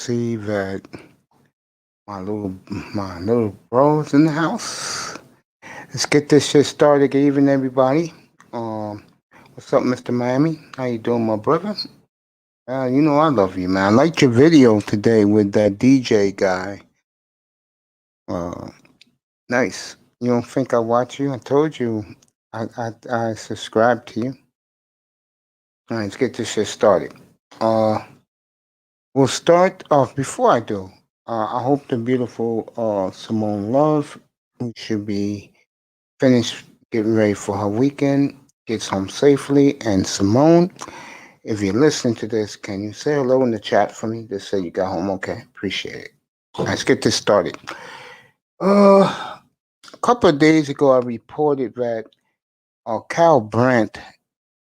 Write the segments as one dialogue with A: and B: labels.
A: see that my little bro's in the house. Let's get this shit started. Good evening, everybody. Um, what's up, Mr. Miami? How you doing, my brother? You know I love you, man. I liked your video today with that DJ guy. Uh, nice. You don't think I watch you? I told you I subscribed to you. All right, let's get this shit started. Uh, we'll start off. Before I do, I hope the beautiful Simone Love, who should be finished getting ready for her weekend, gets home safely. And Simone, if you're listening to this, can you say hello in the chat for me? Just say you got home okay. Appreciate it. Let's get this started. A couple of days ago, I reported that Cal Brandt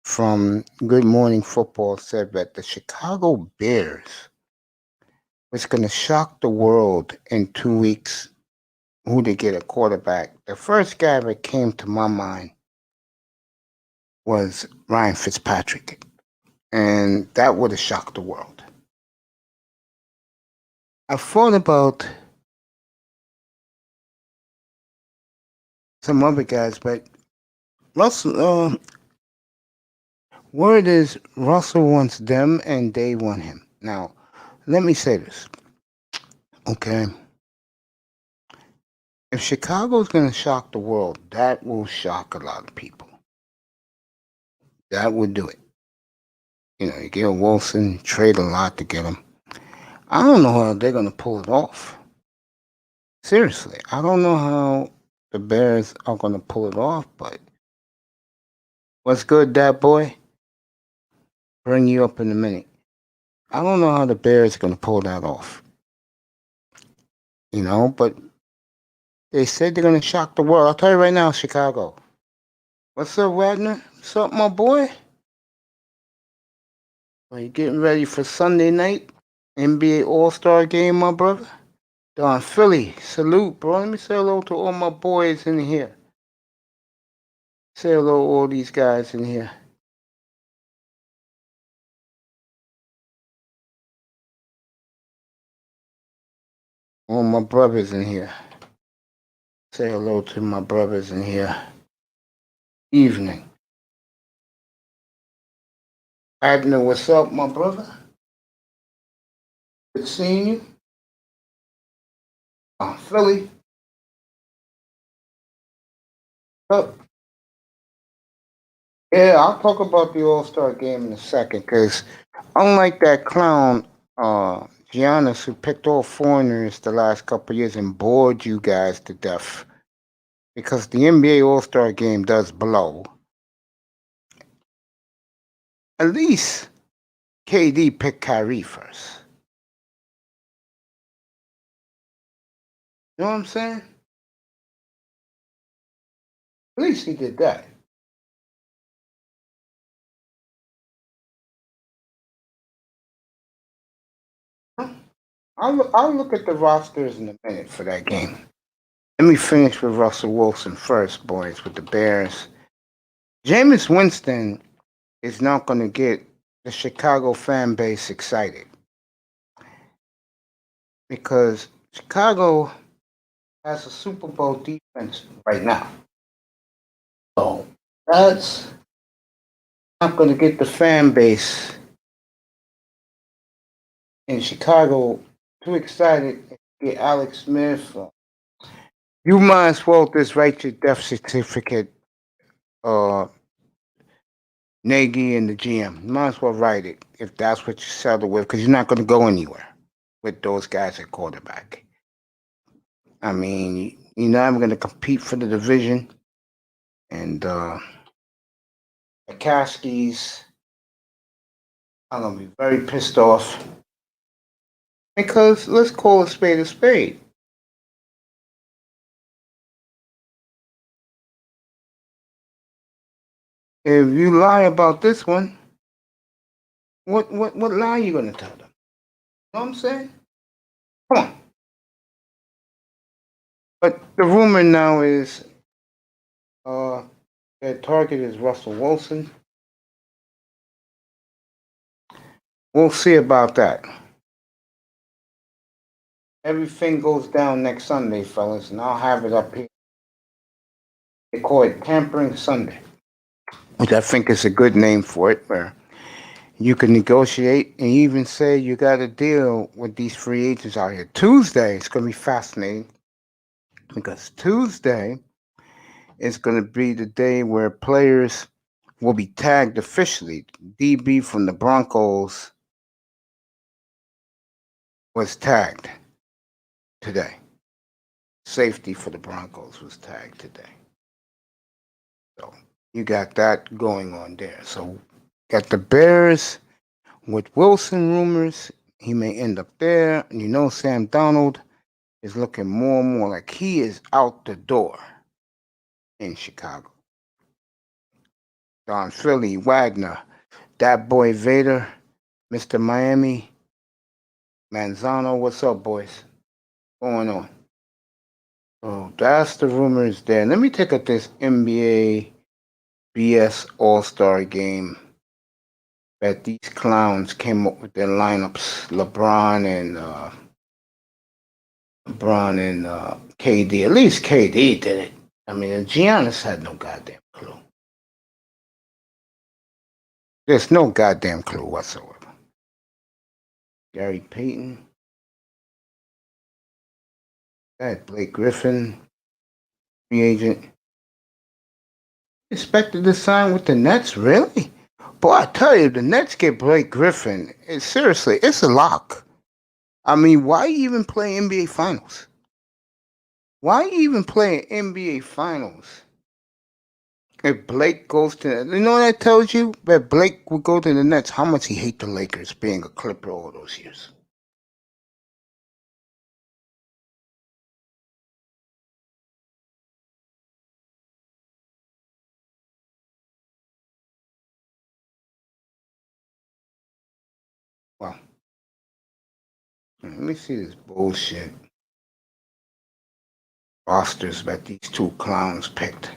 A: from Good Morning Football said that the Chicago Bears was going to shock the world in 2 weeks who to get a quarterback. The first guy that came to my mind was Ryan Fitzpatrick, and that would have shocked the world. I thought about some other guys, but Russell, word is Russell wants them and they want him. Now, let me say this, okay? If Chicago's going to shock the world, that will shock a lot of people. That would do it. You know, you get Wilson, trade a lot to get him. I don't know how they're going to pull it off. Seriously, I don't know how the Bears are going to pull it off, but what's good, that boy? Bring you up in a minute. I don't know how the Bears are going to pull that off. You know, but they said they're going to shock the world. I'll tell you right now, Chicago. What's up, Wagner? What's up, my boy? Are you getting ready for Sunday night? NBA All-Star game, my brother? Don Philly, salute, bro. Let me say hello to all my boys in here. Say hello to all these guys in here. All my brothers in here. Say hello to my brothers in here. Evening. Abner, what's up, my brother? Good seeing you. Philly. Up. Yeah, I'll talk about the All-Star game in a second, because unlike that clown, Giannis, who picked all foreigners the last couple of years and bored you guys to death, because the NBA All-Star game does blow. At least KD picked Kyrie first. You know what I'm saying? At least he did that. I'll look at the rosters in a minute for that game. Let me finish with Russell Wilson first, boys, with the Bears. Jameis Winston is not going to get the Chicago fan base excited because Chicago has a Super Bowl defense right now. So that's not going to get the fan base in Chicago too excited to get Alex Smith. You might as well just write your death certificate, Nagy and the GM. You might as well write it if that's what you settle with, because you're not going to go anywhere with those guys at quarterback. I mean, you're not even going to compete for the division. And the Caskies are going to be very pissed off. Because let's call a spade a spade. If you lie about this one, what lie are you going to tell them? You know what I'm saying? Come on. But the rumor now is their target is Russell Wilson. We'll see about that. Everything goes down next Sunday, fellas, and I'll have it up here. They call it Tampering Sunday, which I think is a good name for it, where you can negotiate and even say you got a deal with these free agents out here. Tuesday is going to be fascinating because Tuesday is going to be the day where players will be tagged officially. DB from the Broncos was tagged today. Safety for the Broncos was tagged today. So you got that going on there. So got the Bears with Wilson rumors. He may end up there. And you know Sam Donald is looking more and more like he is out the door in Chicago. Don Philly, Wagner, that boy Vader, Mr. Miami, Manzano, what's up, boys? What's going on? So that's the rumors there. Let me take up this NBA BS All-Star game that these clowns came up with their lineups. LeBron and KD. At least KD did it. I mean, Giannis had no goddamn clue. There's no goddamn clue whatsoever. Gary Payton. That Blake Griffin, free agent. Expected to sign with the Nets, really? Boy, I tell you, the Nets get Blake Griffin. Seriously, it's a lock. I mean, why even play NBA Finals? Why even play NBA Finals? If Blake goes to, you know what that tells you? That Blake would go to the Nets, how much he hate the Lakers being a Clipper all those years. Well, let me see this bullshit rosters that these two clowns picked.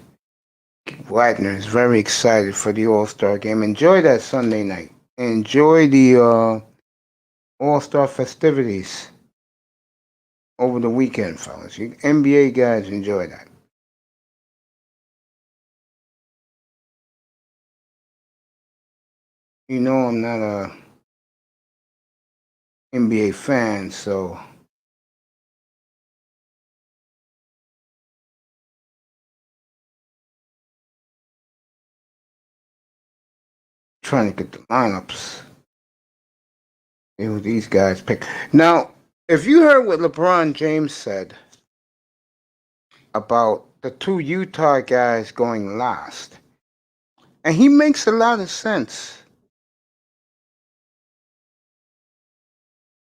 A: Wagner is very excited for the All-Star game. Enjoy that Sunday night. Enjoy the All-Star festivities over the weekend, fellas. You NBA guys enjoy that. You know I'm not a NBA fan, so trying to get the lineups. See who these guys pick. Now, if you heard what LeBron James said about the two Utah guys going last, and he makes a lot of sense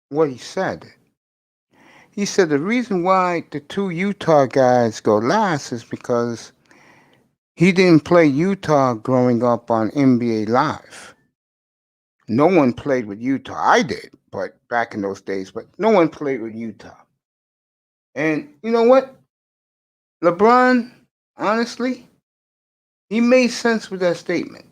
A: what he said. He said the reason why the two Utah guys go last is because he didn't play Utah growing up on NBA Live. No one played with Utah. I did, but back in those days, but no one played with Utah. And you know what? LeBron, honestly, he made sense with that statement.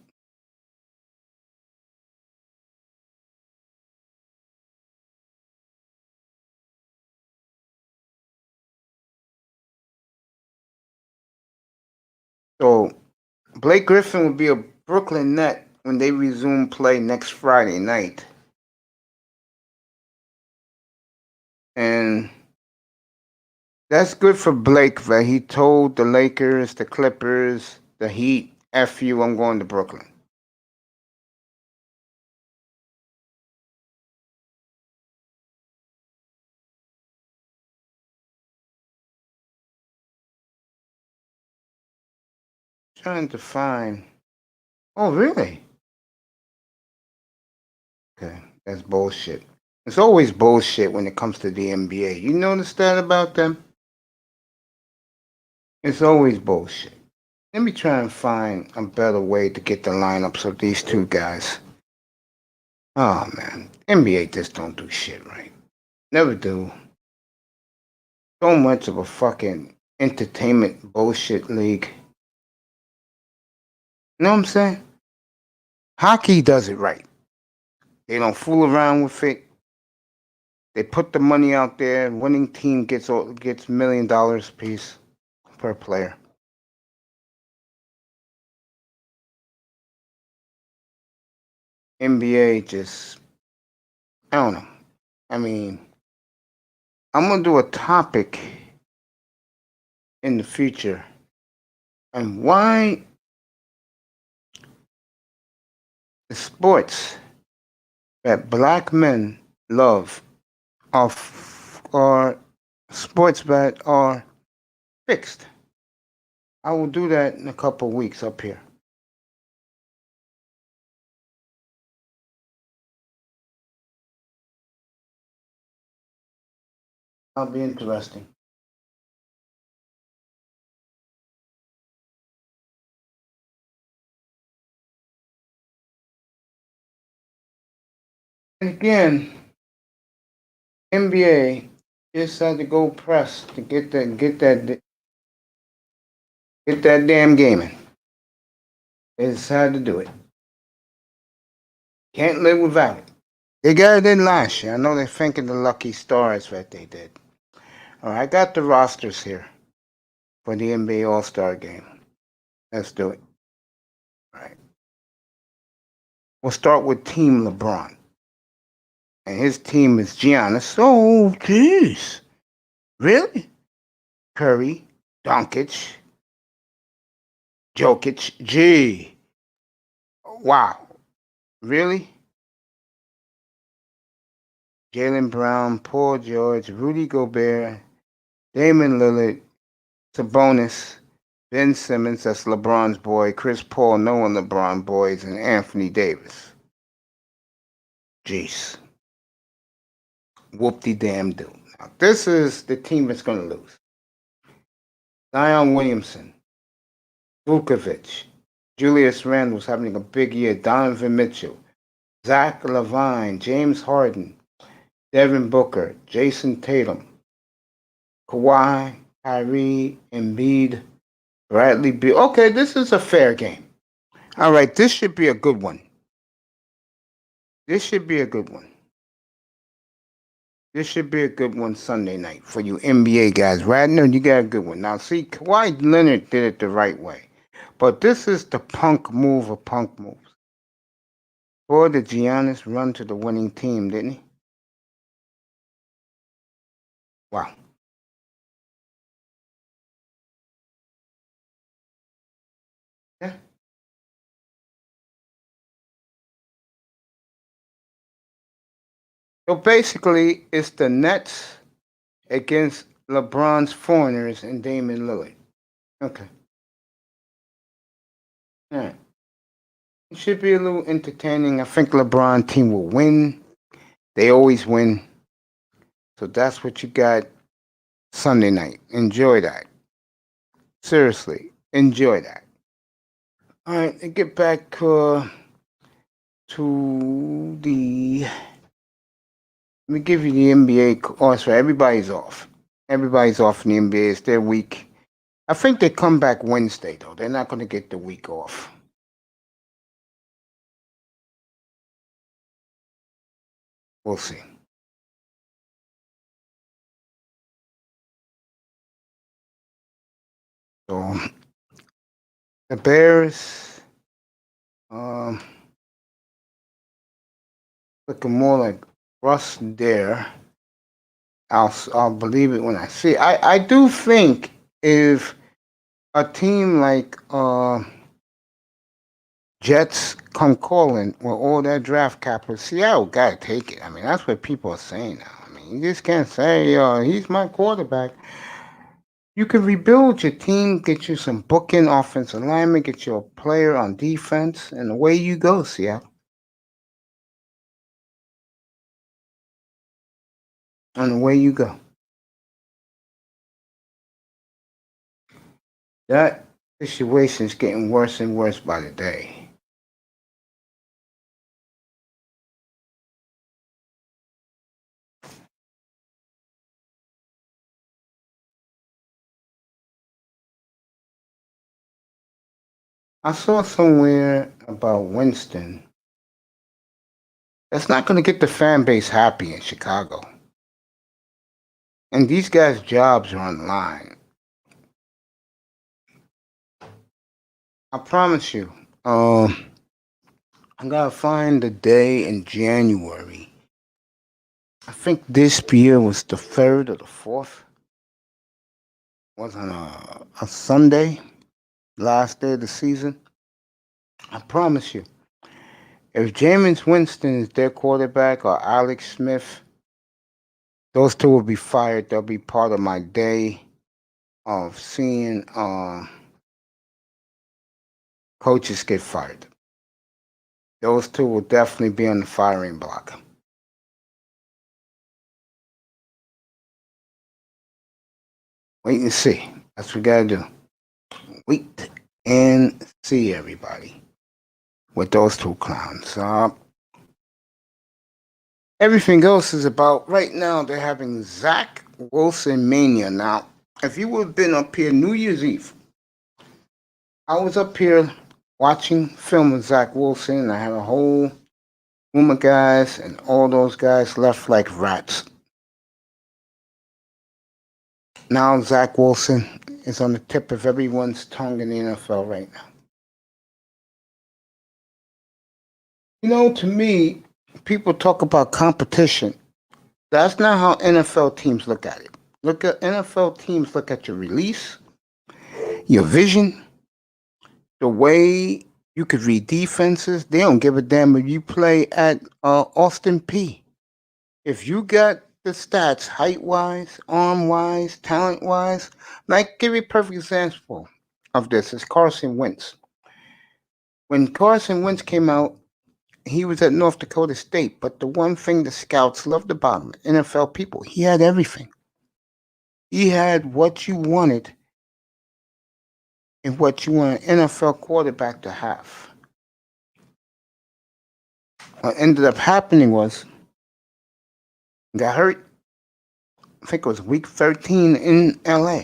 A: So Blake Griffin will be a Brooklyn Net when they resume play next Friday night. And that's good for Blake that he told the Lakers, the Clippers, the Heat, F you, I'm going to Brooklyn. Trying to find. Oh, really? Okay, that's bullshit. It's always bullshit when it comes to the NBA. You notice that about them? It's always bullshit. Let me try and find a better way to get the lineups of these two guys. Oh man, NBA just don't do shit right. Never do. So much of a fucking entertainment bullshit league. You know what I'm saying? Hockey does it right. They don't fool around with it. They put the money out there. Winning team gets $1 million a piece per player. NBA just, I don't know. I mean, I'm gonna do a topic in the future and why the sports that black men love are sports that are fixed. I will do that in a couple of weeks up here. That'll be interesting. And again, NBA just had to go press to get that damn game in. They just had to do it. Can't live without it. They got it in last year. I know they're thanking the lucky stars that they did. All right, I got the rosters here for the NBA All-Star game. Let's do it. All right. We'll start with Team LeBron. And his team is Giannis. Oh, jeez. Really? Curry, Doncic, Jokic. Gee. Wow. Really? Jaylen Brown, Paul George, Rudy Gobert, Damian Lillard, Sabonis, Ben Simmons, that's LeBron's boy, Chris Paul, Noah LeBron boys, and Anthony Davis. Jeez. Whoop-de-damn-do. Now, this is the team that's going to lose. Zion Williamson, Vukovic, Julius Randle's having a big year, Donovan Mitchell, Zach LaVine, James Harden, Devin Booker, Jason Tatum, Kawhi, Kyrie, Embiid, Bradley Beal. Okay, this is a fair game. All right, this should be a good one. This should be a good one. This should be a good one Sunday night for you NBA guys. Radner, you got a good one. Now, see, Kawhi Leonard did it the right way. But this is the punk move of punk moves. Boy, did Giannis run to the winning team, didn't he? Wow. Yeah. So basically, it's the Nets against LeBron's foreigners and Damian Lillard. Okay. All right. It should be a little entertaining. I think LeBron team will win. They always win. So that's what you got Sunday night. Enjoy that. Seriously, enjoy that. All right, let's get back to the. Let me give you the NBA. Oh, sorry, everybody's off. Everybody's off in the NBA. It's their week. I think they come back Wednesday, though. They're not going to get the week off. We'll see. So the Bears, looking more like Russ there. I'll believe it when I see it. I do think if a team like Jets come calling with all that draft capital, Seattle got to take it. I mean, that's what people are saying now. I mean, you just can't say, he's my quarterback. You can rebuild your team, get you some booking offensive lineman, get you a player on defense, and away you go, Seattle. And away you go. That situation is getting worse and worse by the day. I saw somewhere about Winston. That's not going to get the fan base happy in Chicago. And these guys' jobs are online. I promise you. I gotta find the day in January. I think this year was the 3rd or the 4th. Was on a Sunday, last day of the season. I promise you, if Jameis Winston is their quarterback or Alex Smith, those two will be fired. They'll be part of my day of seeing coaches get fired. Those two will definitely be on the firing block. Wait and see. That's what we gotta do. Wait and see, everybody, with those two clowns. Everything else is about right now. They're having Zach Wilson mania. Now, if you would have been up here New Year's Eve, I was up here watching film with Zach Wilson, and I had a whole room of guys, and all those guys left like rats. Now Zach Wilson is on the tip of everyone's tongue in the NFL right now. You know, to me, people talk about competition. That's not how NFL teams look at it. NFL teams look at your release, your vision, the way you could read defenses. They don't give a damn if you play at Austin P. If you got the stats, height wise, arm wise, talent wise, like give you a perfect example of this is Carson Wentz. When Carson Wentz came out, he was at North Dakota State, but the one thing the scouts loved about him, NFL people, he had everything. He had what you wanted and what you want an NFL quarterback to have. What ended up happening was he got hurt. I think it was week 13 in LA.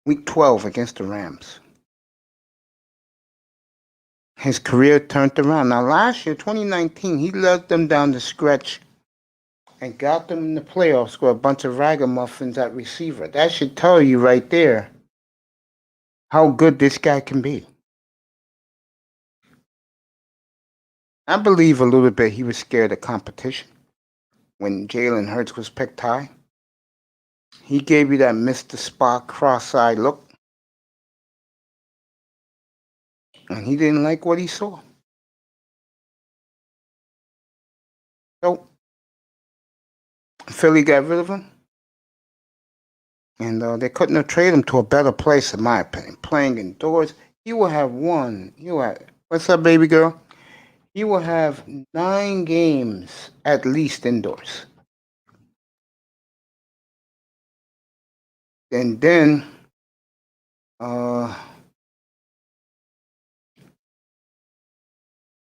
A: Week 12 against the Rams. His career turned around. Now last year, 2019, he led them down the stretch and got them in the playoffs with a bunch of ragamuffins at receiver. That should tell you right there how good this guy can be. I believe a little bit he was scared of competition. When Jalen Hurts was picked high, he gave you that Mr. Spock cross-eyed look. And he didn't like what he saw. So, Philly got rid of him. And they couldn't have traded him to a better place, in my opinion. Playing indoors, he will have what's up, baby girl? He will have 9 games at least indoors. And then,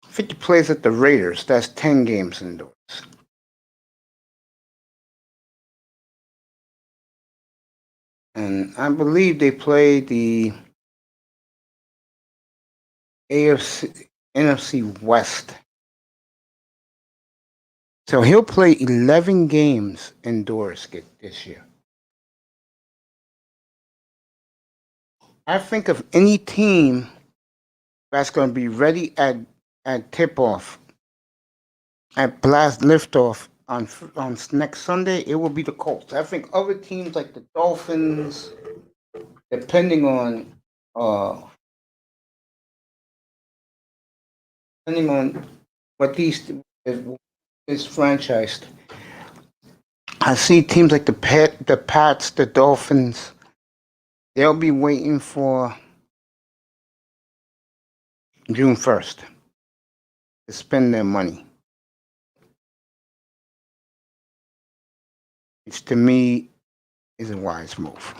A: 50 plays at the Raiders. That's 10 games indoors. And I believe they play the NFC West. So he'll play 11 games indoors this year. I think of any team that's going to be ready at tip-off, at blast liftoff on next Sunday, it will be the Colts. I think other teams like the Dolphins, depending on what these is franchised. I see teams like the Pats, the Dolphins. They'll be waiting for June 1st to spend their money, which to me is a wise move.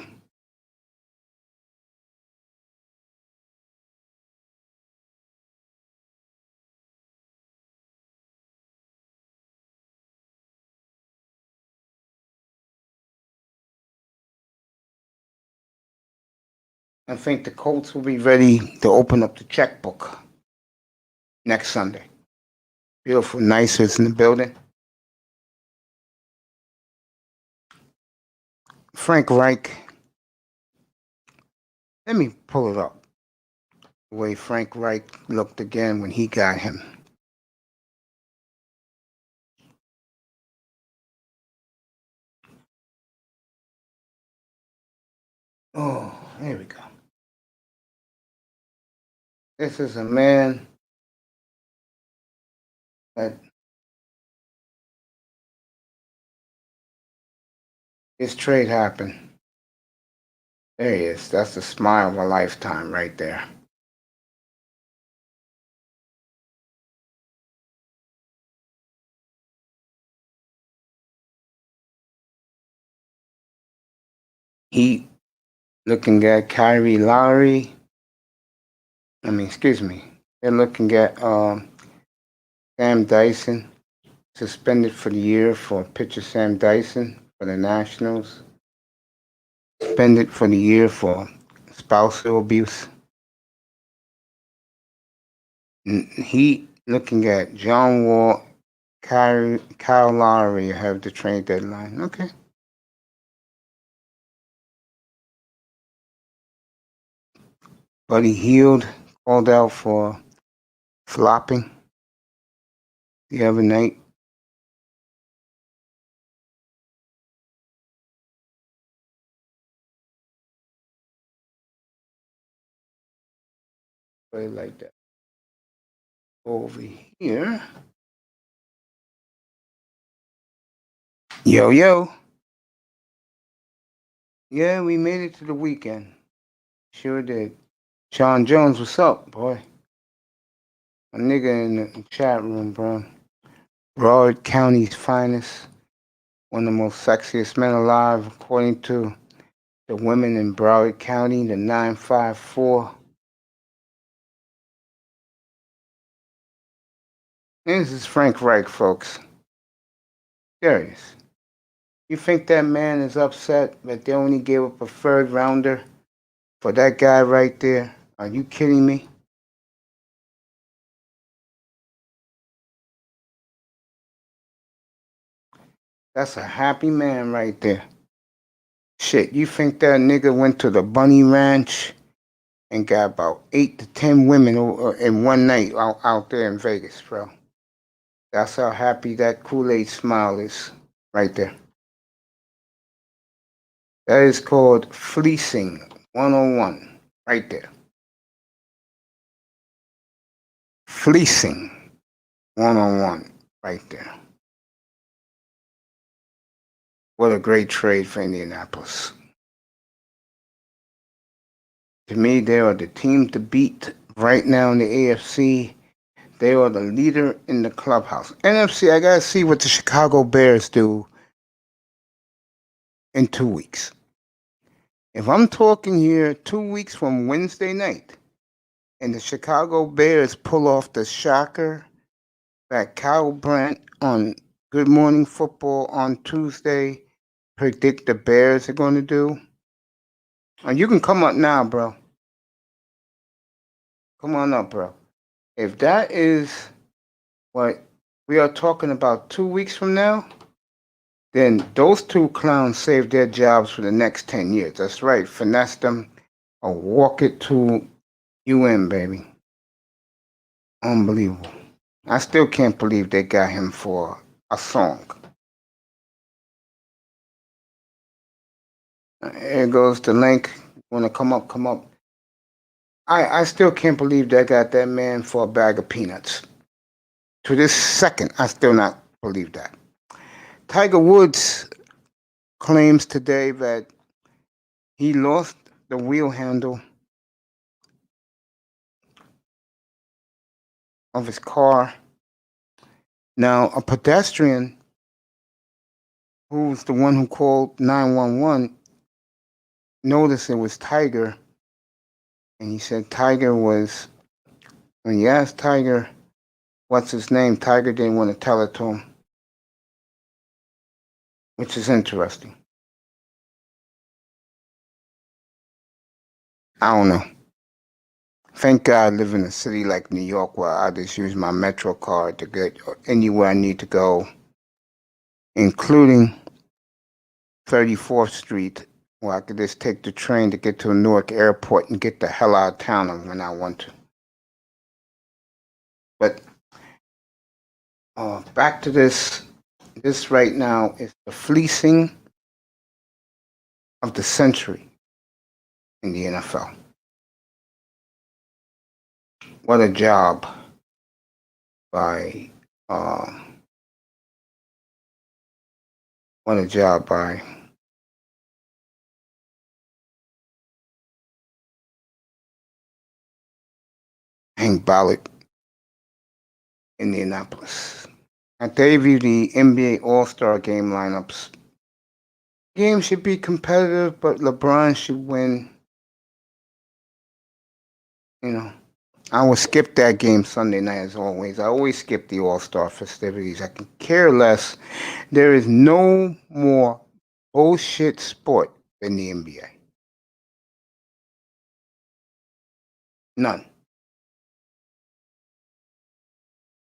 A: I think the Colts will be ready to open up the checkbook next Sunday. Beautiful, nice in the building. Frank Reich. Let me pull it up. The way Frank Reich looked again when he got him. Oh, here we go. This is a man that his trade happened. There he is. That's the smile of a lifetime right there. He looking at Kyrie Lowry. Excuse me. They're looking at Sam Dyson, suspended for the year for pitcher Sam Dyson for the Nationals. Suspended for the year for spousal abuse. He looking at John Wall, Kyle Lowry have the trade deadline. Okay. Buddy Hield called out for flopping the other night. Play like that. Over here. Yo, yo. Yeah, we made it to the weekend. Sure did. Sean Jones, what's up, boy? A nigga in the chat room, bro. Broward County's finest. One of the most sexiest men alive, according to the women in Broward County, the 954. This is Frank Reich, folks. Serious. You think that man is upset that they only gave up a third rounder for that guy right there? Are you kidding me? That's a happy man right there. Shit, you think that nigga went to the Bunny Ranch and got about 8 to 10 women in one night out there in Vegas, bro? That's how happy that Kool-Aid smile is right there. That is called fleecing 101 right there. Fleecing 101 right there. What a great trade for Indianapolis. To me, they are the team to beat right now in the AFC. They are the leader in the clubhouse. NFC, I got to see what the Chicago Bears do in 2 weeks. If I'm talking here 2 weeks from Wednesday night, and the Chicago Bears pull off the shocker that Kyle Brandt on Good Morning Football on Tuesday predict the Bears are going to do, you can come up now, bro. Come on up, bro. If that is what we are talking about 2 weeks from now, then those two clowns saved their jobs for the next 10 years. That's right. Finesse them or walk it to UN, baby. Unbelievable. I still can't believe they got him for a song. Here goes the link. Want to come up, come up. I still can't believe they got that man for a bag of peanuts. To this second, I still not believe that. Tiger Woods claims today that he lost the wheel handle of his car. Now, a pedestrian who's the one who called 911 noticed it was Tiger. And he said Tiger was, when you asked Tiger what's his name, Tiger didn't want to tell it to him, which is interesting. I don't know. Thank God I live in a city like New York where I just use my Metro card to get anywhere I need to go, including 34th Street, where I could just take the train to get to Newark Airport and get the hell out of town when I want to. But back to this. This right now is the fleecing of the century in the NFL. What a job by what a job by Hank Ballard, Indianapolis. I gave you the NBA All-Star Game lineups. Game should be competitive, but LeBron should win. You know, I will skip that game Sunday night as always. I always skip the All-Star festivities. I can care less. There is no more bullshit sport than the NBA. None.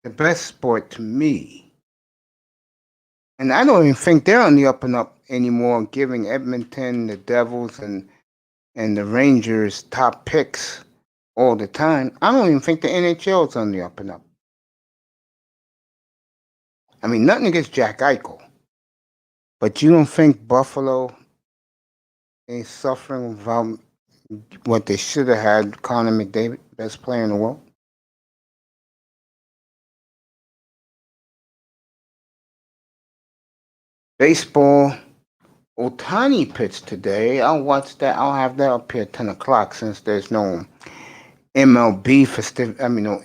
A: The best sport to me, and I don't even think they're on the up and up anymore, giving Edmonton, the Devils, and the Rangers top picks all the time. I don't even think the NHL is on the up and up. I mean, nothing against Jack Eichel, but you don't think Buffalo is suffering from what they should have had? Connor McDavid, best player in the world. Baseball. Ohtani pitched today. I'll watch that. I'll have that up here at 10 o'clock since there's no MLB no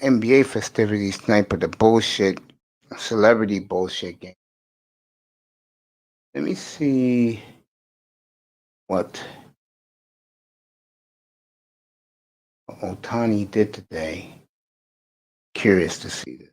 A: NBA festivities tonight, but the bullshit, celebrity bullshit game. Let me see what Ohtani did today. Curious to see this.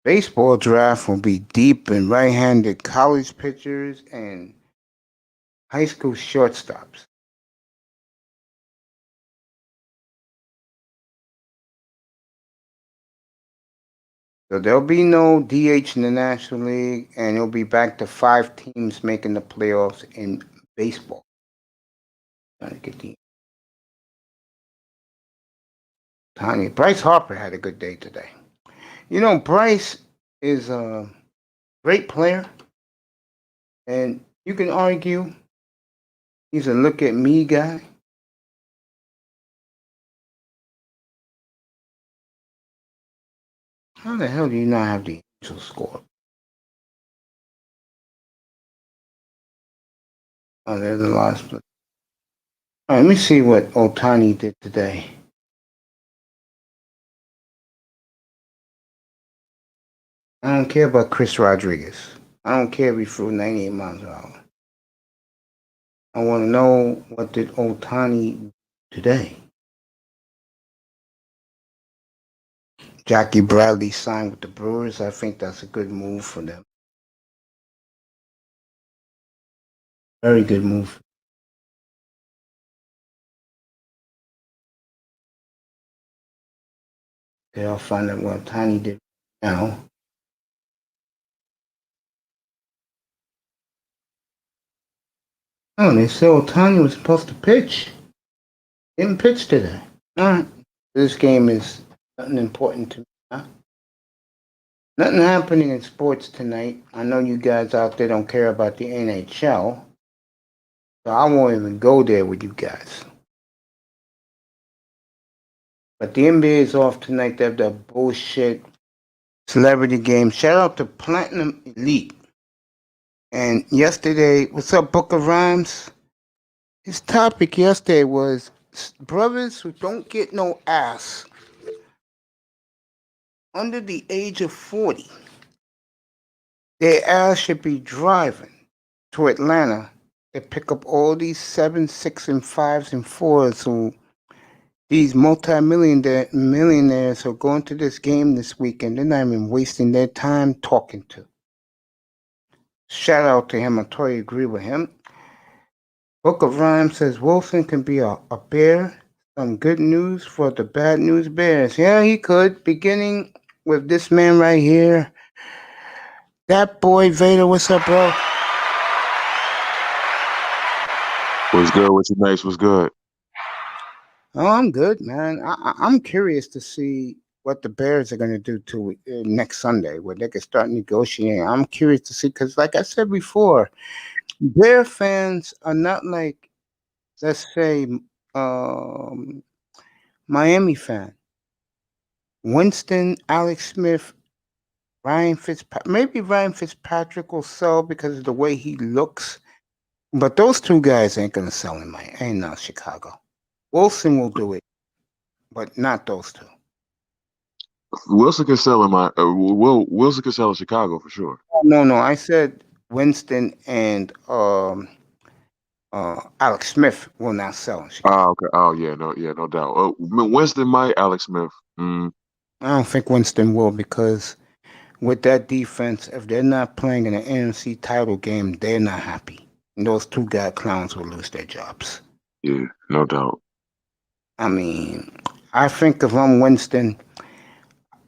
A: Baseball draft will be deep in right-handed college pitchers and high school shortstops. So there'll be no DH in the National League, and it'll be back to 5 teams making the playoffs in baseball. Trying to get the Tanya. Bryce Harper had a good day today. You know, Bryce is a great player, and you can argue he's a look at me guy. How the hell do you not have the Angels score? Oh, there's the last split. All right, let me see what Ohtani did today. I don't care about Chris Rodriguez. I don't care if he threw 98 miles an hour. I want to know what did Ohtani do today. Jackie Bradley signed with the Brewers. I think that's a good move for them. Very good move. Okay, I'll find out what Ohtani did now. Oh, they said Ohtani was supposed to pitch. Didn't pitch today. All right. This game is nothing important to me. Huh? Nothing happening in sports tonight. I know you guys out there don't care about the NHL, so I won't even go there with you guys. But the NBA is off tonight. They have that bullshit celebrity game. Shout out to Platinum Elite. And yesterday, what's up, Book of Rhymes? His topic yesterday was brothers who don't get no ass under the age of 40. Their ass should be driving to Atlanta They pick up all these 7, 6, and 5s and 4s who these millionaires who are going to this game this weekend. They're not even wasting their time talking to. Shout out to him. I totally agree with him. Book of Rhymes says Wilson can be a bear. Some good news for the bad news bears. Yeah, he could. Beginning with this man right here. That boy Vader, what's up, bro?
B: What's good? What's nice? What's good?
A: Oh, I'm good, man. I'm curious to see what the Bears are going to do to next Sunday, where they can start negotiating. I'm curious to see because, like I said before, Bear fans are not like, let's say, um, Miami fan. Winston, Alex Smith, Ryan Fitzpatrick. Maybe Ryan Fitzpatrick will sell because of the way he looks, but those two guys ain't going to sell in Miami. Ain't not Chicago. Wilson will do it, but not those two.
B: Wilson can sell in my Wilson can sell in Chicago for sure.
A: No. I said Winston and Alex Smith will not sell in Chicago.
B: Oh, okay. Oh, yeah, no doubt. Oh, Winston might, Alex Smith.
A: I don't think Winston will because with that defense, if they're not playing in an NFC title game, they're not happy. And those two guy clowns will lose their jobs.
B: Yeah, no doubt.
A: I mean, I think if I'm Winston,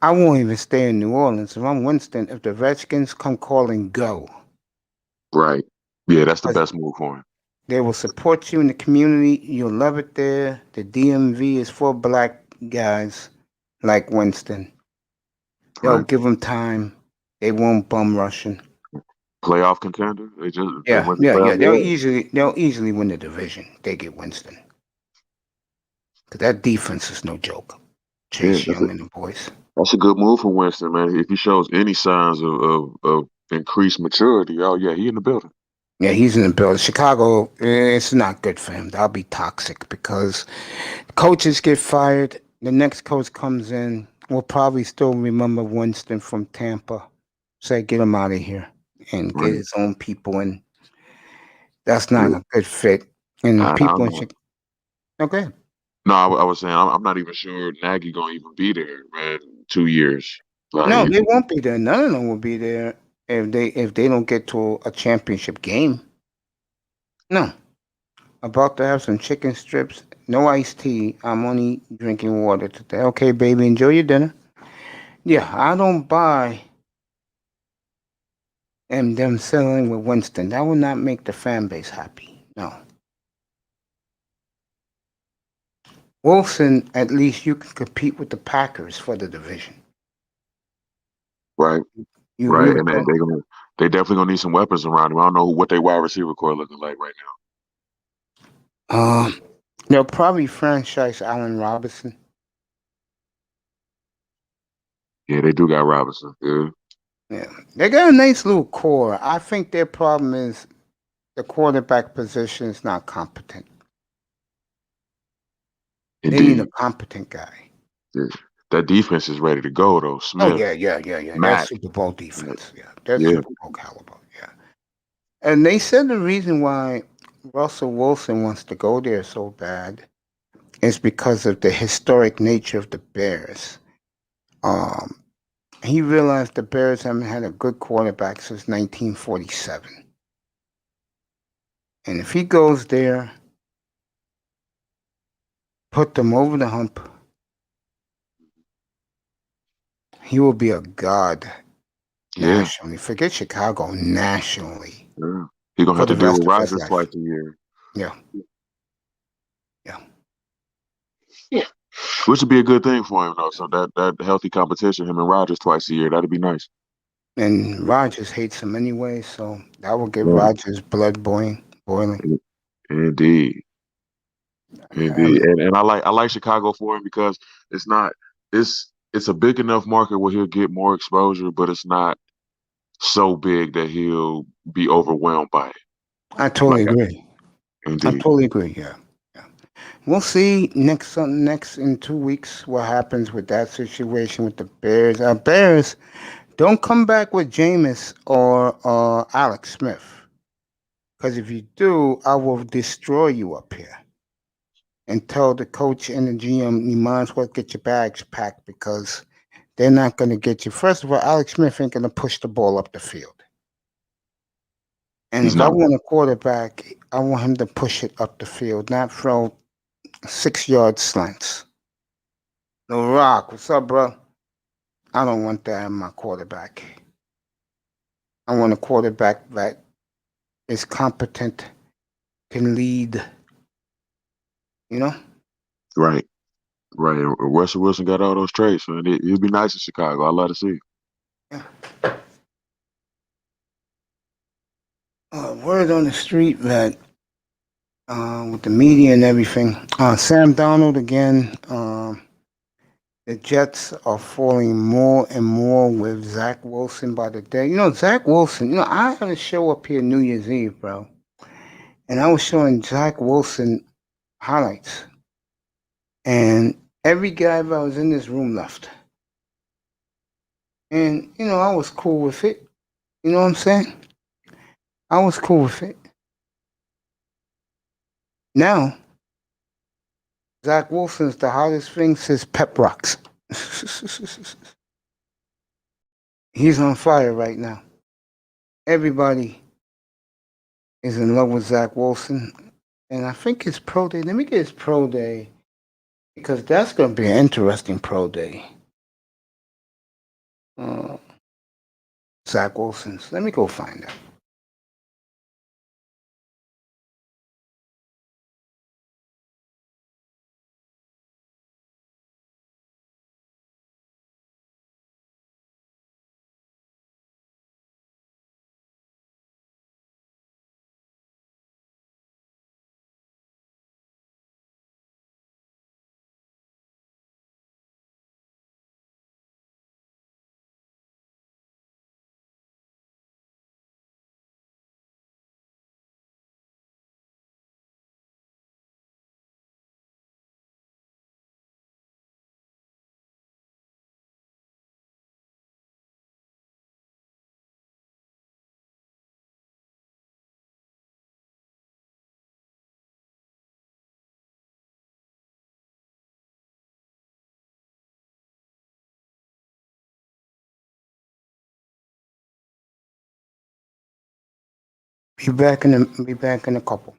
A: I won't even stay in New Orleans. If I'm Winston, if the Redskins come calling go,
B: Right. Yeah, that's the best move for him.
A: they will support you in the community. You'll love it there. The DMV is for black guys like Winston. They'll
B: Right.
A: give them time. They won't bum rush him.
B: Playoff contender. They
A: Yeah,
B: went to
A: yeah, yeah.
B: playoff.
A: They'll easily win the division. They get Winston. Cause that defense is no joke.
B: Yeah,
A: Chase Young and the boys.
B: that's a good move for Winston, man. If he shows any signs of increased maturity, oh yeah, he in the building.
A: Yeah, he's in the building. Chicago, it's not good for him. That'll be toxic because coaches get fired. The next coach comes in. We'll probably still remember Winston from Tampa. Say, get him out of here and get
B: Right.
A: his own people in. That's not
B: Yeah.
A: a good fit. And
B: I
A: people
B: don't
A: in
B: know.
A: Chicago. Okay.
B: No, I was saying I'm not even sure Nagy gonna even be there, man. 2 years.
A: No,
B: Like,
A: they won't be there. None of them will be there if they don't get to a championship game. No. About to have some chicken strips. No iced tea. I'm only drinking water today. Okay, baby, enjoy your dinner. Yeah, I don't buy them selling with Winston. That will not make the fan base happy. No. Wilson, at least you can compete with the Packers for the division.
B: right,
A: You
B: right,
A: really
B: and
A: don't.
B: they definitely gonna need some weapons around him. I don't know what their wide receiver core looking like right now.
A: Um, they'll probably franchise Allen Robinson.
B: Yeah, they do got Robinson. Yeah,
A: Yeah, they got a nice little core. I think their problem is the quarterback position is not competent. They need a
B: indeed.
A: competent guy.
B: Yeah. That defense is ready to go though.
A: Oh
B: Smith,
A: yeah. That's
B: Matt.
A: Super Bowl defense. Yeah, that's
B: Yeah,
A: Super Bowl caliber. Yeah, and they said the reason why Russell Wilson wants to go there so bad is because of the historic nature of the Bears. Um, he realized the Bears haven't had a good quarterback since 1947, and if he goes there, put them over the hump, he will be a god
B: yeah,
A: nationally. Forget Chicago, nationally
B: yeah. He gonna
A: for
B: have to
A: the
B: deal
A: rest
B: with
A: of his
B: Rodgers
A: life.
B: twice a year.
A: Yeah, yeah.
B: Yeah, which would be a good thing for him though. So that healthy competition, him and Rodgers twice a year, that'd be nice.
A: And Rogers hates him anyway, so that will get
B: Right.
A: Rogers' blood boiling.
B: Indeed.
A: I
B: Indeed,
A: mean,
B: and I like Chicago for him because it's not it's a big enough market where he'll get more exposure, but it's not so big that he'll be overwhelmed by it.
A: I totally
B: Like,
A: agree. I
B: indeed,
A: totally agree. Yeah, yeah. We'll see next in 2 weeks what happens with that situation with the Bears. Bears don't come back with Jameis or Alex Smith Because if you do, I will destroy you up here. And tell the coach and the GM, you might as well get your bags packed because they're not going to get you. First of all, Alex Smith ain't going to push the ball up the field. And
B: He's
A: if I
B: not.
A: want a quarterback, I want him to push it up the field, not throw 6 yard slants. No Rock, what's up, bro? I don't want that in my quarterback. I want a quarterback that is competent, can lead, you know?
B: Right. Right. And Russell Wilson got all those traits, man. He'd be nice in Chicago. I'd love to see it.
A: Yeah. Word on the street that with the media and everything, Sam Donald again, the Jets are falling more and more with Zach Wilson by the day. You know, Zach Wilson, I had a show up here New Year's Eve, bro. And I was showing Zach Wilson highlights. And every guy that was in this room left. And, I was cool with it. You know what I'm saying? I was cool with it. Now, Zach Wilson's the hottest thing since Pep Rocks. He's on fire right now. Everybody is in love with Zach Wilson. And I think his pro day, let me get his pro day, because that's going to be an interesting pro day. Uh, Zach Wilson's. Let me go find out. Be back in a couple.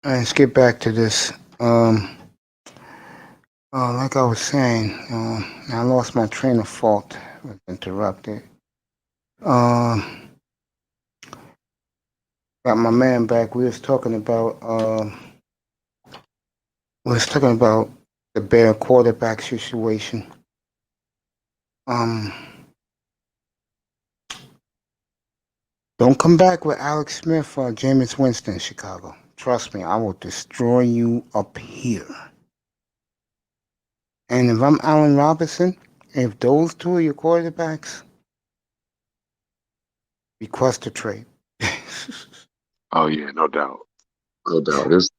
A: Let's get back to this. Like I was saying, I lost my train of thought. Was interrupted. Um, got my man back. We was talking about the Bear quarterback situation. Um, don't come back with Alex Smith or Jameis Winston in Chicago. Trust me, I will destroy you up here. And if I'm Allen Robinson, if those two are your quarterbacks, request a trade.
B: Oh yeah, no doubt, no doubt. This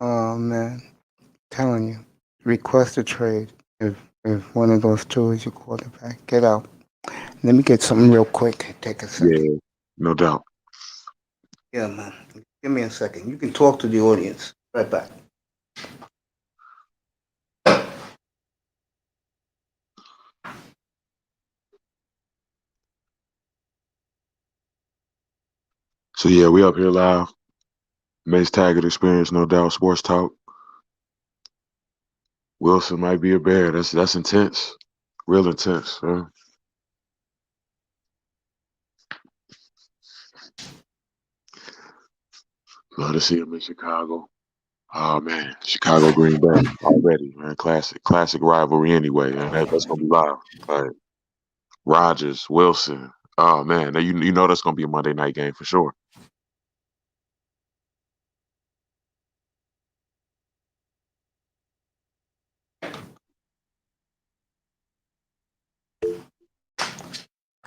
A: Oh man, telling you, request a trade if one of those two is your quarterback. Get out. Let me get something real quick. Take a second.
B: yeah, no doubt.
A: Yeah, man. Give me a second. You can talk to the audience. Right back.
B: So yeah, we up here live. Mace Taggart Experience, no doubt. Sports Talk. Wilson might be a bear. That's intense, real intense. Huh? Love to see him in Chicago. Oh man, Chicago Green Bay already, man. Classic rivalry anyway, and that's gonna be live. Like Rodgers, Wilson. Oh man, now you know that's gonna be a Monday night game for sure.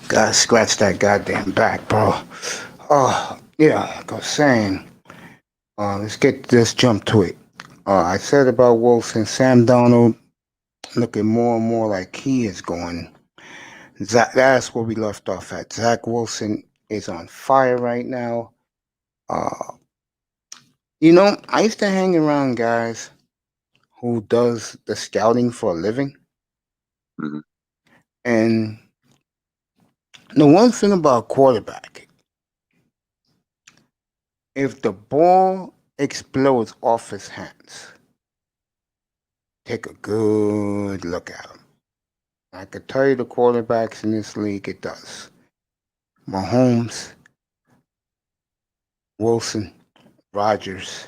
A: Gotta scratch that goddamn back, bro. Oh, yeah, like I was saying. Let's jump to it. I said about Wilson, Sam Donald looking more and more like he is going. That's where we left off at. Zach Wilson is on fire right now. Uh, I used to hang around guys who does the scouting for a living,
B: Mhm.
A: and the one thing about quarterback, if the ball explodes off his hands, take a good look at him. I could tell you the quarterbacks in this league, it does. Mahomes, Wilson, Rodgers.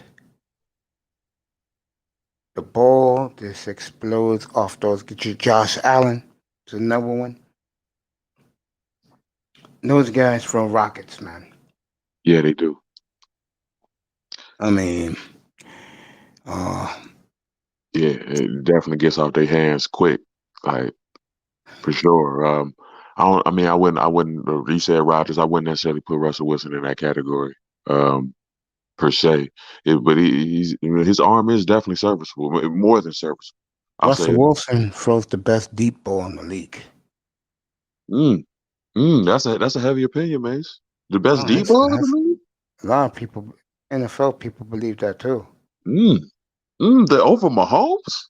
A: The ball just explodes off those. Josh Allen is another one. Those guys throw rockets, man.
B: Yeah, they do.
A: I mean, uh,
B: Yeah, it definitely gets off their hands quick, like for sure. I don't. I mean, I wouldn't. I wouldn't. You said Rodgers. I wouldn't necessarily put Russell Wilson in that category. Per se. But his arm is definitely serviceable, more than serviceable. I'll say
A: Russell
B: that.
A: Wilson throws the best deep ball in the league.
B: Mm, that's a heavy opinion, Mace. The best
A: Oh,
B: deep
A: that's,
B: ball in
A: that's
B: the league.
A: a lot of people, NFL people believe that too.
B: Mm, the over Mahomes.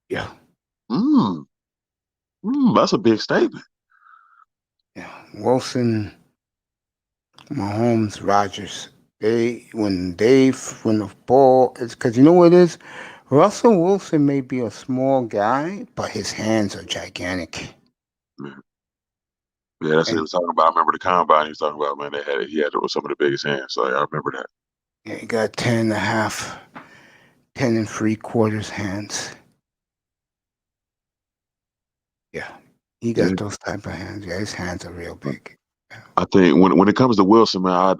A: Yeah,
B: Mm, that's a big statement.
A: yeah. Wilson, Mahomes, Rodgers. When the ball is, because you know what it is? Russell Wilson may be a small guy, but his hands are gigantic.
B: Yeah, yeah, that's what he
A: And
B: was talking about. I remember the combine he was talking about. Man, he had some of the biggest hands. So I remember that.
A: yeah, he got 10 and a half, 10 and three quarters hands. Yeah, he
B: Yeah.
A: got those type of hands. Yeah, his hands are real big. Yeah.
B: I think when it comes to Wilson, man,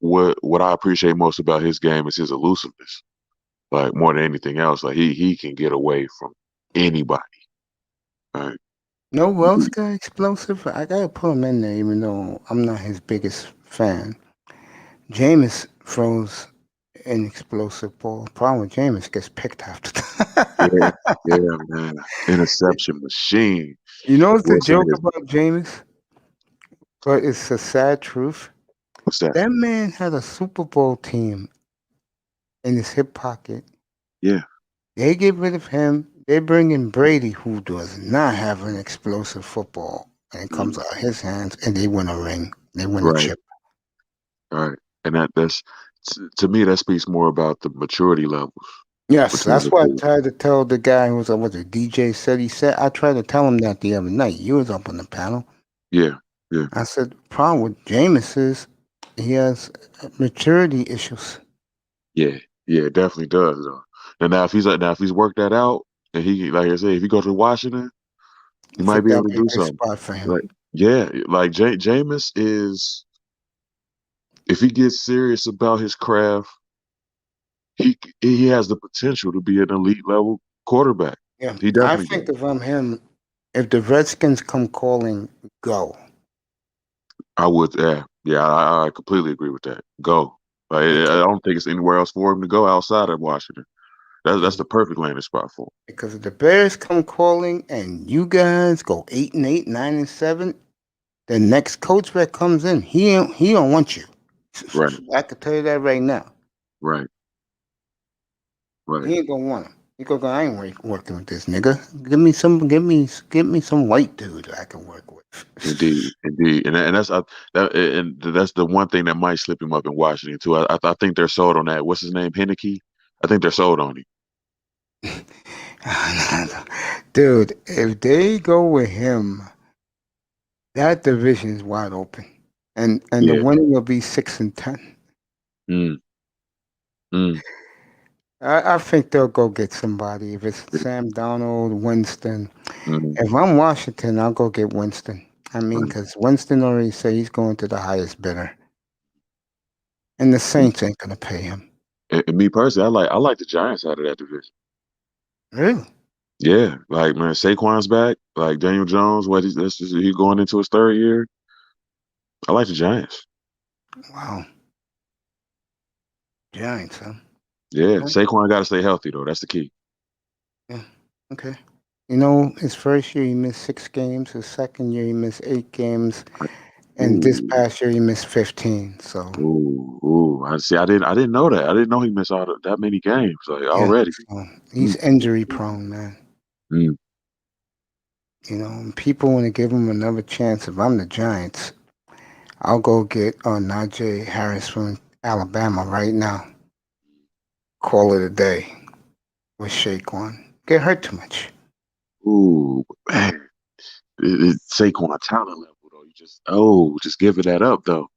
B: what I appreciate most about his game is his elusiveness. Like more than anything else, like he can get away from anybody. Right?
A: No Wells guy explosive. I gotta put him in there, even though I'm not his biggest fan. Jameis throws an explosive ball. Problem with Jameis gets picked after
B: Yeah,
A: that.
B: yeah, man. Interception machine.
A: You know what's the
B: Wilson
A: joke
B: is.
A: about Jameis? But it's a sad truth.
B: What's that?
A: That man had a Super Bowl team in his hip pocket.
B: Yeah.
A: They get rid of him. They bring in Brady, who does not have an explosive football, and it comes
B: Mm.
A: out of his hands, and they win a ring. They win a
B: Right,
A: chip.
B: right. And that's to me that speaks more about the maturity levels
A: Yes,
B: between
A: that's
B: the
A: what I
B: two.
A: tried to tell the guy who was it DJ said he said. I tried to tell him that the other night. You was up on the panel.
B: Yeah, yeah,
A: I said the problem with Jameis is he has maturity issues.
B: yeah, yeah. It definitely does though. And now if he's worked that out, and he like I said, if he goes to Washington, he
A: I
B: might
A: think
B: be able
A: that'd
B: to
A: be a
B: do
A: good
B: something.
A: spot for him
B: Like yeah, like Jameis is if he gets serious about his craft, he has the potential to be an elite level quarterback.
A: Yeah,
B: He
A: I
B: definitely
A: think
B: does.
A: if I'm him, if the Redskins come calling, go.
B: I would, yeah, I completely agree with that. Go. Like, I
A: Because
B: don't think it's anywhere else for him to go outside of Washington. That's
A: because
B: the perfect landing spot for
A: because if the Bears come calling and you guys go 8-8, 9-7, the next coach that comes in, he don't want you.
B: him. Right,
A: I can tell you that right now.
B: right, right.
A: He ain't gonna want him. He gonna go, I ain't working with this nigga. Give me some white dude I can work with.
B: Indeed, indeed, and that's the one thing that might slip him up in Washington too. I think they're sold on that. What's his name, Henneke? I think they're sold on him.
A: Dude, if they go with him, that division is wide open, and the
B: Yeah.
A: winning will be 6-10.
B: Mm, mm,
A: I think they'll go get somebody. If it's Sam Donald, Winston.
B: mm,
A: If I'm Washington, I'll go get Winston. I mean,
B: right.
A: because Winston already said he's going to the highest bidder, and the Saints ain't gonna pay him.
B: And me personally, I like the Giants out of that division.
A: Really?
B: Yeah, like man, Saquon's back. Like Daniel Jones, he going into his third year. I like the Giants.
A: Wow. Giants, huh?
B: Yeah,
A: Huh?
B: Saquon got to stay healthy though. That's the key.
A: Yeah. Okay. You know, his first year he missed 6 games. His second year he missed 8 games, and this
B: Ooh,
A: past year he missed 15. So
B: ooh. I see. I didn't know that. I didn't know he missed that many games like
A: yeah,
B: already.
A: so he's
B: Mm,
A: injury prone, man.
B: mm,
A: You know, and people want to give him another chance. If I'm the Giants, I'll go get Najee Harris from Alabama right now. Call it a day with Shaquan. Get hurt too much.
B: ooh, man. It's Saquon talent level though. Just giving that up though.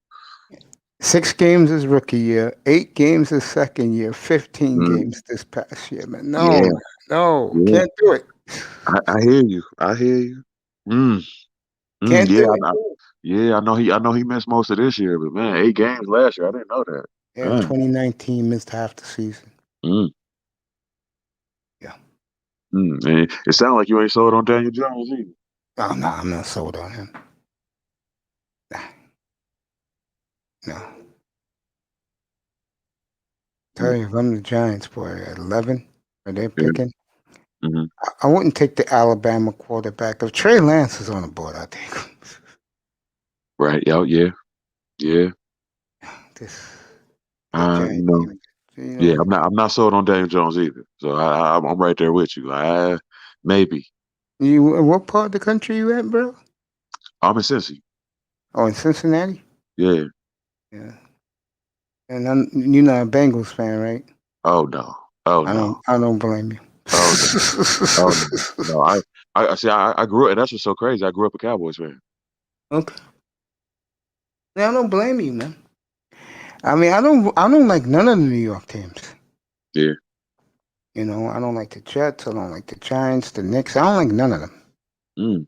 A: 6 games his rookie year, 8 games his second year, 15
B: Mm,
A: games this past year, man. No,
B: yeah,
A: man. No,
B: yeah.
A: can't do it.
B: I hear you. I hear you. Mm,
A: Can't
B: yeah,
A: do it.
B: yeah. I know he missed most of this year, but man, 8 games last year. I didn't know that.
A: Yeah,
B: Dang.
A: 2019 missed half the season.
B: Mm,
A: Yeah.
B: and it sounds like you ain't sold on Daniel Jones either.
A: Oh, no, I'm not sold on him. Nah, no. Tell
B: Mm,
A: you, if I'm the Giants, boy, at 11, are they
B: yeah.
A: picking?
B: Hmm.
A: I wouldn't take the Alabama quarterback. If Trey Lance is on the board, I'd take him.
B: Right. Yeah. Yeah. Yeah.
A: This, the
B: You
A: Giant
B: know.
A: team, you
B: Yeah.
A: know,
B: I'm not sold on Daniel Jones either. So I'm right there with you. Maybe.
A: you, what part of the country you at, bro?
B: I'm in Cincy.
A: Oh, in Cincinnati?
B: Yeah.
A: Yeah. And you're not a Bengals fan, right?
B: Oh no. Oh no.
A: I don't blame you.
B: Oh no. Oh no. No. I see. I grew up, and that's what's so crazy. I grew up a Cowboys fan.
A: Okay. Yeah, I don't blame you, man. I mean, I don't like none of the New York teams.
B: Yeah.
A: You know, I don't like the Jets. I don't like the Giants, the Knicks. I don't like none of them.
B: Mm.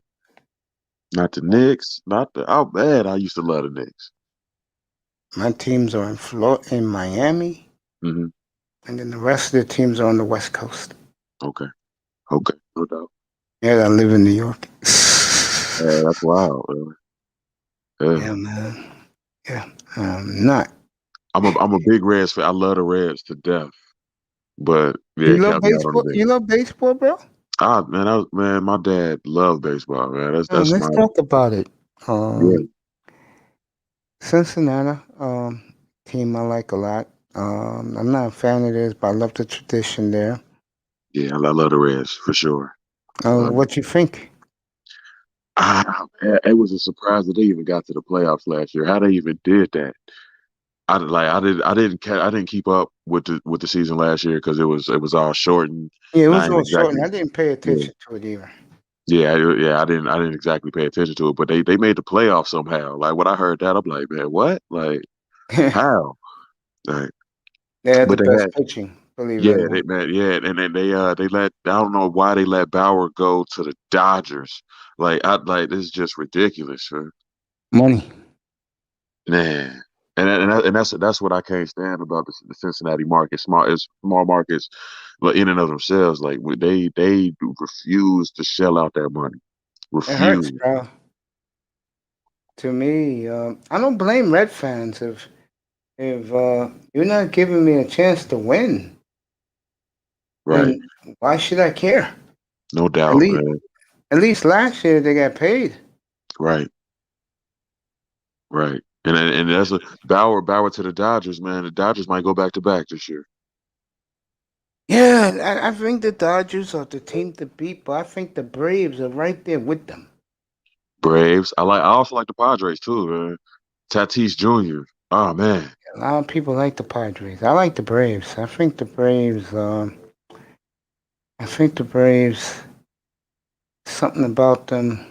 B: Not the Knicks. Not the. Oh man, I used to love the Knicks.
A: My teams are in Florida, in Miami,
B: Hmm.
A: and then the rest of the teams are on the West Coast.
B: Okay. Okay. No doubt.
A: Yeah, I live in New York.
B: Yeah, that's wild. Yeah.
A: Yeah, man. Yeah, not.
B: I'm a big Reds fan. I love the Reds to death. But
A: You
B: yeah,
A: love
B: count me out on the
A: baseball? You
B: Bengals.
A: love baseball, bro?
B: Man, my dad loved baseball, man. That's
A: Let's
B: my
A: talk about it.
B: yeah,
A: Cincinnati, team I like a lot. I'm not a fan of this, but I love the tradition there.
B: yeah. I love the Reds for sure.
A: What you think?
B: It was a surprise that they even got to the playoffs last year. How they even did that? I didn't keep up with the season last year because it was all shortened.
A: Yeah, it
B: And I
A: was
B: didn't
A: all short, and
B: exactly
A: I didn't pay
B: yeah
A: attention to it either.
B: yeah I didn't exactly pay attention to it, but they made the playoffs somehow. Like when I heard that, I'm like, man, what? Like how? Like,
A: They had the
B: but they
A: best
B: had
A: pitching, believe it or
B: yeah
A: not.
B: and then they let I don't know why they let Bauer go to the Dodgers. Like this is just ridiculous, man.
A: Money.
B: Man, and that's what I can't stand about the Cincinnati market. Small markets, but in and of themselves, like they refuse to shell out that money.
A: It hurts,
B: Refuse.
A: bro. To me, I don't blame Red fans if you're not giving me a chance to win.
B: Right.
A: Then why should I care?
B: No
A: At
B: doubt,
A: least,
B: man.
A: at least last year they got paid.
B: Right. Right. And that's a Bauer to the Dodgers, man. The Dodgers might go back to back this year.
A: Yeah, I think the Dodgers are the team to beat, but I think the Braves are right there with them.
B: Braves. I also like the Padres too, man. Tatis Jr. Oh man.
A: A lot of people like the Padres. I like the Braves. I think the Braves. I think the Braves. Something about them.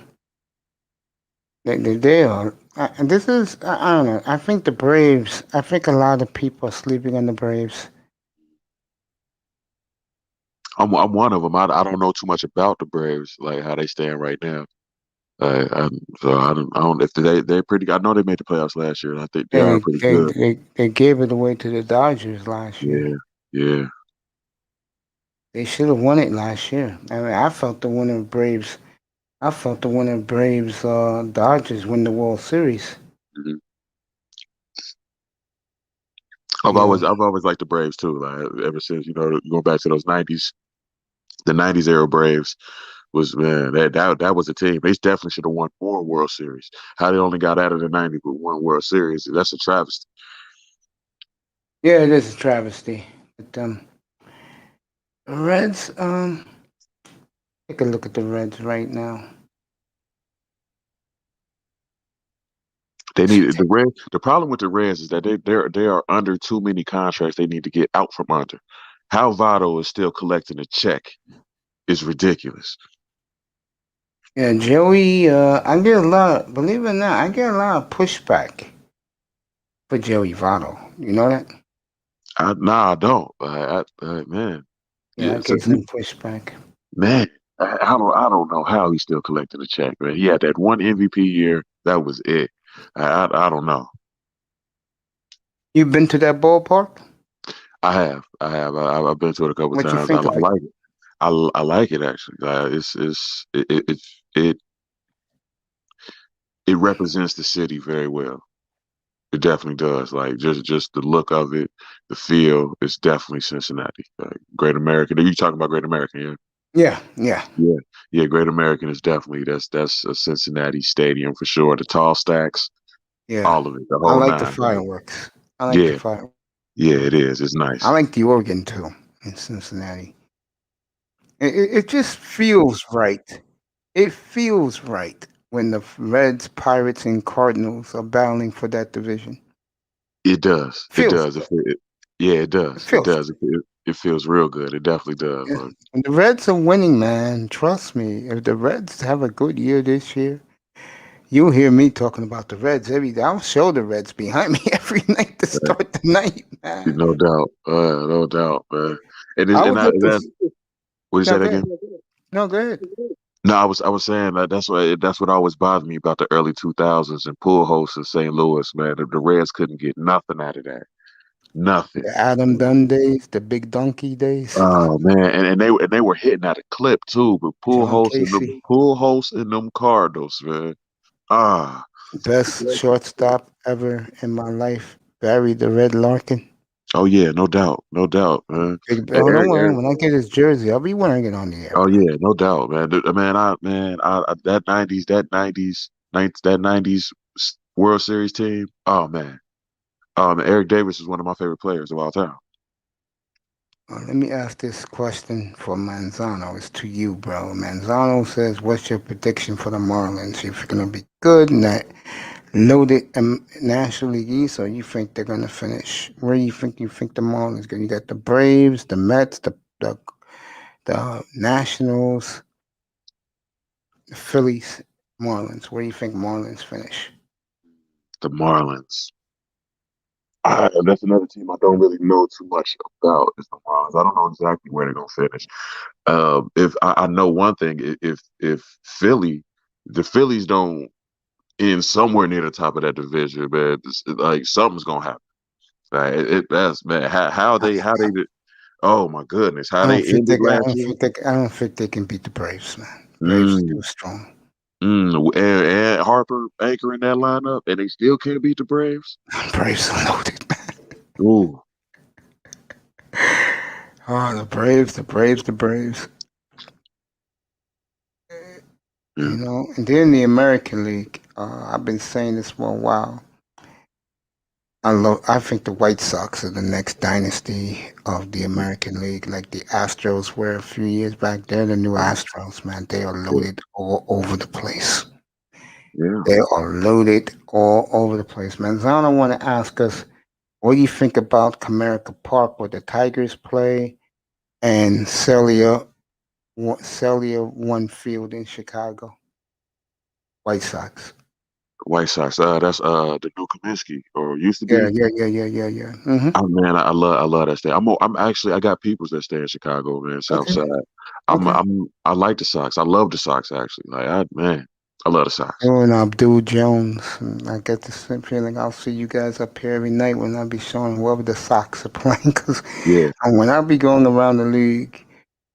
A: They are. And this is. I don't know. I think the Braves. I think a lot of people are sleeping on the Braves.
B: I'm one of them. I don't know too much about the Braves, like how they stand right now. I, so I don't if they're pretty. I know they made the playoffs last year, and I think they
A: Yeah,
B: are
A: they,
B: pretty
A: they
B: good.
A: they they gave it away to the Dodgers last year.
B: Yeah, yeah.
A: They should have won it last year. I mean, I felt the winner Braves. I felt the winner Braves Dodgers win the World Series.
B: hmm
A: You know,
B: I've always liked the Braves too. Like ever since going back to those '90s, the '90s era Braves was man that was a team. They definitely should have won more World Series. How they only got out of the '90s with one World Series? That's a travesty.
A: yeah, it is a travesty. But the Reds, take a look at the Reds right now.
B: They need the Red. The problem with the Reds is that they are under too many contracts. They need to get out from under. How Votto is still collecting a check is ridiculous.
A: Yeah, Joey. I get a lot. Believe it or not, I get a lot of pushback for Joey Votto. You know that?
B: Nah, I don't. Man,
A: Yeah, I
B: yeah, so
A: get some pushback.
B: man, I don't know how he's still collecting a check, man. He had that one MVP year. That was it. I don't know.
A: You've been to that ballpark?
B: I have. I've been to it a couple
A: What you
B: times. I
A: think of it?
B: like it. I like it actually. It it represents the city very well. It definitely does. Like just the look of it, the feel. It's definitely Cincinnati. Like, Great American. Are you talking about Great American? Yeah.
A: Yeah, yeah,
B: Yeah, yeah. Great American is definitely that's a Cincinnati stadium for sure. The tall stacks,
A: yeah.
B: all of it, the
A: I
B: whole
A: like the
B: nine.
A: fireworks. I like the
B: Yeah,
A: fire.
B: yeah. It is. It's
A: I
B: nice.
A: like the organ too in Cincinnati. It just feels right. It feels right when the Reds, Pirates, and Cardinals are battling for that division.
B: It does. It
A: Feels
B: does.
A: good.
B: Yeah, it
A: It
B: does. It
A: feels
B: does. It feels real good. It definitely does.
A: good.
B: Like,
A: And the Reds are winning, man. Trust me. If the Reds have a good year this year, you'll hear me talking about the Reds every day. I'll show the Reds behind me every night to start the night, man.
B: no doubt. No doubt, man. And
A: I
B: it's,
A: was at
B: that.
A: this.
B: What you
A: No,
B: say that
A: go
B: again?
A: ahead. No, go ahead.
B: No, I was saying that that's what always bothered me about the early 2000s and pool hosts in St. Louis, man. The Reds couldn't get nothing out of that. Nothing.
A: The Adam Dunn days, the Big Donkey days,
B: Oh man, and they were hitting at a clip too, but
A: John Casey,
B: pool hosts and them Cardinals, man. Ah,
A: best shortstop ever in my life, Barry the Red Larkin.
B: oh yeah, no doubt, no doubt, man.
A: Big,
B: And
A: oh, don't worry. When I get his jersey, I'll be wearing it on the air,
B: oh
A: bro.
B: yeah, no doubt, man. That '90s World Series team. Oh man, Eric Davis is one of my favorite players of all time.
A: Let me ask this question for Manzano. It's to you, bro. Manzano says, "What's your prediction for the Marlins? You think gonna be good, not loaded National League East, or you think they're gonna finish? Where do you think the Marlins going? You got the Braves, the Mets, the Nationals, the Phillies, Marlins. Where do you think Marlins finish?
B: The Marlins. That's another team I don't really know too much about. Is the Marlins. I don't know exactly where they're gonna finish. If I know one thing, if the Phillies don't end somewhere near the top of that division, man, like something's gonna happen. Like, that's man. How they did. Oh my goodness, how they ended last year.
A: I don't think they can beat the Braves, man. Braves are
B: Mm,
A: too strong.
B: and Harper anchoring that lineup, and they still can't beat the Braves.
A: Braves are loaded, man.
B: Ooh,
A: Oh, the Braves.
B: yeah,
A: And then the American League. I've been saying this for a while. I think the White Sox are the next dynasty of the American League, like the Astros were a few years back. They're the new Astros, man. They are
B: yeah,
A: loaded all over the place.
B: yeah.
A: They are loaded all over the place, man. Zana want to ask us, what do you think about Comerica Park where the Tigers play and Celia One Field in Chicago? White Sox.
B: White Sox. That's the new Kaminsky, or used to
A: Yeah,
B: be.
A: yeah, yeah, yeah, yeah, yeah. Mm-hmm.
B: Oh man, I love that state. I'm actually I got peoples that stay in Chicago, man, South
A: Okay,
B: Side.
A: okay.
B: I like the Sox. I love the Sox actually. I love the Sox.
A: Oh, and Abdul Jones. And I get the same feeling I'll see you guys up here every night when I be showing whoever the Sox are playing. Because
B: Yeah,
A: when I be going around the league,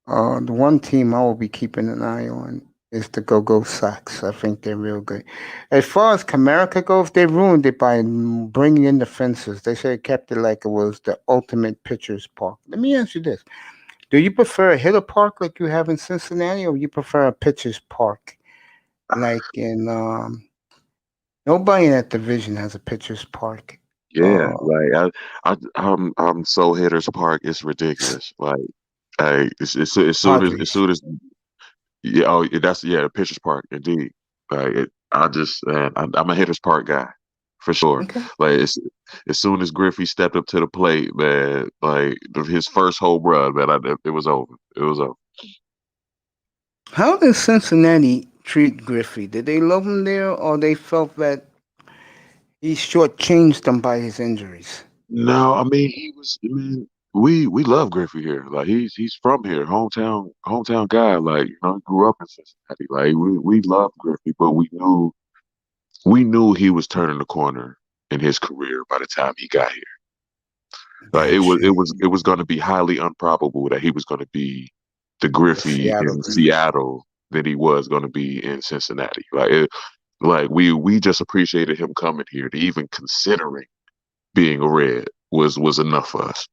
A: the one team I will be keeping an eye on is the Go-Go Sox. I think they're real good. As far as Comerica goes, they ruined it by bringing in the fences. They should have kept it like it was the ultimate pitcher's park. Let me ask you this. Do you prefer a hitter park like you have in Cincinnati, or you prefer a pitcher's park like in nobody in that division has a pitcher's park.
B: yeah.
A: Uh,
B: I'm so Hitters Park. It's ridiculous. As
A: Padres.
B: soon as yeah, oh, that's yeah, the Pitchers Park, indeed. I'm a Hitters Park guy for sure.
A: Okay.
B: Like, as soon as Griffey stepped up to the plate, man, like his first home run, man, it was over. It was over.
A: How does Cincinnati treat Griffey? Did they love him there, or they felt that he shortchanged them by his injuries?
B: No, I mean he was. I mean we love Griffey here. Like he's from here, hometown guy. Like he grew up in Cincinnati. Like we love Griffey, but we knew he was turning the corner in his career by the time he got here. Like it was
A: Gotcha.
B: it was it was going to be highly improbable that he was going to be the
A: The
B: Griffey
A: Seattle
B: in
A: thing.
B: Seattle that he was going to be in Cincinnati. Like we just appreciated him coming here to even considering being a Red was enough for us.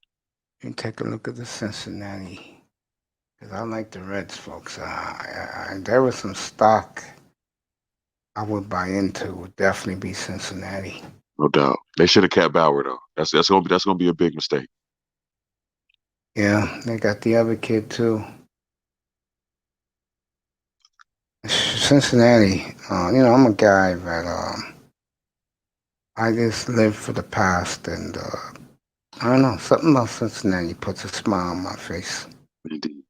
A: And take a look at the Cincinnati. Because I like the Reds, folks. There was some stock I would buy into. Would definitely be Cincinnati.
B: No doubt. They should have kept Bauer though. That's gonna be a big mistake.
A: Yeah, they got the other kid too. Cincinnati. I'm a guy that I just live for the past, and I don't know, something about Cincinnati puts a smile on my face.
B: Indeed.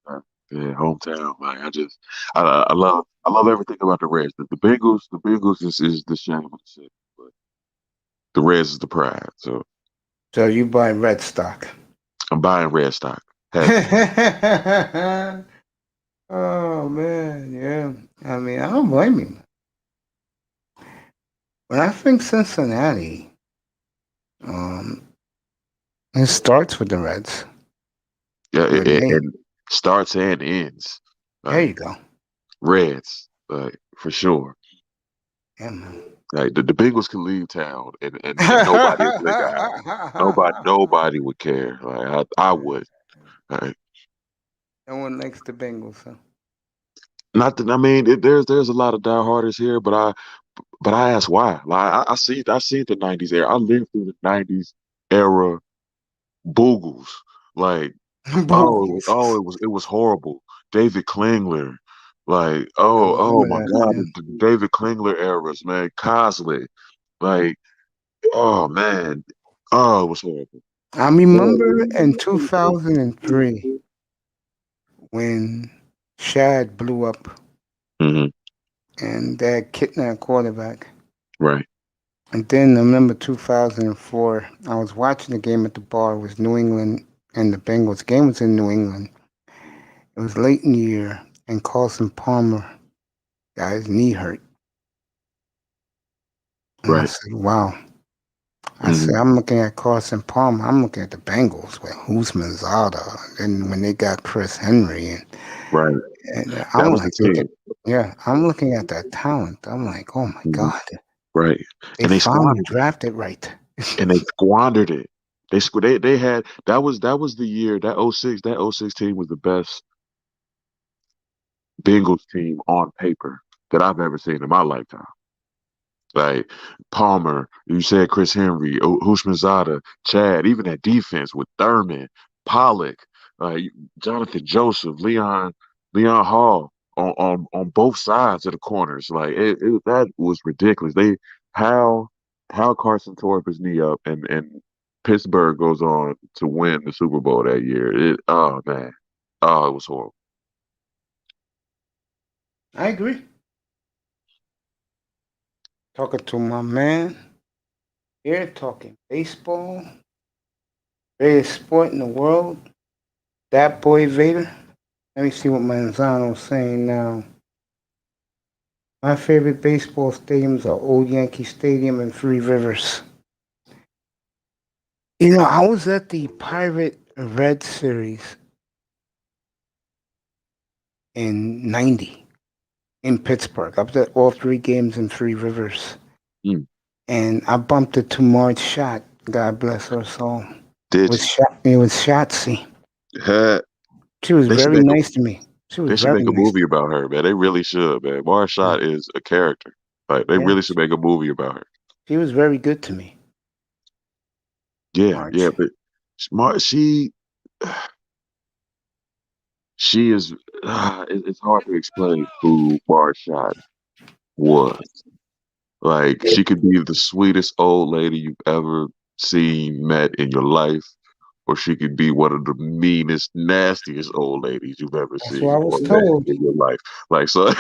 B: Uh, Yeah, hometown. Like I love everything about the Reds. The Bengals is the shame of the city, but the Reds is the pride. So
A: So you buy red stock.
B: I'm buying red stock. Have to.
A: Oh man, yeah. I mean, I don't blame you. When I think Cincinnati, um, it starts with the Reds.
B: Yeah,
A: Where they?
B: and starts and ends.
A: There
B: Like
A: you go.
B: Reds, like for sure.
A: Yeah, man.
B: Like the Bengals can leave town and nobody will blink an eye. Nobody would care. Like I would. Like,
A: No one likes the Bengals, huh?
B: not that I mean there's a lot of dieharders here, but I ask why. Like I see the '90s era. I lived through the '90s era Boogles. Like It was horrible. David Klingler, like,
A: I
B: oh
A: remember
B: my
A: that,
B: God,
A: man.
B: the David Klingler eras, man, Cosley, like, oh man, oh, it was horrible.
A: I remember in 2003 when Shad blew up
B: Hmm.
A: and that kidnapped quarterback.
B: Right,
A: And then I remember 2004, I was watching the game at the bar. It was New England and the Bengals. The game was in New England. It was late in the year, and Carson Palmer got his knee hurt. And I
B: right,
A: said, wow. I said,
B: hmm,
A: I'm looking at Carson Palmer. I'm looking at the Bengals with Usman Zada. And when they got Chris Henry,
B: right.
A: and
B: That
A: I'm
B: was the
A: like, look at,
B: team,
A: yeah, I'm looking at that talent. I'm like, oh my
B: hmm,
A: God,
B: right,
A: they
B: and they
A: finally
B: squandered it,
A: drafted right.
B: and they squandered it. They had that was the year that '06 team was the best Bengals team on paper that I've ever seen in my lifetime. Like Palmer, you said Chris Henry, Hushmanzada, Chad, even that defense with Thurman, Pollock, Jonathan Joseph, Leon Hall on both sides of the corners. Like that was ridiculous. How how Carson tore up his knee up and Pittsburgh goes on to win the Super Bowl that year. Oh man. Oh, it was horrible.
A: I agree. Talking to my man here, talking baseball, greatest sport in the world. That boy Vader. Let me see what Manzano's saying now. My favorite baseball stadiums are Old Yankee Stadium and Three Rivers. You know, I was at the Pirate Red Series in '90 in Pittsburgh. I was at all three games in Three Rivers.
B: Mm.
A: And I bumped into Marge Shot. God bless her soul.
B: Did you?
A: It was Shotzi.
B: Huh?
A: She was
B: They should
A: very
B: make a
A: nice to me. She was
B: They should
A: very
B: make a
A: nice
B: movie
A: to
B: about her, man. They really should, man.
A: me.
B: Marshawn is a character. Like they
A: Yeah,
B: really should make a movie about her.
A: she was very good to me,
B: Yeah, yeah,
A: Marge.
B: but Smart, she is. It's hard to explain who Marshawn was. Like she could be the sweetest old lady you've ever seen, met in your life, or she could be one of the meanest, nastiest old ladies you've ever
A: That's what I
B: seen
A: was
B: or met
A: told.
B: in your life. Like so,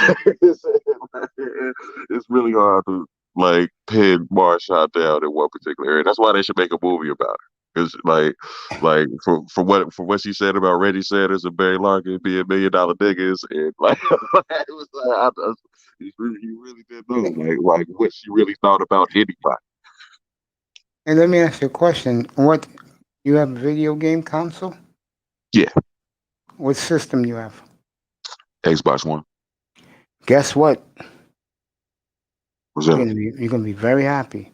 B: it's really hard to like pin Marshawn down in one particular area. That's why they should make a movie about her. Because like for what she said about Reggie Sanders and Barry Larkin being $1 million niggas, and like it was like he really didn't know like what she really thought about anybody.
A: And let me ask you a question. What you have a video game console?
B: Yeah,
A: What system you have?
B: Xbox One.
A: Guess what?
B: What's up?
A: You're gonna be very happy.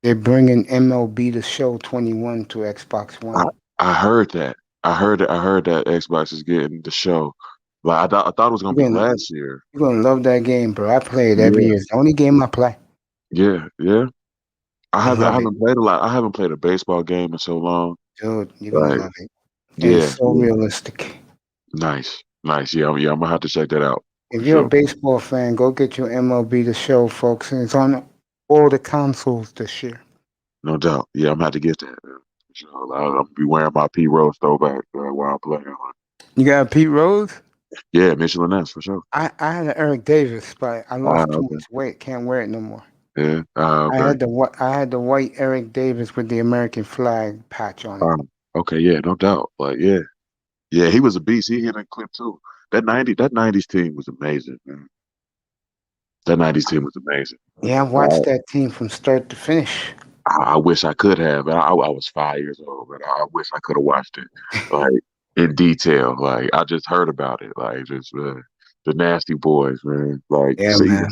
A: They're bringing MLB The Show 21 to Xbox
B: I,
A: One.
B: I heard that. I heard that Xbox is getting the show. Like I thought it was gonna
A: You're
B: be
A: gonna
B: last year.
A: you're gonna love that game, bro. I play it every
B: Yeah,
A: year. It's the only game I play.
B: yeah.
A: I
B: I
A: love it,
B: haven't played a lot. I haven't played a baseball game in so long.
A: dude. You're gonna
B: Like,
A: love it, and it's
B: yeah,
A: so
B: yeah.
A: realistic.
B: Nice. Yeah, I'm gonna have to check that out
A: If
B: for
A: you're a
B: sure.
A: baseball fan, go get your MLB The Show, folks, and it's on all the consoles this year.
B: No doubt. Yeah, I'm gonna have to get that. For sure. I'm gonna be wearing my P Rose throwback while I'm playing.
A: You got Pete Rose?
B: Yeah, Michelin S for sure.
A: I had an Eric Davis, but I lost too
B: Okay.
A: much weight. Can't wear it no more.
B: Yeah. Okay.
A: I had the white Eric Davis with the American flag patch on it.
B: Okay. Yeah, no doubt. Like, yeah. Yeah, he was a beast. He hit a clip too. That '90s team was amazing, man. That '90s team was amazing.
A: Yeah, I
B: Uh,
A: watched that team from start to finish.
B: I wish I could have. I was 5 years old, but I wish I could have watched it like in detail. Like I just heard about it. Like just the nasty boys, man. Like
A: Yeah,
B: so
A: man,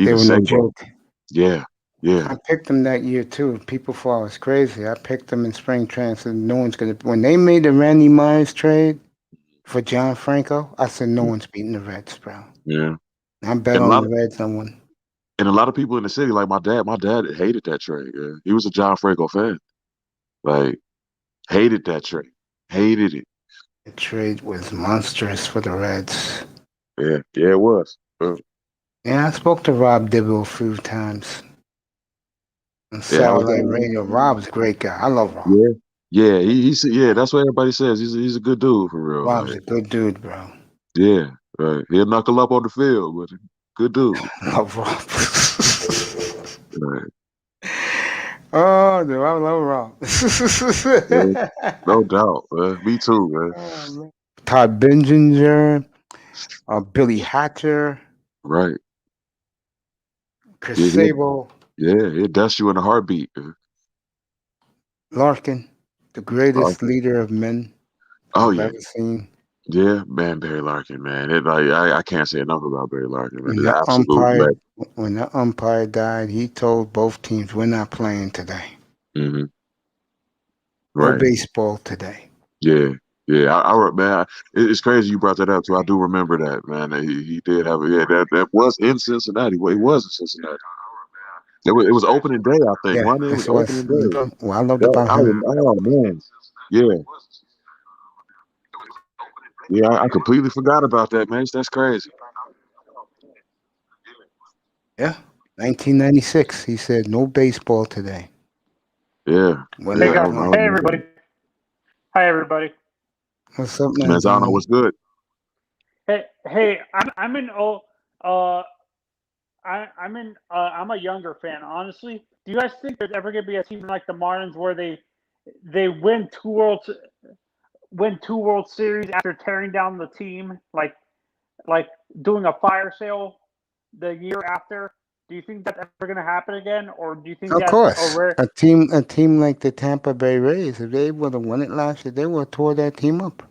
A: they
B: even
A: were no
B: Sabo.
A: joke.
B: Yeah, yeah.
A: I picked them that year too. People thought I was crazy. I picked them in spring transfer. No one's gonna. When they made the Randy Myers trade for John Franco, I said no one's beating the Reds, bro.
B: Yeah.
A: I bet
B: And
A: on the Reds. I won.
B: a lot of people in the city, like my dad hated that trade. Yeah. He was a John Franco fan. Like hated that trade. Hated it.
A: The trade was monstrous for the Reds.
B: Yeah, it was.
A: Yeah, I spoke to Rob Dibble a few times on
B: Yeah, I was
A: satellite
B: there.
A: radio. Rob's a great guy. I love Rob.
B: Yeah, yeah, yeah. That's what everybody says. He's a good dude for real.
A: Rob's
B: Like,
A: a good dude, bro.
B: yeah, right. He'll knuckle up on the field, but good dude.
A: Love Rob.
B: Right.
A: Oh, dude, I love
B: Yeah,
A: Rob.
B: no doubt. Me too, man.
A: Oh, man. Todd Benjinger, Billy Hatcher,
B: Right.
A: Chris
B: Yeah,
A: Sable,
B: he'll dust you in a heartbeat.
A: Larkin, the greatest
B: Larkin.
A: leader of men
B: Oh
A: I've
B: yeah,
A: ever seen.
B: yeah, man, Barry Larkin, man. I can't say enough about Barry Larkin, man.
A: When
B: He's an
A: that
B: absolute
A: umpire,
B: legend.
A: when that umpire died, he told both teams, "We're not playing today.
B: Hmm.
A: No
B: Right.
A: baseball today."
B: Yeah. Yeah. Man, it's crazy you brought that up too. I do remember that, man. He did have yeah, that was in Cincinnati. Well, he was in Cincinnati. It was opening day, I think,
A: Yeah,
B: wasn't it? It was
A: this was.
B: opening day.
A: What I loved about him.
B: Oh man. Yeah. Yeah, I completely forgot about that, man. That's crazy.
A: Yeah, 1996. He said, "No baseball today.
B: Yeah.
A: We're
B: Yeah.
C: Hey
A: not
C: guys,
B: I
A: playing."
C: hey
B: remember
C: everybody,
B: that.
C: hi everybody.
A: What's up,
B: Manzano
A: Manzano?
B: was good.
C: Hey, I'm in I'm in I'm a younger fan. Honestly, do you guys think there's ever gonna be a team like the Marlins where they win two World Series after tearing down the team, like doing a fire sale the year after? Do you think that's ever gonna happen again, or do you think
A: Of
C: that's a
A: course,
C: rare?
A: a team like the Tampa Bay Rays, if they would have won it last year, they would have tore that team up.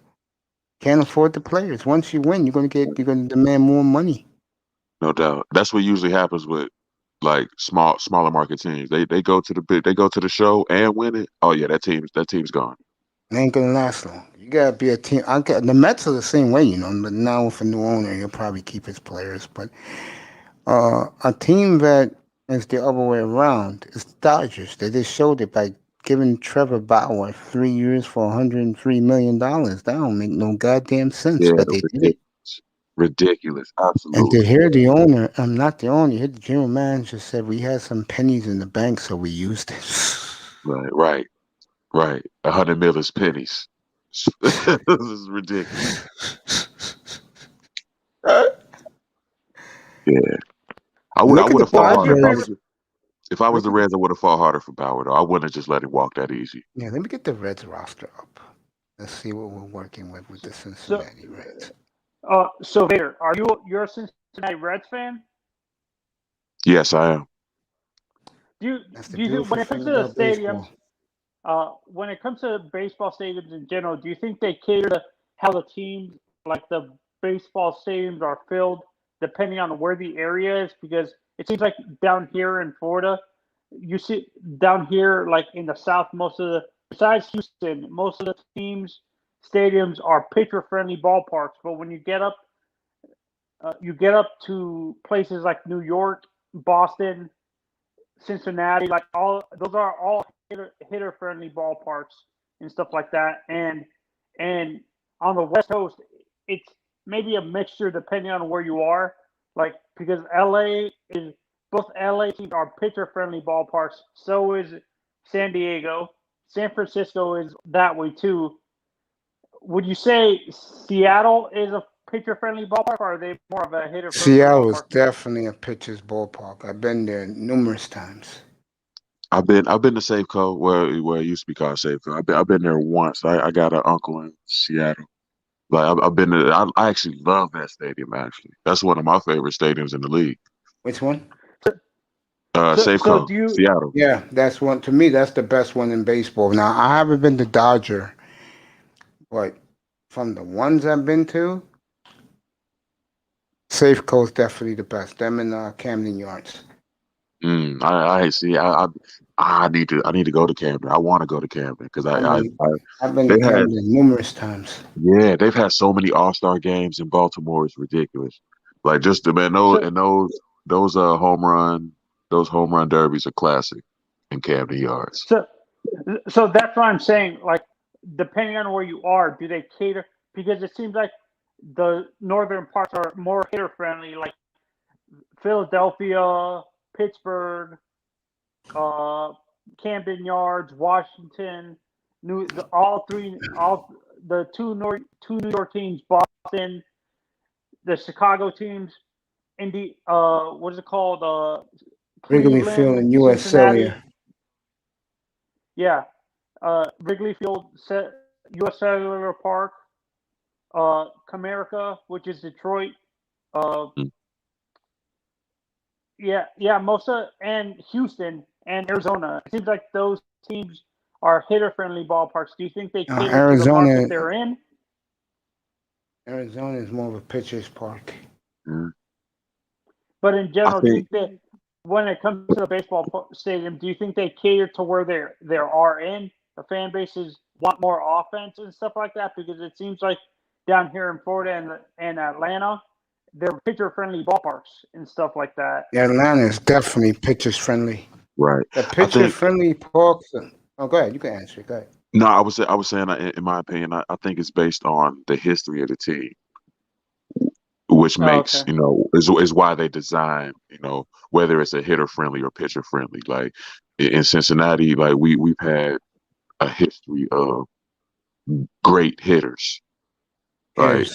A: Can't afford the players. Once you win, you're gonna demand more money.
B: No doubt. That's what usually happens with like smaller market teams. They go to they go to the show and win it. Oh yeah, that team's gone.
A: It ain't gonna last long. You gotta be a team. The Mets are the same way, but now with a new owner, he'll probably keep his players. But a team that is the other way around is the Dodgers. They just showed it by giving Trevor Bauer 3 years for $103 million. That don't make no goddamn sense,
B: Yeah,
A: but they did it.
B: ridiculous. Ridiculous.
A: And to
B: Absolutely.
A: hear the owner, I'm not the owner, you hear the general manager said we had some pennies in the bank, so we used it.
B: Right. 100 mil is pennies. This is ridiculous. Yeah. I would I
A: Look at
B: would
A: the
B: have fought harder
A: Padres.
B: if I was
A: Look
B: the
A: at
B: Reds, I would have fought harder for Bauer though. I wouldn't have just let him walk that easy.
A: Yeah, let me get the Reds roster up. Let's see what we're working with the
C: So,
A: Cincinnati Reds.
C: so Vader, you're a Cincinnati Reds fan?
B: Yes, I am.
A: That's the
C: Do you think
A: beautiful
C: when it
A: thing
C: comes to the
A: about
C: stadiums,
A: baseball.
C: when it comes to baseball stadiums in general, do you think they cater to how the teams, like the baseball stadiums, are filled depending on where the area is? Because it seems like down here in Florida, you see down here, like in the South, besides Houston, most of the teams' stadiums are pitcher-friendly ballparks. But when you get up to places like New York, Boston, Cincinnati, like all those are all hitter friendly ballparks and stuff like that. And on the West Coast, it's maybe a mixture depending on where you are. Like because LA is both LA teams are pitcher friendly ballparks. So is San Diego. San Francisco is that way too. Would you say Seattle is a pitcher friendly ballpark, or are they more of a hitter friendly
A: Seattle is
C: ballpark?
A: definitely a pitcher's ballpark. I've been there numerous times.
B: I've been to Safeco where it used to be called Safeco. I've been there once. I got an uncle in Seattle. Like I've been to. I actually love that stadium. Actually, that's one of my favorite stadiums in the league.
A: Which one?
C: So
B: Safeco,
C: do you?
B: Seattle.
A: Yeah, that's one. To me, that's the best one in baseball. Now, I haven't been to Dodger, but from the ones I've been to, Safeco is definitely the best. Them in Camden Yards.
B: I see. I need to go to Camden. I want to go to Camden because
A: I mean, I've been to
B: they had
A: Camden numerous times.
B: yeah they've had so many All-Star games in Baltimore. It's ridiculous. Like just the man
C: So
B: those those home run derbies are classic in Camden Yards.
C: So, so that's what I'm saying. Like, depending on where you are, do they cater? because it seems like the northern parts are more hitter friendly, like Philadelphia, Pittsburgh, Camden Yards, Washington, all the two New York teams, Boston, the Chicago teams, what is it called?
A: Wrigley Field
C: Cleveland,
A: in U.S.
C: Cincinnati.
A: Cellular.
C: Wrigley Field, U.S. Cellular Park, Comerica, which is Detroit. And Houston and Arizona. It seems like those teams are hitter-friendly ballparks. Do you think they cater to the market they're in?
A: Arizona is more of a pitcher's park.
B: Mm.
C: But in general, do you think that when it comes to the baseball stadium, do you think they cater to where they are in? The fan bases want more offense and stuff like that? Because it seems like down here in Florida and Atlanta, they're pitcher-friendly ballparks and stuff like that.
A: Yeah, Atlanta is definitely pitchers friendly.
B: Right.
A: The pitcher-friendly parks. Oh, go ahead. You can answer it. Go ahead.
B: No, I was saying, in my opinion, I think it's based on the history of the team, which makes is why they design, whether it's a hitter friendly or pitcher friendly. Like in Cincinnati, like we've had a history of great hitters, right?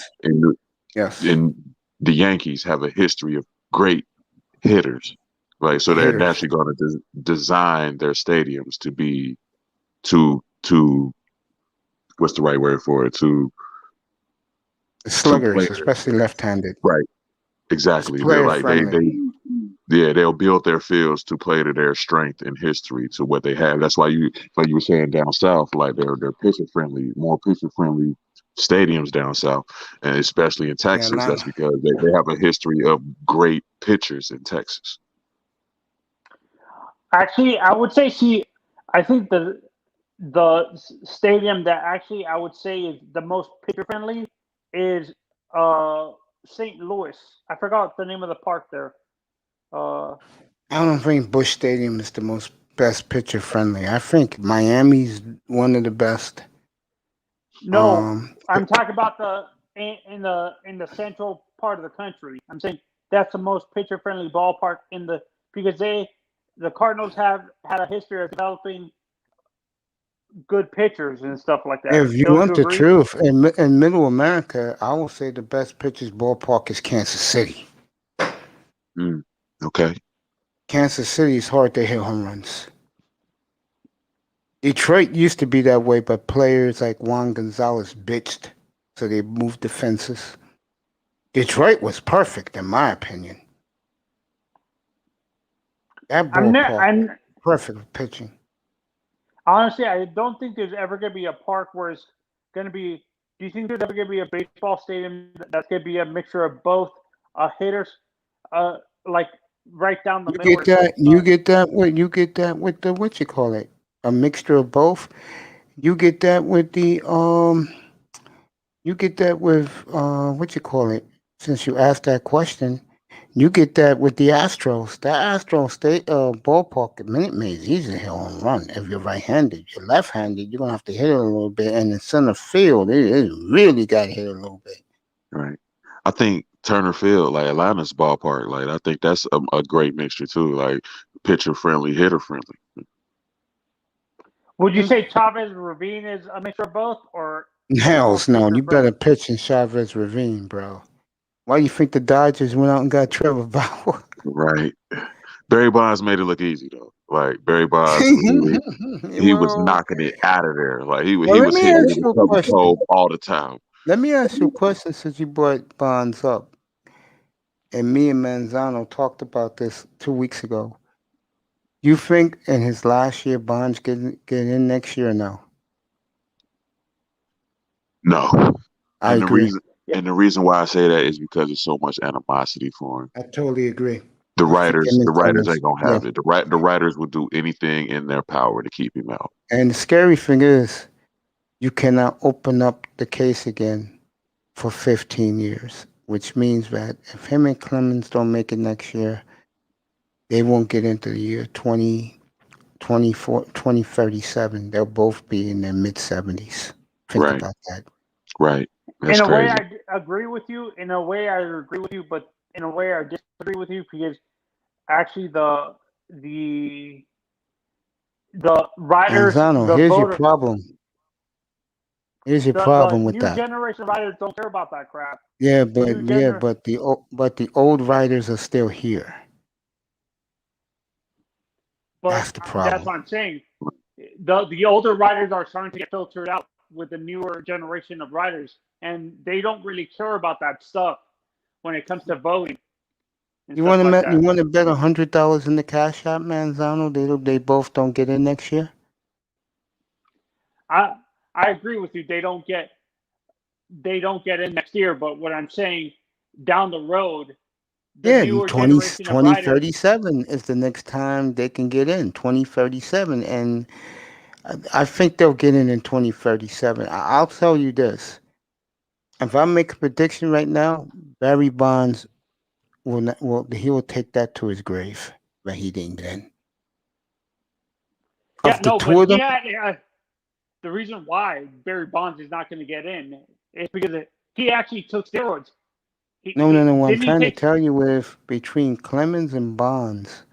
B: And the Yankees have a history of great hitters, right? So they're naturally going to design their stadiums to be to what's the right word for it? To
A: sluggers, especially left-handed.
B: Right. Exactly. They're like they'll build their fields to play to their strength and history to what they have. That's why you were saying down south, like they're pitcher friendly, more pitcher friendly stadiums down south, and especially in Texas. Yeah, that's because they have a history of great pitchers in Texas.
C: Actually, I would say, I think the stadium that actually I would say is the most pitcher friendly is St. Louis. I forgot the name of the park there.
A: I don't think Busch Stadium is the best pitcher friendly. I think Miami's one of the best.
C: No, I'm talking about in the central part of the country. I'm saying that's the most pitcher friendly ballpark because the Cardinals have had a history of developing good pitchers and stuff like that.
A: If you want the truth, in Middle America, I will say the best pitchers ballpark is Kansas City.
B: Okay.
A: Kansas City is hard to hit home runs. Detroit used to be that way, but players like Juan Gonzalez bitched, so they moved the fences. Detroit was perfect, in my opinion. That ballpark perfect for pitching.
C: Honestly, I don't think there's ever going to be a park where it's going to be. Do you think there's ever going to be a baseball stadium that's going to be a mixture of both hitters, like right down the middle?
A: You get that with the what you call it, a mixture of both. You get that with the You get that with what you call it. Since you asked that question, you get that with the Astros. The Astros ballpark at Minute Maid is easy to hit a home run. If you're right-handed, you're left-handed, you're gonna have to hit it a little bit. And in center field, it really got to hit a little bit.
B: Right. I think Turner Field, like Atlanta's ballpark, like I think that's a great mixture too. Like pitcher friendly, hitter friendly.
C: Would you say Chavez Ravine is a mixture of both, or?
A: Hells no! You better pitch in Chavez Ravine, bro. Why do you think the Dodgers went out and got Trevor Bauer?
B: Right. Barry Bonds made it look easy though. Like Barry Bonds, he was knocking it out of there. Like he was hitting the cold all the time.
A: Let me ask you a question since you brought Bonds up. And me and Manzano talked about this 2 weeks ago. You think in his last year Bonds get in next year or no?
B: No.
A: I agree.
B: And the reason why I say that is because there's so much animosity for him.
A: I totally agree.
B: The writers ain't gonna have it. The writers will do anything in their power to keep him out.
A: And the scary thing is, you cannot open up the case again for 15 years, which means that if him and Clemens don't make it next year, they won't get into the year 2037. They'll both be in their mid-70s. Think about that.
B: Right. That's
C: In a way,
B: crazy.
C: I agree with you. In a way, I agree with you, but in a way, I disagree with you because actually, the writers,
A: Manzano,
C: the
A: here's your
C: voter,
A: problem. Here's your
C: the
A: problem with
C: new
A: that.
C: generation of writers don't care about that crap.
A: Yeah,
C: New
A: but the old writers are still here.
C: But
A: That's the
C: that's
A: problem.
C: what I'm saying. The older writers are starting to get filtered out with the newer generation of writers, and they don't really care about that stuff when it comes to voting and
A: You
C: stuff
A: want to
C: like
A: bet? You
C: that.
A: want to bet $100 in the Cash App, Manzano? They both don't get in next year.
C: I agree with you. They don't get in next year. But what I'm saying, down the road, the
A: Yeah,
C: newer
A: 20,
C: generation of writers.
A: 2037 is the next time they can get in. 2037, and I think they'll get in 2037. I'll tell you this: if I make a prediction right now, Barry Bonds will not, he will take that to his grave that he didn't get in.
C: Yeah,
A: Of the
C: no,
A: two
C: but
A: of them,
C: the reason why Barry Bonds is not going to get in is because he actually took steroids.
A: no. What I'm
C: Didn't he
A: trying to
C: take?
A: tell you is between Clemens and Bonds,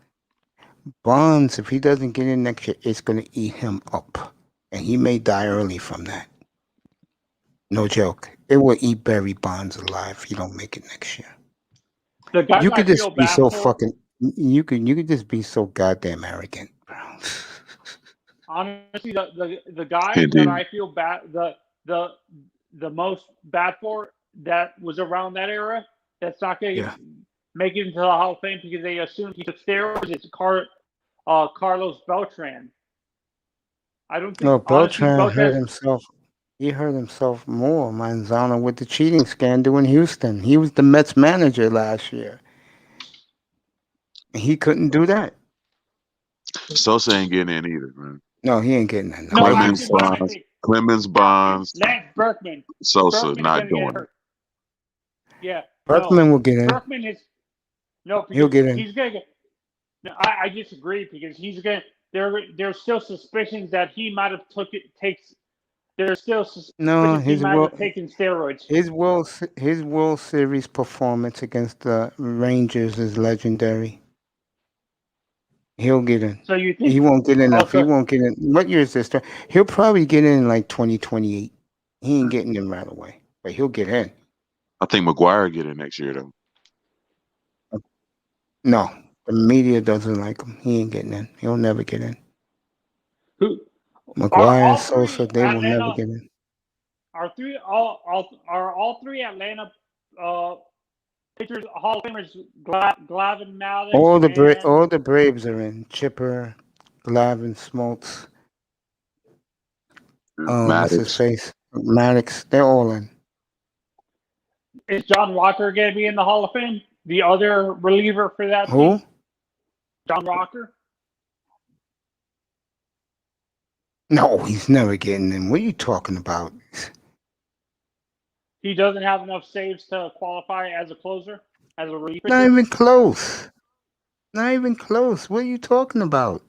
A: if he doesn't get in next year, it's going to eat him up, and he may die early from that. No joke. It will eat Barry Bonds alive if he don't make it next year.
C: The guys
A: You
C: I
A: could
C: feel
A: just be
C: bad
A: so
C: for.
A: fucking. You could just be so goddamn arrogant, bro.
C: Honestly, the guys that
B: Indeed.
C: I feel bad the most bad for that was around that era that's not going to
A: Yeah.
C: make it into the Hall of Fame because they assumed he took steroids. It's Carlos Beltran. I don't think
A: No,
C: honestly
A: Beltran hurt
C: Beltran.
A: himself. He hurt himself more, Manzano, with the cheating scandal in Houston. He was the Mets manager last year. And he couldn't do that.
B: Sosa ain't getting in either, man.
A: No, he ain't getting that.
C: No,
B: Clemens
C: actually, what I
B: Bonds,
C: think
B: Clemens Bonds,
C: Lance Berkman.
B: Sosa
C: Berkman is
B: not
C: going to get
B: doing it.
C: hurt. Yeah,
A: Berkman will get in.
C: Berkman is no
A: He'll
C: because
A: get in.
C: he's going to get. No, I disagree because he's going. There's still suspicions that he might have takes. There's still
A: No,
C: suspicions he might have taken steroids.
A: his World Series performance against the Rangers is legendary. He'll get in.
C: So you think?
A: He won't get in. He
C: So
A: won't get in. What year is this? He'll probably get in like 2028. He ain't getting in right away, but he'll get in.
B: I think McGuire get in next year though.
A: No, the media doesn't like him. He ain't getting in. He'll never get in.
C: who are
A: McGuire and
C: all
A: Sosa,
C: three
A: they will never
C: Atlanta?
A: get in.
C: Are all three Atlanta pitchers Hall of Famers? Glavin, Maddox,
A: All
C: and
A: the Braves are in. Chipper, Glavine, Smoltz. What's his
B: Maddox.
A: face? Maddox. They're all in.
C: is John Walker going to be in the Hall of Fame? The other reliever for that
A: Who?
C: team, John Walker.
A: No, he's never getting in. What are you talking about?
C: He doesn't have enough saves to qualify as a closer, as a reliever.
A: Not even close. Not even close. What are you talking about?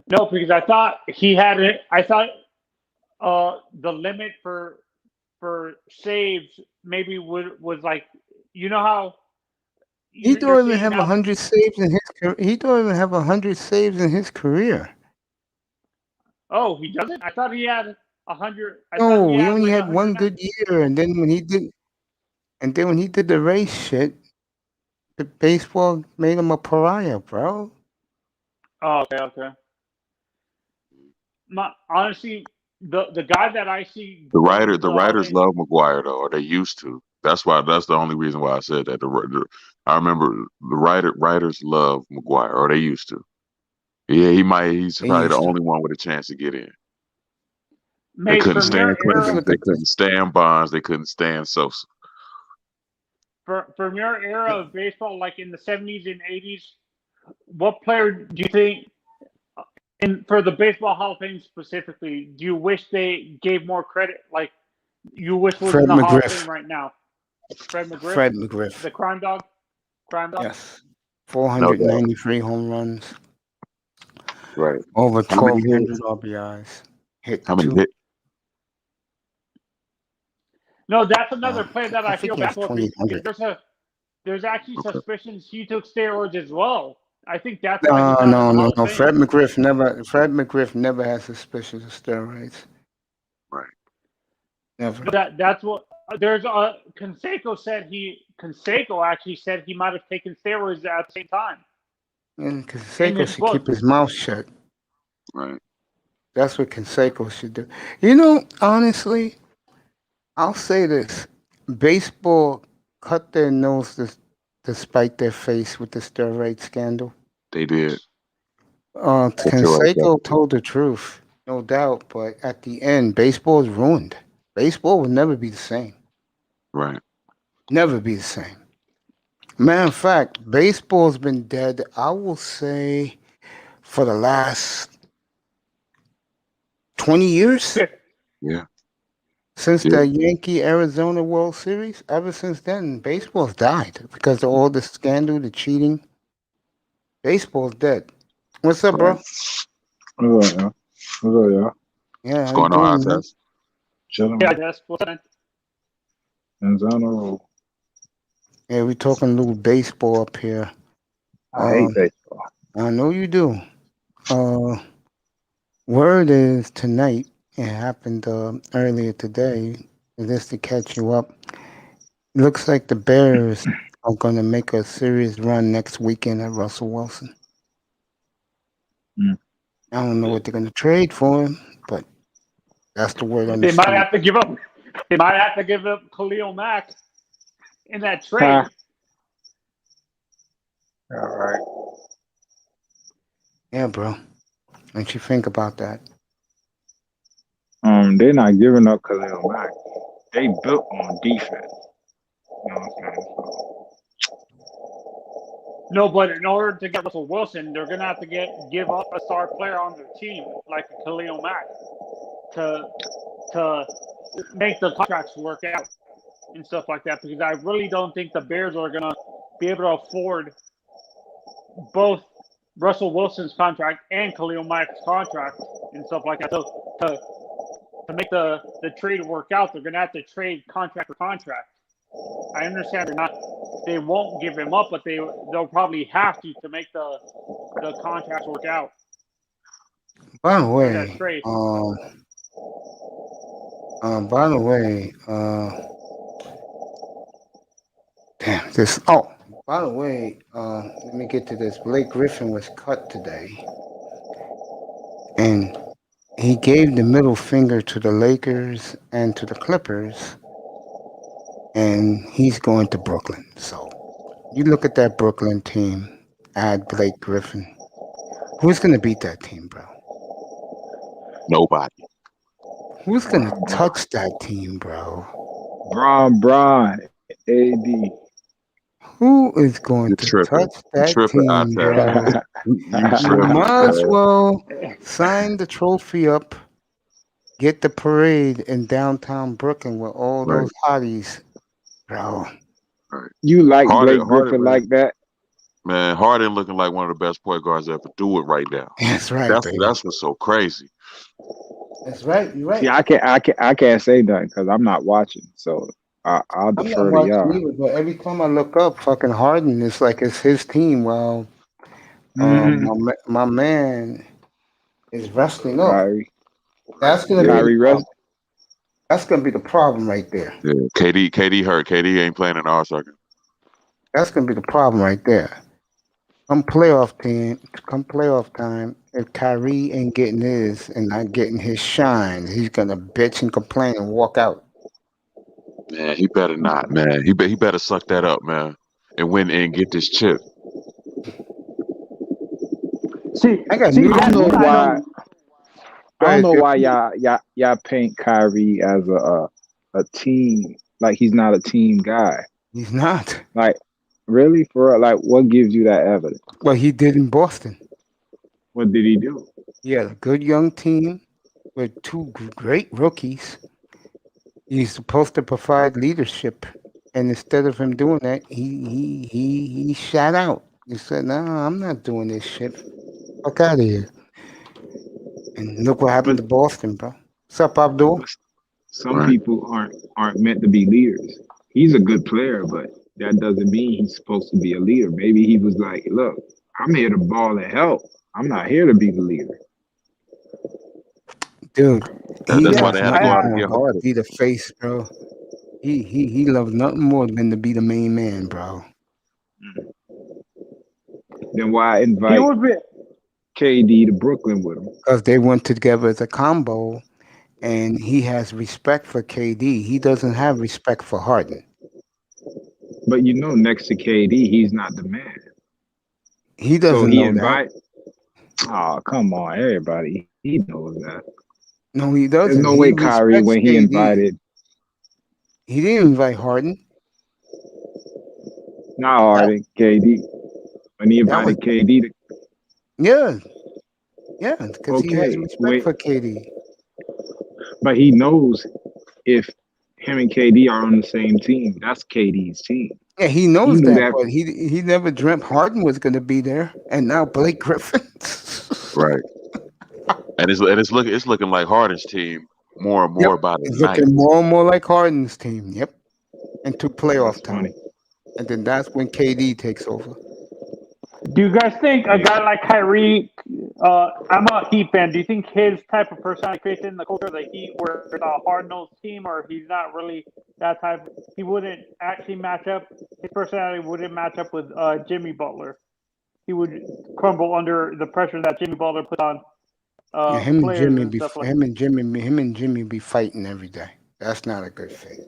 C: No, because I thought he had it. I thought the limit for saves maybe was like, you know how
A: He
C: you're
A: don't even
C: seeing
A: have
C: now.
A: 100 saves in his career. He don't even have 100 saves in his career.
C: Oh, he doesn't. I thought he had 100. I thought
A: No,
C: he
A: he
C: had
A: only
C: like
A: had one
C: 100.
A: good year, and then when he did the race shit, the baseball made him a pariah, bro.
C: Oh, okay. Honestly, the guy that I see
B: The
C: going into the Hall of
B: writers
C: Fame.
B: love McGuire though, or they used to. That's the only reason why I said that. I remember the writers love McGuire, or they used to. Yeah, he's
A: They
B: probably the
A: used to.
B: only one with a chance to get in. They
C: Mate,
B: couldn't
C: from your
B: stand
C: era,
B: Clemens, they couldn't stand Bonds, they couldn't stand Sosa.
C: from your era of baseball, like in the 70s and 80s, what player do you think, and for the Baseball Hall of Fame specifically, do you wish they gave more credit? Like, you wish was
A: Fred
C: in the Hall of
A: McGriff.
C: Fame right now? Fred McGriff?
A: Fred McGriff.
C: The crime dog?
A: Yes.
B: No doubt.
A: 493 home runs.
B: Right.
A: Over
B: How many
A: 1,200
B: hits?
A: RBIs. Hit
B: How many
A: two.
B: hit?
C: No, that's another player that I
A: think
C: feel
A: he
C: bad
A: has
C: for
A: 2,800.
C: there's actually
B: Okay.
C: suspicions he took steroids as well. I think that's why he's not in the
A: No.
C: Hall of
A: Fred
C: Fame.
A: McGriff never had suspicions of steroids.
B: Right.
A: Never.
C: That's what there's Canseco actually said he might have taken steroids at the same time.
A: Because
C: In
A: Canseco
C: his
A: should
C: book.
A: keep his mouth shut.
B: Right.
A: That's what Canseco should do. You know, honestly, I'll say this: baseball cut their nose to spite their face with the steroid scandal.
B: They did.
A: Canseco told the truth, no doubt, but at the end, baseball is ruined. Baseball will never be the same.
B: Right.
A: Never be the same. Matter of fact, baseball's been dead, I will say, for the last 20 years.
B: Yeah.
A: Since
B: Yeah.
A: the Yankee-Arizona World Series, ever since then, baseball's died because of all the scandal, the cheating. Baseball's dead. What's up, bro?
D: What's up, y'all?
A: Yeah,
B: What's
A: how you
B: going on,
A: doing, man?
B: ISS?
D: Chilling.
C: Yeah, that's what's up.
D: Manzano.
A: Yeah, we talking a little baseball up here.
D: I hate baseball.
A: I know you do. Word is tonight. It happened earlier today. Just to catch you up, looks like the Bears are going to make a serious run next weekend at Russell Wilson.
D: Mm.
A: I don't know what they're going to trade for him, but that's the word on the
C: They might
A: street.
C: have to give up. They might have to give up Khalil Mack in that trade.
D: All right.
A: Yeah, bro. What you think about that?
D: They're not giving up Khalil Mack. They built on defense. You know what I'm saying?
C: No, but in order to get Russell Wilson, they're gonna have to give up a star player on their team, like Khalil Mack, to make the contracts work out and stuff like that. Because I really don't think the Bears are gonna be able to afford both Russell Wilson's contract and Khalil Mack's contract and stuff like that. So to make the trade work out, they're gonna have to trade contract for contract. I understand they won't give him up, but they'll probably have to make the contracts work out.
A: By the
C: in
A: way,
C: that trade.
A: Damn this. Oh, by the way, let me get to this. Blake Griffin was cut today, and he gave the middle finger to the Lakers and to the Clippers, and he's going to Brooklyn. So you look at that Brooklyn team, add Blake Griffin. Who's going to beat that team, bro?
B: Nobody.
A: Who's going to touch that team, bro?
D: Bron, AD.
A: Who is going
B: You're
A: to
B: tripping.
A: touch that
B: Tripping,
A: team,
B: ISS.
A: bro?
B: You
A: You
B: tripping,
A: might as
B: man.
A: well sign the trophy up, get the parade in downtown Brooklyn with all
B: Right.
A: those hotties, bro.
B: Right.
D: You like
B: Harden,
D: Blake Griffin
B: man.
D: like that?
B: Man, Harden looking like one of the best point guards ever. Do it right now.
A: That's right,
B: That's
A: baby.
B: what's so crazy.
A: That's right. You're right.
D: See, I can't say nothing because I'm not watching. So I'll
A: I'm not
D: defer to
A: watching
D: y'all.
A: either, but every time I look up, fucking Harden, it's like it's his team. Well, my man is wrestling up.
D: Kyrie.
A: That's gonna be
D: Kyrie
A: the
D: rest.
A: problem. That's gonna be the problem right there.
B: Yeah. KD hurt. KD ain't playing in the All-Star game.
A: That's gonna be the problem right there. Come playoff time, if Kyrie ain't getting his and not getting his shine, he's gonna bitch and complain and walk out.
B: Man, he better not, man. He better suck that up, man, and win and get this chip.
A: I got
D: See,
A: news.
D: I don't know why.
A: Go
D: I
A: ahead,
D: don't know
A: Bill.
D: why y'all paint Kyrie as a team, like he's not a team guy.
A: He's not.
D: Like, really, for real? Like, what gives you that evidence?
A: Well, he did in Boston.
D: What did he do?
A: He had a good young team with two great rookies. He's supposed to provide leadership, and instead of him doing that, he shot out. He said, "No, I'm not doing this shit. Fuck out of here." And look what happened to Boston, bro. What's up, Abdul?
D: Some
B: Right.
D: people aren't meant to be leaders. He's a good player, but that doesn't mean he's supposed to be a leader. Maybe he was like, look, I'm here to ball and help. I'm not here to be the leader.
A: Dude, he
B: That's why
C: Yeah,
B: they
A: loves
B: had to go
A: nothing
B: out and
A: more
B: get
A: but to
B: Harden.
A: be the face, bro. He loves nothing more than to be the main man, bro.
D: Then why
C: he
D: invite
C: would be.
D: KD to Brooklyn with him?
A: Because they went together as a combo, and he has respect for KD. He doesn't have respect for Harden.
D: But next to KD, he's not the man.
A: He
D: So
A: doesn't
D: he
A: know that.
D: invite. Oh, come on, everybody. He knows that.
A: No, he
D: There's
A: doesn't.
D: no
A: He
D: way Kyrie,
A: respects
D: when he
A: KD.
D: invited,
A: He didn't invite Harden.
D: not
A: That,
D: Harden, KD. When he
A: that was
D: invited KD to,
A: yeah, because he has
D: okay,
A: respect
D: wait,
A: for KD.
D: but he knows if him and KD are on the same team, that's KD's team.
A: Yeah, he
D: He
A: knows
D: knew
A: that,
D: that,
A: but he never dreamt Harden was going to be there, and now Blake Griffin.
B: Right. And it's looking like Harden's team more and
A: Yep,
B: more by the
A: it's
B: night.
A: looking more and more like Harden's team. Yep, into playoff
D: that's
A: time,
D: funny.
A: and then that's when KD takes over.
C: Do you guys think a guy like Kyrie? I'm a Heat fan. Do you think his type of personality fits in the culture of the Heat, where it's a hard-nosed team, or he's not really that type? He wouldn't actually match up. His personality wouldn't match up with Jimmy Butler. He would crumble under the pressure that Jimmy Butler put on
A: Yeah, him and
C: players
A: Jimmy
C: and
A: be
C: stuff like.
A: him and Jimmy be fighting every day. That's not a good fit.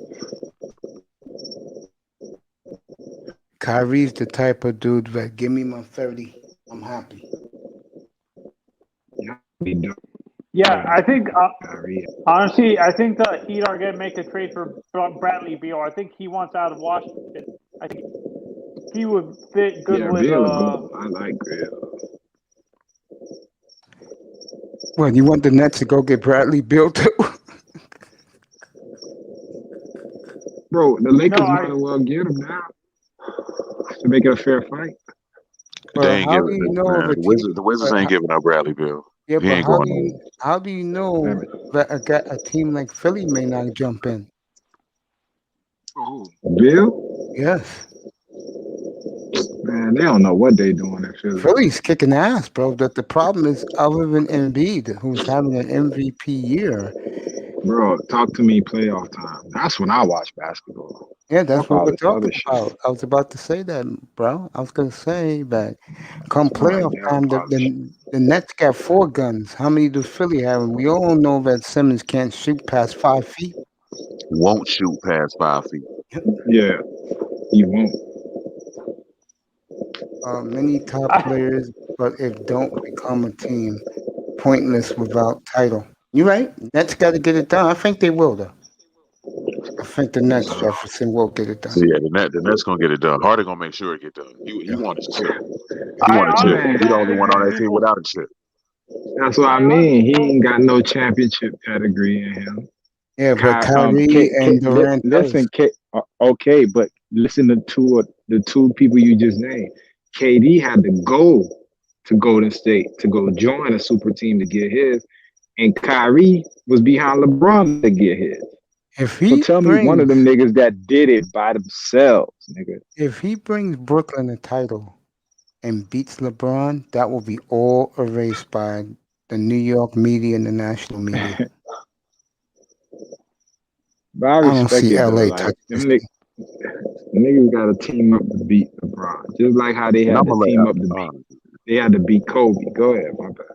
A: Kyrie's the type of dude that give me my 30, I'm happy.
D: He don't
C: Yeah, I think
D: Kyrie.
C: honestly, I think the Heat are going to make a trade for Bradley Beal. I think he wants out of Washington. I think he would fit good
D: Yeah,
C: with.
D: Bill a good. I like Bill.
A: Well, you want the Nets to go get Bradley Beal too?
D: Bro, the Lakers
C: No,
D: might as well get him now to make it a fair fight.
B: They
A: Well,
B: ain't
A: how do
B: giving
A: you
B: it,
A: know if
B: man.
A: a team?
B: The Wizards ain't giving up Bradley Beal.
A: Yeah,
B: He
A: but
B: ain't going nowhere.
A: how do you know that a team like Philly may not jump in?
D: Bill?
A: Yes,
D: Man, they don't know what they doing in Philly.
A: Philly's kicking ass, bro. That the problem is, other than Embiid, who's having an MVP year.
D: Bro, talk to me playoff time. That's when I watch basketball.
A: Yeah, that's
D: Fuck
A: what
D: all
A: we're
D: this other
A: talking
D: shit.
A: about. I was about to say that, bro. I was gonna say that come
D: I'm like,
A: playoff
D: damn,
A: time, the Nets got 4 guns. How many does Philly have? And we all know that Simmons can't shoot past 5 feet.
B: Won't shoot past 5 feet.
D: yeah, he won't.
A: Many top players, but if don't become a team, pointless without title. You're right. Nets got to get it done. I think they will, though. I think the Nets, Jefferson, will get it
B: So
A: done.
B: yeah, the Nets gonna get it done. Harden gonna make sure it get done. He
A: Yeah.
B: want his chip. He
C: I
B: want a chip.
C: honestly
B: He the
C: don't
B: only
C: think
B: one on that team
C: people.
B: without a chip.
D: That's what I mean. He ain't got no championship pedigree in him.
A: Yeah, but Kyrie and Durant does.
D: Listen, okay, but listen to the two people you just named. KD had to go to Golden State to go join a super team to get his, and Kyrie was behind LeBron to get his.
A: If
D: So
A: he
D: tell me one of them niggas that did it by themselves, nigga.
A: If he brings Brooklyn a title and beats LeBron, that will be all erased by the New York media and the national media.
D: But I
A: I don't
D: respect
A: see
D: it though.
A: LA
D: Like
A: touch
D: them
A: this.
D: niggas got to team up to beat LeBron, just like how they
B: And
D: had
B: I'm
D: to
B: gonna
D: team
B: let.
D: up to beat. They had to beat Kobe. Go ahead, my bad.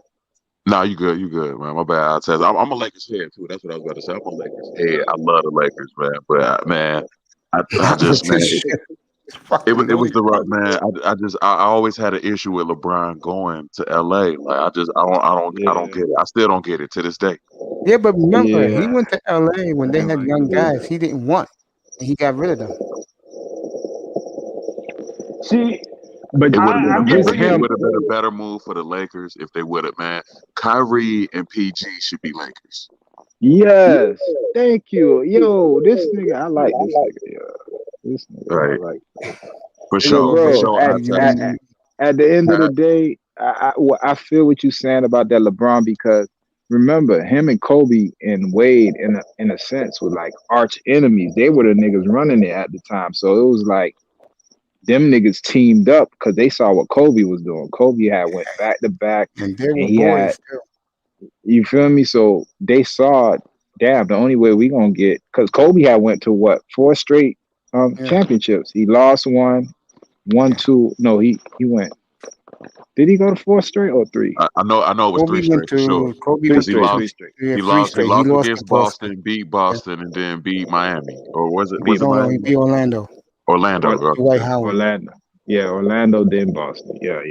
B: No, you good, man. My bad. I'm a Lakers fan too. That's what I was about to say. I'm a Lakers head. I love the Lakers, man. But man, I just man, it was the right man. I always had an issue with LeBron going to LA. Like I don't get it. I still don't get it to this day.
A: Yeah, but remember, he
D: Yeah.
A: went to LA when they had
D: Like,
A: young guys he didn't want, and he got rid of them.
C: See,
D: but
B: It would have been
C: I'm just
B: it
C: bringing.
B: would have been a better move for the Lakers if they would have, man. Kyrie and PG should be Lakers.
D: yes, thank you. Yo, this nigga, I like this nigga. Yeah, this nigga,
B: Right.
D: I like.
B: For
A: They
B: sure,
A: love
B: for
A: it.
B: sure.
D: At the end of the day, I feel what you're saying about that LeBron, because remember him and Kobe and Wade in a sense were like arch enemies. They were the niggas running it at the time. So it was like them niggas teamed up because they saw what Kobe was doing. Kobe had went back to back
A: And they
D: and
A: were
D: he had,
A: boys too.
D: you feel me? So they saw, damn, the only way we gonna get, because Kobe had went to what, 4 straight
A: Yeah,
D: championships. He lost one,
A: yeah.
D: 2. No, he went. Did he go to 4 straight or 3?
B: I know it was
A: Kobe
B: 3
A: went
B: straight for sure
A: to Kobe
D: Three
B: because
A: went
B: he
A: to
D: straight,
A: three.
D: three
B: lost.
D: straight.
A: Yeah,
B: He
A: three
B: lost. He
A: straight. He
B: lost
A: lost to
B: against
A: Boston.
B: Boston, beat
A: Yeah.
B: Boston, and then beat Miami. Or was it?
D: He
B: Was
D: beat
B: it
A: No, he
B: Miami?
D: Miami.
A: beat Orlando.
B: Orlando.
D: Or
A: Dwight Howard
D: Orlando. Yeah, Orlando, then Boston. Yeah.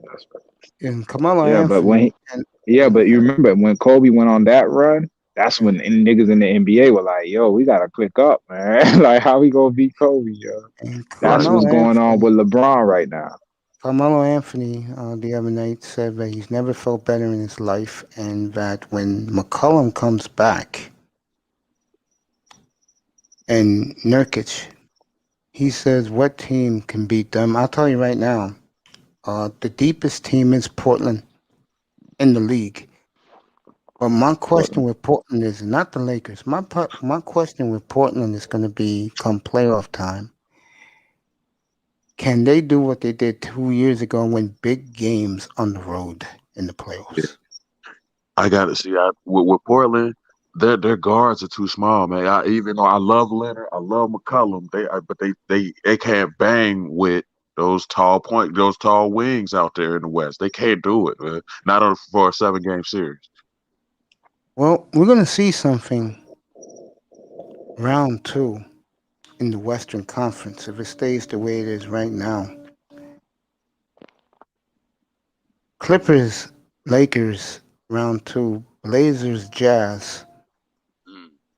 D: That's right.
A: and Carmelo
D: Yeah, but when
A: Anthony.
D: he,
A: And
D: yeah, but you remember when Kobe went on that run, that's
A: yeah,
D: when niggas in the NBA were like, yo, we gotta click up, man. Like, how we gonna beat Kobe, yo?
A: and
D: That's
B: Right.
D: what's
A: Carmelo
D: going on
A: Anthony.
D: with LeBron right now.
A: Carmelo Anthony the other night said that he's never felt better in his life, and that when McCollum comes back and Nurkic, he says what team can beat them. I'll tell you right now, the deepest team is Portland in the league. But my question with Portland is not the Lakers. My question with Portland is going to be come playoff time. Can they do what they did 2 years ago and win big games on the road in the
B: Yeah.
A: playoffs?
B: I got to see. With Portland, their guards are too small, man. Even though I love Leonard, I love McCollum. But they can't bang with those tall wings out there in the West. They can't do it, man. Not for a 7-game series.
A: Well, we're going to see something round 2 in the Western Conference if it stays the way it is right now. Clippers, Lakers, round 2, Blazers, Jazz.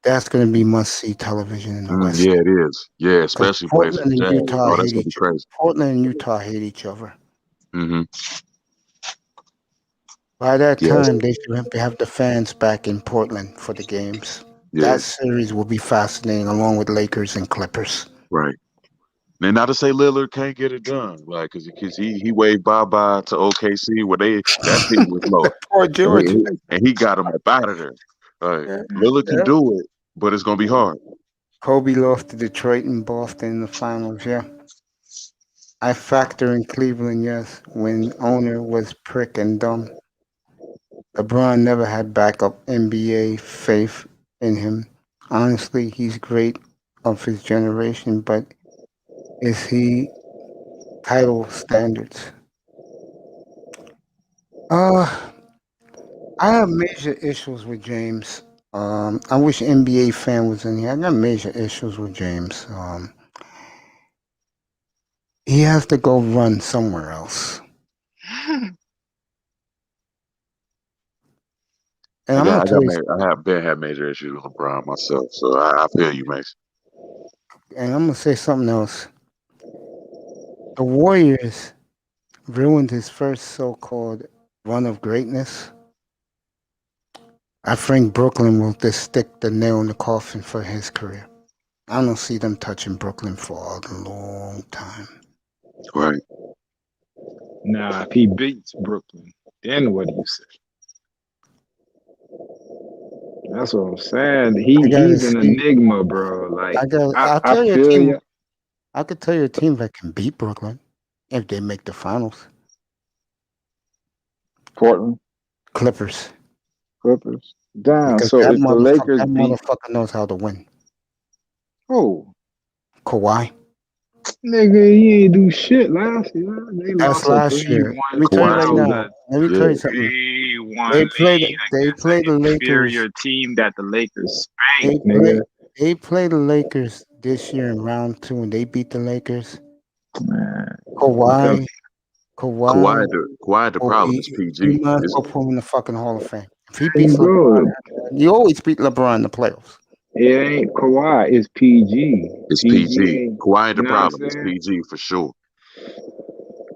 A: That's going to be must-see television in the West.
B: Yeah, it is. Yeah,
A: Because
B: especially Blazers
A: Portland and
B: Jazz.
A: Utah
B: Oh, that's
A: hate
B: gonna be
A: each
B: crazy.
A: Portland and Utah hate each other.
B: Mm-hmm.
A: By that
B: Yes.
A: time, they should have the fans back in Portland for the games.
B: Yeah.
A: That series will be fascinating, along with Lakers and Clippers.
B: Right. And not to say Lillard can't get it done, like because he waved bye to OKC where that team was low,
A: Poor George.
B: and he got him up out of there.
A: Yeah.
B: Lillard can do it, but it's gonna be hard.
A: Kobe lost to Detroit and Boston in the finals. Yeah, I factor in Cleveland. Yes, when owner was prick and dumb. LeBron never had backup NBA faith in him. Honestly, he's great of his generation, but is he title standards? I have major issues with James. I wish NBA fan was in here. I got major issues with James. He has to go run somewhere else. And I'm gonna tell you,
B: I have been had major issues with LeBron myself, so I feel you, Mason.
A: and I'm gonna say something else. The Warriors ruined his first so-called run of greatness. I think Brooklyn will just stick the nail in the coffin for his career. I don't see them touching Brooklyn for a long time.
B: Right.
D: Nah, if he beats Brooklyn, then what do you say? That's what I'm saying. He's an enigma, bro. Like
A: I'll tell you a
D: feel
A: team.
D: ya.
A: I could tell you a team that can beat Brooklyn if they make the finals.
D: Portland,
A: Clippers.
D: Damn.
A: Because
D: So
A: that
D: if the Lakers beat,
A: motherfucker knows how to win.
D: oh,
A: Kawhi.
D: nigga, he ain't do shit last year. They
A: That's
D: lost a
A: last year.
D: 3-1.
A: Let me tell you
B: Kawhi
A: right
B: showed
A: now.
B: that.
A: Let me tell you something.
D: 3-1
A: They played
D: lead
A: they
D: against
A: played the
D: an
A: Lakers.
D: inferior team that the Lakers
A: They
D: spanked, nigga.
A: played the Lakers this year in round 2 and they beat the Lakers.
D: Man,
A: Kawhi
B: Kawhi, the
A: will
B: problem
A: be
B: is PG.
A: he might as well put him in the fucking Hall of Fame. If he
D: hey,
A: beats LeBron,
D: bro,
A: you always beat LeBron in the playoffs.
D: it ain't Kawhi. It's PG.
B: It's PG.
D: ain't,
B: Kawhi, the
D: you know
B: problem
D: what
B: is
D: I'm saying?
B: PG for sure.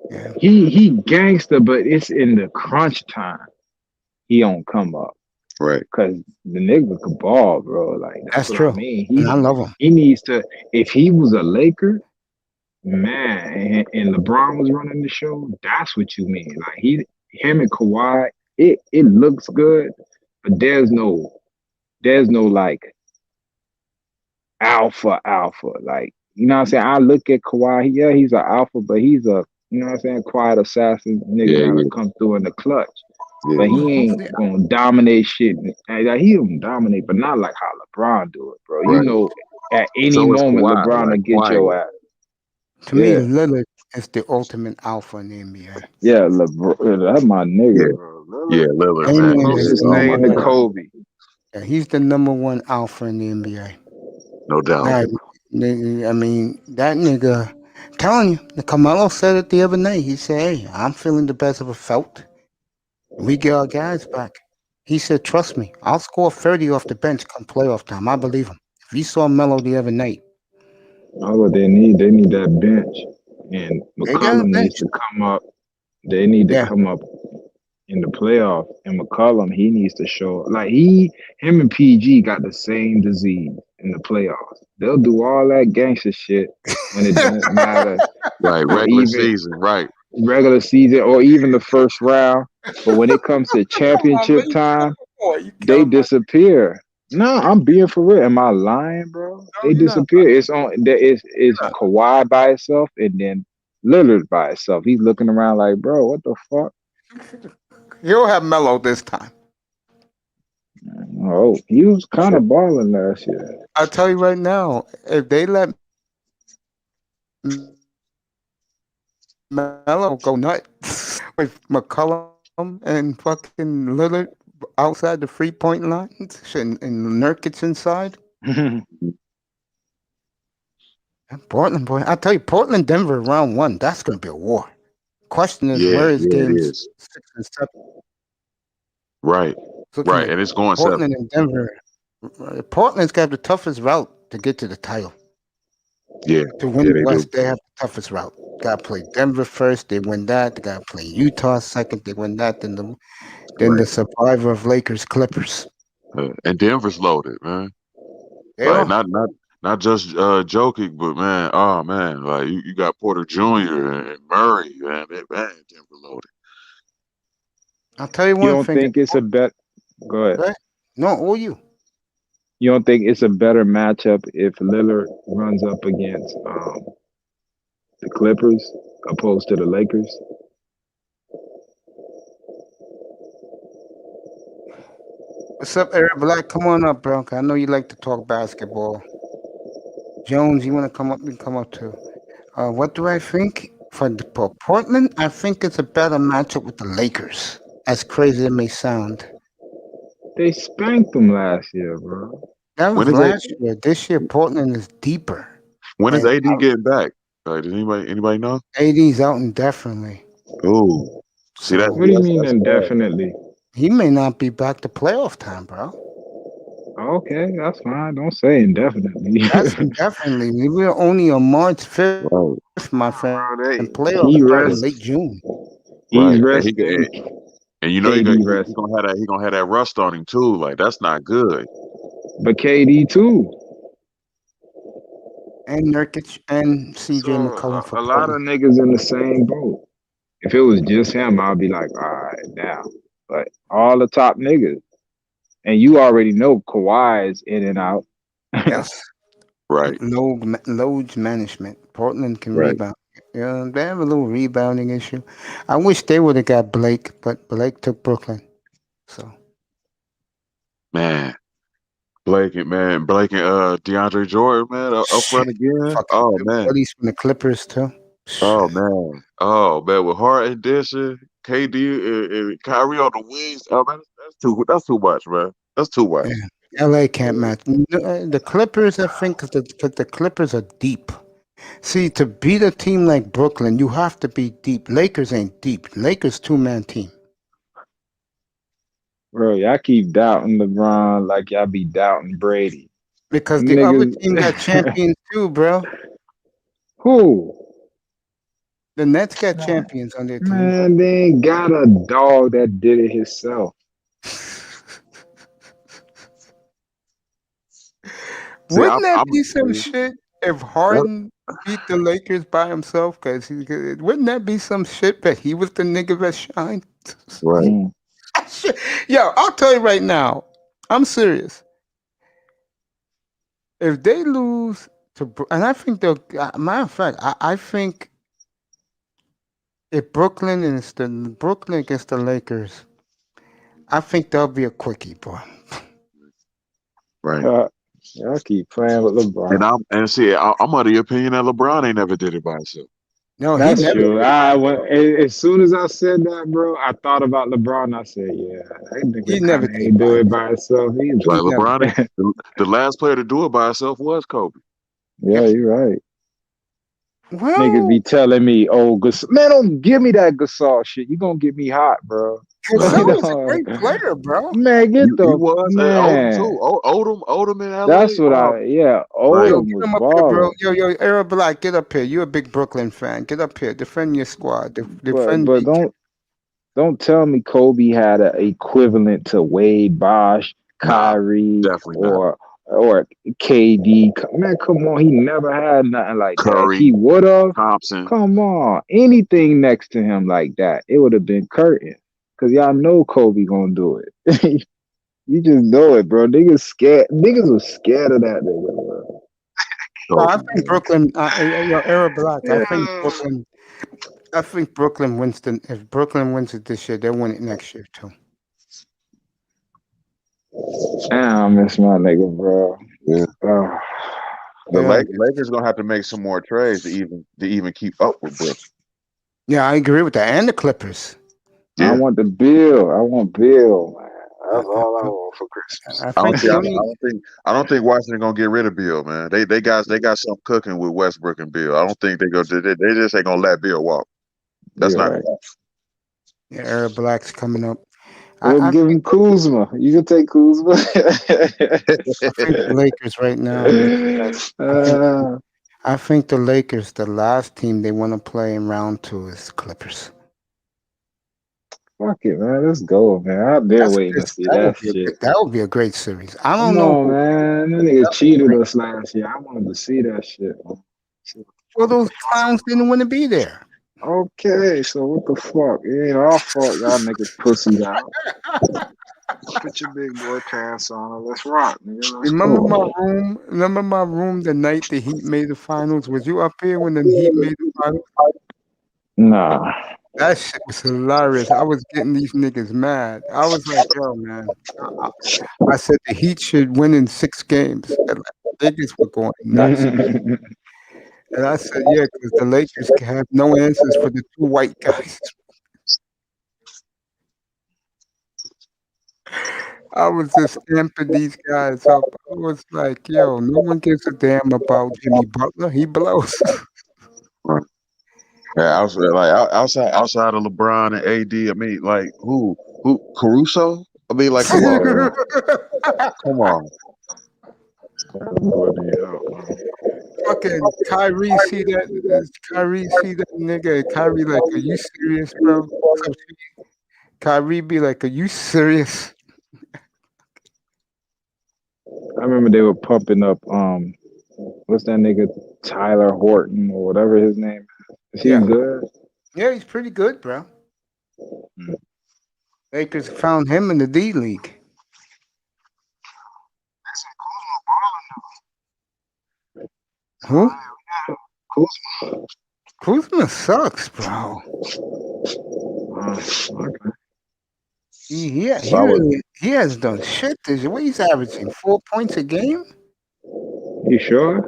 A: Yeah.
D: He gangster, but it's in the crunch time. He don't come up.
B: Right.
D: Cause the nigga could ball, bro. Like
A: That's
D: what
A: true.
D: I mean.
A: And I love him.
D: He needs to. If he was a Laker, man, and LeBron was running the show, that's what you mean. Like him and Kawhi, it looks good, but there's no like alpha. Like, you know what I'm saying? I look at Kawhi, yeah, he's an alpha, but he's a, you know what I'm saying, quiet assassin nigga
B: Yeah,
D: that'll
B: yeah,
D: come through in the clutch.
B: yeah.
D: But he ain't gonna dominate shit. Like, he don't dominate, but not like how LeBron do it, bro. You
B: Right.
D: know, at any
B: So is
D: moment
B: Kawhi,
D: LeBron will
B: like
D: get your
B: quiet.
D: ass.
A: To me,
D: Yeah.
A: Lillard is the ultimate alpha in the NBA.
D: Yeah, LeBron, that's my
B: Yeah,
D: nigga, bro.
B: yeah,
D: Lillard,
B: Lillard, man.
A: Damian
B: Yeah,
A: is
D: closest
B: oh my
D: name to
A: number.
B: God,
D: Kobe.
A: Yeah, he's the number one alpha in the NBA.
B: no doubt.
A: Now, I mean, that nigga, I'm telling you, Carmelo said it the other night. He said, "Hey, I'm feeling the best of a felt. We get our guys back." He said, "Trust me, I'll score 30 off the bench come playoff time. I believe him." If you saw Melo the other night,
D: All what they need that bench, and
A: they got a
D: McCollum needs
A: bench.
D: to come up. They need to
A: Yeah,
D: come up in the playoff, and McCollum, he needs to show like him and PG got the same disease in the playoffs. They'll do all that gangster shit when it don't matter,
B: Right,
D: or
B: regular
D: even
B: season, right.
D: regular season, or even the first round. But when it comes to championship time, they disappear. No, I'm being for real. Am I lying, bro? They disappear. It's on. It's Kawhi by itself, and then Lillard by itself. He's looking around like, bro, what the fuck?
A: he'll have Melo this time.
D: Oh, he was kind of balling last year.
A: I'll tell you right now, if they let Melo go nuts with McCollum and fucking Lillard outside the 3-point lines and Nurkic inside. Portland, boy. I tell you, Portland, Denver, round one. That's going to be a war. Question is,
B: Yeah,
A: where is
B: yeah, it
A: games
B: is.
A: 6 and 7?
B: Right,
A: Looking
B: right,
A: at
B: and it's going
A: Portland
B: 7.
A: and Denver. Portland's got the toughest route to get to the title.
B: Yeah,
A: To win
B: yeah,
A: the
B: they do.
A: West, they have the toughest route. Got to play Denver first. They win that. They got to play Utah second. They win that. Then the
B: Right,
A: survivor of Lakers Clippers.
B: and Denver's loaded, man.
A: They
B: Like
A: are.
B: not just joking, but man, oh man, like you got Porter Jr. and Murray, man, Denver loaded.
A: I'll tell you
D: You
A: one
D: don't
A: thing.
D: think it's a bet? Go ahead.
A: Right? No, all you.
D: You don't think it's a better matchup if Lillard runs up against the Clippers opposed to the Lakers?
A: What's up, Eric Black? Come on up, bro. I know you like to talk basketball. Jones, you want to come up? You can come up too. What do I think? For Portland, I think it's a better matchup with the Lakers. As crazy as it may sound.
D: They spanked them last year, bro.
A: That
B: When
A: was
B: is
A: last year. This year, Portland is deeper. And
B: AD getting back? Does anybody know?
A: AD's out indefinitely.
B: Oh, see that?
A: So
D: What do you mean
B: That's bad.
D: indefinitely?
A: he may not be back to playoff time, bro.
D: Okay, that's fine. Don't say indefinitely.
A: That's indefinitely. We're only on March 5th,
B: Right,
A: my friend.
D: Bro,
A: And playoffs
D: he
A: start in
D: rests.
A: late June.
D: He's
B: right,
D: resting.
B: and you know
D: KD
B: he
D: resting.
B: gonna have that rust on him too. Like that's not good.
D: But KD too.
A: And Nurkic and CJ
D: So
A: McCollum for
D: a lot of
A: Portland.
D: niggas in the same boat. If it was just him, I'd be like, all right, now. But all the top niggas. And you already know Kawhi is in and out.
A: Yes.
B: Right,
A: Loads management. Portland can
B: right.
A: rebound. Yeah, they have a little rebounding issue. I wish they would have got Blake, but Blake took Brooklyn. So
B: Man, Blake and DeAndre Jordan, man, up
A: shit.
B: front again.
A: Fucking
B: Oh
A: good
B: man,
A: buddies from the Clippers too.
B: oh man, with Harden dishing, KD and Kyrie on the wings. Oh man, that's too much, man. That's too much.
A: Yeah. LA can't match. The Clippers, I think, because the Clippers are deep. See, to beat a team like Brooklyn, you have to be deep. Lakers ain't deep. Lakers 2-man team.
D: Bro, y'all keep doubting LeBron like y'all be doubting Brady.
A: Because
D: Them
A: the other
D: niggas.
A: team got champions too, bro.
D: Who?
A: The Nets got champions on their team.
D: Man, they ain't got a dog that did it himself.
A: Wouldn't that
B: I'm
A: be some shit if Harden beat the Lakers by himself? Wouldn't that be some shit that he was the nigga that shined?
B: right.
D: Mm.
A: Shit. Yo, I'll tell you right now. I'm serious. If they lose to, and I think they'll. Matter of fact, I think if Brooklyn against the Lakers, I think that'll be a quickie, boy.
B: Right.
D: Y'all keep playing with LeBron.
B: I'm of the opinion that LeBron ain't never did it by himself.
A: No, he
D: That's
A: never.
D: true. As soon as I said that, bro, I thought about LeBron. I said, yeah, that
A: He
D: nigga
A: never
D: kind of
A: did
D: ain't
A: it by
D: do it
A: himself.
D: by himself either.
B: Like
A: He never.
B: LeBron, the last player to do it by himself was Kobe.
D: Yeah, you're right. Niggas
A: Well,
D: be telling me, oh, man, don't give me that Gasol shit. You gonna get me hot, bro.
B: Uh,
A: Gasol is a great player, bro.
D: Man,
B: he,
D: get
B: he
D: the
B: was Odom
D: man.
B: too. Odom in
D: That's
B: LA.
D: what
B: Oh, like
A: Yo,
D: Odom
A: get
D: was
A: him up here, bro.
D: balling.
A: Yo, Arab Black, get up here. You're a big Brooklyn fan. Get up here. Defend your squad.
D: But
A: Defend
D: but
A: BK.
D: don't tell me Kobe had an equivalent to Wade, Bosh,
B: nah,
D: Kyrie,
B: definitely not.
D: or KD. Man, come on, he never had nothing like that. If
B: Curry,
D: he would have,
B: Thompson.
D: come on, anything next to him like that, it would have been curtain. Cause y'all know Kobe gonna do it. You just know it, bro. Niggas scared. Niggas was scared of that nigga, bro.
A: No, I
B: Kobe.
A: think Brooklyn. Yo, Arab Black. I think
D: Yeah.
A: Brooklyn. I think Brooklyn wins the. If Brooklyn wins it this year, they'll win it next year too.
D: Damn, I miss my nigga, bro.
B: Yeah.
D: Oh,
B: The
A: Yeah,
B: Lakers gonna have to make some more trades to even keep up with Brooklyn.
A: yeah, I agree with that. And the Clippers.
D: I
B: Yeah.
D: want the bill. I want bill, man.
A: I,
D: That's all I want for Christmas.
A: I think the only.
B: I don't think Washington gonna get rid of Bill, man. They got something cooking with Westbrook and Bill. I don't think they just ain't gonna let Bill walk. That's
D: You're
B: not
D: right.
B: gonna
A: Yeah, Arab Black's coming up.
D: We'll
A: I
D: give him Kuzma. You can take Kuzma.
A: think the Lakers right now. I think
D: uh,
A: I think the Lakers, the last team they want to play in round two is the Clippers.
D: fuck it, man. Let's go, man. I've been
A: That's a
D: waiting
A: good,
D: to see that shit.
A: that would be a great series. I don't
D: Come
A: know
D: on,
A: who.
D: man. That nigga cheated us last year. I wanted to see that shit, man.
A: Well, those clowns didn't want to be there.
D: Okay, so what the fuck? It ain't our fault y'all niggas pussies out. Put your big boy pants on and let's rock, nigga. Let's
A: Remember my
D: go.
A: room? Remember my room the night the Heat made the finals? Was you up here when the Heat made the finals?
D: Nah.
A: That shit was hilarious. I was getting these niggas mad. I was like, yo, man. I, I said the Heat should win in 6 games. And like, niggas were going nuts. And I said, yeah, because the Lakers can have no answers for the two white guys. I was just amping these guys up. I was like, yo, no one gives a damn about Jimmy Butler. He blows.
B: right. Yeah, outside of LeBron and AD. I mean, like who Caruso? I mean, like come on, man. Come on.
A: Fucking Kyrie see that? Does Kyrie see that nigga? Kyrie like, are you serious, bro? Some shit. Kyrie be like, are you serious?
D: I remember they were pumping up what's that nigga Tyler Horton or whatever his name is. Is he
A: Yeah.
D: good?
A: Yeah, he's pretty good, bro.
D: Mm.
A: Lakers found him in the D League. Who? Kuzma sucks, bro.
D: Okay.
B: If I was
A: He has done shit this year. What he's averaging? 4 points a game?
D: You sure?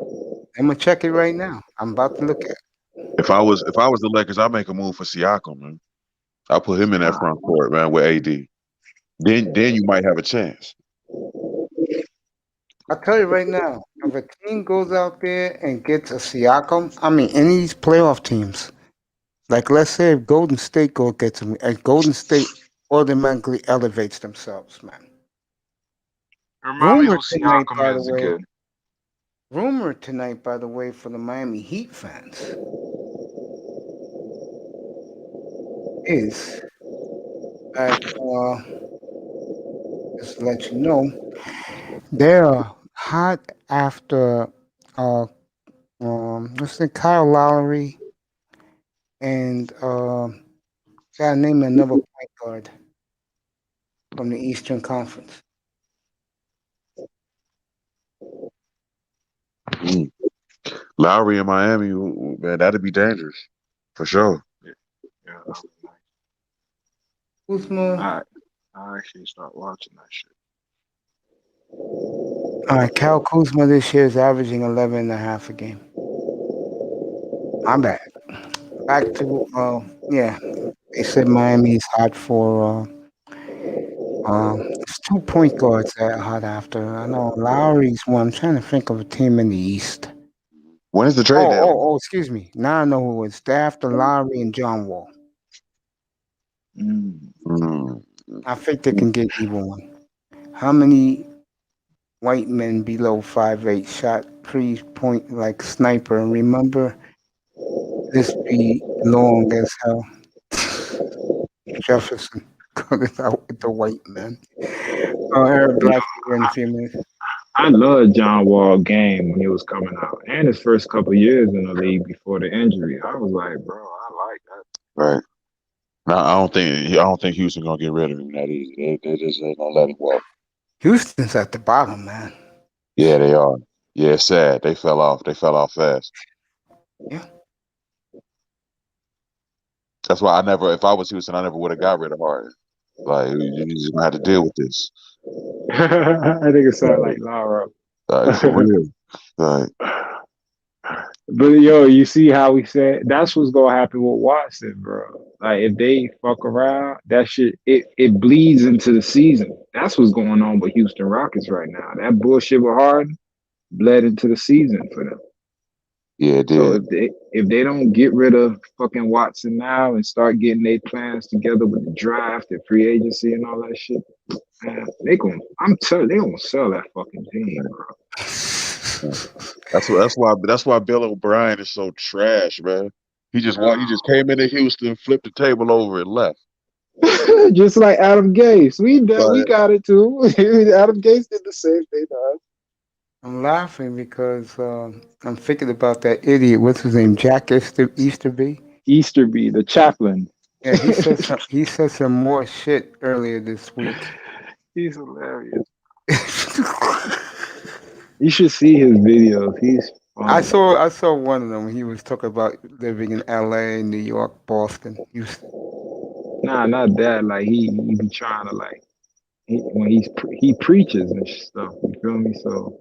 A: I'm gonna check it right now. I'm about to look at it.
B: if I was the Lakers, I'd make a move for Siakam, man. I'll put him in that front court, man, with AD. Then you might have a chance.
A: I'll tell you right now, if a team goes out there and gets a Siakam, I mean, any of these playoff teams, like let's say if Golden State gets him, and Golden State automatically elevates themselves, man.
D: Remind me
A: Rumor
D: who
A: tonight,
D: Siakam
A: by the
D: is
A: way.
D: again.
A: Rumor tonight, by the way, for the Miami Heat fans is that just to let you know, they're hot after let's say Kyle Lowry and gotta name another point guard. from the Eastern Conference.
B: Mm. Lowry in Miami, man, that'd be dangerous for sure.
D: Yeah,
A: Kuzma.
D: I actually start watching that shit.
A: All right, Cal Kuzma this year is averaging 11.5 a game. My bad. Back to yeah. They said Miami is hot for it's 2 point guards that are hot after. I know Lowry's one. I'm trying to think of a team in the East.
B: When is the trade deadline?
A: Excuse me. Now I know who it was. They're after Lowry and John Wall.
B: Mm.
A: I think they can get either one. How many white men below 5'8" shot 3-point like sniper? And remember, this be long as hell. Jefferson cut it out with the white man. Eric Black here in a few minutes.
D: I loved John Wall game when he was coming out, and his first couple years in the league before the injury. I was like, bro, I like that.
B: Right. No, I don't think Houston gonna get rid of him that easy. They just ain't gonna let him walk.
A: Houston's at the bottom, man.
B: Yeah, they are. Yeah, it's sad. They fell off. They fell off fast.
A: Yeah.
B: That's why if I was Houston, I never would have got rid of Harden. Like, you just gonna have to deal with this.
D: I think it sounded like Lara.
B: Like, for real. Like,
D: But yo, you see how we said that's what's gonna happen with Watson, bro. Like if they fuck around, that shit it bleeds into the season. That's what's going on with Houston Rockets right now. That bullshit with Harden bled into the season for them.
B: yeah, it
D: So
B: did.
D: if they don't get rid of fucking Watson now and start getting their plans together with the draft and free agency and all that shit, man, they gonna sell that fucking team, bro.
B: That's why Bill O'Brien is so trash, man. He just came into Houston, flipped the table over, and left.
D: Just like Adam Gase. We got it too. Adam Gase did the same thing to us.
A: I'm laughing because I'm thinking about that idiot. What's his name? Jack Easterby.
D: Easterby, the chaplain.
A: Yeah, he said some more shit earlier this week.
D: He's hilarious. You should see his videos. He's funny.
A: I saw one of them. He was talking about living in L.A., New York, Boston, Houston.
D: Nah, not that. Like he be trying to when he preaches and stuff. You feel me? So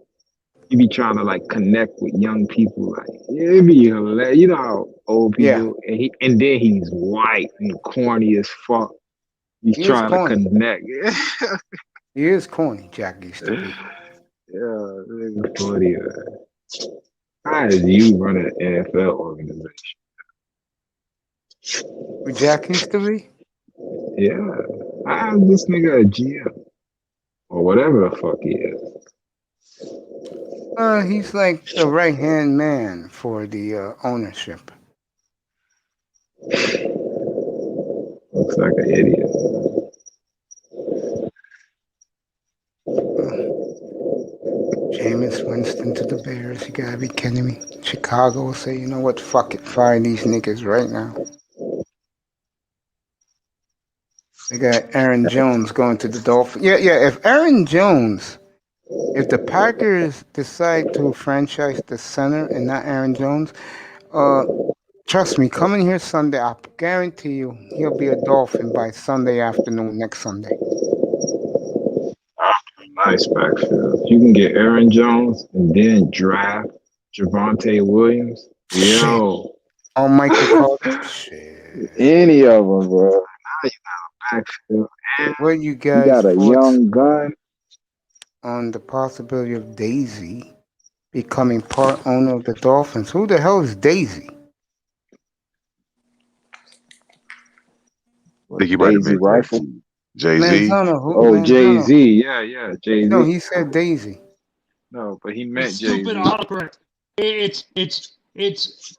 D: he be trying to connect with young people. Like it be hilarious. You know how old people and then he's white and corny as fuck. He's trying to connect.
A: He is corny, Jack Easterby.
D: Yeah, it's funny, man. How is you running an NFL organization?
A: With Jack Easterby?
D: Yeah. How is this nigga a GM? Or whatever the fuck he is.
A: He's like the right-hand man for the ownership.
D: Looks like an idiot.
A: Jameis Winston to the Bears. You gotta be kidding me. Chicago will say, you know what, fuck it, fire these niggas right now. They got Aaron Jones going to the Dolphins. Yeah, if the Packers decide to franchise the center and not Aaron Jones, trust me, coming here Sunday, I guarantee you he'll be a Dolphin by Sunday afternoon, next Sunday.
D: Nice backfield. You can get Aaron Jones and then draft Javonte Williams. Yo.
A: Oh, Michael Carter. Shit.
D: Any of them, bro. Now you got a backfield. And
A: what you guys
D: got a young gun.
A: On the possibility of Daisy becoming part owner of the Dolphins. Who the hell is Daisy?
B: I think he might have been
D: Rifle.
B: Jay-Z.
D: Jay-Z. Yeah, Jay-Z.
A: No, he said Daisy.
D: No, but he meant Jay-Z.
C: Stupid autocorrect. It's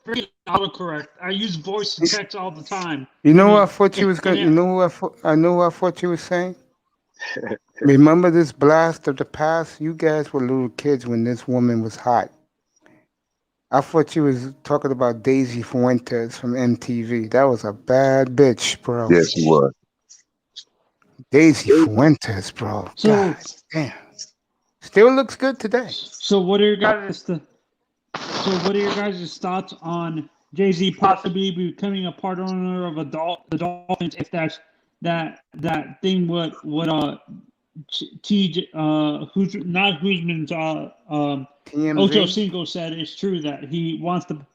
C: freaking autocorrect. I use voice to text all the time.
A: You know what I thought you was going to, you know who I know who I thought you was saying? Remember this blast of the past? You guys were little kids when this woman was hot. I thought you was talking about Daisy Fuentes from MTV. That was a bad bitch, bro.
B: Yes, he was.
A: Daisy Fuentes, bro.
E: So,
A: God damn. Still looks good today.
E: so what are your guys' thoughts on Jay-Z possibly becoming a part owner of the Dolphins if that's that thing what who's not Hoosman's Ocho
A: TMZ.
E: Cinco said is true that he wants to.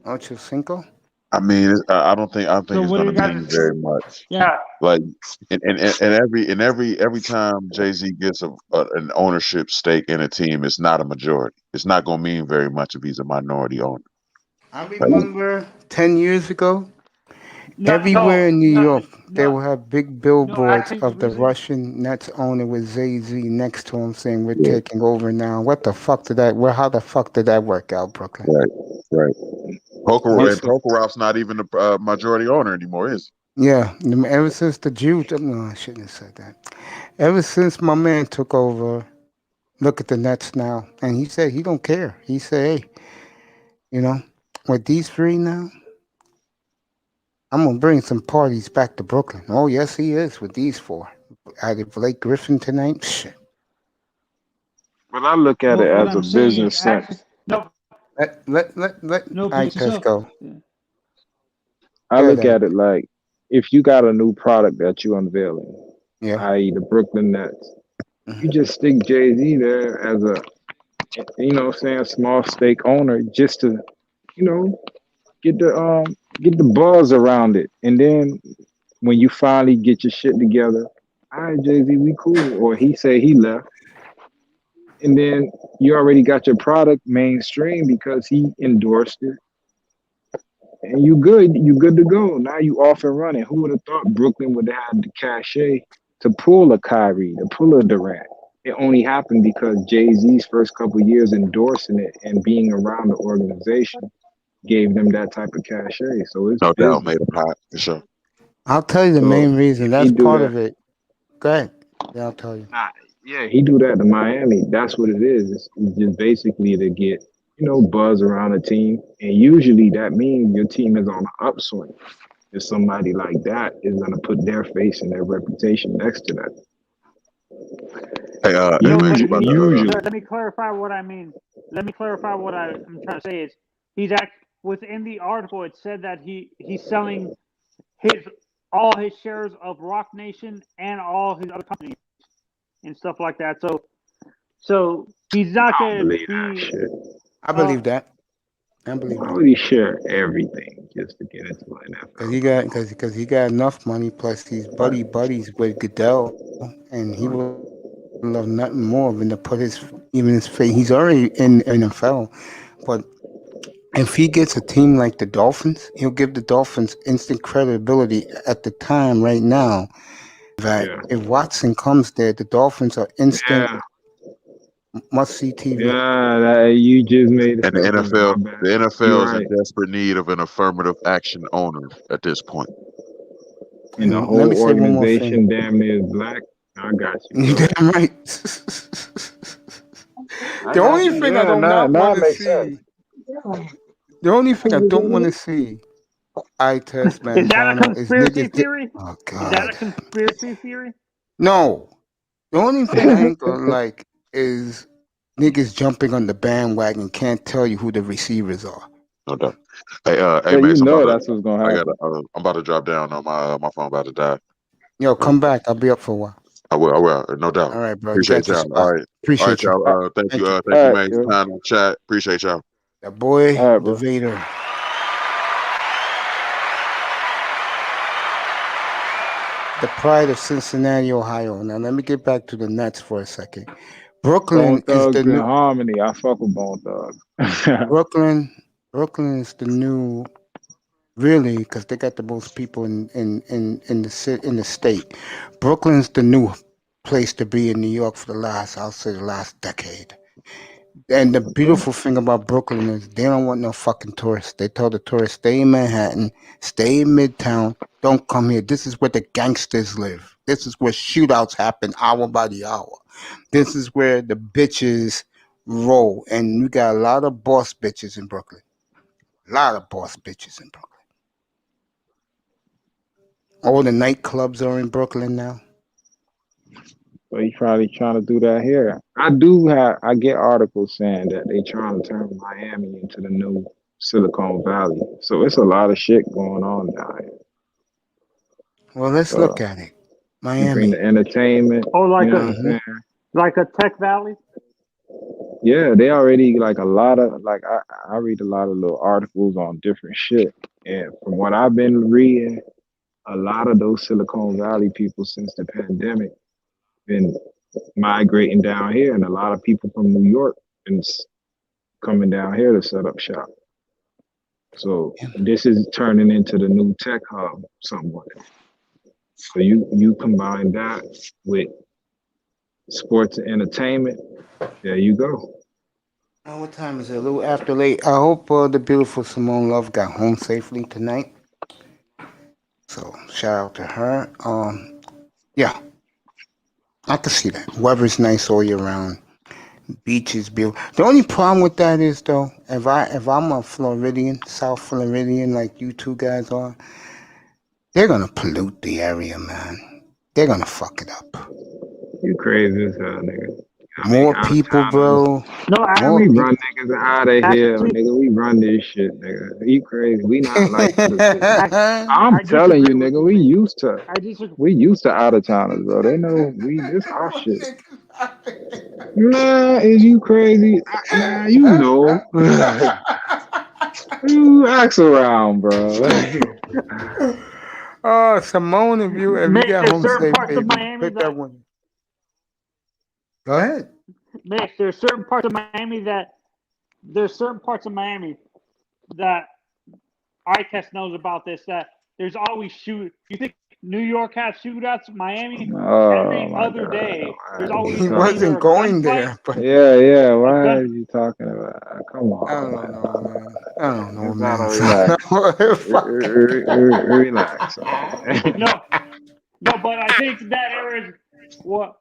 A: Ocho Cinco.
B: I mean, I don't think
E: So
B: it's
E: what do
B: going
E: you
B: to
E: guys?
B: mean very much.
E: Yeah.
B: Like, and every time Jay-Z gets an ownership stake in a team, it's not a majority. It's not going to mean very much if he's a minority owner.
A: I remember 10 years ago,
C: No,
A: everywhere in New
C: no,
A: York, they
C: no.
A: will have big billboards
C: actually,
A: of the
C: really?
A: Russian Nets owner with Jay-Z next to him saying, we're
B: Yeah.
A: taking over now. What the fuck did that, how the fuck did that work out, Brooklyn?
B: Right.
A: Once-
B: Prokorov's not even the majority owner anymore, is he?
A: Yeah, ever since the Jews, no, I shouldn't have said that. Ever since my man took over, look at the Nets now, and he said he don't care. He said, hey, you know, with these three now, I'm gonna bring some parties back to Brooklyn. Oh yes, he is with these four. Added Blake Griffin tonight. Shit.
D: But I look at it
E: What
D: as
E: I'm
D: a
E: saying is
D: business sense.
C: No,
A: Let
E: No,
A: I
E: because
A: test go.
D: I
A: Yeah,
D: look
A: that-
D: at it like if you got a new product that you unveiling,
A: Yeah.
D: i.e. the Brooklyn Nets,
A: Mhm.
D: you just stick Jay-Z there as a, small stake owner just to, get the buzz around it. And then when you finally get your shit together, all right, Jay-Z, we cool. Or he say he left. And then you already got your product mainstream because he endorsed it. And you good to go. Now you off and running. Who would have thought Brooklyn would have had the cachet to pull a Kyrie, to pull a Durant? It only happened because Jay-Z's first couple of years endorsing it and being around the organization gave them that type of cachet. So it's
B: No doubt
D: business.
B: made him hot for sure.
A: I'll tell you the
D: So
A: main reason.
D: if
A: That's
D: he do
A: part
D: that,
A: of it. Go ahead. Yeah, I'll tell you.
D: yeah, he do that to Miami. That's what it is. It's just basically to get, buzz around a team. And usually that means your team is on an upswing. If somebody like that is going to put their face and their reputation next to that.
B: Hey,
D: Usually.
C: let me clarify what I mean. Let me clarify what I'm trying to say is he's within the article. It said that he's selling all his shares of Rock Nation and all his other companies and stuff like that. So he's not
D: I
C: going
D: don't
C: to
D: believe that
C: be.
D: shit.
A: I believe that. I believe
D: Why
A: that.
D: would he share everything just to get into an NFL?
A: Because he got enough money. Plus he's buddies with Goodell, and he would love nothing more than to put his face. He's already in NFL, but if he gets a team like the Dolphins, he'll give the Dolphins instant credibility at the time right now. That
D: Yeah.
A: if Watson comes there, the Dolphins are instant
D: Yeah.
A: must-see TV.
D: Yeah, you just made a
B: And the
D: statement.
B: NFL,
D: My bad.
B: the NFL
D: You're
B: is in
D: right.
B: desperate need of an affirmative action owner at this point.
D: And the
A: Let
D: whole
A: me say one more
D: organization
A: thing.
D: damn near is black. I got you.
A: You
D: Go ahead.
A: damn right. The only thing I do not want to
D: makes
A: see.
D: sense.
A: The only thing I don't want to see. I test
C: Is that a
A: Montano is
C: conspiracy
A: niggas.
C: theory?
A: Oh
C: Is that a
A: God.
C: conspiracy theory?
A: No. The only thing I ain't gonna like is niggas jumping on the bandwagon can't tell you who the receivers are.
B: No doubt. Hey,
D: So
B: Mace,
D: that's what's gonna happen.
B: I'm about to drop down on my phone about to die.
A: Yo, come back. I'll be up for a while.
B: I will, no doubt.
A: All right, bro.
B: Appreciate
A: You got
B: y'all.
A: your spot. Appreciate you.
B: Y'all. Thank
A: Thank
B: you.
A: you.
B: Thank you,
D: All right,
B: Mace. Time in chat. Appreciate y'all.
A: That boy,
D: All right,
A: the
D: bro.
A: Vader. The pride of Cincinnati, Ohio. Now let me get back to the Nets for a second. Brooklyn
D: Bone
A: is
D: Thugs
A: the
D: in
A: new
D: Harmony. I fuck with Bone Thugs.
A: Brooklyn is the new really because they got the most people in the state. Brooklyn's the new place to be in New York for the last decade. And the beautiful thing about Brooklyn is they don't want no fucking tourists. They tell the tourists, stay in Manhattan, stay in Midtown, don't come here. This is where the gangsters live. This is where shootouts happen hour by the hour. This is where the bitches roll. And we got a lot of boss bitches in Brooklyn. A lot of boss bitches in Brooklyn. All the nightclubs are in Brooklyn now.
D: So he's probably trying to do that here. I get articles saying that they trying to turn Miami into the new Silicon Valley. So it's a lot of shit going on down here.
A: Well, let's look at it.
D: You bring the
A: Miami.
D: entertainment.
C: Oh, like
D: You know
C: a
D: what I'm saying?
C: like a Tech Valley.
D: Yeah, they already like a lot of like I read a lot of little articles on different shit. And from what I've been reading, a lot of those Silicon Valley people since the pandemic been migrating down here, and a lot of people from New York been coming down here to set up shop. So this is turning into the new tech hub somewhat. So you combine that with sports and entertainment, there you go.
A: Oh, what time is it? A little after late. I hope the beautiful Simone Love got home safely tonight. So shout out to her. Yeah, I can see that. Weather's nice all year round. Beach is beautiful. The only problem with that is though, if I'm a Floridian, South Floridian, like you two guys are, they're gonna pollute the area, man. They're gonna fuck it up.
D: You crazy as hell, nigga.
A: More
D: Out of
A: people,
D: towners.
A: bro.
C: No,
A: More
D: We
A: people.
D: run niggas out of here,
C: actually,
D: nigga. We run this shit, nigga. You crazy? We not like other cities.
C: I,
D: I'm
C: I
D: telling you,
C: disagree with
D: nigga.
C: you, man. I disagree.
D: We used to out of towners, bro. They know this our shit. Nah, is you crazy? Nah, you know. You ask around, bro.
A: Oh, Simone, if you
C: Mitch,
A: get
C: there's
A: home
C: certain
A: safe,
C: parts of
A: baby,
C: Miami
A: put that
C: that
A: one. Go ahead.
C: Mitch, there's certain parts of Miami that eye test knows about this. That there's always shoot. You think New York has shootouts? Miami,
D: Oh
C: every
D: my
C: other
D: god.
C: day, there's
D: Why are you
C: always
A: He
D: talking?
C: either
A: wasn't
C: a
A: going
C: gunfight,
A: there, but
D: Yeah.
C: a
D: Why are
C: gun.
D: you talking about? Come
A: I
D: on,
A: don't
D: man.
A: know, man. I don't know,
D: You gotta
A: man.
D: relax.
A: Fuck.
D: Relax, man.
C: No, no, but I think that area is what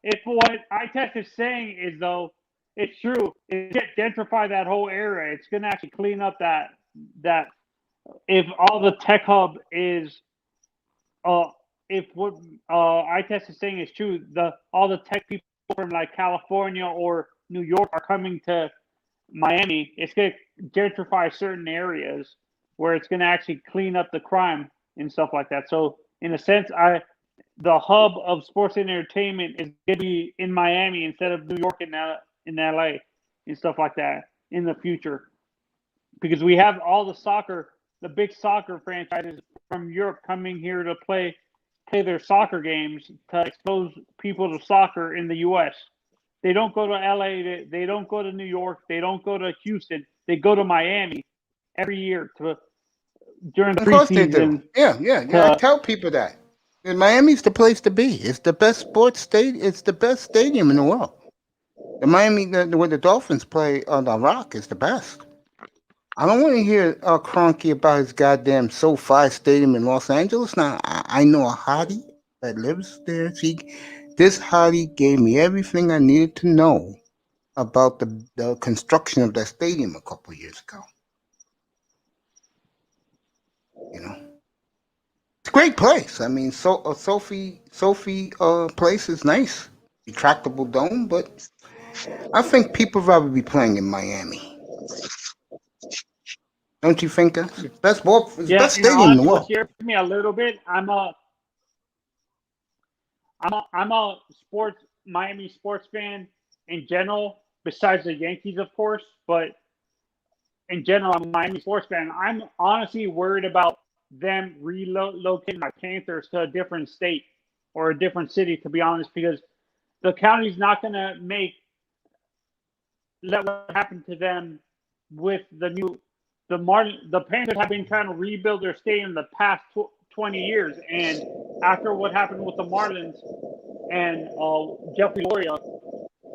C: if what eye test is saying is though it's true. It gentrify that whole area. It's gonna actually clean up that if all the tech hub is uh if what eye test is saying is true, all the tech people from like California or New York are coming to Miami. It's gonna gentrify certain areas where it's gonna actually clean up the crime and stuff like that. So in a sense, the hub of sports and entertainment is gonna be in Miami instead of New York and in LA and stuff like that in the future, because we have all the big soccer franchises from Europe coming here to play their soccer games to expose people to soccer in the U.S. They don't go to LA. They don't go to New York. They don't go to Houston. They go to Miami every year during the
A: Of course they do.
C: preseason.
A: Yeah. I tell people that. And Miami's the place to be. It's the best sports state. It's the best stadium in the world. The Miami, where the Dolphins play on the Rock, is the best. I don't want to hear Cronky about his goddamn SoFi Stadium in Los Angeles. Now, I know a hottie that lives there. This hottie gave me everything I needed to know about the construction of that stadium a couple years ago. You know, it's a great place. I mean, Sophie place is nice, retractable dome, but I think people rather be playing in Miami. Don't you think? It's the best it's the
C: Yeah,
A: best stadium in the
C: what
A: world.
C: scares me a little bit. I'm a sports Miami sports fan in general, besides the Yankees, of course. But in general, I'm a Miami sports fan. I'm honestly worried about them relocating my Panthers to a different state or a different city, to be honest, because the county's not going to let what happened to them with the Panthers have been trying to rebuild their stadium the past 20 years, and after what happened with the Marlins and Jeffrey Loria,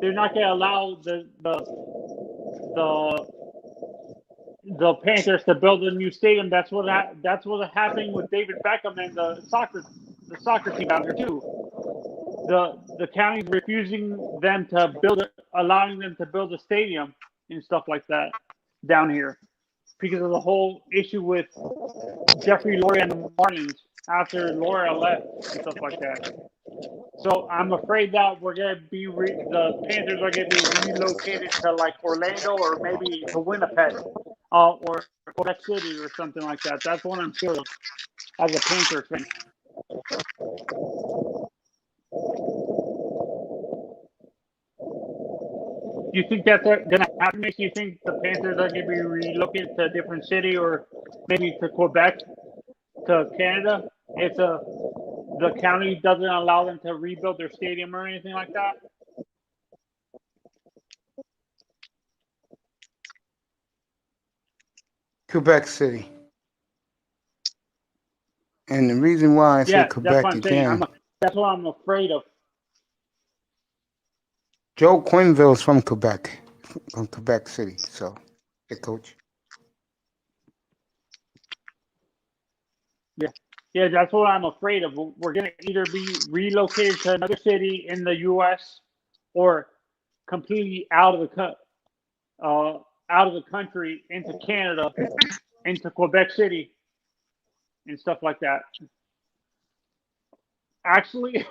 C: they're not going to allow the Panthers to build a new stadium. That's what happening with David Beckham and the soccer team down here too. The county's refusing them to allowing them to build a stadium and stuff like that down here. because of the whole issue with Jeffrey Lurie and the Marlins after Laura left and stuff like that. So I'm afraid that we're gonna be the Panthers are gonna be relocated to like Orlando or maybe to Winnipeg, or Quebec City or something like that. That's what I'm sure of as a Panther fan. Do you think that's gonna happen? Do you think the Panthers are gonna be relocated to a different city or maybe to Quebec, to Canada, if the county doesn't allow them to rebuild their stadium or anything like that?
A: Quebec City. And the reason why I say
C: Yeah, that's
A: Quebec
C: what I'm saying.
A: again,
C: That's what I'm afraid of.
A: Joe Quenneville's from Quebec City. So, the coach.
C: Yeah, that's what I'm afraid of. We're going to either be relocated to another city in the U.S. or completely out of the country into Canada, into Quebec City, and stuff like that. Actually,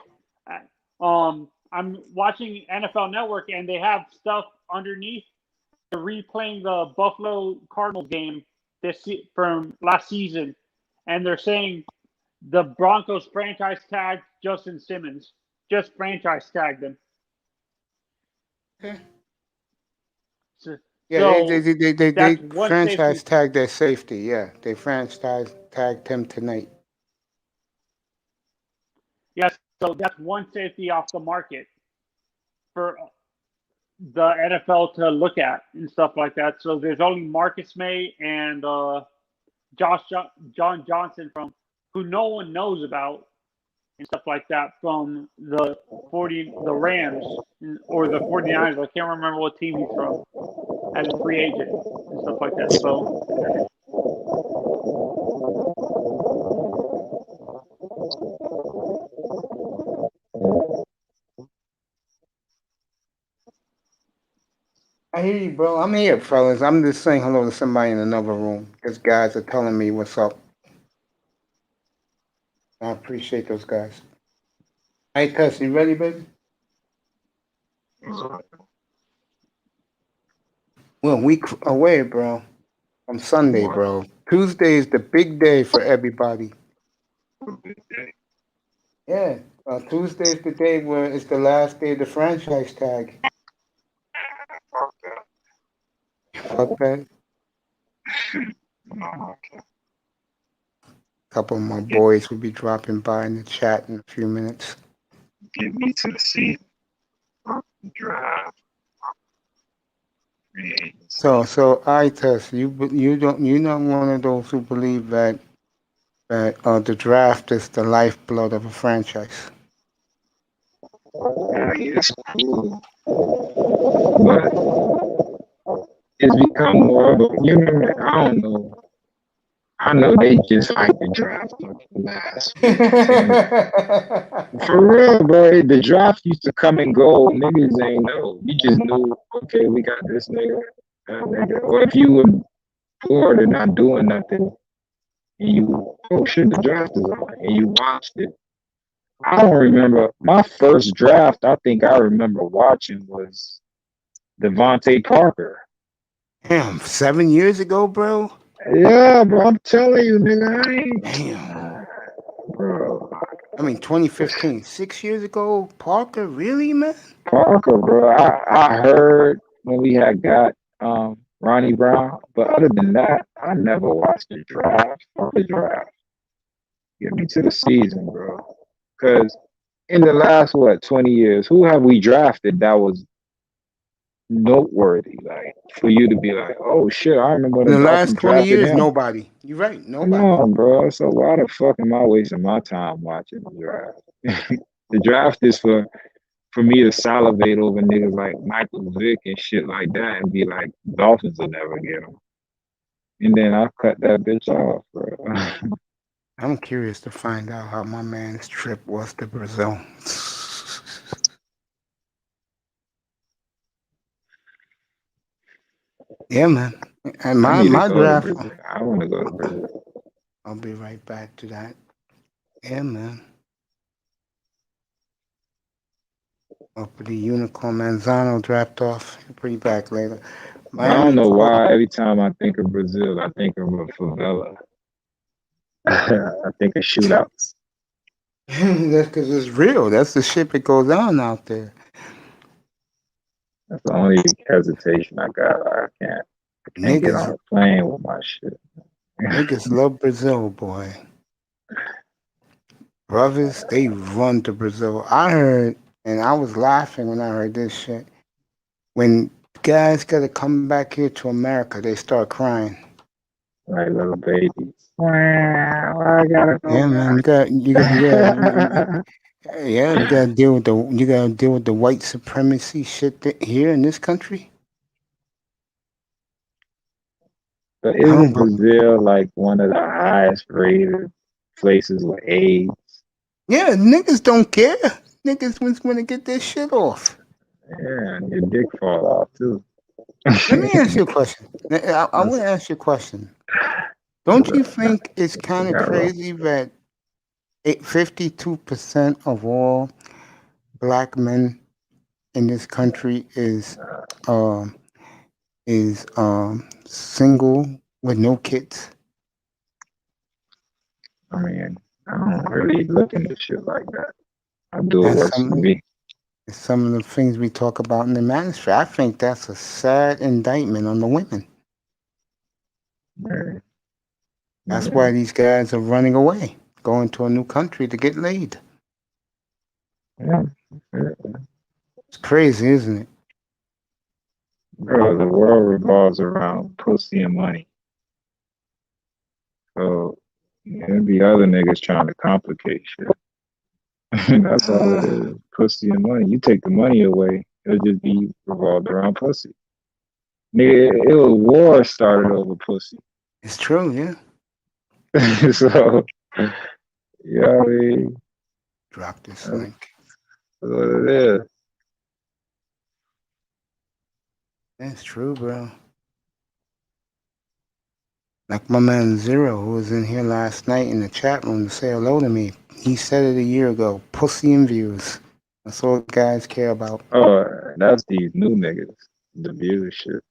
C: I'm watching NFL Network and they have stuff underneath. They're replaying the Buffalo Cardinals game from last season, and they're saying the Broncos franchise tagged Justin Simmons. Just franchise tagged him.
A: Okay.
C: So,
A: Yeah,
C: so
A: they
C: that's one
A: franchise
C: safety.
A: tagged their safety. Yeah, they franchise tagged him tonight.
C: Yes, so that's one safety off the market for the NFL to look at and stuff like that. So there's only Marcus May and John Johnson who no one knows about and stuff like that from the Rams or the 49ers. I can't remember what team he's from as a free agent and stuff like that. So
A: I hear you, bro. I'm here, fellas. I'm just saying hello to somebody in another room. Because guys are telling me what's up. I appreciate those guys. Hey, Tess, you ready, baby? We're a week away, bro. From Sunday, bro. Tuesday is the big day for everybody. Yeah, Tuesday is the day where it's the last day of the franchise tag. Fuck that. A couple of my boys will be dropping by in the chat in a few minutes.
D: Get me to the seat. Drive.
A: So I Tess, you're not one of those who believe that the draft is the lifeblood of a franchise.
D: It's cool, but it's become more of a, I don't know. I know they just hype the draft up the last. For real, bro. The draft used to come and go. Niggas ain't know. You just knew, okay, we got this nigga, that nigga. Or if you were bored and not doing nothing, and you, oh shit, the draft is on, and you watched it. I don't remember. My first draft, I think I remember watching was Devontae Parker.
A: Damn, 7 years ago, bro.
D: Yeah, bro. I'm telling you, nigga, I ain't.
A: Damn.
D: Bro.
A: I mean, 2015, 6 years ago. Parker, really, man?
D: Parker, bro. I heard when we had got Ronnie Brown, but other than that, I never watched the draft. Fuck the draft. Get me to the season, bro. Because in the last 20 years, who have we drafted that was noteworthy? Like for you to be like, oh shit, I remember
A: In
D: the
A: the
D: Dolphins
A: last 20
D: drafted
A: years,
D: him.
A: nobody. You're right, nobody.
D: Come on, bro. So why the fuck am I wasting my time watching the draft? The draft is for me to salivate over niggas like Michael Vick and shit like that and be like, Dolphins will never get him. And then I'll cut that bitch off, bro.
A: I'm curious to find out how my man's trip was to Brazil. Yeah, man. And
D: I
A: my
D: need to
A: my
D: go to
A: draft,
D: Brazil. I want to go to Brazil.
A: I'll be right back to that. Yeah, man. Hopefully, Unicorn Manzano draft off. He'll be back later.
D: I don't
A: Miami,
D: know why every time I think of Brazil, I think of a favela. I think of shootouts.
A: That's because it's real. That's the shit that goes on out there.
D: That's the only hesitation I got. I can't get on
A: Niggas,
D: a plane with my shit.
A: niggas love Brazil, boy. Brothers, they run to Brazil. I heard, and I was laughing when I heard this shit. When guys gotta come back here to America, they start crying.
D: Like little babies. Wow, I gotta go
A: Yeah, man, you gotta deal with the white supremacy shit here in this country.
D: But
A: I don't,
D: isn't Brazil like one of the highest rated places with AIDS?
A: yeah, niggas don't care. Niggas want to get their shit off.
D: Yeah, and your dick fall off too.
A: Let me ask you a question. I want to ask you a question. Don't you think it's kind of crazy that 52% of all black men in this country um is single with no kids?
D: I mean, I don't really look into shit like that. I do what
A: That's
D: works for me.
A: some of the things we talk about in the manosphere. I think that's a sad indictment on the women.
D: Yeah.
A: That's why these guys are running away, going to a new country to get laid.
D: Yeah.
A: It's crazy, isn't it?
D: Bro, the world revolves around pussy and money. So there'd be other niggas trying to complicate shit. That's all it is. Pussy and money. You take the money away, it'll just be revolved around pussy. Nigga, it was war started over pussy.
A: It's true, yeah.
D: So, you know what I mean?
A: Drop this
D: That's
A: link.
D: what it is.
A: That's true, bro. Like my man Zero, who was in here last night in the chat room to say hello to me. He said it a year ago. Pussy and views. That's all guys care about.
D: Oh, that's these new niggas. The view shit.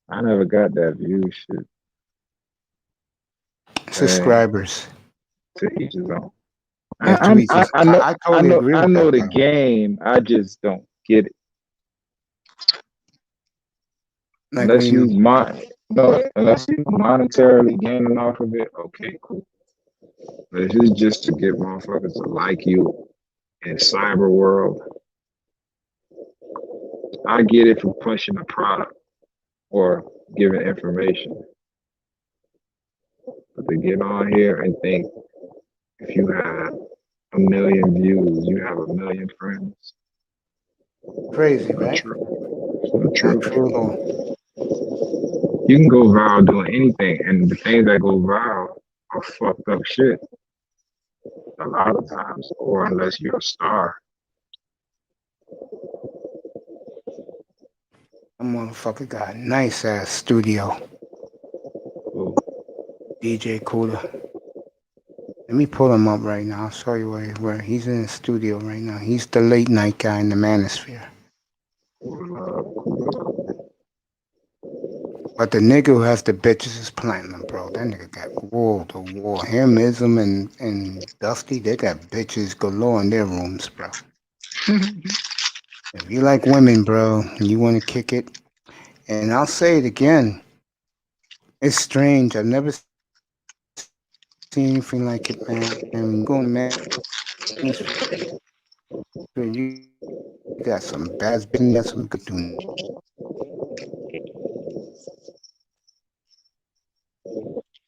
D: I never got that view shit.
A: Subscribers.
D: To each his own.
A: Yeah, to each his. I totally agree
D: I
A: with
D: know
A: that.
D: the game. I just don't get it.
A: Like what do you mean?
D: Unless you monetarily gaining off of it, okay, cool. But if it's just to get motherfuckers to like you in cyber world, I get it for pushing a product or giving information. But to get on here and think if you have 1 million views, you have 1 million friends.
A: Crazy,
D: Not
A: right?
D: true. It's not true.
A: Not true at all.
D: You can go viral doing anything, and the things that go viral are fucked up shit a lot of times, or unless you're a star.
A: That motherfucker got a nice ass studio.
D: Ooh.
A: DJ Cooler. Let me pull him up right now. I'll show you where he's in the studio right now. He's the late night guy in the manosphere. But the nigga who has the bitches is platinum, bro. That nigga got wall to wall. Him, Ism, and Dusty, they got bitches galore in their rooms, bro. If you like women, bro, and you want to kick it, and I'll say it again, it's strange. I've never seen anything like it, man. And you go in the manosphere, you got some bad bitches, you got some good dudes.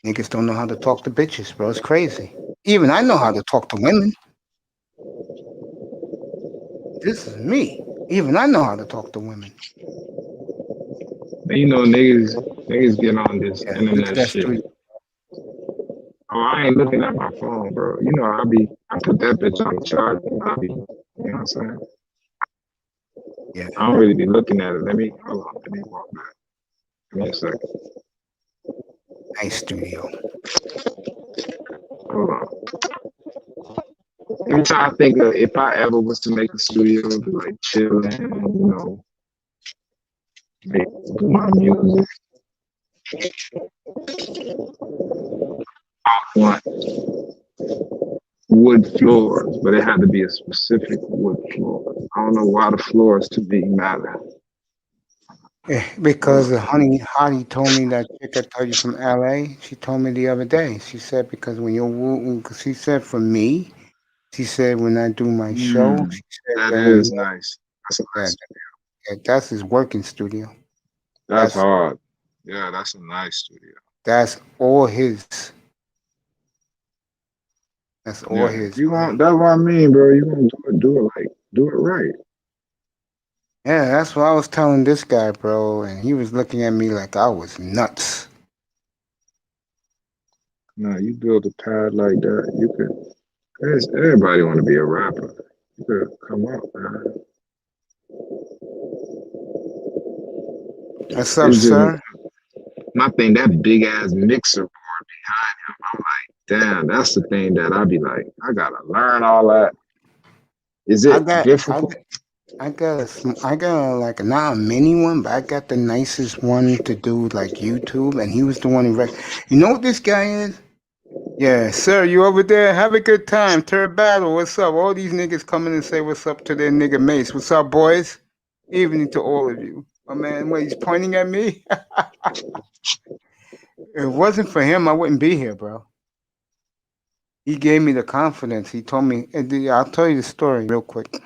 A: Niggas don't know how to talk to bitches, bro. It's crazy. Even I know how to talk to women. This is me. Even I know how to talk to women.
D: You know, niggas get on this
A: Yeah, look at
D: internet
A: that
D: shit.
A: studio.
D: Oh, I ain't looking at my phone, bro. You know, I put that bitch on the charge. You know what I'm saying?
A: Yeah,
D: I don't really be looking at it. Hold on. Let me walk back. Give me a second.
A: nice studio.
D: Hold on. Every time I think of if I ever was to make a studio, to like chill and do my music, I want wood floors, but it had to be a specific wood floor. I don't know why the floors to me matter.
A: Yeah, because Honey told me that chick I told you from LA. She told me the other day. She said because when you're, she said for me, she said when I do my show, she said
D: That
A: that
D: is nice. That's a
A: that,
D: nice.
A: that's his working studio.
D: That's
A: That's
D: hard. Yeah, that's a nice studio.
A: that's all his. That's all
D: Yeah,
A: his,
D: you
A: bro.
D: want that's what I mean, bro. You gonna do it right.
A: Yeah, that's what I was telling this guy, bro, and he was looking at me like I was nuts.
D: No, you build a pad like that, you could. Everybody want to be a rapper. You could come up, man.
A: What's up,
D: It's just
A: sir?
D: my thing. That big ass mixer board behind him. I'm like, damn, that's the thing that I be like, I gotta learn all that. Is
A: I
D: it
A: got, I
D: difficult?
A: got, I got like not a mini one, but I got the nicest one to do like YouTube, and he was the one who You know what this guy is? Yeah, sir, you over there? Have a good time. Turn battle. What's up? All these niggas coming and say what's up to their nigga mates. What's up, boys? Evening to all of you. Oh man, what he's pointing at me? If it wasn't for him, I wouldn't be here, bro. He gave me the confidence. He told me, I'll tell you the story real quick.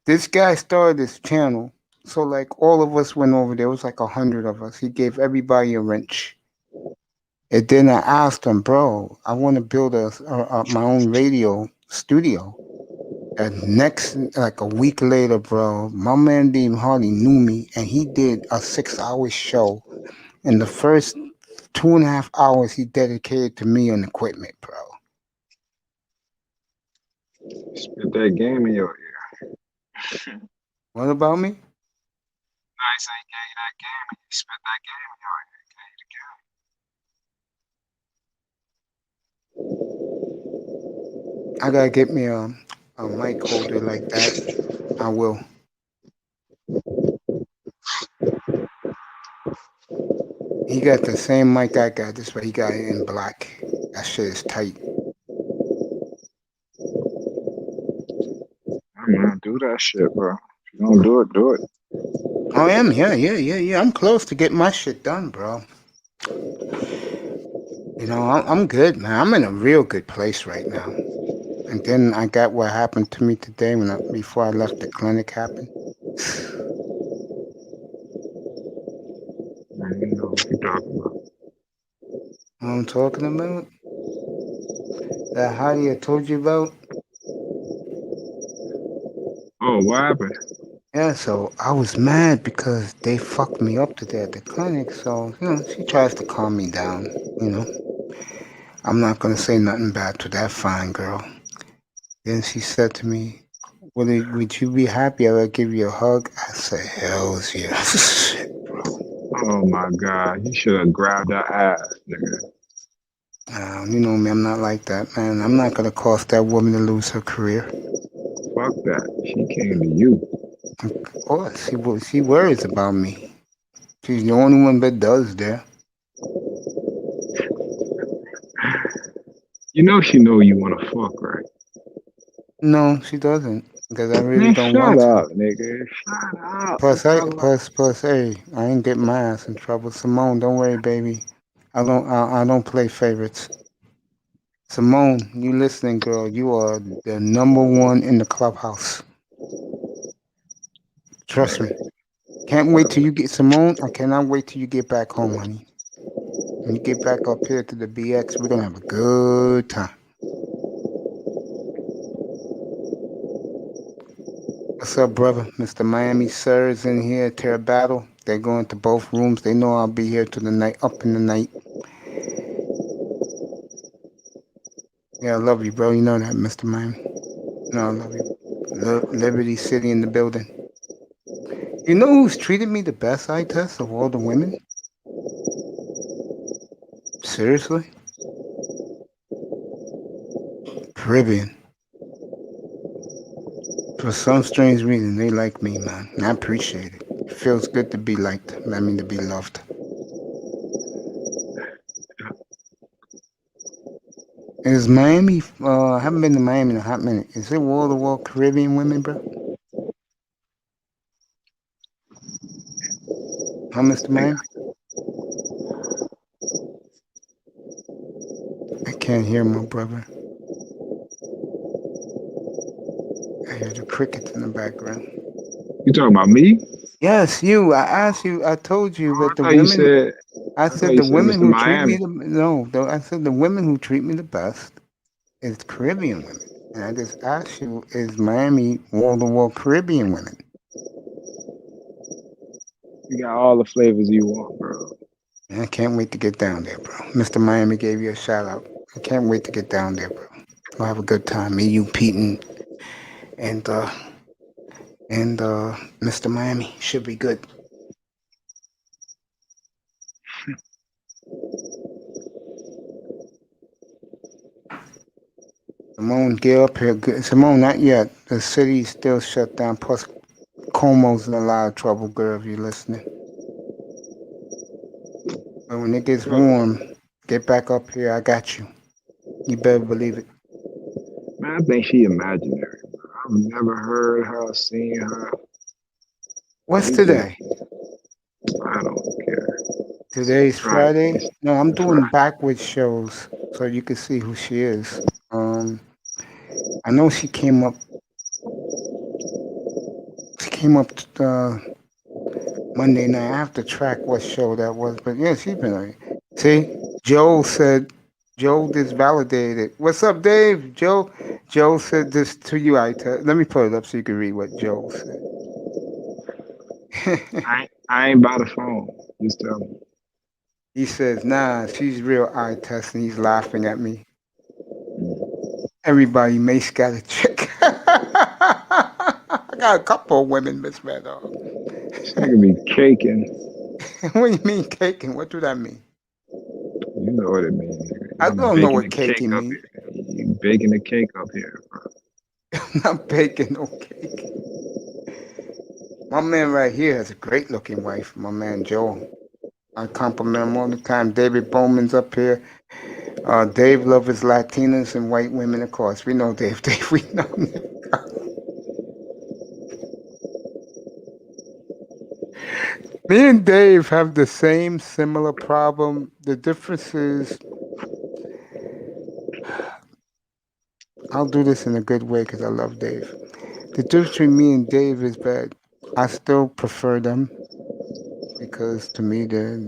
A: This guy started this channel. So, like, all of us went over there. It was like 100 of us. He gave everybody a wrench. And then I asked him, bro, I want to build my own radio studio. And next, like a week later, bro, my man Dave hardly knew me. And he did a 6-hour show. And the first 2.5 hours he dedicated to me on equipment, bro.
D: Spit that game in your ear.
A: What about me?
D: I say gave you that game and you spit that game in your ear.
A: I gotta get me a mic holder like that. I will. He got the same mic I got. This way he got it in black. That shit is tight.
D: I'm gonna do that shit, bro. If you don't do it, do it.
A: I am. Yeah. I'm close to getting my shit done, bro. You know, I'm good, man. I'm in a real good place right now. And then I got what happened to me today before I left the clinic happened.
D: Man, you know what you're talking about.
A: What I'm talking about? That Hottie I told you about?
D: Oh, what happened?
A: Yeah, so I was mad because they fucked me up today at the clinic. So, she tries to calm me down, I'm not going to say nothing bad to that fine girl. Then she said to me, would you be happy if I give you a hug? I said, hells yes.
D: Oh my God, you should have grabbed that ass, nigga.
A: You know me, I'm not like that, man. I'm not going to cause that woman to lose her career.
D: Fuck that. She came to you.
A: Of course, she worries about me. She's the only one that does there.
D: You know she know you want to fuck, right?
A: No, she doesn't. Because I really
D: Man,
A: don't
D: shut
A: want to.
D: up, nigga. Shut up.
A: Plus, hey, I ain't getting my ass in trouble. Simone, don't worry, baby. I don't play favorites. Simone, you listening, girl? You are the number one in the clubhouse. Trust me. Can't wait till you get Simone. I cannot wait till you get back home, honey. When you get back up here to the BX, we're gonna have a good time. What's up, brother? Mr. Miami Sir is in here. Terror Battle. They're going to both rooms. They know I'll be here till the night, up in the night. Yeah, I love you, bro. You know that, Mr. Miami. No, I love you. Liberty City in the building. You know who's treated me the best, I test, of all the women? Seriously? Caribbean. For some strange reason, they like me, man. And I appreciate it. It feels good to be liked. I mean, to be loved. Is Miami? I haven't been to Miami in a hot minute. Is it wall to wall Caribbean women, bro? Huh, Mr. Miami? I can't hear my brother. I hear the crickets in the background.
D: You talking about me?
A: Yes, you. I asked you. I told you
D: Oh,
A: that the
D: I thought you
A: women.
D: said.
A: I
D: thought
A: said
D: you
A: the
D: said
A: women
D: Mr.
A: who treat me
D: Miami.
A: I said the women who treat me the best is Caribbean women, and I just asked you, is Miami wall to wall Caribbean women?
D: You got all the flavors you want, bro.
A: And I can't wait to get down there, bro. Mr. Miami gave you a shout out. I can't wait to get down there, bro. We'll have a good time. Me, you, Pete, and Mr. Miami should be good. Simone, get up here. Simone, not yet. The city's still shut down. Plus, Como's in a lot of trouble, girl, if you're listening. But when it gets warm, get back up here. I got you. You better believe it.
D: Man, I think she imaginary, bro. I've never heard her, seen her.
A: What's
D: She
A: today?
D: I don't care.
A: Today's Friday.
D: It's
A: No, I'm doing
D: Friday.
A: backwards shows so you can see who she is. I know she came up. She came up Monday night. I have to track what show that was, but yeah, she's been. See, Joe said. Joe just validated. What's up, Dave? Joe said this to you. Let me put it up so you can read what Joe said.
D: I ain't by the phone. Just tell me.
A: He says, nah, she's real eye test, and he's laughing at me. Everybody, Mace got a chick. I got a couple of women, Miss Meadow.
D: This nigga be caking.
A: What do you mean caking? What do that mean?
D: You know what it means.
A: I don't know what caking means.
D: You baking the cake up here, bro.
A: I'm not baking no cake. My man right here has a great looking wife, my man Joel. I compliment him all the time. David Bowman's up here. Dave loves his Latinas and white women, of course. We know Dave. Dave, we know him. Me and Dave have the same similar problem. The difference is, I'll do this in a good way because I love Dave. The difference between me and Dave is that I still prefer them because to me, they're,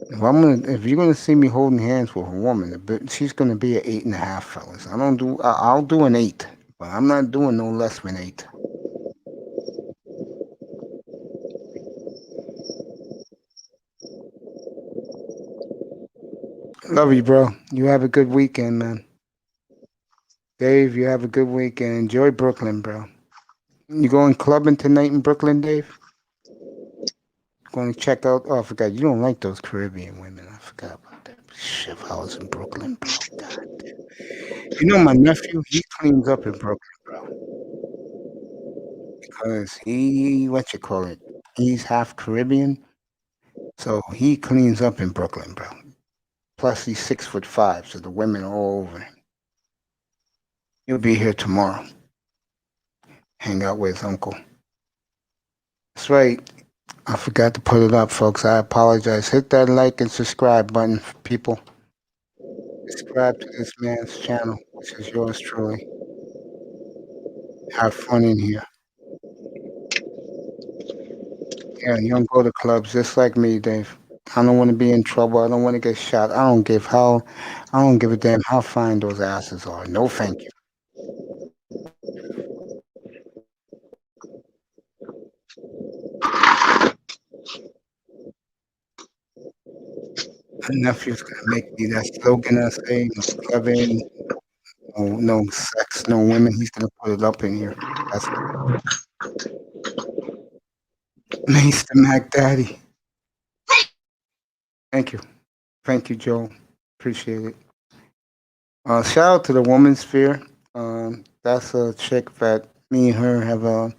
A: if you're gonna see me holding hands with a woman, she's gonna be an 8.5, fellas. I'll do an 8, but I'm not doing no less than 8. Love you, bro. You have a good weekend, man. Dave, you have a good weekend. Enjoy Brooklyn, bro. You going clubbing tonight in Brooklyn, Dave? Going to check out? Oh, I forgot. You don't like those Caribbean women. I forgot about that. Shit, if I was in Brooklyn, bro. God damn. You know, my nephew, he cleans up in Brooklyn, bro. Because he's half Caribbean. So he cleans up in Brooklyn, bro. Plus, he's 6'5", so the women are all over him. He'll be here tomorrow. Hang out with his uncle. That's right. I forgot to put it up, folks. I apologize. Hit that like and subscribe button, people. Subscribe to this man's channel, which is yours truly. Have fun in here. Yeah, you don't go to clubs just like me, Dave. I don't want to be in trouble. I don't want to get shot. I don't give a damn how fine those asses are. No, thank you. My nephew's gonna make me that slogan I say, no clubbing, no sex, no women. He's gonna put it up in here. That's Mace the Mac Daddy. Thank you. Thank you, Joe. Appreciate it. Shout out to the Woman Sphere. That's a chick that me and her have a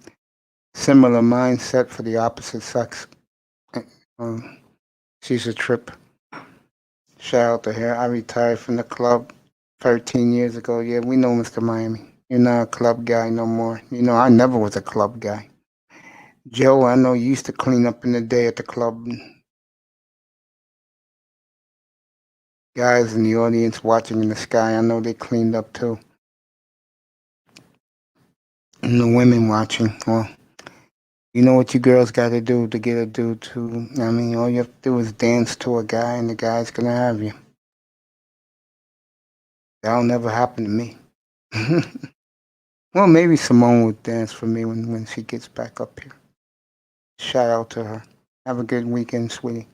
A: similar mindset for the opposite sex. Um, she's a trip. Shout out to her. I retired from the club 13 years ago. Yeah, we know Mr. Miami. You're not a club guy no more. You know, I never was a club guy. Joe, I know you used to clean up in the day at the club. Guys in the audience watching in the sky, I know they cleaned up too. And the women watching, well, you know what you girls got to do to get a dude to, I mean, all you have to do is dance to a guy and the guy's going to have you. That'll never happen to me. Well, maybe Simone would dance for me when she gets back up here. Shout out to her. Have a good weekend, sweetie.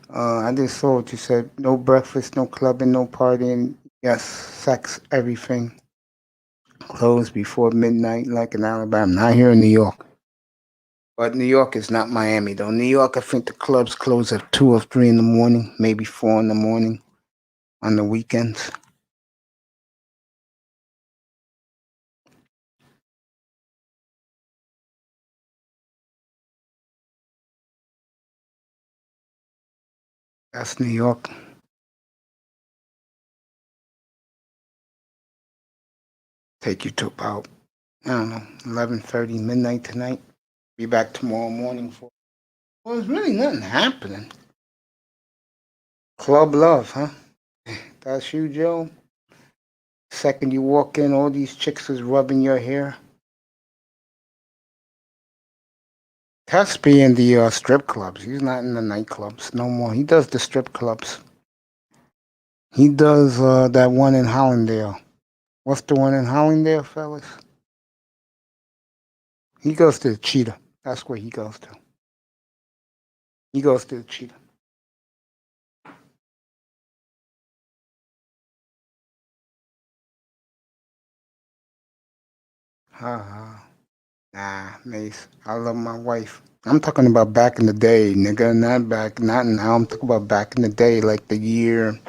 A: I just saw what you said. No breakfast, no clubbing, no partying. Yes, sex, everything. Closed before midnight, like in Alabama. Not here in New York. But New York is not Miami, though. New York, I think the clubs close at 2 or 3 in the morning, maybe 4 in the morning on the weekends. That's New York. Take you to about, I don't know, 11:30, midnight tonight. Be back tomorrow morning for. Well, there's really nothing happening. Club love, huh? That's you, Joe. Second you walk in, all these chicks is rubbing your hair. Tess be in the strip clubs. He's not in the nightclubs no more. He does the strip clubs. He does that one in Hollandale. What's the one in Hollandale, fellas? He goes to the Cheetah. That's where he goes to. He goes to the Cheetah. Nah, Mace. I love my wife. I'm talking about back in the day, nigga. Not now. I'm talking about back in the day, like the year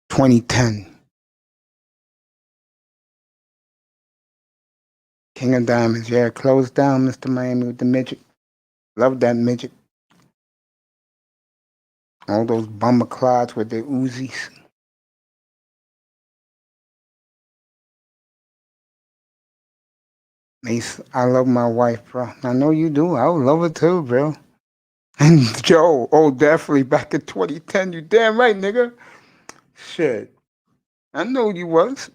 A: 2010. King of Diamonds. Yeah, closed down, Mr. Miami with the midget. Love that midget. All those bummer clods with their Uzis. Mace, I love my wife, bro. I know you do. I would love her too, bro. And Joe, oh, definitely back in 2010. You damn right, nigga. Shit. I know you was.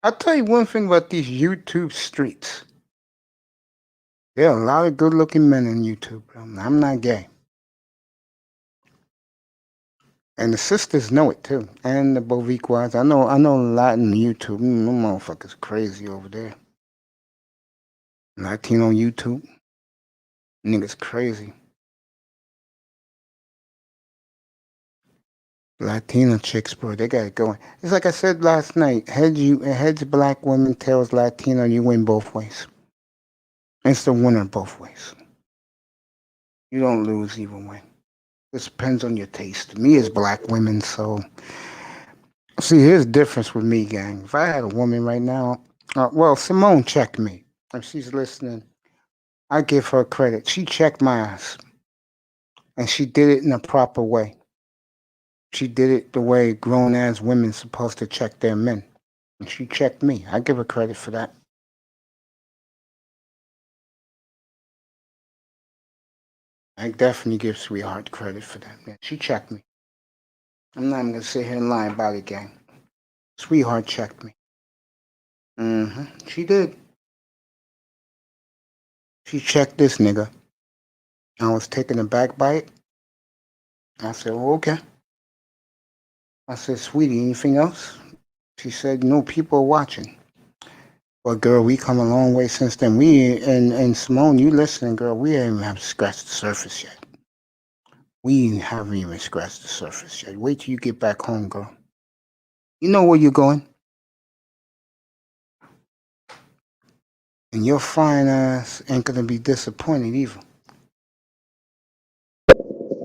A: I'll tell you one thing about these YouTube streets. There are a lot of good looking men in YouTube, bro. I'm not gay. And the sisters know it too. And the Boviquas. I know a lot in YouTube. Them motherfuckers crazy over there. Latino YouTube. Niggas crazy. Latina chicks, bro, they got it going. It's like I said last night. Heads black women, tails Latino. You win both ways. It's the winner both ways. You don't lose either way. It depends on your taste. Me as black women, so see, here's the difference with me, gang. If I had a woman right now, well, Simone checked me. If she's listening, I give her credit. She checked my ass, and she did it in a proper way. She did it the way grown ass women supposed to check their men. And she checked me. I give her credit for that. I definitely give Sweetheart credit for that. Yeah, she checked me. I'm not even gonna sit here and lie about it, gang. Sweetheart checked me. She did. She checked this nigga. I was taken aback by it. I said, well, okay. I said, sweetie, anything else? She said, no, people are watching. But girl, we come a long way since then. We and Simone, you listening, girl, we ain't even have scratched the surface yet. We haven't even scratched the surface yet. Wait till you get back home, girl. You know where you're going. And your fine ass ain't gonna be disappointed either.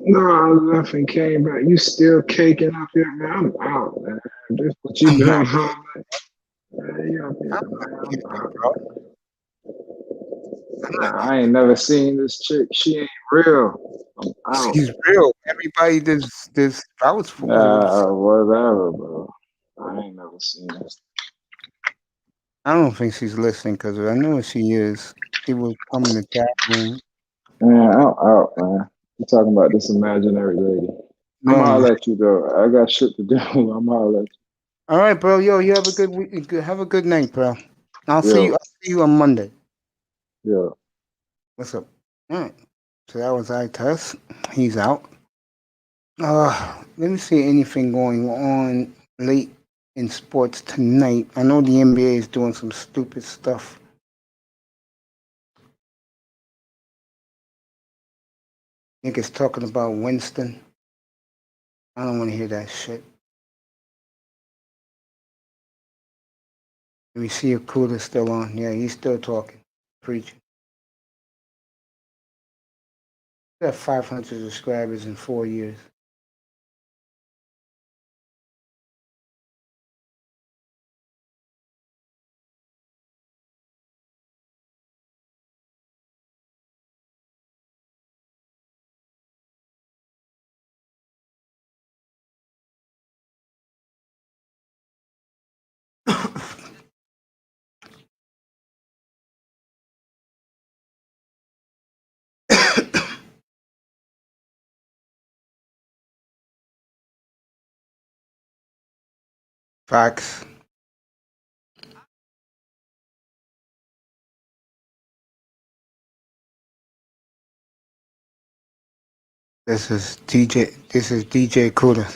D: No, I left and came back. You still caking up here, man? I'm out, man. This what you
A: I'm
D: doing,
A: not.
D: huh? Man, you up here,
A: I'm not
D: man? I'm
A: caking,
D: out.
A: bro. I'm not.
D: Nah, I ain't never seen this chick. She ain't real. I'm out.
A: She's real. Everybody this vouch for her.
D: Nah, whatever, bro. I ain't never seen this.
A: I don't think she's listening because I know if she is, she would come in the chat room.
D: Man, I'm out, man. You talking about this imaginary lady? I'm
A: No,
D: gonna
A: man.
D: holler at you though. I got shit to do. I'm gonna holler at
A: All right, bro. Yo, you have a good week. Have a good night, bro. I'll
D: you.
A: see you.
D: Yo,
A: I'll see you on Monday.
D: yo.
A: What's up? All right. So that was Test. He's out. Let me see anything going on late in sports tonight. I know the NBA is doing some stupid stuff. Niggas talking about Winston. I don't want to hear that shit. Let me see if Cooler's still on. Yeah, he's still talking, preaching. He got 500 subscribers in 4 years. Facts. This is DJ Cooler.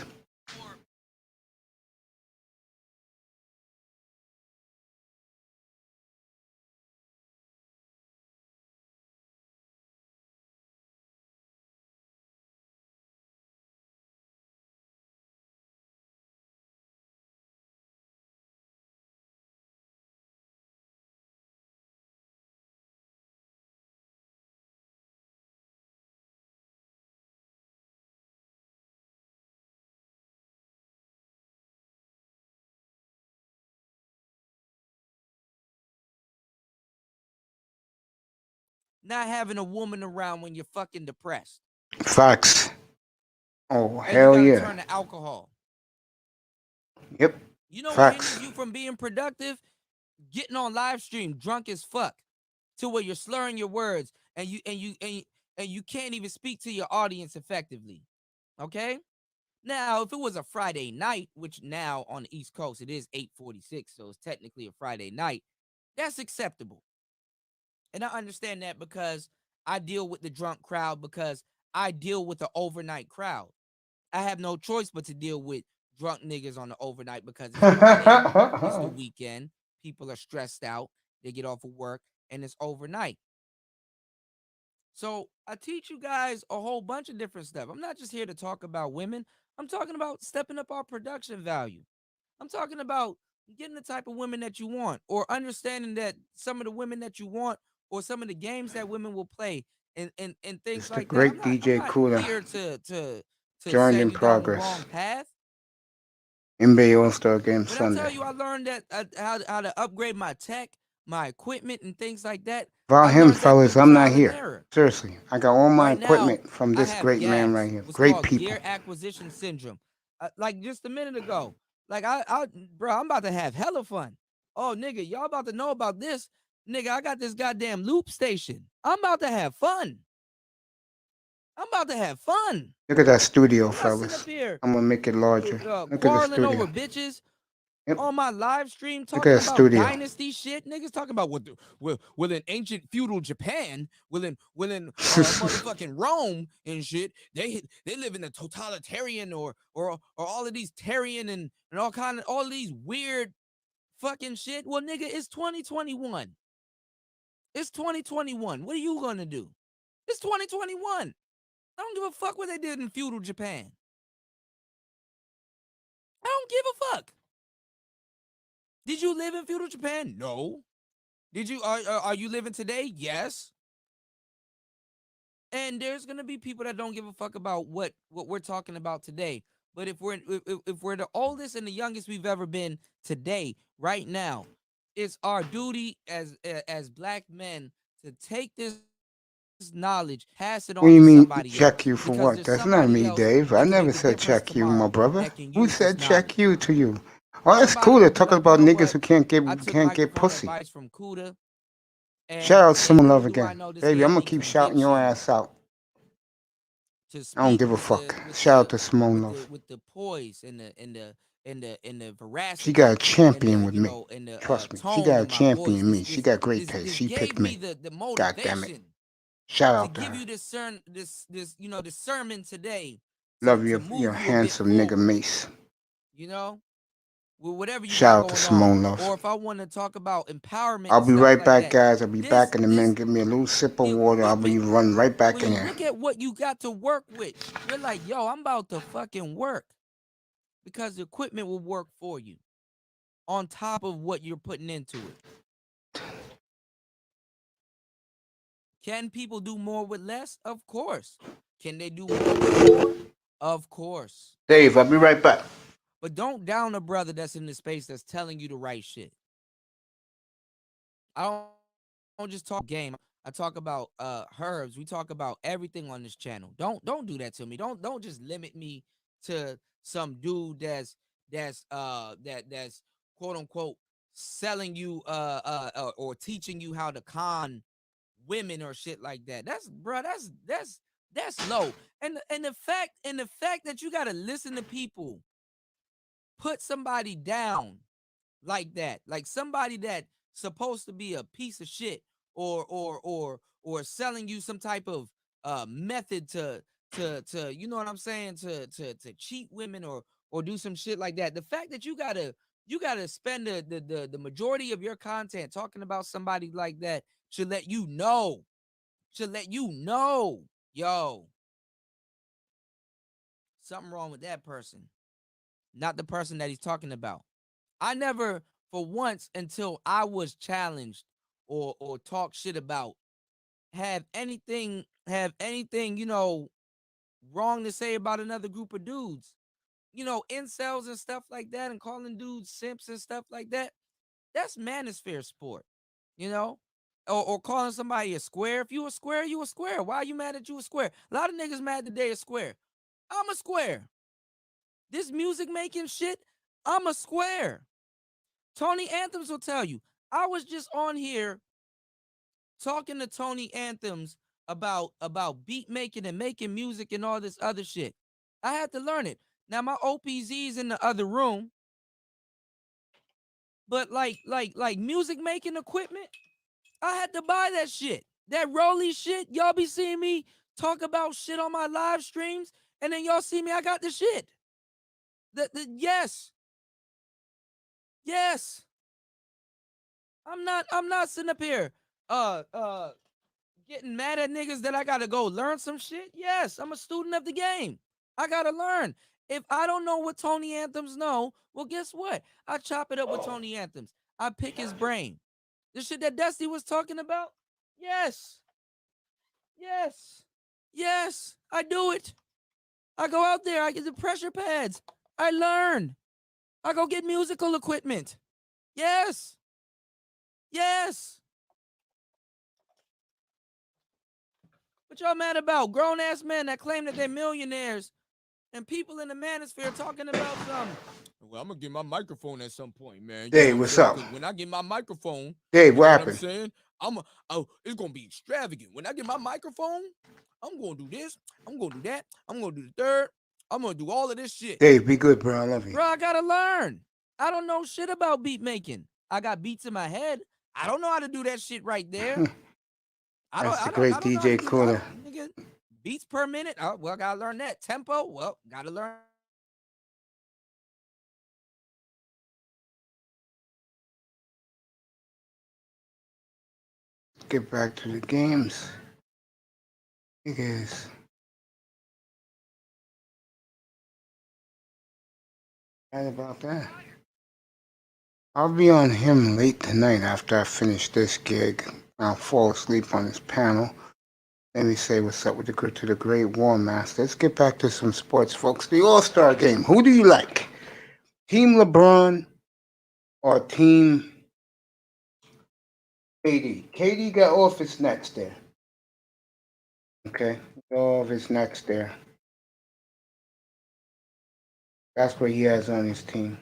F: Not having a woman around when you're fucking depressed.
A: Facts. Oh,
F: And you
A: hell
F: gotta
A: yeah.
F: turn to alcohol.
A: Yep.
F: You know what
A: Facts.
F: hinders you from being productive? Getting on live stream drunk as fuck to where you're slurring your words and you can't even speak to your audience effectively. Okay? Now, if it was a Friday night, which now on the East Coast it is 8:46, so it's technically a Friday night, that's acceptable. And I understand that because I deal with the drunk crowd, because I deal with the overnight crowd. I have no choice but to deal with drunk niggas on the overnight because it's Friday, it's the weekend, people are stressed out, they get off of work, and it's overnight. So I teach you guys a whole bunch of different stuff. I'm not just here to talk about women. I'm talking about stepping up our production value. I'm talking about getting the type of women that you want, or understanding that some of the women that you want, or some of the games that women will play, and things
A: It's the
F: like that. I'm
A: great
F: not I'm
A: DJ
F: not
A: Cooler.
F: here to
A: Joined
F: send
A: in
F: you down the
A: progress.
F: wrong path.
A: NBA All-Star Game
F: When I tell
A: Sunday.
F: you I learned that how to upgrade my tech, my equipment, and things like that,
A: About
F: I
A: him,
F: learned that
A: fellas,
F: through
A: I'm not
F: trial and
A: here.
F: error.
A: Seriously. I got all my
F: Right now,
A: equipment from
F: I
A: this
F: have
A: great man right
F: GAS,
A: here.
F: what's
A: Great
F: called
A: people.
F: gear acquisition syndrome. Like just a minute ago, like bro, I'm about to have hella fun. Oh, nigga, y'all about to know about this. Nigga, I got this goddamn loop station. I'm about to have fun. I'm about to have fun.
A: Look at that studio,
F: I'm not sitting up
A: fellas.
F: here
A: I'm gonna make it larger. Look at the
F: quarreling
A: studio.
F: over bitches
A: Yep.
F: on my live stream
A: Look at
F: talking
A: that
F: about
A: studio.
F: dynasty shit. Niggas talking about will in ancient feudal Japan, will in motherfucking Rome and shit. They live in a totalitarian or all of these Tarian and all of these weird fucking shit. Well, nigga, it's 2021. It's 2021. What are you gonna do? It's 2021. I don't give a fuck what they did in feudal Japan. I don't give a fuck. Did you live in feudal Japan? No. Did you are you living today? Yes. And there's gonna be people that don't give a fuck about what we're talking about today. But if we're the oldest and the youngest we've ever been today, right now, it's our duty as black men to take this knowledge, pass it on to
A: What do
F: somebody
A: you
F: else,
A: mean check you for
F: because there's
A: what? That's
F: somebody
A: not me,
F: else
A: Dave.
F: that
A: I
F: can make
A: never
F: a
A: said
F: difference
A: check you, my
F: tomorrow
A: brother.
F: that can
A: Who
F: use this
A: said check
F: knowledge.
A: you to you? Oh, that's
F: Somebody
A: cool to
F: could be
A: talk
F: like, you
A: about
F: know
A: niggas
F: what?
A: who can't
F: I took
A: get
F: microphone
A: pussy.
F: advice from Kuda,
A: Shout out
F: and
A: Simone Love
F: little do I
A: again.
F: know, this
A: Baby, I'm
F: gave
A: gonna
F: me
A: keep shouting your
F: conviction
A: ass out.
F: to
A: I don't
F: speak
A: give a
F: with
A: fuck. Shout out to Simone Love.
F: the poise and the
A: She got a
F: veracity and
A: champion
F: the
A: with me.
F: and the
A: Trust me. She
F: tone
A: got a
F: in my voice.
A: champion in me. She got great taste.
F: This
A: She
F: gave
A: picked
F: me
A: me.
F: the
A: God damn it.
F: motivation
A: Shout
F: to
A: out to
F: give
A: her.
F: you this this sermon today
A: Love
F: to
A: your
F: move you a bit
A: handsome nigga
F: forward.
A: Mace.
F: You know, with whatever you got
A: Shout out to
F: going on,
A: Simone Love.
F: or if I want to talk about empowerment
A: I'll
F: and
A: be
F: stuff
A: right
F: like
A: back,
F: that.
A: guys. I'll be back in a minute. Give me a little sip of
F: The
A: water. I'll be
F: equipment,
A: running right back
F: when
A: in
F: you
A: there.
F: look at what you got to work with, you're like, yo, I'm about to fucking work, because the equipment will work for you on top of what you're putting into it. Can people do more with less? Of course. Can they do more with more? Of course.
A: Dave, I'll be right back.
F: But don't down a brother that's in the space that's telling you the right shit. I don't just talk game. I talk about herbs. We talk about everything on this channel. Don't do that to me. Don't just limit me to some dude that's quote unquote selling you or teaching you how to con women or shit like that. That's low. And the fact that you gotta listen to people put somebody down like that, like somebody that supposed to be a piece of shit, or selling you some type of method to you know what I'm saying, to cheat women or do some shit like that. The fact that you gotta spend the majority of your content talking about somebody like that should let you know, yo, something wrong with that person, not the person that he's talking about. I never, for once, until I was challenged or talk shit about, have anything, wrong to say about another group of dudes. Incels and stuff like that, and calling dudes simps and stuff like that. That's manosphere sport, you know? Or calling somebody a square. If you a square, you a square. Why are you mad that you a square? A lot of niggas mad that they a square. I'm a square. This music making shit, I'm a square. Tony Anthems will tell you. I was just on here talking to Tony Anthems about beat making and making music and all this other shit. I had to learn it. Now my OPZ's in the other room, but like music making equipment, I had to buy that shit. That Rolly shit, y'all be seeing me talk about shit on my live streams, and then y'all see me, I got the shit. Yes. Yes. I'm not sitting up here uh uh getting mad at niggas that I gotta go learn some shit. Yes, I'm a student of the game. I gotta learn. If I don't know what Tony Anthems know, well, guess what? I chop it up with Tony Anthems. I pick his brain. The shit that Dusty was talking about. Yes, yes, yes. I do it. I go out there. I get the pressure pads. I learn. I go get musical equipment. Yes, yes. What y'all mad about? Grown ass men that claim that they're millionaires, and people in the manosphere talking about some. Well, I'm gonna get my microphone at some point, man. You know
A: Dave,
F: what I'm
A: what's
F: saying?
A: up?
F: Because when I get my microphone,
A: Dave,
F: you
A: what
F: know what I'm
A: happened?
F: saying? It's gonna be extravagant. When I get my microphone, I'm gonna do this. I'm gonna do that. I'm gonna do the third. I'm gonna do all of this shit.
A: Dave, be good, bro. I love you.
F: Bro, I gotta learn. I don't know shit about beat making. I got beats in my head. I don't know how to do that shit right there.
A: That's the great
F: I don't know how to
A: DJ
F: do
A: Cooler.
F: nigga, beats per minute. Oh, well, I gotta learn that. Tempo, well, gotta learn
A: Get back to the games. Because right about that. I'll be on him late tonight after I finish this gig. I'll fall asleep on his panel. Let me say what's up with to the great War Master. Let's get back to some sports, folks. The All-Star Game. Who do you like? Team LeBron or Team KD? KD got off his next there. Okay, all of his next there. That's what he has on his team.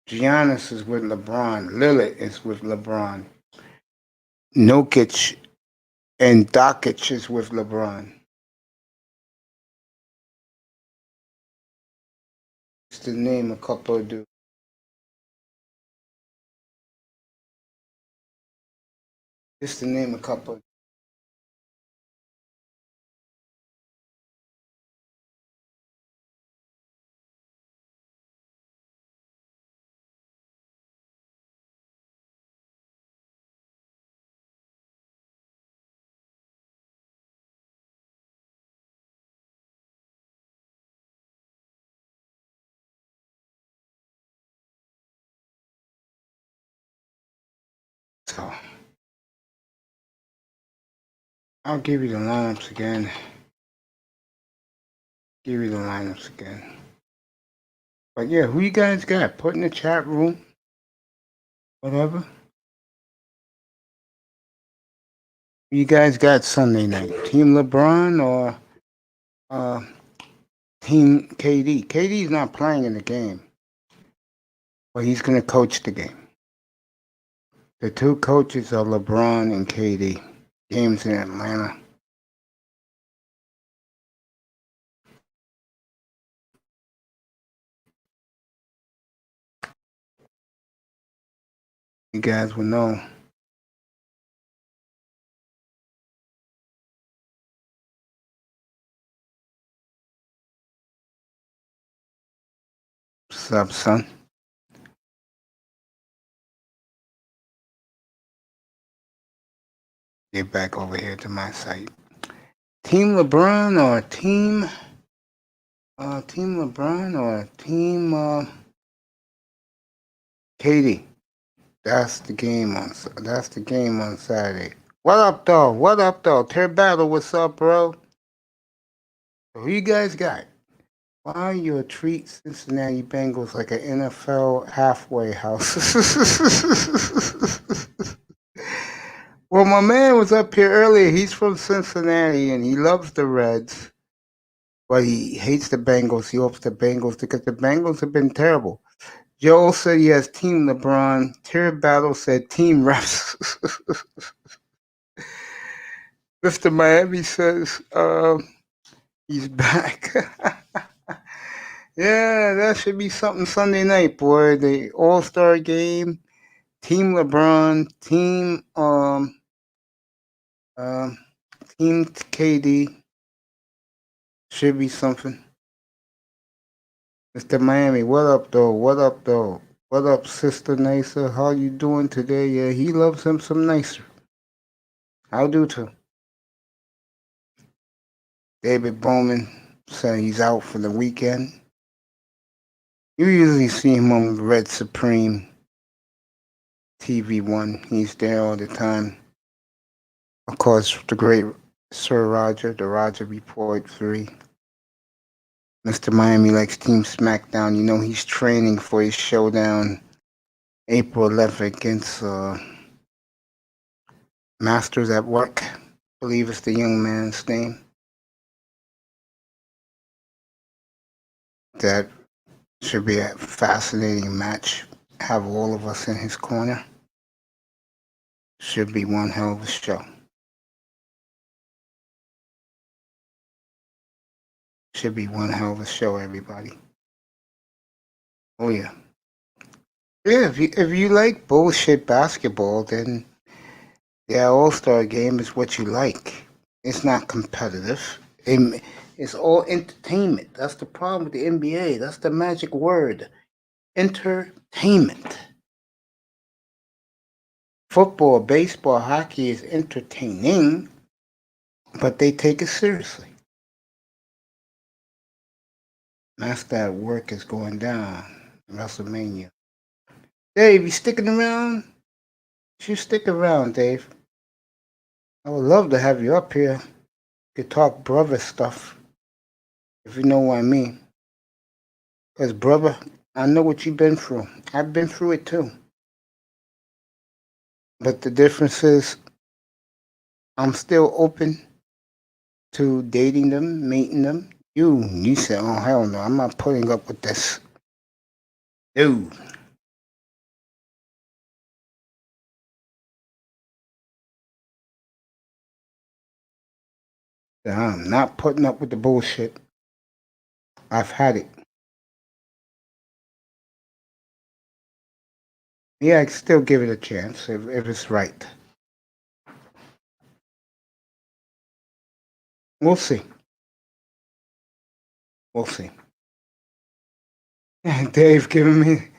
A: Giannis is with LeBron. Lillard is with LeBron. Jokic and Doncic is with LeBron. Just to name a couple of dudes. Just to name a couple. So I'll give you the lineups again. But yeah, who you guys got? Put in the chat room. Whatever. Who you guys got Sunday night? Team LeBron or Team KD? KD's not playing in the game. But he's going to coach the game. The two coaches are LeBron and KD. Games in Atlanta. You guys will know. What's up, son? Get back over here to my site. Team LeBron or Team LeBron or Team KD? That's the game on Saturday. What up, though? Terry Battle, what's up, bro? Who you guys got? Why you treat Cincinnati Bengals like an NFL halfway house? Well, my man was up here earlier. He's from Cincinnati, and he loves the Reds. But he hates the Bengals. He hopes the Bengals, because the Bengals have been terrible. Joel said he has Team LeBron. Terry Battle said Team Refs. Mr. Miami says he's back. Yeah, that should be something Sunday night, boy. The All-Star Game. Team LeBron. Team KD. Should be something. Mr. Miami, what up, though? What up, Sister Nicer? How you doing today? Yeah, he loves him some Nicer. I do, too. David Bowman said he's out for the weekend. You usually see him on Red Supreme TV1. He's there all the time. Of course, the great Sir Roger, the Roger Report 3. Mr. Miami likes Team SmackDown. You know he's training for his showdown April 11th against Masters at Work. I believe it's the young man's name. That should be a fascinating match. Have all of us in his corner. Should be one hell of a show. Should be one hell of a show, everybody. Oh yeah. Yeah, if you like bullshit basketball, then the All-Star Game is what you like. It's not competitive. It's all entertainment. That's the problem with the NBA. That's the magic word. Entertainment. Football, baseball, hockey is entertaining, but they take it seriously. Master at Work is going down. WrestleMania. Dave, you sticking around? You should stick around, Dave. I would love to have you up here. You could talk brother stuff, if you know what I mean. Because, brother, I know what you've been through. I've been through it too. But the difference is I'm still open to dating them, meeting them. You said, oh, hell no, I'm not putting up with this. Dude. I'm not putting up with the bullshit. I've had it. Yeah, I'd still give it a chance if it's right. We'll see. We'll see. Dave giving me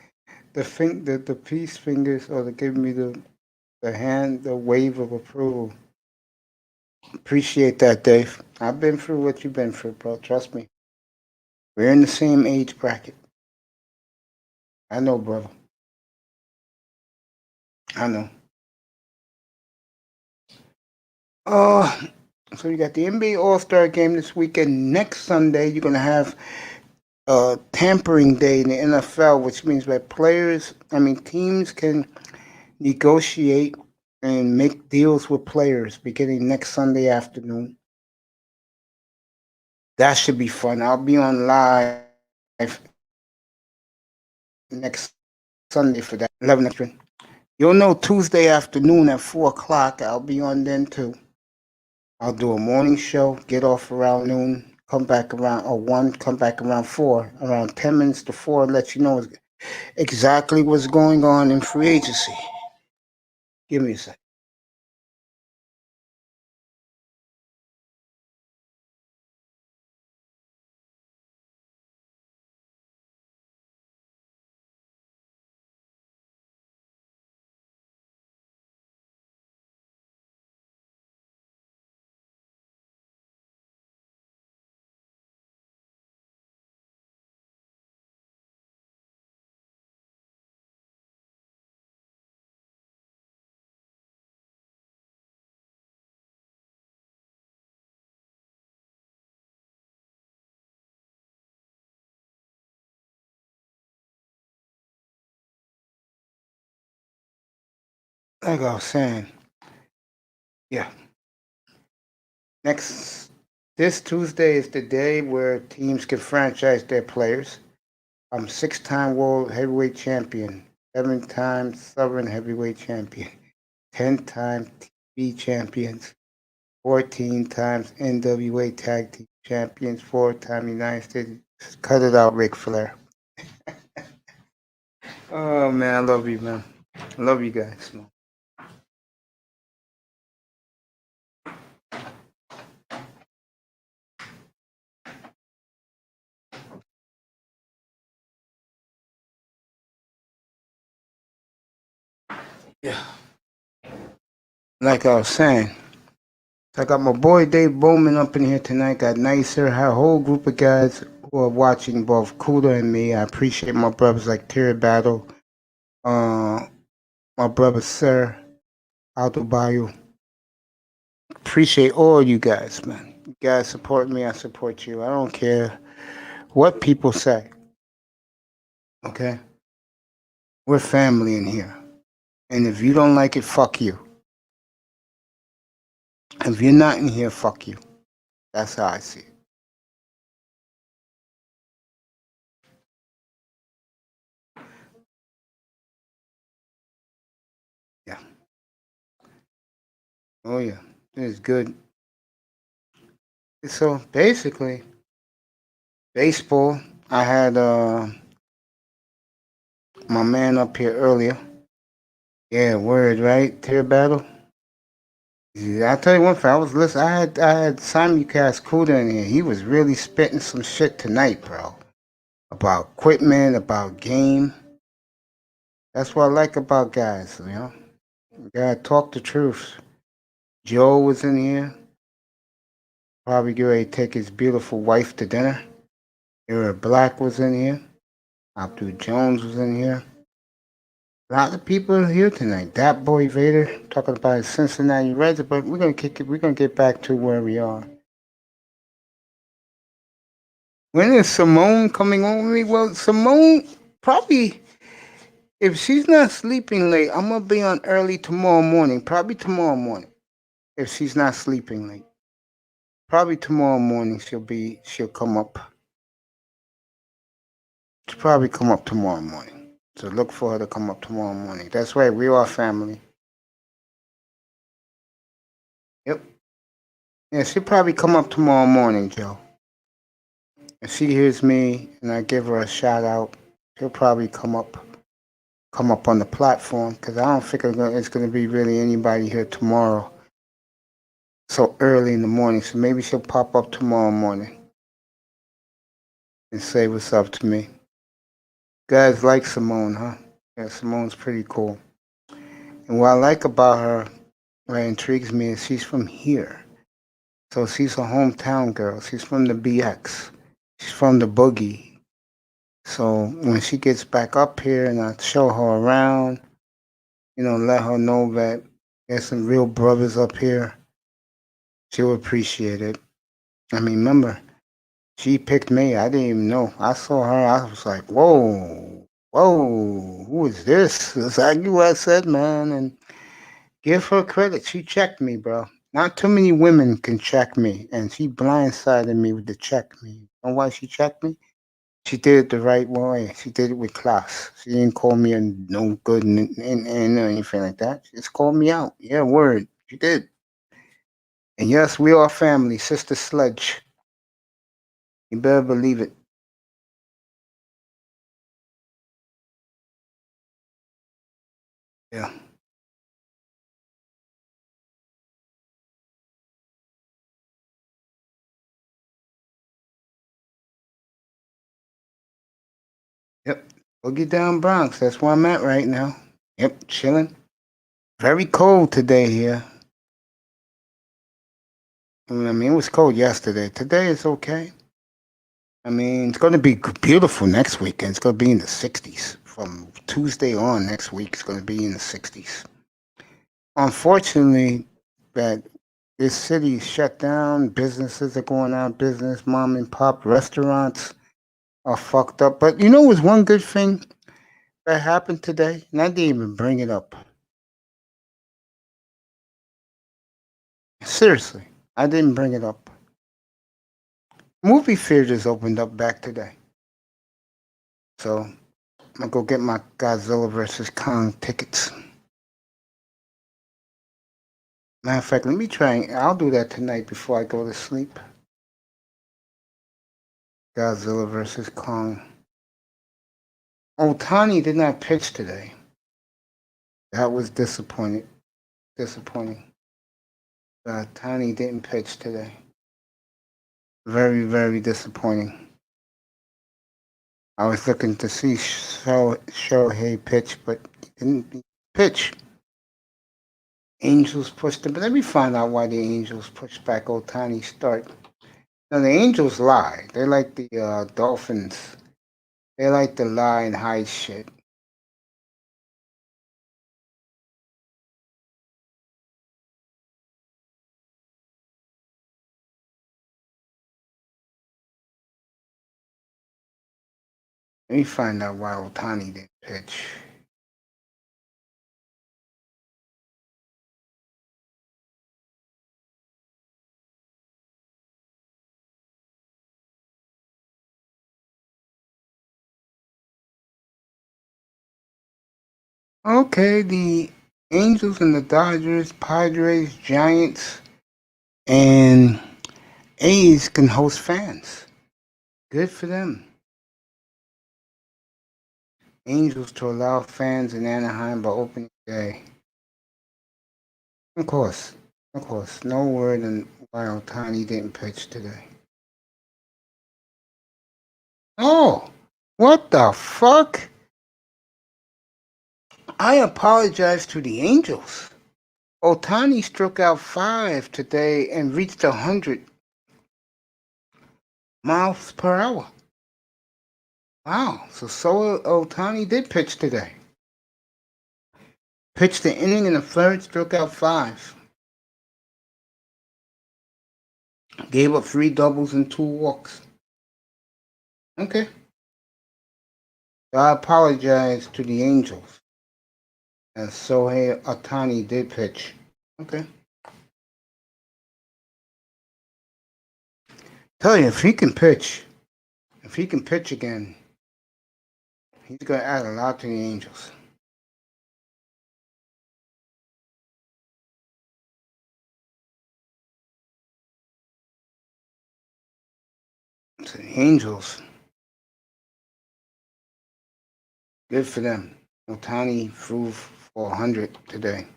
A: the peace fingers, or giving me the hand, the wave of approval. Appreciate that, Dave. I've been through what you've been through, bro. Trust me. We're in the same age bracket. I know, brother. I know. So you got the NBA All-Star Game this weekend. Next Sunday, you're gonna have tampering day in the NFL, which means that teams can negotiate and make deals with players beginning next Sunday afternoon. That should be fun. I'll be on live next Sunday for that. 11. You'll know Tuesday afternoon at 4 o'clock. I'll be on then too. I'll do a morning show, get off around noon, come back around 1, come back around 4, around 10 minutes to 4, and let you know exactly what's going on in free agency. Give me a second. Like I was saying, yeah. This Tuesday is the day where teams can franchise their players. I'm 6-time world heavyweight champion, 7-time Southern heavyweight champion, 10-time TV champions, 14 times NWA tag team champions, 4-time United States. Cut it out, Ric Flair. Oh man, I love you, man. I love you guys, man. Yeah. Like I was saying, I got my boy Dave Bowman up in here tonight. Got Nicer, had a whole group of guys who are watching, both Kuda and me. I appreciate my brothers like Terry Battle, my brother Sir, Aldo Bayou. Appreciate all you guys, man. You guys support me, I support you. I don't care what people say. Okay? We're family in here. And if you don't like it, fuck you. If you're not in here, fuck you. That's how I see it. Yeah. Oh yeah. It is good. So basically, baseball, I had my man up here earlier. Yeah, word, right? Tear battle. Yeah, I tell you one thing, I was listening. I had simulcast Kuda in here. He was really spitting some shit tonight, bro. About equipment, about game. That's what I like about guys, you know. You gotta talk the truth. Joe was in here. Probably get ready to take his beautiful wife to dinner. Era Black was in here. Abdul Jones was in here. A lot of people are here tonight. That boy Vader talking about his Cincinnati Reds, but we're gonna kick it. We're gonna get back to where we are. When is Simone coming on with me? Well, Simone probably, if she's not sleeping late, I'm gonna be on early tomorrow morning. Probably tomorrow morning, if she's not sleeping late. Probably tomorrow morning she'll come up. She'll probably come up tomorrow morning. So look for her to come up tomorrow morning. That's right, we are family. Yep. Yeah, she'll probably come up tomorrow morning, Joe. If she hears me and I give her a shout out, she'll probably come up on the platform, because I don't think it's gonna be really anybody here tomorrow so early in the morning. So maybe she'll pop up tomorrow morning and say what's up to me. You guys like Simone, huh? Yeah, Simone's pretty cool. And what I like about her, what intrigues me, is she's from here. So she's a hometown girl. She's from the BX. She's from the Boogie. So when she gets back up here and I show her around, let her know that there's some real brothers up here, she'll appreciate it. I mean, remember, she picked me. I didn't even know. I saw her. I was like, whoa, who is this? Exactly what I said, man. And give her credit. She checked me, bro. Not too many women can check me. And she blindsided me with the check me. You know why she checked me? She did it the right way. She did it with class. She didn't call me a no good and anything like that. She just called me out. Yeah, word. She did. And yes, we are family. Sister Sledge. You better believe it. Yeah. Yep. Boogie Down Bronx. That's where I'm at right now. Yep, chilling. Very cold today here. I mean, it was cold yesterday. Today it's okay. I mean, it's going to be beautiful next weekend. It's going to be in the 60s. From Tuesday on next week, it's going to be in the 60s. Unfortunately, that this city is shut down. Businesses are going out of business. Mom and pop restaurants are fucked up. But you know, it was one good thing that happened today, and I didn't even bring it up. Seriously, I didn't bring it up. Movie theaters opened up back today. So I'm gonna go get my Godzilla vs. Kong tickets. Matter of fact, let me try. I'll do that tonight before I go to sleep. Godzilla vs. Kong. Otani did not pitch today. That was disappointing. Otani didn't pitch today. Very, very disappointing. I was looking to see Shohei pitch, but he didn't pitch. Angels pushed him, but let me find out why the Angels pushed back Otani's start. Now, the Angels lie. They're like the Dolphins. They like to lie and hide shit. Let me find out why Otani didn't pitch. Okay, the Angels and the Dodgers, Padres, Giants, and A's can host fans. Good for them. Angels to allow fans in Anaheim by opening day. Of course. No word on why Otani didn't pitch today. Oh, what the fuck? I apologize to the Angels. Otani struck out 5 today and reached 100 miles per hour. Wow. So Otani did pitch today. Pitched the inning in the third, struck out 5. Gave up 3 doubles and 2 walks. Okay. So I apologize to the Angels. And Shohei Otani did pitch. Okay. Tell you, if he can pitch again, he's going to add a lot to the Angels. So the Angels, good for them. Otani threw for 100 today.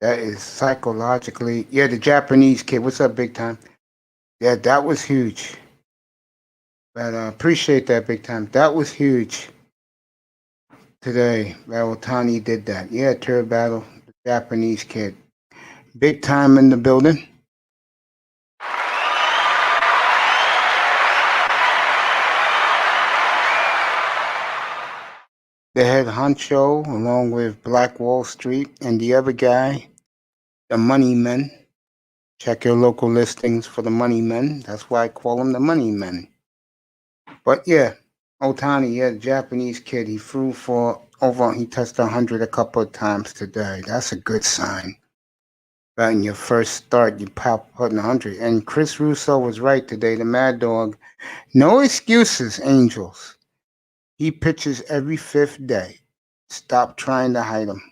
A: That is psychologically, yeah, the Japanese kid. What's up, big time? Yeah, that was huge. But I appreciate that, big time. That was huge today. That Otani did that. Yeah, turd battle, the Japanese kid. Big time in the building. The head honcho, along with Black Wall Street and the other guy, the Money Men. Check your local listings for the Money Men. That's why I call them the Money Men. But yeah, Otani, yeah, the Japanese kid, he threw for he touched 100 a couple of times today. That's a good sign. But in your first start, you putting 100. And Chris Russo was right today, the Mad Dog. No excuses, Angels. He pitches every 5th day. Stop trying to hide him.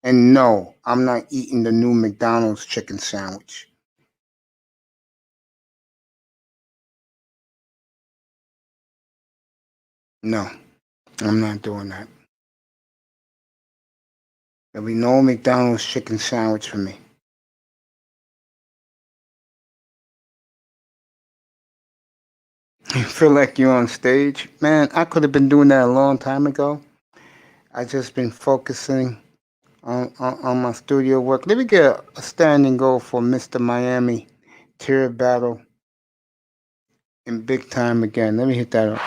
A: And no, I'm not eating the new McDonald's chicken sandwich. No, I'm not doing that. There'll be no McDonald's chicken sandwich for me. You feel like you're on stage? Man, I could have been doing that a long time ago. I just been focusing on my studio work. Let me get a standing goal for Mr. Miami. Tier battle in big time again. Let me hit that up.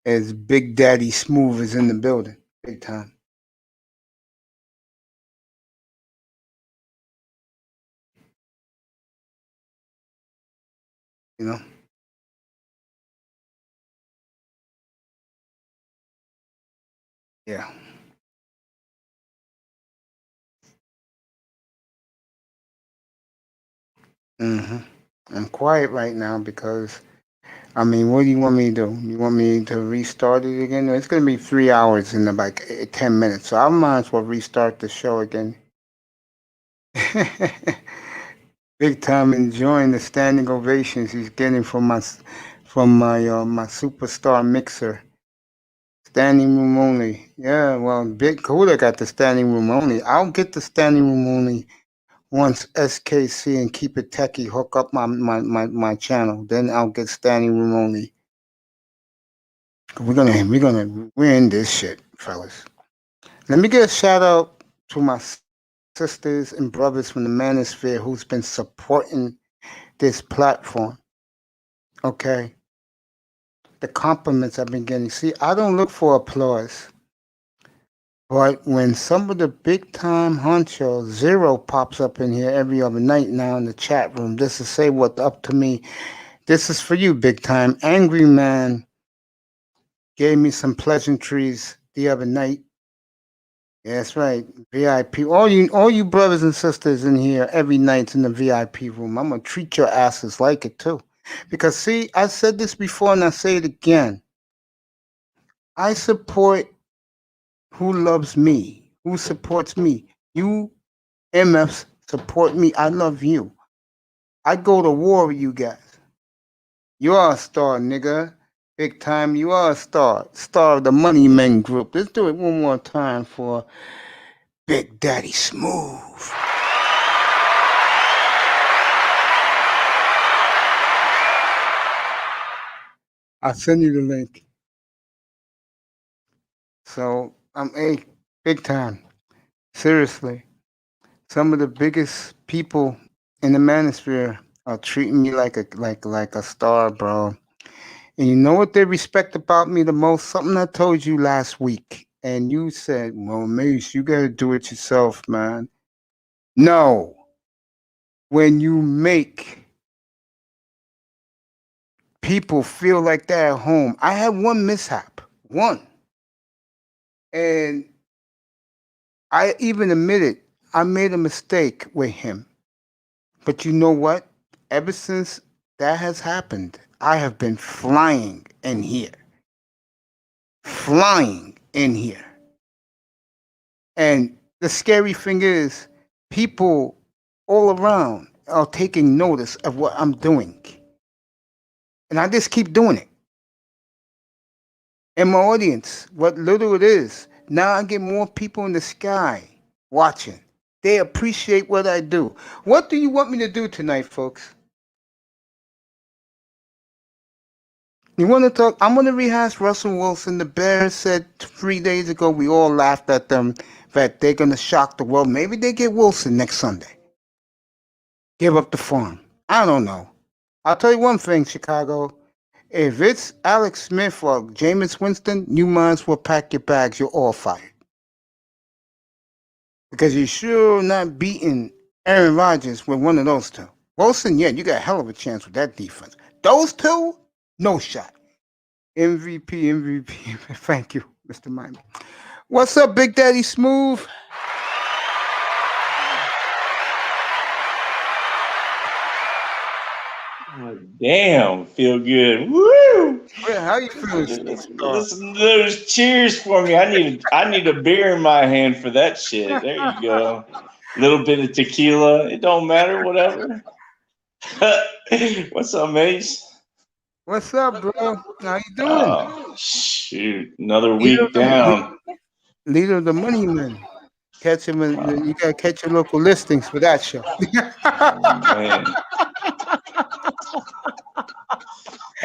A: As Big Daddy Smooth is in the building. Big time. You know? Yeah. Mm-hmm. I'm quiet right now because, I mean, what do you want me to do? You want me to restart it again? It's going to be 3 hours in about 10 minutes, so I might as well restart the show again. Big time enjoying the standing ovations he's getting from my superstar mixer. Standing room only. Yeah, well, Big Cooler got the standing room only. I'll get the standing room only once SKC and Keep It Techie hook up my channel. Then I'll get standing room only. We're in this shit, fellas. Let me get a shout out to my sisters and brothers from the Manosphere who's been supporting this platform. Okay. The compliments I've been getting. See, I don't look for applause. But when some of the big time honchos, Zero pops up in here every other night now in the chat room, just to say what's up to me. This is for you, big time. Angry Man gave me some pleasantries the other night. Yeah, that's right. VIP. All you brothers and sisters in here every night in the VIP room. I'm gonna treat your asses like it too. Because see, I said this before and I say it again. I support who loves me, who supports me. You MFs support me. I love you. I go to war with you guys. You are a star, nigga. Big time, you are a star. Star of the Money Men group. Let's do it one more time for Big Daddy Smooth. I'll send you the link. So, big time. Seriously. some of the biggest people in the manosphere are treating me like a star, bro. And you know what they respect about me the most? Something I told you last week. And you said, well, Mace, you got to do it yourself, man. No. When you make people feel like they're at home. I had one mishap. One. And I even admitted I made a mistake with him. But you know what? Ever since that has happened, I have been flying in here. Flying in here. And the scary thing is, people all around are taking notice of what I'm doing. And I just keep doing it. And my audience, what little it is, now I get more people in the sky watching. They appreciate what I do. What do you want me to do tonight, folks? You want to talk? I'm going to rehash Russell Wilson. The Bears said 3 days ago, we all laughed at them, that they're going to shock the world. Maybe they get Wilson next Sunday. Give up the farm. I don't know. I'll tell you one thing, Chicago. If it's Alex Smith or Jameis Winston, you might as well pack your bags. You're all fired. Because you're sure not beating Aaron Rodgers with one of those two. Wilson, yeah, you got a hell of a chance with that defense. Those two, no shot. MVP. Thank you, Mr. Miami. What's up, Big Daddy Smooth?
G: Oh, damn, feel good. Woo!
A: How you feeling?
G: Listen to those cheers for me. I need a beer in my hand for that shit. There you go. A little bit of tequila. It don't matter, whatever. What's up, Mace?
A: What's up, bro? How you doing?
G: Oh, shoot. Another week down.
A: Leader of the Money Men. Catch him. You gotta catch your local listings for that show.
G: Man.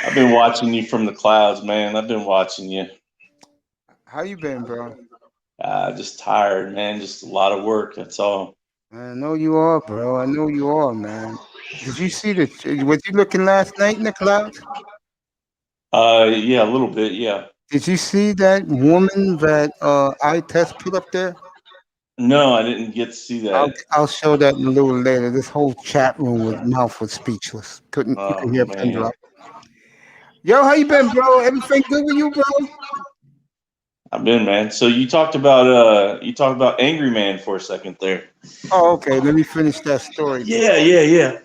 G: I've been watching you from the clouds, man. I've been watching you.
A: How you been, bro?
G: Just tired, man. Just a lot of work. That's all.
A: I know you are, bro. I know you are, man. Did you see was you looking last night in the clouds?
G: Yeah, a little bit, yeah.
A: Did you see that woman that eye test put up there?
G: No, I didn't get to see that.
A: I'll show that a little later. This whole chat room mouth was speechless. You could hear pin drop. Yo, how you been, bro? Everything good with you, bro?
G: I've been, man. So you talked about Angry Man for a second there.
A: Oh, okay. Let me finish that story.
G: Yeah.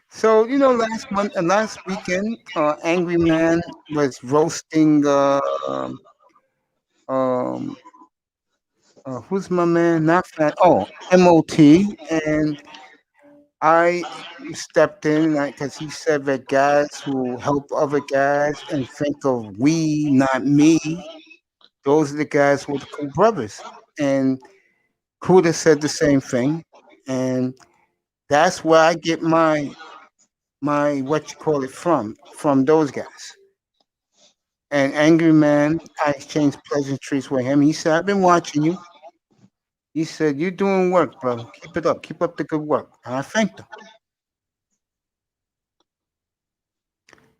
A: So last weekend, Angry Man was roasting. Who's my man? Not Fat. Oh, MOT, and I stepped in because he said that guys who help other guys and think of we, not me, those are the guys who are the cool brothers. And Kuda said the same thing, and that's where I get my from those guys. And Angry Man, I exchanged pleasantries with him. He said, I've been watching you. He said, you're doing work, brother. Keep it up. Keep up the good work. And I thanked him.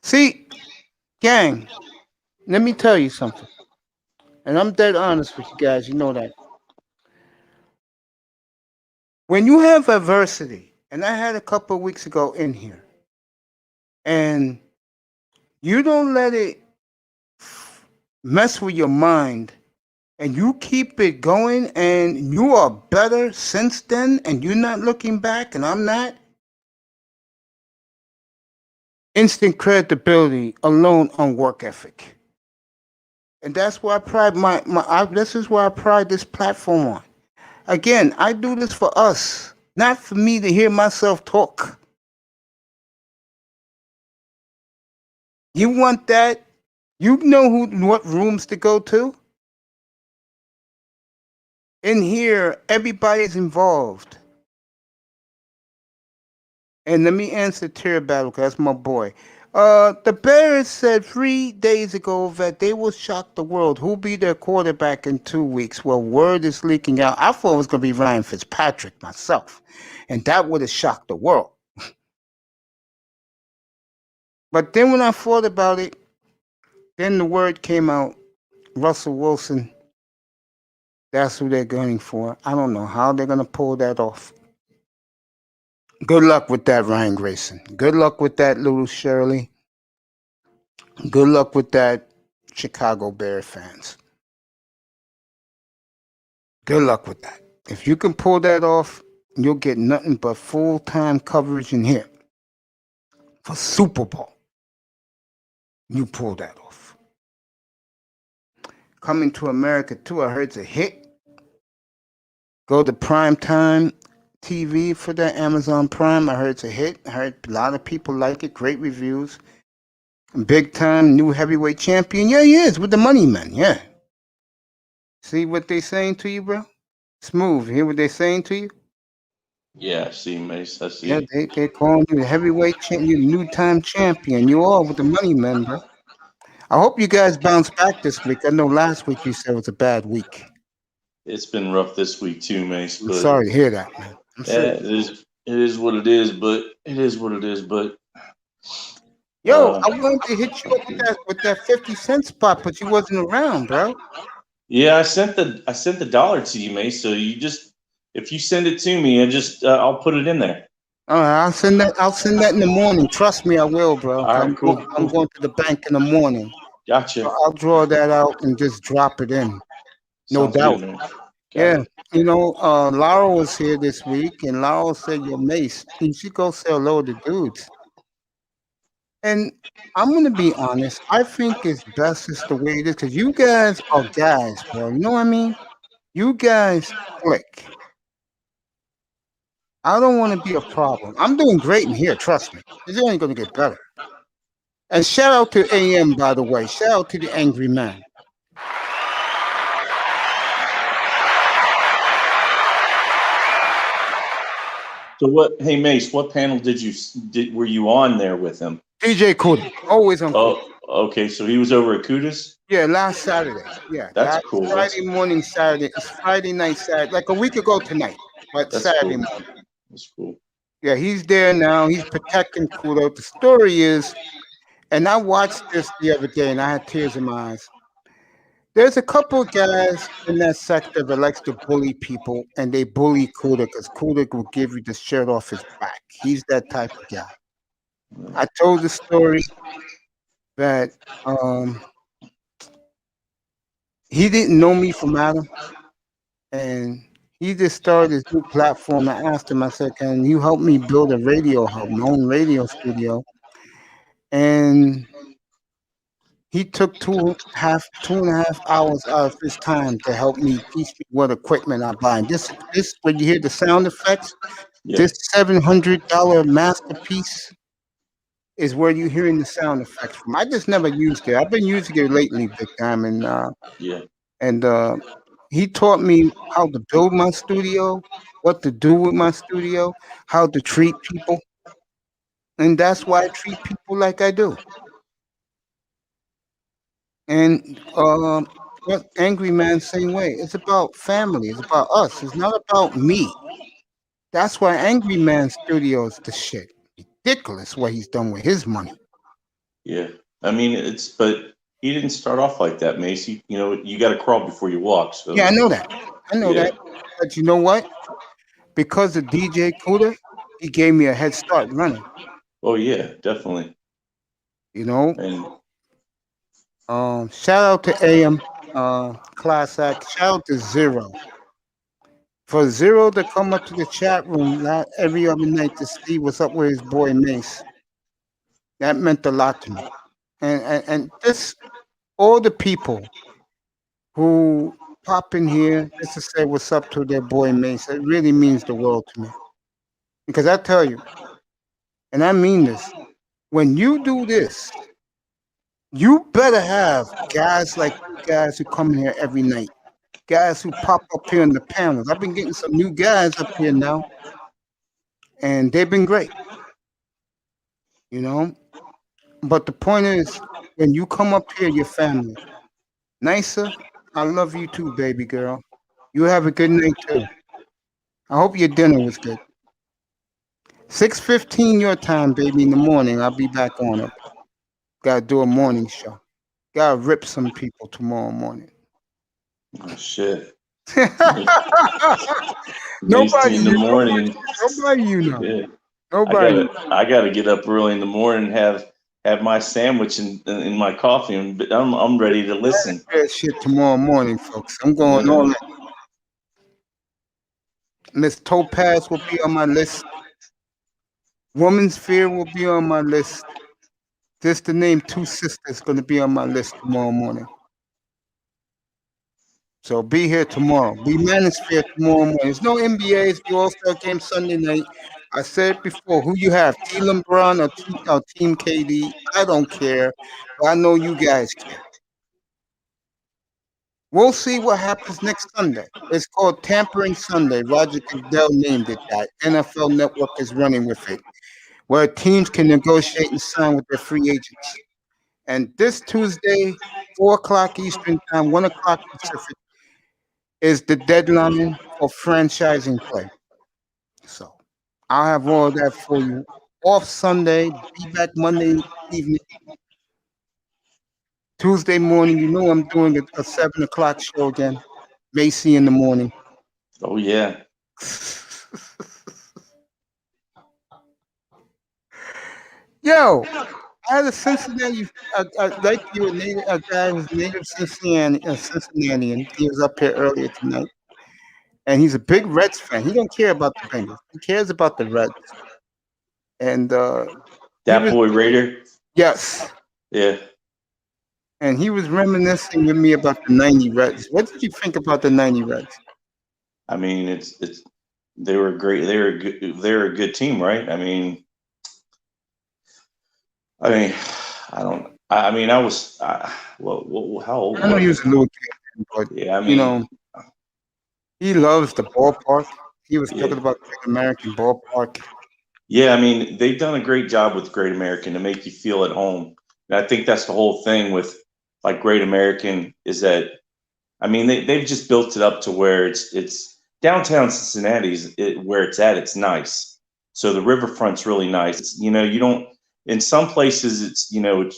A: See, gang, let me tell you something. And I'm dead honest with you guys. You know that. When you have adversity, and I had a couple of weeks ago in here, and you don't let it mess with your mind, and you keep it going, and you are better since then, and you're not looking back, and I'm not. Instant credibility alone on work ethic. And that's why I pride this is why I pride this platform on. Again, I do this for us, not for me to hear myself talk. You want that? You know what rooms to go to? In here, everybody's involved. And let me answer Tear Battle, because that's my boy. The Bears said 3 days ago that they will shock the world. Who'll be their quarterback in 2 weeks? Well, word is leaking out. I thought it was going to be Ryan Fitzpatrick myself, and that would have shocked the world. But then when I thought about it, then the word came out, Russell Wilson, that's who they're going for. I don't know how they're going to pull that off. Good luck with that, Ryan Grayson. Good luck with that, Little Shirley. Good luck with that, Chicago Bear fans. Good luck with that. If you can pull that off, you'll get nothing but full-time coverage in here for Super Bowl. You pull that off. Coming to America 2, I heard it's a hit. Go to Primetime TV for that, Amazon Prime. I heard it's a hit. I heard a lot of people like it. Great reviews. Big time new heavyweight champion. Yeah, he is with the money men. Yeah. See what they saying to you, bro? Smooth. Hear what they saying to you?
G: Yeah, I see, Mace. I see.
A: Yeah, they calling you the heavyweight champion, new time champion. You all with the money men, bro. I hope you guys bounce back this week. I know last week you said it was a bad week.
G: It's been rough this week too, Mace.
A: I'm
G: But
A: sorry to hear that, man. I'm
G: yeah,
A: serious.
G: it is what it is. But it is what it is. But
A: Yo, I wanted to hit you up with that 50 cent spot, but you wasn't around, bro.
G: yeah, I sent the dollar to you, Mace. So you just, if you send it to me, I'll put it in there.
A: All right, I'll send that in the morning. Trust me, I will, bro.
G: All right, cool.
A: I'm going to the bank in the morning.
G: Gotcha.
A: I'll draw that out and just drop it in. No
G: Sounds
A: doubt.
G: good, man.
A: Yeah. You know, Laura was here this week, and Laura said, "Yo, Mace, you should go say hello to dudes." And I'm going to be honest. I think it's best just the way it is, because you guys are guys, bro. You know what I mean? You guys click. I don't want to be a problem. I'm doing great in here, trust me. It's only going to get better. And shout out to AM, by the way. Shout out to the Angry Man.
G: So what? Hey, Mace, what panel were you on there with him?
A: DJ Kuda, always on.
G: Oh, okay. So he was over at Kuda's?
A: Yeah, last Saturday. Yeah,
G: That's cool.
A: Friday morning, Saturday. It's Friday night, Saturday, like a week ago tonight, but
G: That's
A: Saturday
G: cool.
A: morning.
G: That's cool.
A: Yeah, he's there now. He's protecting Kuda. The story is, and I watched this the other day, and I had tears in my eyes. There's a couple of guys in that sector that likes to bully people, and they bully Kuda because Kuda will give you the shirt off his back. He's that type of guy. I told the story that he didn't know me from Adam, and he just started his new platform. I asked him, I said, "Can you help me build a radio hub, my own radio studio?" And he took 2.5 hours out of his time to help me teach me what equipment I buy. And this when you hear the sound effects, this $700 masterpiece is where you're hearing the sound effects from. I just never used it. I've been using it lately, big time, and he taught me how to build my studio, what to do with my studio, how to treat people, and that's why I treat people like I do. And what Angry Man same way. It's about family. It's about us. It's not about me. That's why Angry Man Studio is the shit. Ridiculous what he's done with his money.
G: Yeah, I mean but he didn't start off like that, Macy. You know, you got to crawl before you walk. So
A: yeah, I know that. That. But you know what? Because of DJ Kuda, he gave me a head start running.
G: Oh yeah, definitely.
A: You know.
G: And
A: shout out to AM Class Act. Shout out to Zero. For Zero to come up to the chat room every other night to see what's up with his boy Mace, that meant a lot to me. And this, all the people who pop in here just to say what's up to their boy Mace, it really means the world to me. Because I tell you, and I mean this, when you do this, you better have guys like guys who come in here every night. Guys who pop up here in the panels. I've been getting some new guys up here now, and they've been great. You know, But the point is, when you come up here, your family. Nicer, I love you too, baby girl. You have a good night too. I hope your dinner was good. 6:15 your time, baby, in the morning. I'll be back on it. Gotta do a morning show. Gotta rip some people tomorrow morning.
G: Oh shit.
A: Nobody,
G: Nasty in the morning.
A: nobody, you know.
G: Yeah.
A: Nobody.
G: I gotta get up early in the morning and have my sandwich and my coffee, and I'm ready to listen.
A: That shit tomorrow morning, folks. I'm going
G: Yeah.
A: all in. Miss Topaz will be on my list. Woman's Fear will be on my list. Just to name two sisters going to be on my list tomorrow morning. So be here tomorrow. Be Manosphere tomorrow morning. There's no NBA. It's the All-Star game Sunday night. I said it before. Who you have? T. LeBron or Team KD? I don't care. But I know you guys care. We'll see what happens next Sunday. It's called Tampering Sunday. Roger Goodell named it that. NFL Network is running with it, where teams can negotiate and sign with their free agents. And this Tuesday, 4 o'clock Eastern Time, 1 o'clock Pacific, is the deadline for franchising play. So I'll have all of that for you. Off Sunday, be back Monday evening. Tuesday morning, you know I'm doing a 7 o'clock show again. Macy in the morning.
G: Oh yeah.
A: Yo, I had a Cincinnati, like you, a guy who's native Cincinnatian. He was up here earlier tonight. And he's a big Reds fan. He don't care about the Bengals. He cares about the Reds. And
G: That boy Raider.
A: Yes.
G: Yeah.
A: And he was reminiscing with me about the '90 Reds. What did you think about the '90 Reds?
G: I mean, it's they were great. They're a good team, right? I mean, I mean, I was. Well, how old?
A: I know he was a little kid, but
G: yeah, I mean,
A: you know, he loves the ballpark. He was talking about Great American Ballpark.
G: Yeah, I mean, they've done a great job with Great American to make you feel at home. And I think that's the whole thing with like Great American is that, I mean, they've just built it up to where it's downtown Cincinnati's where it's at. It's nice. So the riverfront's really nice. It's, you know, you don't in some places it's you're in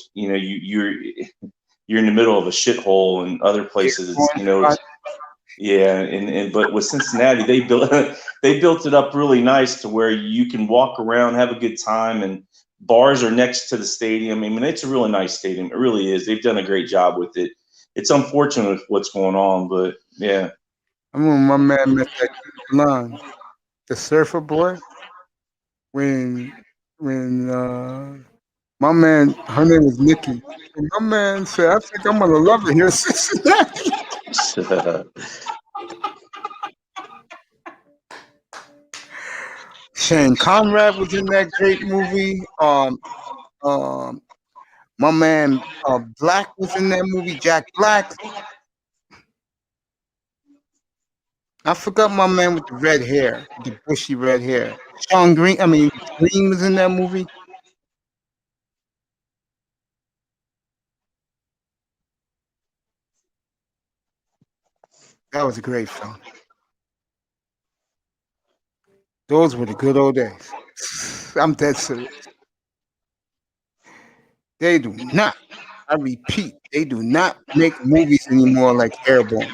G: the middle of a shithole, and other places it's yeah, and but with Cincinnati, they built it up really nice to where you can walk around, have a good time, and bars are next to the stadium. I mean, it's a really nice stadium. It really is. They've done a great job with it. It's unfortunate with what's going on, but yeah.
A: I remember my man met that blonde, the surfer boy, when my man, her name was Nikki. And my man said, "I think I'm gonna love it here in Cincinnati." Shane Conrad was in that great movie. My man Black was in that movie. Jack Black. I forgot my man with the red hair, the bushy red hair. Sean Green. I mean, Green was in that movie. That was a great film. Those were the good old days. I'm dead serious. They do not, I repeat, they do not make movies anymore like Airborne.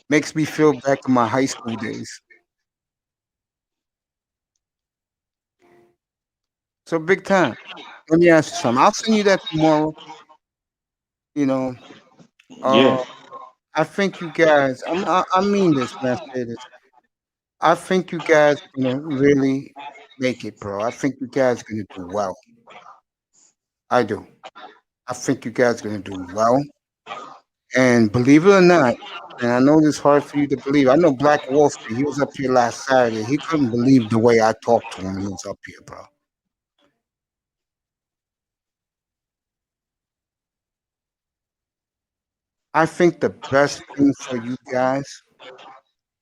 A: Makes me feel back to my high school days. So big time. Let me ask you something. I'll send you that tomorrow. You know,
G: Yeah.
A: I think you guys. I mean this when I say this. I think you guys are gonna really make it, bro. I think you guys are gonna do well. I do. I think you guys are gonna do well. And believe it or not, and I know this is hard for you to believe. I know Black Wall Street. He was up here last Saturday. He couldn't believe the way I talked to him. He was up here, bro. I think the best thing for you guys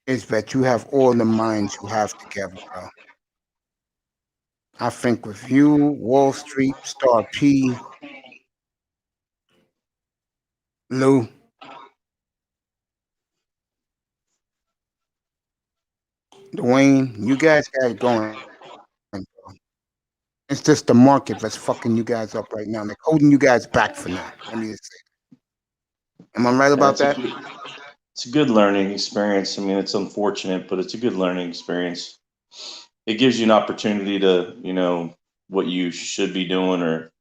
A: is that you have all the minds you have together, bro. I think with you, Wall Street, Star P, Lou, Dwayne, you guys got it going. It's just the market that's fucking you guys up right now. Like holding you guys back for now. Let me just say. Am I right
G: Yeah,
A: about that?
G: it's a good learning experience. I mean, it's unfortunate, but it's a good learning experience. It gives you an opportunity to, what you should be doing or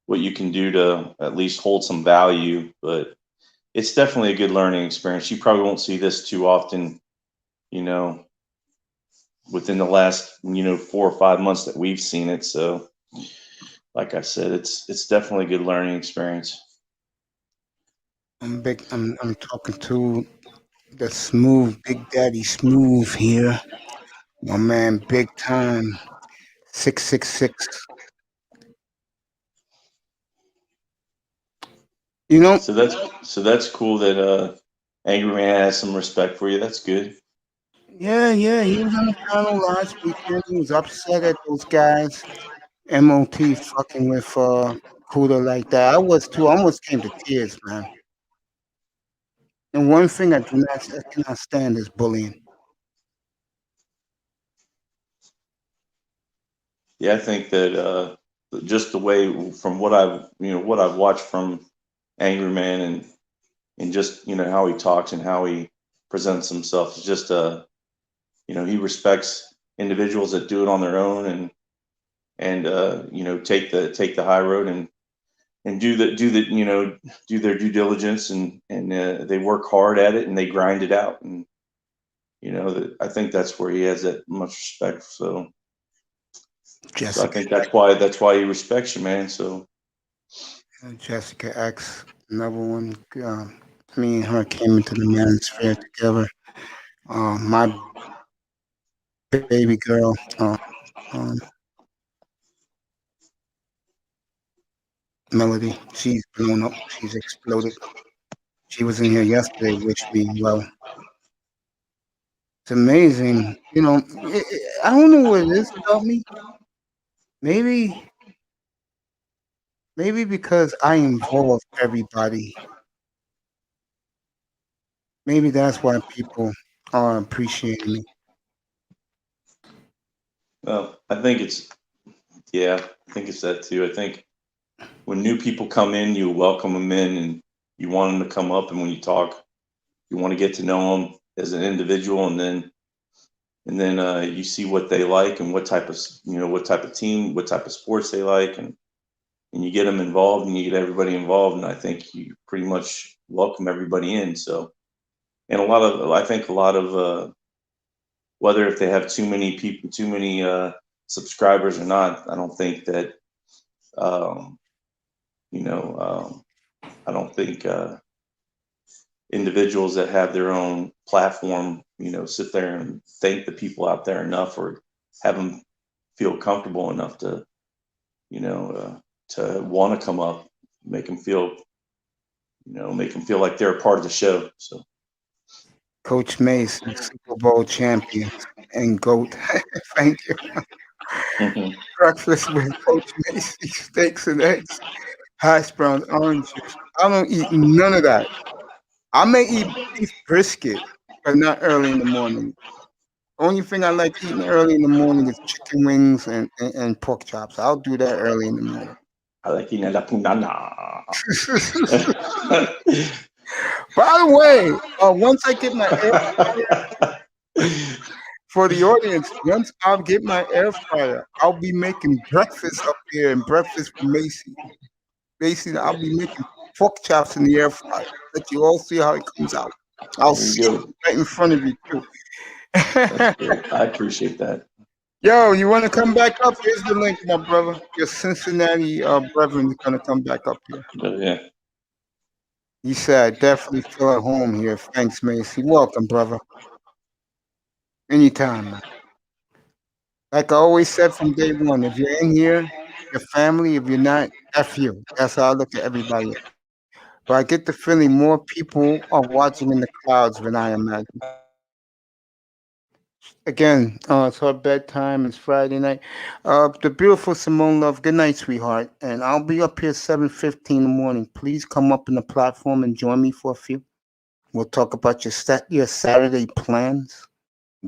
G: what you can do to at least hold some value. But it's definitely a good learning experience. You probably won't see this too often, you know, within the last, 4 or 5 months that we've seen it. So, like I said, it's definitely a good learning experience.
A: I'm talking to the smooth Big Daddy Smooth here. My man Big Time 666. You know,
G: So that's cool that Angry Man has some respect for you. That's good.
A: yeah, he was on the panel last weekend. He was upset at those guys. MOT fucking with Cuda like that. I was too. I almost came to tears, man. And one thing I cannot stand is bullying.
G: Yeah, I think that just the way from what I've watched from Angry Man and just how he talks and how he presents himself is just he respects individuals that do it on their own and take the high road and do their due diligence and they work hard at it and they grind it out and I think that's where he has that much respect. So I
A: Jessica,
G: think that's why he respects you, man. So
A: Jessica X, another one. Me and her came into the manosphere together. My baby girl, um, Melody, she's blown up. She's exploded. She was in here yesterday, wish me well. It's amazing. I don't know what it is about me. Maybe, maybe because I involve everybody. Maybe that's why people are appreciating me.
G: well, I think it's that too. I think when new people come in, you welcome them in and you want them to come up, and when you talk, you want to get to know them as an individual, and then you see what they like and what type of team, what type of sports they like, and you get them involved and you get everybody involved, and I think you pretty much welcome everybody in. So, and I think a lot of whether if they have too many people, too many subscribers or not, I don't think that um, I don't think individuals that have their own platform, sit there and thank the people out there enough or have them feel comfortable enough to want to come up, make them feel, like they're a part of the show. So,
A: Coach Mason, Super Bowl champion and GOAT. Thank you.
G: mhm.
A: Breakfast with Coach Macy, steaks and eggs, hash browns, orange juice. I don't eat none of that. I may eat beef brisket, but not early in the morning. Only thing I like eating early in the morning is chicken wings and pork chops. I'll do that early in the morning.
G: I like la punana.
A: By the way, once I get my air for the audience, once I get my air fryer, I'll be making breakfast up here and breakfast for Macy. Macy, I'll be making pork chops in the air fryer. Let you all see how it comes out. I'll
G: There you
A: see it
G: go.
A: right in front of you too.
G: That's great. I appreciate that.
A: Yo, you want to come back up? Here's the link, my brother. Your Cincinnati brethren is gonna come back up here.
G: But yeah.
A: He said, definitely feel at home here. Thanks, Macy. Welcome, brother. Anytime, man. Like I always said from day one, if you're in here, your family. If you're not, F you. That's how I look at everybody. But I get the feeling more people are watching in the clouds than I imagine. Again, it's her bedtime. It's Friday night. The beautiful Simone Love. Good night, sweetheart. And I'll be up here 7:15 in the morning. Please come up in the platform and join me for a few. We'll talk about your Saturday plans,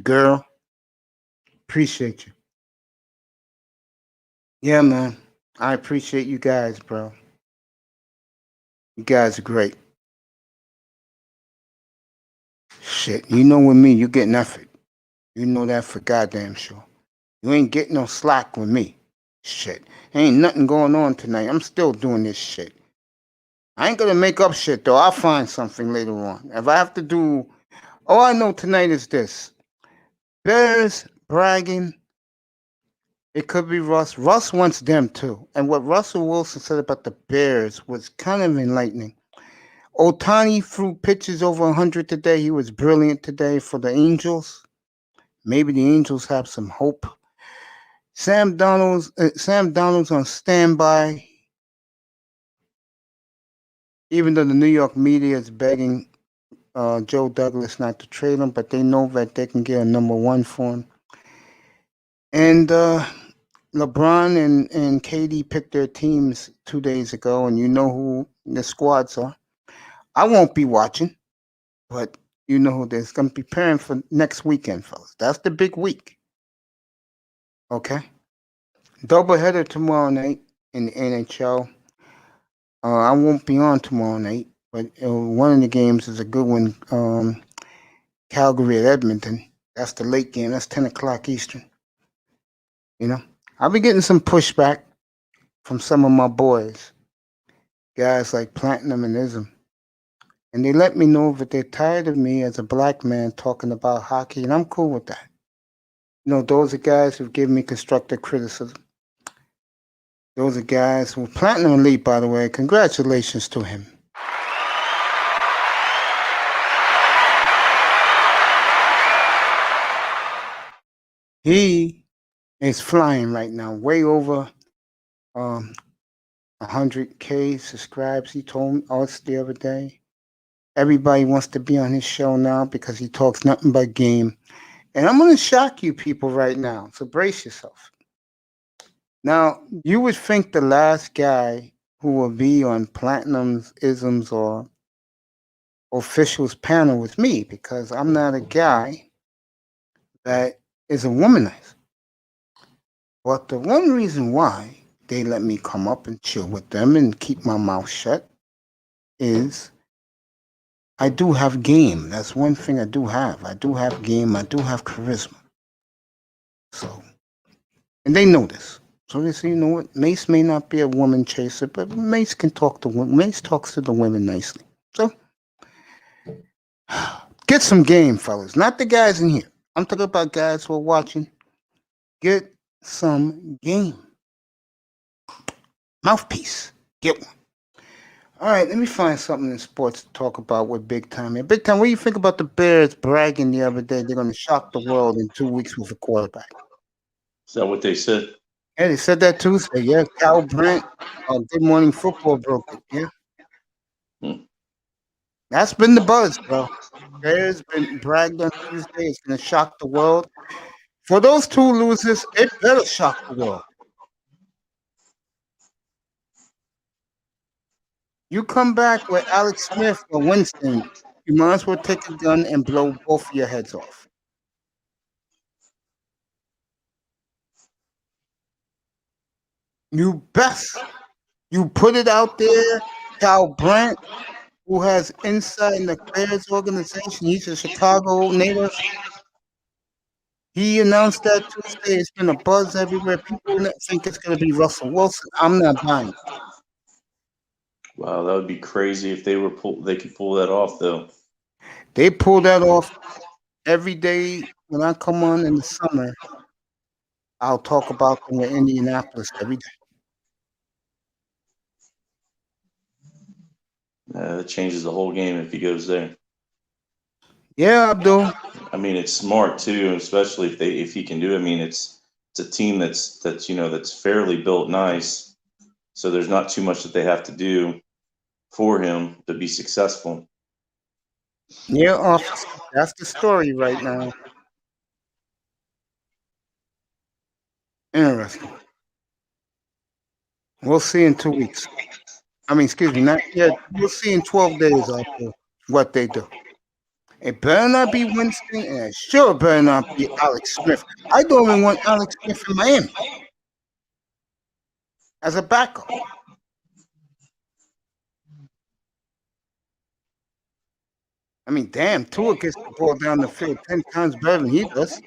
A: girl. Appreciate you. Yeah, man. I appreciate you guys, bro. You guys are great. Shit, you know with me, you getting effort. You know that for goddamn sure. You ain't getting no slack with me. Shit. Ain't nothing going on tonight. I'm still doing this shit. I ain't gonna make up shit though. I'll find something later on. If I have to do all I know tonight is this. Bears bragging. It could be Russ. Russ wants them too. And what Russell Wilson said about the Bears was kind of enlightening. Otani threw pitches over 100 today. He was brilliant today for the Angels. Maybe the Angels have some hope. Sam Donald's on standby. Even though the New York media is begging Joe Douglas not to trade him, but they know that they can get a number one for him. And LeBron and KD picked their teams 2 days ago, and you know who the squads are. I won't be watching, but you know who there's going to be preparing for next weekend, fellas. That's the big week. Okay? Doubleheader tomorrow night in the NHL. I won't be on tomorrow night, but one of the games is a good one. Calgary at Edmonton. That's the late game. That's 10 o'clock Eastern. You know, I'll be getting some pushback from some of my boys, guys like Platinum and Ism. And they let me know that they're tired of me as a black man talking about hockey, and I'm cool with that. You know, those are guys who've given me constructive criticism. Those are guys who Platinum Elite, by the way. Congratulations to him. He is flying right now, way over 100K subscribes. He told us the other day. Everybody wants to be on his show now because he talks nothing but game. And I'm going to shock you people right now, so brace yourself. Now, you would think the last guy who will be on Platinum's, Isms, or Officials panel was me, because I'm not a guy that is a womanizer. But the one reason why they let me come up and chill with them and keep my mouth shut is I do have game. That's one thing I do have. I do have game. I do have charisma. So, and they know this. So they say, you know what? Mace may not be a woman chaser, but Mace can talk to women. Mace talks to the women nicely. So, get some game, fellas. Not the guys in here. I'm talking about guys who are watching. Get some game. Mouthpiece. Get one. All right, let me find something in sports to talk about with Big Time here. Big Time, what do you think about the Bears bragging the other day they're going to shock the world in 2 weeks with a quarterback?
G: Is that what they said?
A: Yeah, they said that Tuesday. Yeah, Cal Brandt, Good Morning Football broke it. Yeah. That's been the buzz, bro. Bears been bragged on Tuesday. It's going to shock the world. For those two losers, it better shock the world. You come back with Alex Smith or Winston, you might as well take a gun and blow both of your heads off. You best. You put it out there. Cal Brandt, who has insight in the Bears organization, he's a Chicago native. He announced that Tuesday. It's been a buzz everywhere. People think it's going to be Russell Wilson. I'm not buying it.
G: Wow, that would be crazy if they could pull that off, though.
A: They pull that off every day. When I come on in the summer, I'll talk about them in Indianapolis every day.
G: That changes the whole game if he goes there.
A: Yeah, Abdul.
G: I mean, it's smart too, especially if he can do it. I mean, it's a team that's fairly built nice, so there's not too much that they have to do for him to be successful.
A: Yeah, officer. That's the story right now. Interesting. We'll see in 2 weeks. I mean, excuse me, not yet. We'll see in 12 days after what they do. It better not be Winston, and it sure better not be Alex Smith. I don't even want Alex Smith in Miami as a backup. I mean, damn, Tua gets the ball down the field 10 times better than he does.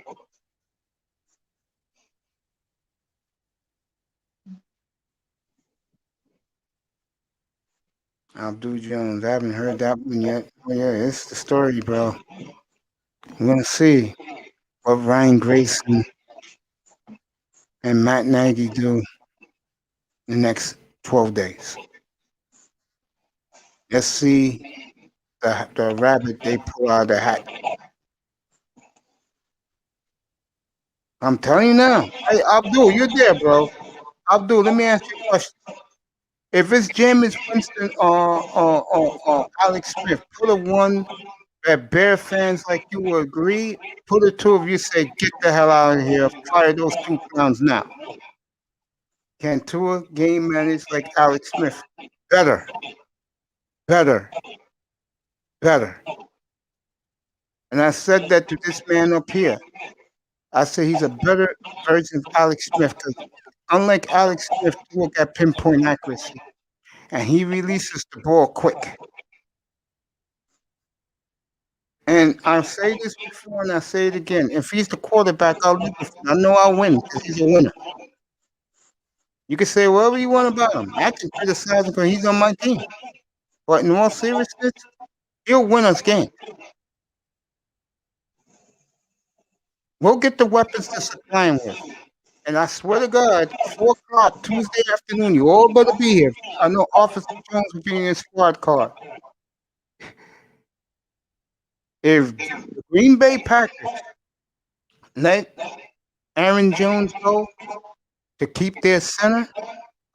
A: Abdul Jones, I haven't heard that one yet. Oh, yeah, it's the story, bro. We're going to see what Ryan Grayson and Matt Nagy do in the next 12 days. Let's see the rabbit they pull out of the hat. I'm telling you now. Hey, Abdul, you're there, bro. Abdul, let me ask you a question. If it's Jameis Winston or Alex Smith, put a one that Bear fans like you will agree. Put a two of you say, get the hell out of here. Fire those two clowns now. Can Tua game manage like Alex Smith? Better. And I said that to this man up here. I say he's a better version of Alex Smith because unlike Alex Smith, Tua got pinpoint accuracy. And he releases the ball quick. And I'll say this before and I'll say it again. If he's the quarterback, I know I'll win because he's a winner. You can say whatever you want about him. I can criticize him because he's on my team. But in all seriousness, he'll win us games. We'll get the weapons to supply him with. And I swear to God, 4 o'clock Tuesday afternoon, you all better be here. I know Officer Jones will be in his squad car. If the Green Bay Packers let Aaron Jones go to keep their center,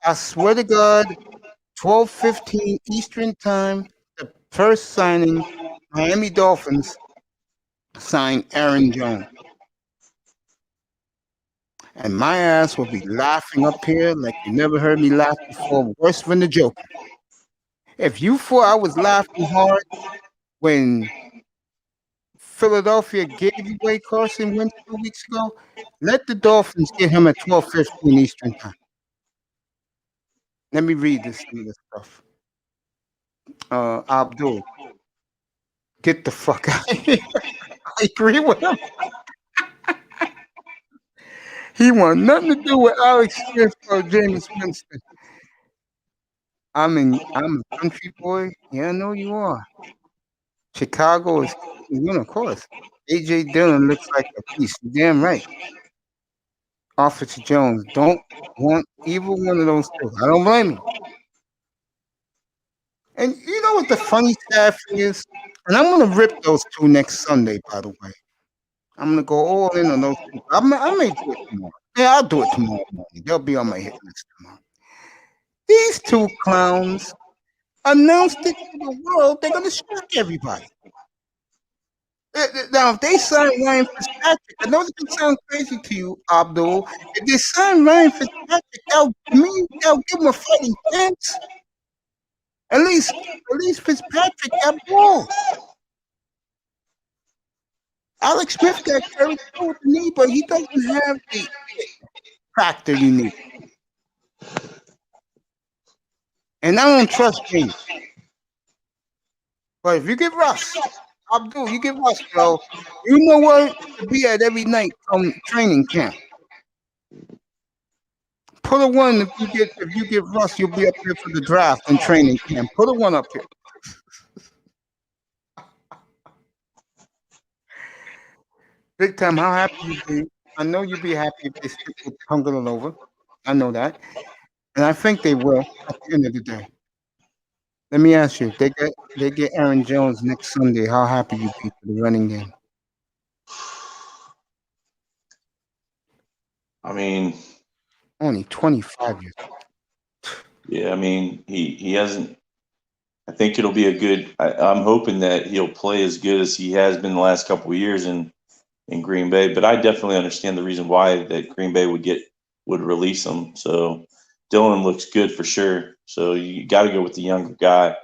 A: I swear to God, 12:15 Eastern Time, the first signing, Miami Dolphins sign Aaron Jones. And my ass will be laughing up here like you never heard me laugh before, worse than the Joker. If you thought I was laughing hard when Philadelphia gave away Carson Wentz 2 weeks ago, let the Dolphins get him at 12:15 Eastern Time. Let me read this stuff. Abdul, get the fuck out of here. I agree with him. He want nothing to do with Alex Smith or Jameis Winston. I'm a country boy. Yeah, I know you are. Chicago is, of course. A.J. Dillon looks like a piece. You're damn right. Officer Jones, don't want either one of those two. I don't blame you. And you know what the funny sad thing is? And I'm going to rip those two next Sunday, by the way. I'm going to go all in on those two. I may do it tomorrow. Yeah, I'll do it tomorrow morning. They'll be on my hit list tomorrow. These two clowns announced it to the world. They're going to shock everybody. Now, if they sign Ryan Fitzpatrick, I know this can sound crazy to you, Abdul. If they sign Ryan Fitzpatrick, that'll give him a fighting chance. At least Fitzpatrick got balls. Alex Smith got carried through with the knee, but he doesn't have the factor you need. And I don't trust James. But if you get Russ, Abdul, you get Russ, bro, you know what to be at every night from training camp. Put a one if you get Russ, you'll be up here for the draft and training camp. Put a one up here. Big time, how happy you be? I know you'd be happy if they stick with Hungalova. I know that. And I think they will at the end of the day. Let me ask you, they get Aaron Jones next Sunday. How happy you be for the running game?
G: I mean,
A: only 25 years.
G: Yeah, I mean, he hasn't. I think it'll be a good. I'm hoping that he'll play as good as he has been the last couple of years in Green Bay. But I definitely understand the reason why that Green Bay would would release him. So Dylan looks good for sure. So you got to go with the younger guy.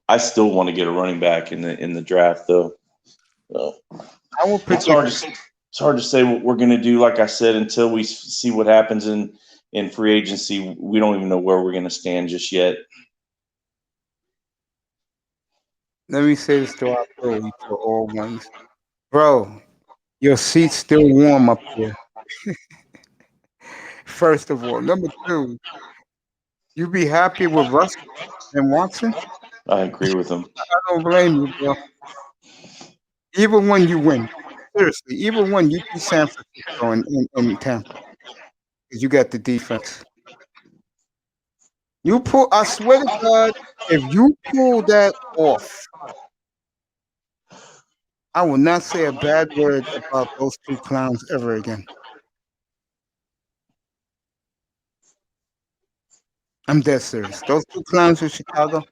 G: I still want to get a running back in the draft though. So
A: I will pick
G: it's hard to say what we're going to do. Like I said, until we see what happens in free agency, we don't even know where we're going to stand just yet.
A: Let me say this to our Philly, to all ones. Bro, your seat's still warm up here. First of all. Number two, you be happy with Russ and Watson?
G: I agree with him.
A: I don't blame you, bro. Even when you win. Seriously, even when you beat San Francisco in Tampa. Because you got the defense. I swear to God, if you pull that off, I will not say a bad word about those two clowns ever again. I'm dead serious. Those two clowns in Chicago.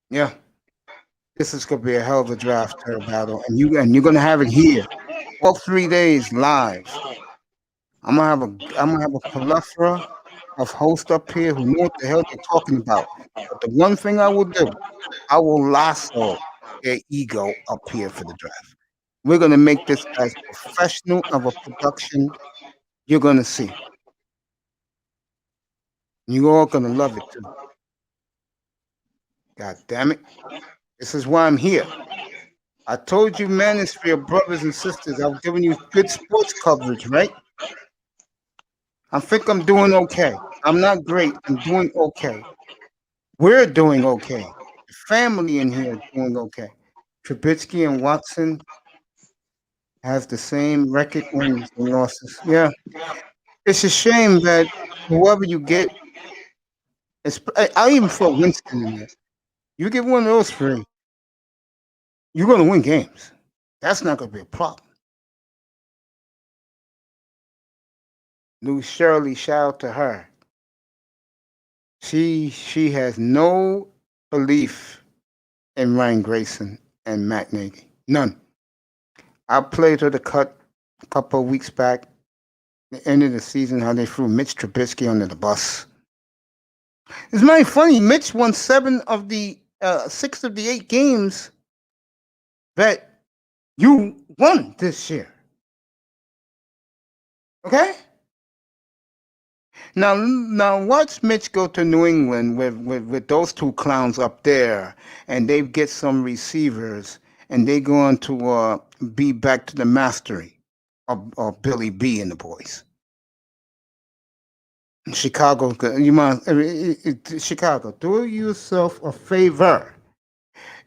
A: Yeah. This is gonna be a hell of a draft battle. And you're gonna have it here. All 3 days live. I'm gonna have a plethora of hosts up here who know what the hell they're talking about. But the one thing I will do, I will lasso their ego up here for the draft. We're gonna make this as professional of a production you're gonna see. You're all gonna love it too. God damn it. This is why I'm here. I told you, Manosphere brothers and sisters, I was giving you good sports coverage, right? I think I'm doing okay. I'm not great. I'm doing okay. We're doing okay. The family in here is doing okay. Trubisky and Watson has the same record wins and losses. Yeah. It's a shame that whoever you get, I even throw Winston in there. You get one of those three, you're going to win games. That's not going to be a problem. Lou Shirley, shout out to her. She has no belief in Ryan Grayson and Matt Nagy. None. I played her the cut a couple of weeks back, the end of the season, how they threw Mitch Trubisky under the bus. It's mighty funny. Mitch won 6 of the 8 games that you won this year. Okay? Now watch Mitch go to New England with those two clowns up there, and they get some receivers, and they go on to be back to the mastery of Billy B and the boys. Chicago, Chicago, do yourself a favor.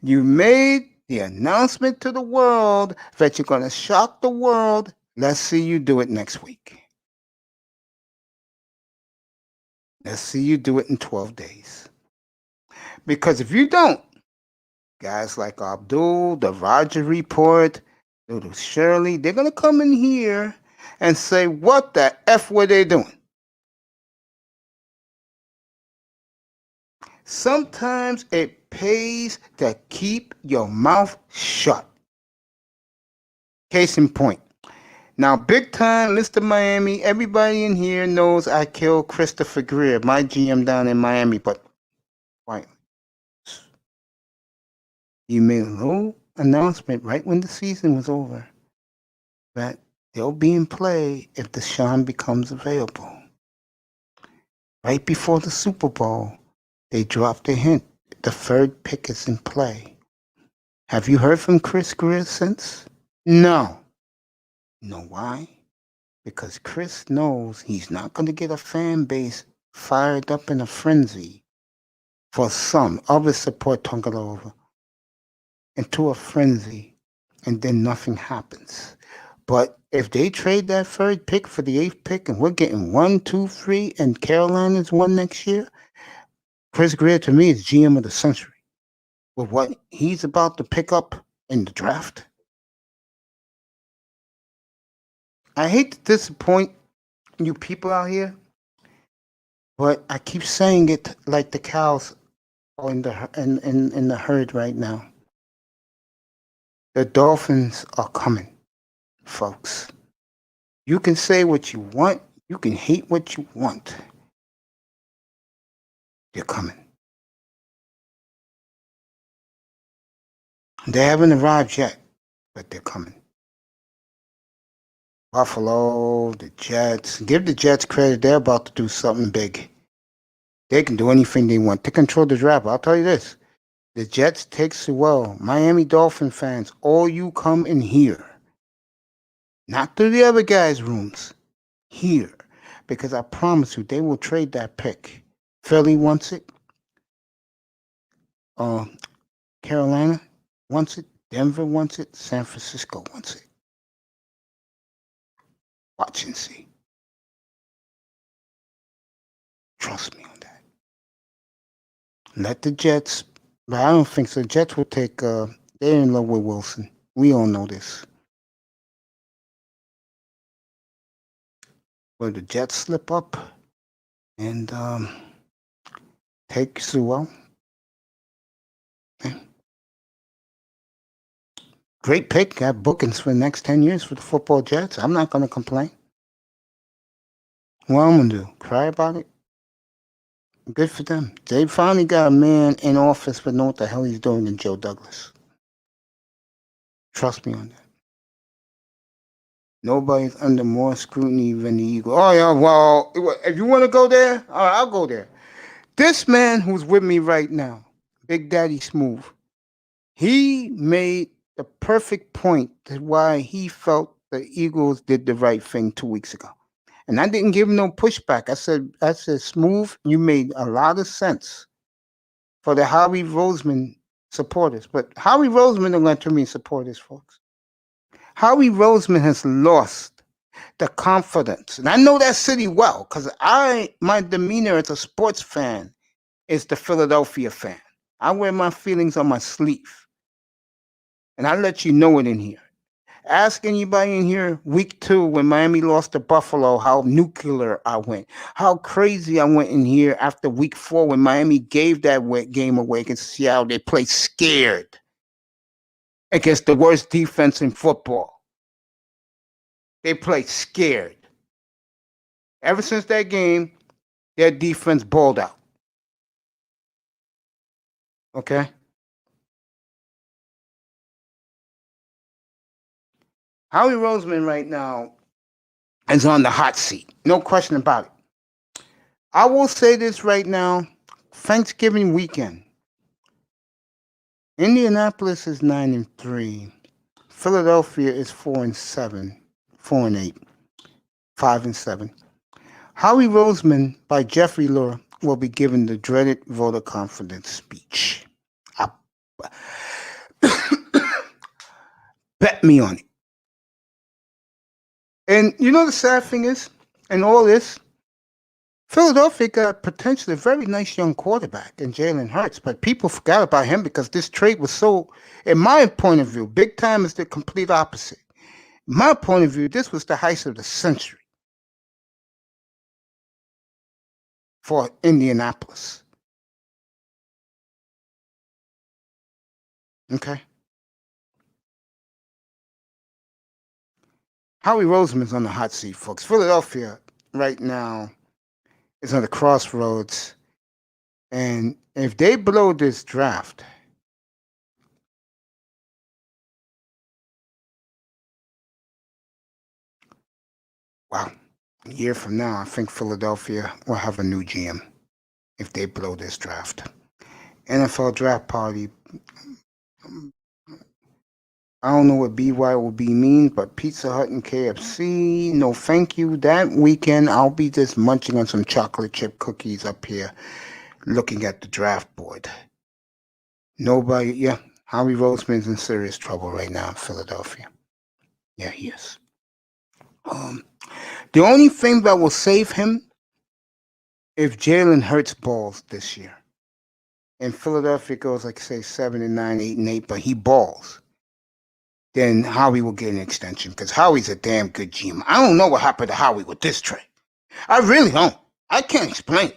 A: You made the announcement to the world that you're going to shock the world. Let's see you do it next week. Let's see you do it in 12 days. Because if you don't, guys like Abdul, the Roger Report, Little Shirley, they're going to come in here and say, what the F were they doing? Sometimes it pays to keep your mouth shut. Case in point. Now, big time, Mr. Miami, everybody in here knows I killed Christopher Greer, my GM down in Miami, but why? He made a little announcement right when the season was over that they'll be in play if Deshaun becomes available. Right before the Super Bowl, they dropped a hint. The third pick is in play. Have you heard from Chris Greer since? No. You know why? Because Chris knows he's not going to get a fan base fired up in a frenzy for some other support Tongalova into a frenzy, and then nothing happens. But if they trade that third pick for the 8th pick, and we're getting 1, 2, 3, and Carolina's 1 next year, Chris Greer to me is GM of the century. With what he's about to pick up in the draft. I hate to disappoint you people out here, but I keep saying it like the cows are in the herd right now. The Dolphins are coming, folks. You can say what you want. You can hate what you want. They're coming. They haven't arrived yet, but they're coming. Buffalo, the Jets. Give the Jets credit. They're about to do something big. They can do anything they want. They control the draft. I'll tell you this. The Jets take Sewell. Miami Dolphin fans, all you come in here. Not to the other guys' rooms. Here. Because I promise you, they will trade that pick. Philly wants it. Carolina wants it. Denver wants it. San Francisco wants it. Watch and see. Trust me on that. Let the Jets, but I don't think so. The Jets will take, they're in love with Wilson. We all know this. Will the Jets slip up and take Sewell? Okay. Great pick. Got bookings for the next 10 years for the football Jets. I'm not going to complain. What I'm going to do? Cry about it? Good for them. They finally got a man in office but know what the hell he's doing in Joe Douglas. Trust me on that. Nobody's under more scrutiny than the Eagle. Oh, yeah, well, if you want to go there, all right, I'll go there. This man who's with me right now, Big Daddy Smooth, he made the perfect point to why he felt the Eagles did the right thing 2 weeks ago. And I didn't give him no pushback. I said, Smooth, you made a lot of sense for the Howie Roseman supporters. But Howie Roseman don't let too many supporters, folks. Howie Roseman has lost the confidence. And I know that city well, because my demeanor as a sports fan is the Philadelphia fan. I wear my feelings on my sleeve. And I let you know it in here. Ask anybody in here week 2 when Miami lost to Buffalo how nuclear I went. How crazy I went in here after week 4 when Miami gave that game away against Seattle. They played scared against the worst defense in football. They played scared. Ever since that game, their defense balled out. Okay? Howie Roseman right now is on the hot seat. No question about it. I will say this right now. Thanksgiving weekend. Indianapolis is 9-3. Philadelphia is 4-7. 4-8. 5-7. Howie Roseman by Jeffrey Lurie will be given the dreaded voter confidence speech. Bet me on it. And you know the sad thing is, in all this, Philadelphia got potentially a very nice young quarterback in Jalen Hurts, but people forgot about him because this trade was so, in my point of view, big time is the complete opposite. In my point of view, this was the heist of the century for Indianapolis. Okay? Howie Roseman's on the hot seat, folks. Philadelphia right now is on the crossroads. And if they blow this draft, wow, a year from now, I think Philadelphia will have a new GM if they blow this draft. NFL draft party. I don't know what BYOB means, but Pizza Hut and KFC, no thank you. That weekend, I'll be just munching on some chocolate chip cookies up here, looking at the draft board. Nobody, yeah, Howie Roseman's in serious trouble right now in Philadelphia. Yeah, he is. The only thing that will save him if Jalen Hurts balls this year. And Philadelphia goes, like, say, 7-9, 8-8, but he balls. Then Howie will get an extension because Howie's a damn good GM. I don't know what happened to Howie with this trade. I really don't. I can't explain.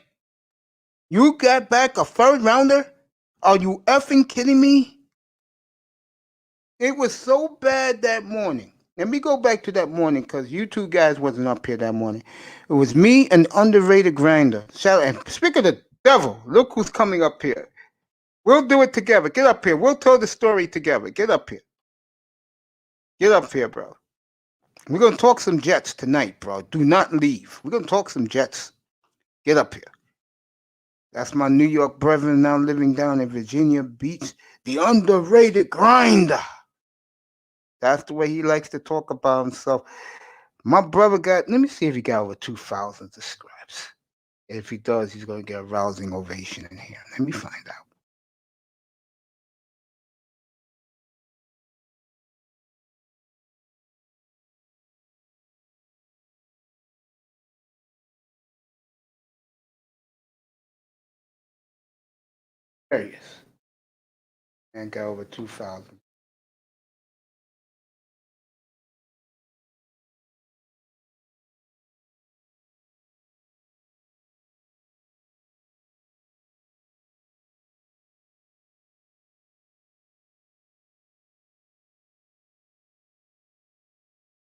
A: You got back a third rounder? Are you effing kidding me? It was so bad that morning Let me go back to that morning because you two guys wasn't up here that morning. It was me and underrated grinder. Shout and speak of the devil, look who's coming up here. We'll do it together. Get up here. We'll tell the story together. Get up here. Get up here, bro. We're gonna talk some Jets tonight, bro. Do not leave. We're gonna talk some Jets. Get up here. That's my New York brethren now living down in Virginia Beach. The underrated grinder. That's the way he likes to talk about himself. My brother got, let me see if he got over 2,000 subscribers. If he does, he's going to get a rousing ovation in here. Let me find out. There he is. And got over 2,000.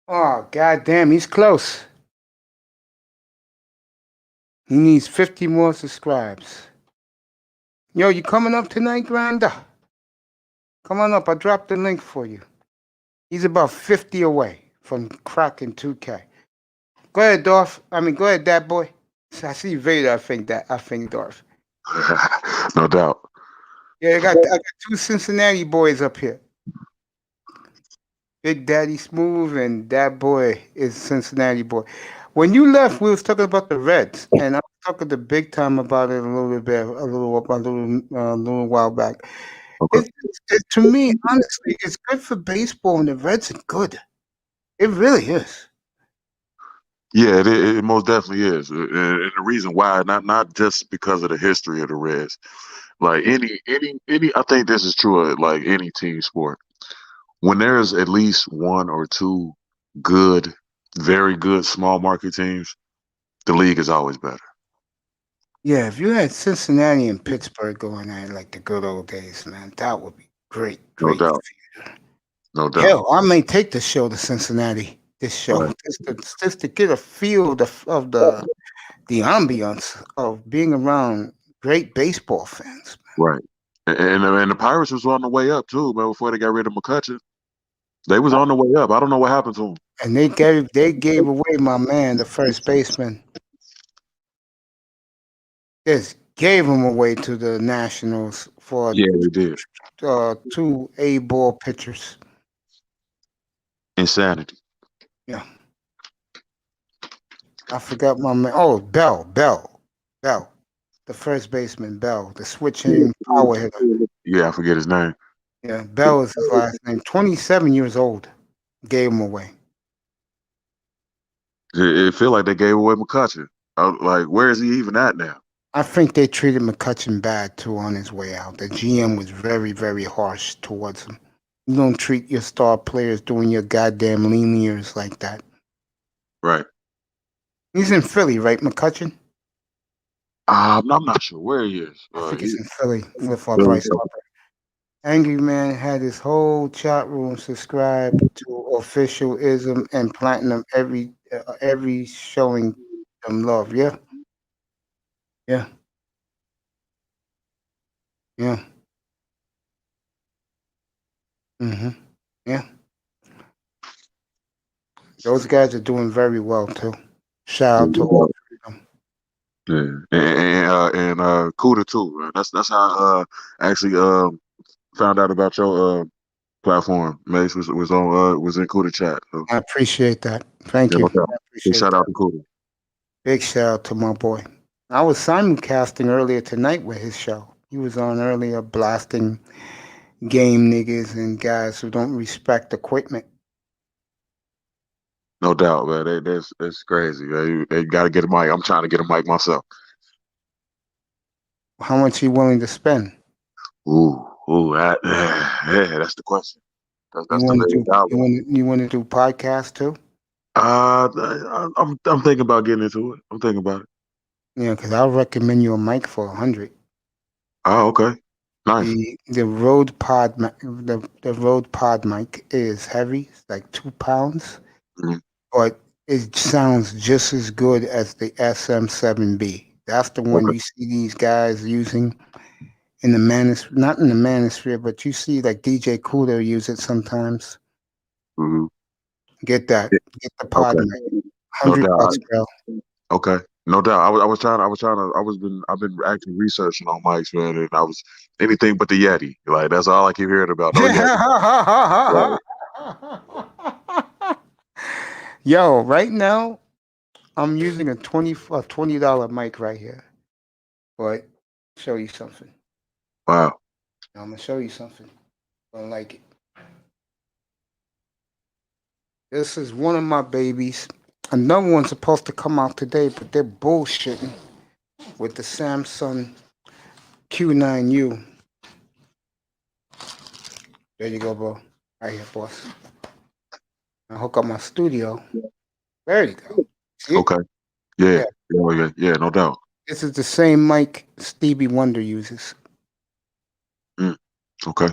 A: Oh, goddamn, he's close. He needs 50 more subscribes. Yo, you coming up tonight, Grinder? Come on up. I dropped the link for you. He's about 50 away from cracking 2K. Go ahead, Dorf. Go ahead, that boy. I see Vader. I think Dorf.
B: No doubt.
A: Yeah, I got two Cincinnati boys up here. Big Daddy Smooth and that boy is Cincinnati boy. When you left, we was talking about the Reds, and I was talking to Big Time about it a little while back.
B: Okay.
A: To me, honestly, it's good for baseball, and the Reds are good. It really is.
B: Yeah, it most definitely is, and the reason why, not just because of the history of the Reds. Like any, I think this is true of like any team sport. When there's at least one or two good, very good small market teams, the league is always better.
A: Yeah, if you had Cincinnati and Pittsburgh going at it like the good old days, man, that would be great.
B: No doubt. No doubt.
A: Hell, I may take the show to Cincinnati. This show,
B: Right.
A: just to get a feel of the ambiance of being around great baseball fans.
B: Right. And the Pirates was on the way up too, man. Before they got rid of McCutcheon, they was on the way up. I don't know what happened to them.
A: And they gave away my man, the first baseman. Just gave him away to the Nationals for
B: Yeah, they did.
A: 2 A-ball pitchers.
B: Insanity.
A: Yeah. I forgot my man. Oh, Bell. The first baseman, Bell, the switching power hitter.
B: Yeah, I forget his name.
A: Yeah, Bell is his last name. 27 years old. Gave him away.
B: It feel like they gave away McCutcheon. Like, where is he even at now?
A: I think they treated McCutcheon bad, too, on his way out. The GM was very, very harsh towards him. You don't treat your star players doing your goddamn lean years like that.
B: Right.
A: He's in Philly, right, McCutcheon?
B: I'm not sure where he is.
A: I think he's in Philly with
B: Philly.
A: Bryce Harper. Angry Man had his whole chat room subscribed to Officialism and Platinum every showing them love. Yeah. Yeah. Yeah. Yeah. Those guys are doing very well too. Shout out to all of them.
B: Yeah, and Cuda too. Man. That's how I actually found out about your platform. Mace was in Cuda chat. So.
A: I appreciate that. Thank
B: Yeah,
A: you.
B: no doubt.
A: I appreciate
B: Shout
A: that.
B: out to Cuda.
A: Big shout out to my boy. I was simulcasting earlier tonight with his show. He was on earlier blasting game niggas and guys who don't respect equipment.
B: No doubt, man. That's crazy. They got to get a mic. I'm trying to get a mic myself.
A: How much you willing to spend?
B: That's the question. That's the $1 million.
A: You want to do podcasts too?
B: I'm thinking about getting into it. I'm thinking about it.
A: Yeah, because I'll recommend you a mic for $100.
B: Oh, okay. Nice.
A: The Rode Pod the Rode Pod mic is heavy. It's like 2 pounds,
B: Mhm.
A: but it sounds just as good as the SM7B. That's the one
B: Okay.
A: you see these guys using in the not in the manosphere, but you see like DJ Cooler use it sometimes.
B: Mhm.
A: Get that.
B: Yeah.
A: Get the Pod
B: Okay.
A: mic.
B: No
A: 100
B: doubt.
A: bucks, bro.
B: Okay. No doubt. I've been actually researching on mics, man, and I was anything but the Yeti. Like that's all I keep hearing about. No Yeti. Right.
A: Yo, right now I'm using a $20 mic right here. But show you something.
B: Wow.
A: I'm gonna show you something. I like it. This is one of my babies. Another one's supposed to come out today, but they're bullshitting with the Samsung Q9U. There you go, bro. Right here, boss. I hook up my studio. There you go. See it?
B: Okay. Yeah.
A: Yeah.
B: Yeah. No doubt.
A: This is the same mic Stevie Wonder uses.
B: Okay.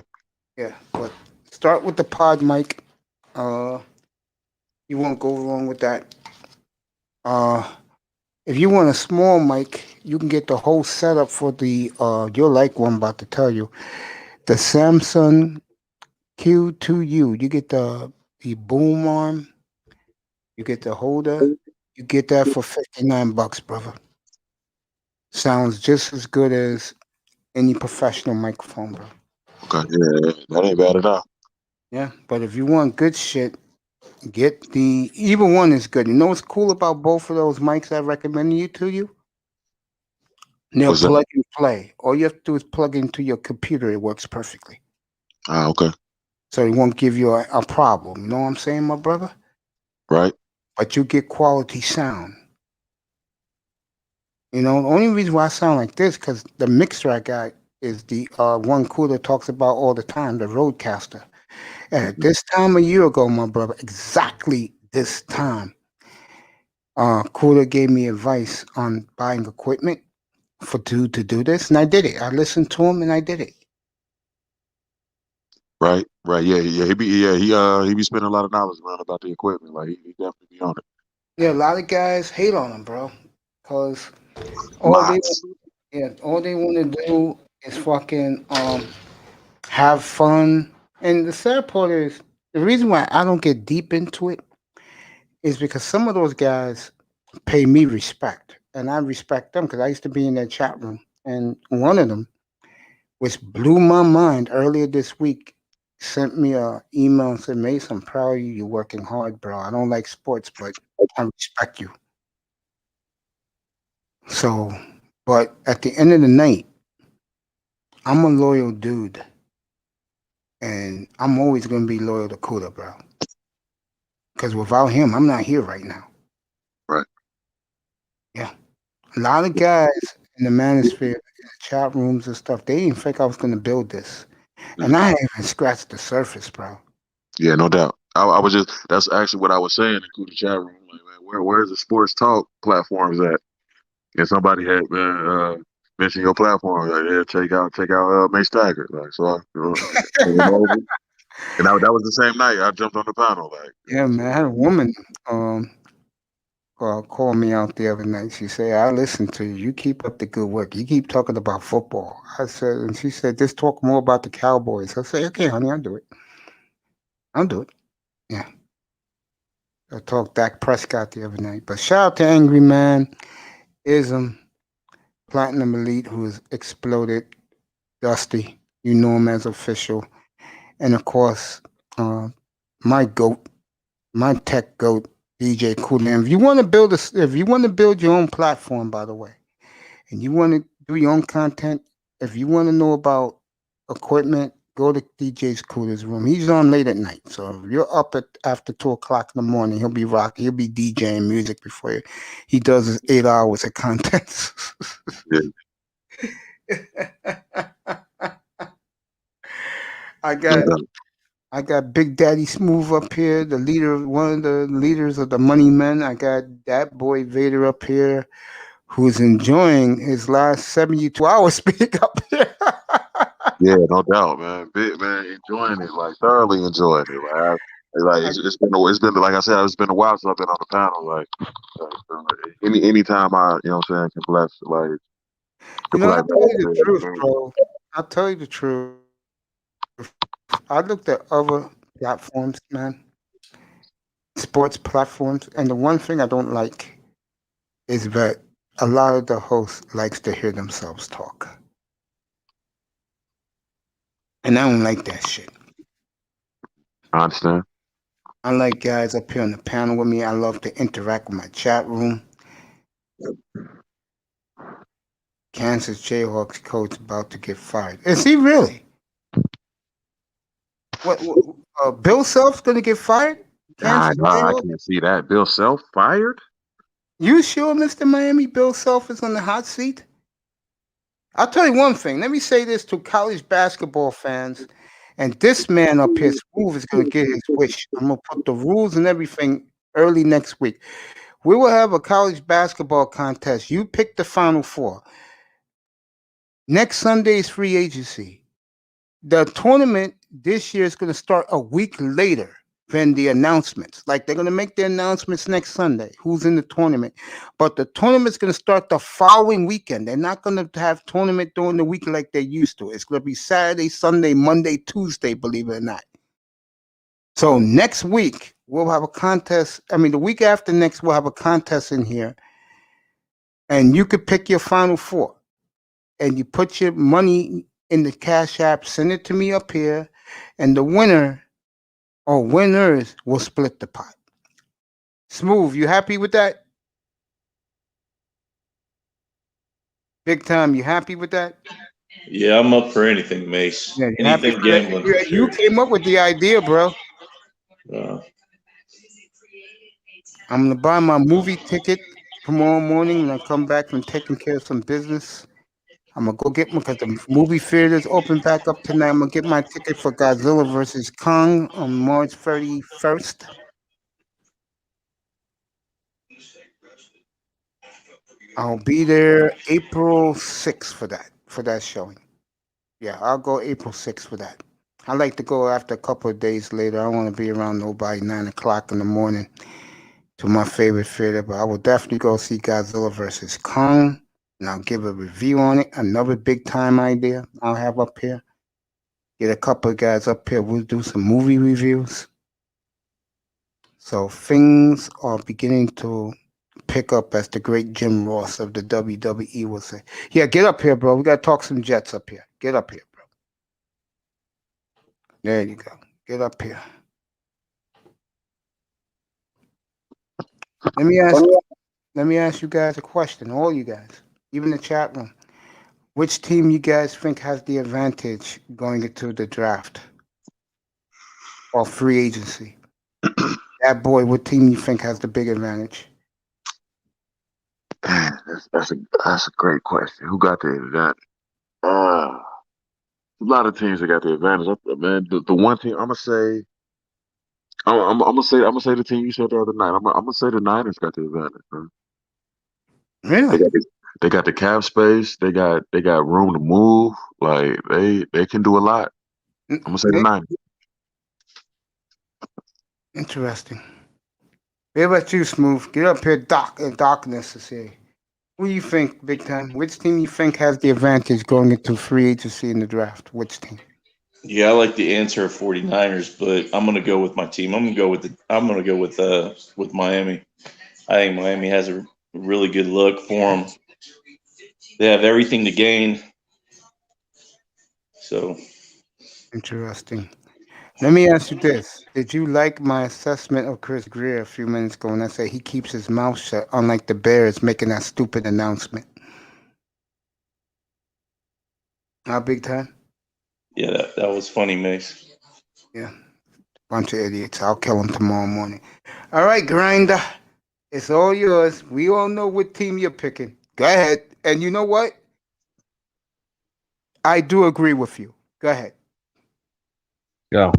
A: Yeah, but start with the pod mic. You won't go wrong with that. If you want a small mic, you can get the whole setup for the you'll like what I'm about to tell you. The Samsung Q2U. You get the boom arm, you get the holder, you get that for $59, brother. Sounds just as good as any professional microphone, bro.
B: Okay. Yeah. That ain't bad enough.
A: Yeah, but if you want good shit, get either one is good. You know what's cool about both of those mics I recommended to you? They'll
B: What's that?
A: plug and play. All you have to do is plug into your computer. It works perfectly.
B: Okay.
A: So it won't give you a problem. You know what I'm saying, my brother?
B: Right.
A: But you get quality sound. You know, the only reason why I sound like this because the mixer I got is the one Cooler talks about all the time, the Roadcaster. And at this time a year ago, my brother, exactly this time, Cooler gave me advice on buying equipment to do this, and I did it. I listened to him and I did it.
B: Right. Yeah. He be spending a lot of knowledge, man, about the equipment. Like he definitely be on it.
A: Yeah, a lot of guys hate on him, bro, because all they
B: Lots.
A: want to do is fucking have fun. And the sad part is the reason why I don't get deep into it is because some of those guys pay me respect, and I respect them because I used to be in their chat room, and one of them, which blew my mind earlier this week, sent me a email and said, Mace, I'm proud of you. You're working hard, bro. I don't like sports, but I respect you. So, but at the end of the night, I'm a loyal dude. And I'm always going to be loyal to Kuda, bro. Because without him, I'm not here right now.
B: Right.
A: Yeah. A lot of guys in the manosphere, in the chat rooms and stuff, they didn't think I was going to build this. And I haven't even scratched the surface, bro.
B: Yeah, no doubt. I was just that's actually what I was saying in the chat room. Like, man, where's the sports talk platforms at? And somebody had mentioned your platform. Like, yeah, check out May Staggert. Like, so came over. And that was the same night I jumped on the panel. Like,
A: Yeah, man. I had a woman call me out the other night. She said, I listen to you. You keep up the good work. You keep talking about football. I said, and she said, just talk more about the Cowboys. I said, okay, honey, I'll do it. I'll do it. Yeah. I talked Dak Prescott the other night. But shout out to Angry Man, Ism, Platinum Elite, who has exploded, Dusty. You know him as official. And of course, my GOAT, my tech GOAT, DJ Coolin. If you want to build your own platform, by the way, and you want to do your own content, if you want to know about equipment, go to DJ's Cooler's room. He's on late at night, so if you're up after 2:00 in the morning, he'll be rocking. He'll be DJing music before he does his 8 hours of content. I got Big Daddy Smooth up here, one of the leaders of the Money Men. I got that boy Vader up here, who's enjoying his last 72 hours being up here.
B: Yeah, no doubt, man. Big man, enjoying it, like thoroughly enjoying it. It's been like I said, it's been a while since I've been on the panel. Anytime you know what I'm saying, can bless the
A: You know,
B: black
A: I'll tell you the truth,
B: man.
A: bro. I'll tell you the truth. I looked at other platforms, man, sports platforms, and the one thing I don't like is that a lot of the hosts likes to hear themselves talk. And I don't like that shit.
B: I understand.
A: I like guys up here on the panel with me. I love to interact with my chat room. Kansas Jayhawks coach about to get fired. Is he really? Bill Self's gonna get fired? Kansas
B: I
A: Jayhawks?
B: can't see that. Bill Self fired?
A: You sure, Mr. Miami? Bill Self is on the hot seat? I'll tell you one thing. Let me say this to college basketball fans. And this man up here, Smooth, is going to get his wish. I'm going to put the rules and everything early next week. We will have a college basketball contest. You pick the Final Four. Next Sunday is free agency. The tournament this year is going to start a week later than the announcements. Like they're going to make the announcements next Sunday, who's in the tournament. But the tournament's going to start the following weekend. They're not going to have tournament during the week like they used to. It's going to be Saturday, Sunday, Monday, Tuesday, believe it or not. So next week, we'll have a contest. I mean, the week after next, we'll have a contest in here. And you could pick your Final Four. And you put your money in the Cash App, send it to me up here. And the winner or winners will split the pot. Smooth, you happy with that? Big Time, you happy with that?
G: Yeah, I'm up for anything, Mace.
A: Yeah, you happy
G: Anything
A: for that?
G: gambling for
A: You
G: sure.
A: came up with the idea, bro. I'm gonna buy my movie ticket tomorrow morning when I come back from taking care of some business. I'm gonna go get my, because the movie theaters open back up tonight. I'm gonna get my ticket for Godzilla versus Kong on March 31st. I'll be there April 6th for that showing. Yeah, I'll go April 6th for that. I like to go after a couple of days later. I don't want to be around nobody 9 o'clock in the morning to my favorite theater, but I will definitely go see Godzilla versus Kong, and I'll give a review on it. Another big time idea I'll have up here. Get a couple of guys up here. We'll do some movie reviews. So things are beginning to pick up, as the great Jim Ross of the WWE will say. Yeah, get up here, bro. We got to talk some Jets up here. Get up here, bro. There you go. Get up here. Let me ask you guys a question, all you guys, even the chat room. Which team you guys think has the advantage going into the draft or free agency? That boy, what team you think has the big advantage?
B: That's a great question. Who got the advantage? A lot of teams that got the advantage. Man, the one team I'm gonna say, I'm gonna say the team you said the other night. I'm gonna say the Niners got the advantage, man.
A: Really?
B: They got the cap space. They got room to move. Like they can do a lot. I'm gonna say the Niners.
A: Interesting. What about you, Smooth? Get up here, Darkness, to say. What do you think, Big Time? Which team you think has the advantage going into free agency in the draft? Which team?
G: Yeah, I like the answer of 49ers, but I'm gonna go with my team. I'm gonna go with Miami. I think Miami has a really good look for them. They have everything to gain. So
A: Interesting. Let me ask you this. Did you like my assessment of Chris Greer a few minutes ago when I said he keeps his mouth shut, unlike the Bears making that stupid announcement? How Big Time?
G: yeah, that was funny, Mace.
A: Yeah. Bunch of idiots. I'll kill him tomorrow morning. All right, Grinder. It's all yours. We all know what team you're picking. Go ahead. And you know what? I do agree with you. Go ahead.
H: Yo,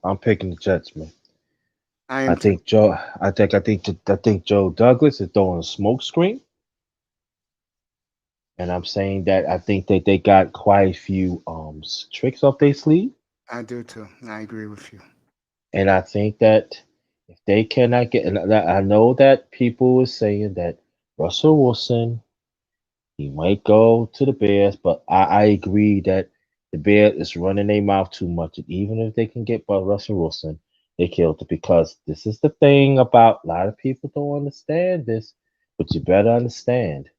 H: I'm picking the Jets, man.
A: I
H: I think Joe Douglas is throwing a smoke screen. And I'm saying that I think that they got quite a few tricks up their sleeve.
A: I do too. I agree with you.
H: And I think that if they cannot get, and I know that people are saying that Russell Wilson, he might go to the Bears, but I agree that the Bears is running their mouth too much. And even if they can get by Russell Wilson, they killed it because this is the thing about a lot of people don't understand this, but you better understand.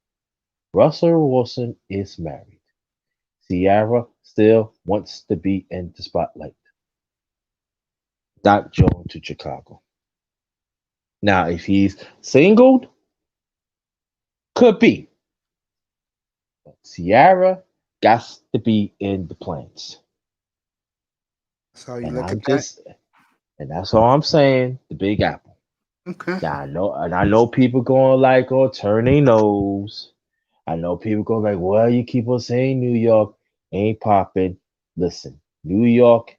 H: Russell Wilson is married. Ciara still wants to be in the spotlight, not going to Chicago. Now, if he's singled, could be. But Ciara got to be in the plans.
A: So you
H: And
A: look
H: I'm
A: at that.
H: just and that's all I'm saying, the Big Apple.
A: Okay.
H: Now I know people going like turn their nose. I know people go like, well, you keep on saying New York ain't popping. Listen, New York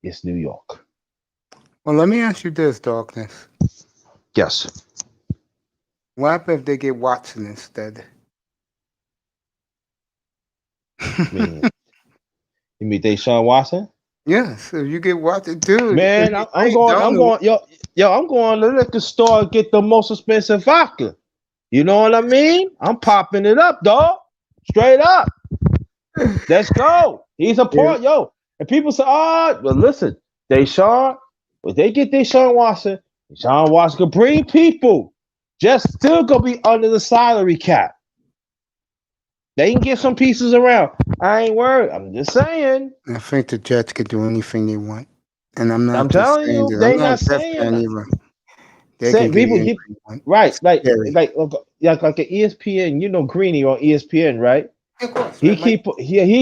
H: is New York.
A: Well, let me ask you this, Darkness.
H: Yes.
A: What happens if they get Watson instead?
H: You mean Deshaun Watson?
A: Yes, if you get Watson, dude.
H: Man, I'm going, I'm going to the liquor store and get the most expensive vodka. You know what I mean? I'm popping it up, dog. Straight up. Let's go. He's a part, yo. And people say, oh, well, listen, Deshaun, if they get Deshaun Watson can bring people. Just still gonna be under the salary cap. They can get some pieces around. I ain't worried. I'm just saying.
A: I think the Jets could do anything they want, and I'm not.
H: I'm
A: just
H: telling
A: saying
H: you,
A: that.
H: they
A: I'm
H: not
A: not a Jets
H: saying
A: fan
H: that.
A: either. They
H: Say,
A: can give
H: people
A: you
H: get
A: anything you want.
H: right, like
A: Scary.
H: like an ESPN. You know Greeny on ESPN, right?
A: Of course,
H: He
A: right,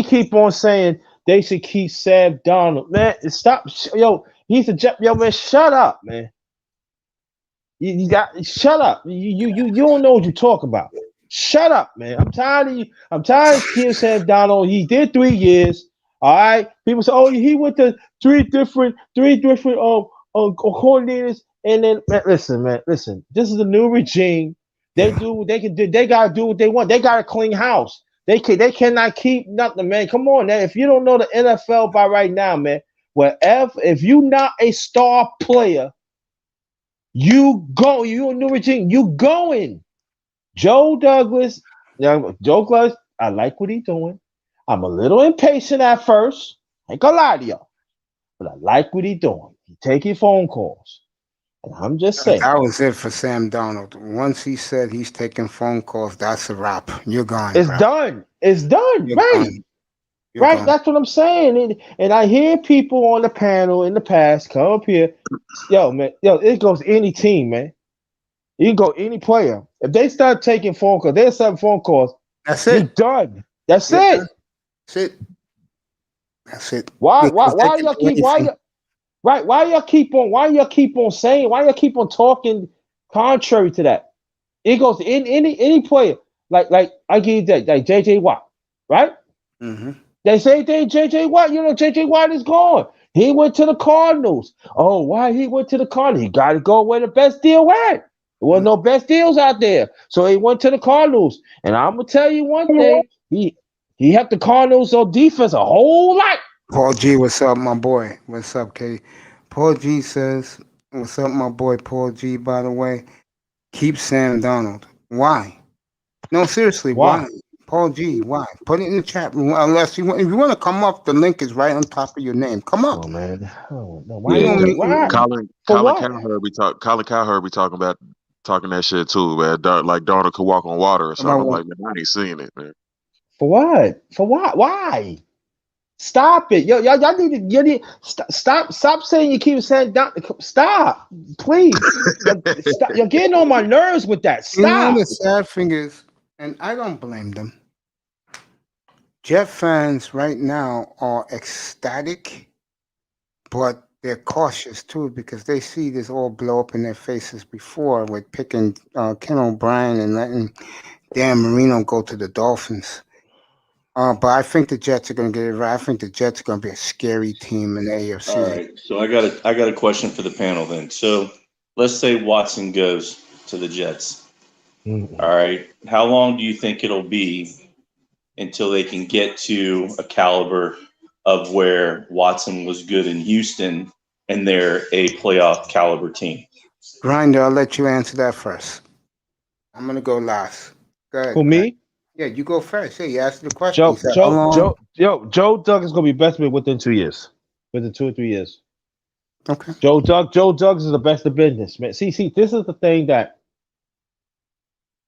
H: keep on saying they should keep Sam Donald. Man, stop, yo. He's a jet, yo, man. Shut up, man. You got shut up. You don't know what you talk about. Shut up, man. I'm tired of you. I'm tired of Kim Sam Donald. He did 3 years. All right. People say, oh, he went to three different coordinators. And then man, listen. This is a new regime. They do what they can do. They gotta do what they want. They got a clean house. They cannot keep nothing, man. Come on, man. If you don't know the NFL by right now, man, if you not a star player, you a new regime. You going. Joe Douglas, I like what he's doing. I'm a little impatient at first. I ain't gonna lie to y'all. But I like what he's doing. He taking phone calls. And I'm just saying.
A: That was it for Sam Donald. Once he said he's taking phone calls, that's a wrap. You're gone.
H: It's
A: bro.
H: done. It's done.
A: You're
H: Right.
A: gone. You're
H: Right.
A: gone.
H: That's what I'm saying. And I hear people on the panel in the past come up here. Yo, man. Yo, it goes any team, man. You can go any player. If they start taking phone calls, they're starting phone calls.
A: That's
H: You're
A: it.
H: done. That's
A: You're
H: it.
A: done. That's it. That's it.
H: Why
A: Because they
H: y'all
A: can do
H: keep
A: anything.
H: why y'all keep on saying, why y'all keep on talking contrary to that? It goes in any player. Like I give you that, like JJ Watt, right?
A: Mm-hmm.
H: They say JJ Watt, JJ Watt is gone. He went to the Cardinals. Oh, why he went to the Cardinals? He got to go where the best deal went. There wasn't no best deals out there. So he went to the Cardinals. And I'm gonna tell you one thing, he helped the Cardinals on defense a whole lot.
A: Paul G, what's up, my boy? What's up, K? Paul G says, what's up, my boy Paul G, by the way? Keep Sam Donald. Why? No, seriously, why? Paul G, why? Put it in the chat room. Unless you want, if you want to come up, the link is right on top of your name. Come up.
H: Oh man. Oh, no.
A: You know me.
B: Colin Cowherd be talking that shit too, man. Like Donald could walk on water or something. I'm like, man, I ain't seeing it, man.
H: For what? For what? Why? Stop it. Y'all need stop saying you keep saying stop. Please. Stop. You're getting on my nerves with that. Stop.
A: You know the sad thing is, and I don't blame them. Jet fans right now are ecstatic, but they're cautious too because they see this all blow up in their faces before with picking Ken O'Brien and letting Dan Marino go to the Dolphins. But I think the Jets are going to get it right. I think the Jets are going to be a scary team in the AFC.
G: All right, so I got a question for the panel then. So let's say Watson goes to the Jets.
H: Mm-hmm.
G: All right, how long do you think it'll be until they can get to a caliber of where Watson was good in Houston and they're a playoff caliber team.
A: Grinder, I'll let you answer that first. I'm gonna go last. Go ahead.
H: For me,
A: Yeah, you go first. Yeah, you asked the question. You said, how long?
H: Joe Doug is gonna be best man within 2 years, within 2 or 3 years.
A: Okay.
H: Joe Doug is the best of business, man. See, this is the thing that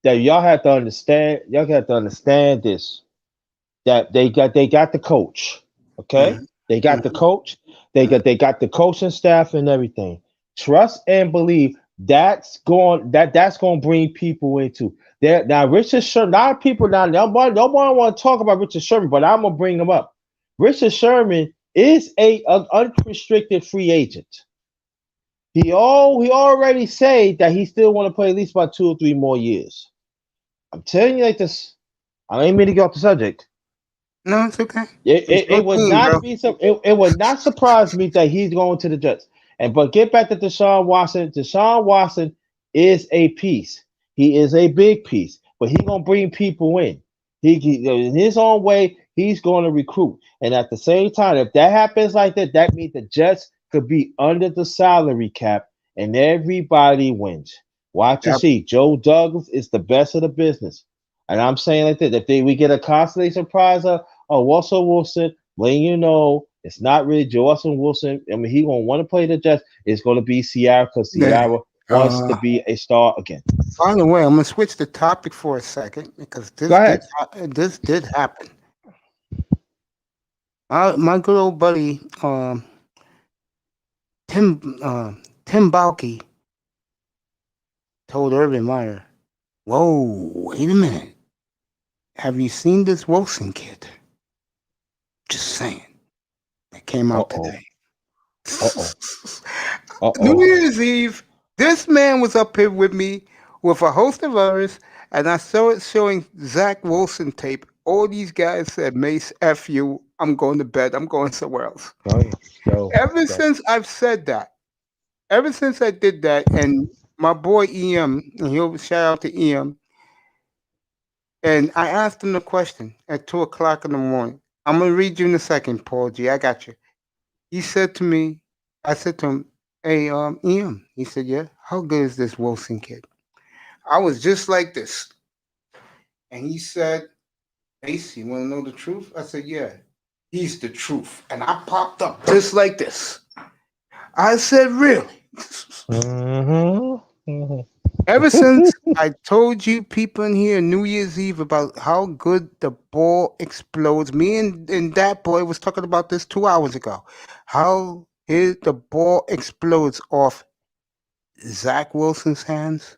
H: y'all have to understand. Y'all have to understand this. That they got the coach. Okay, they got the coach. They got the coaching staff and everything. Trust and believe that's going to bring people into there. Now Richard Sherman, a lot of people now nobody want to talk about Richard Sherman, but I'm gonna bring him up. Richard Sherman is an unrestricted free agent. He already said that he still want to play at least about 2 or 3 more years. I'm telling you like this. I ain't mean to get off the subject.
A: No, it's okay.
H: It would not be it would not surprise me that he's going to the Jets. But get back to Deshaun Watson. Deshaun Watson is a piece. He is a big piece, but he's gonna bring people in. He in his own way. He's going to recruit, and at the same time, if that happens like that, that means the Jets could be under the salary cap, and everybody wins. Watch and see. Joe Douglas is the best of the business, and I'm saying like that. If we get a constantly surprise of Russell Wilson, when you know it's not really Russell Wilson. I mean, he gonna want to play the Jets. It's gonna be Seattle because Seattle wants to be a star again.
A: By the way, I'm gonna switch the topic for a second because this did happen. My good old buddy Tim Balky told Urban Meyer, "Whoa, wait a minute. Have you seen this Wilson kid?" Just saying. That came out today. New Year's Eve, this man was up here with me with a host of others, and I saw it showing Zach Wilson tape. All these guys said, "Mace, F you, I'm going to bed. I'm going somewhere else." Ever since I've said that, ever since I did that, and my boy EM, and he'll shout out to EM, and I asked him the question at 2 o'clock in the morning. I'm going to read you in a second, Paul G. I got you. He said to me, I said to him, "Hey, EM." He said, "Yeah, how good is this Wilson kid?" I was just like this. And he said, "Ace, you want to know the truth?" I said, "Yeah, he's the truth." And I popped up just like this. I said, "Really?" Ever since I told you people in here New Year's Eve about how good the ball explodes, me and that boy was talking about this 2 hours ago. How the ball explodes off Zach Wilson's hands.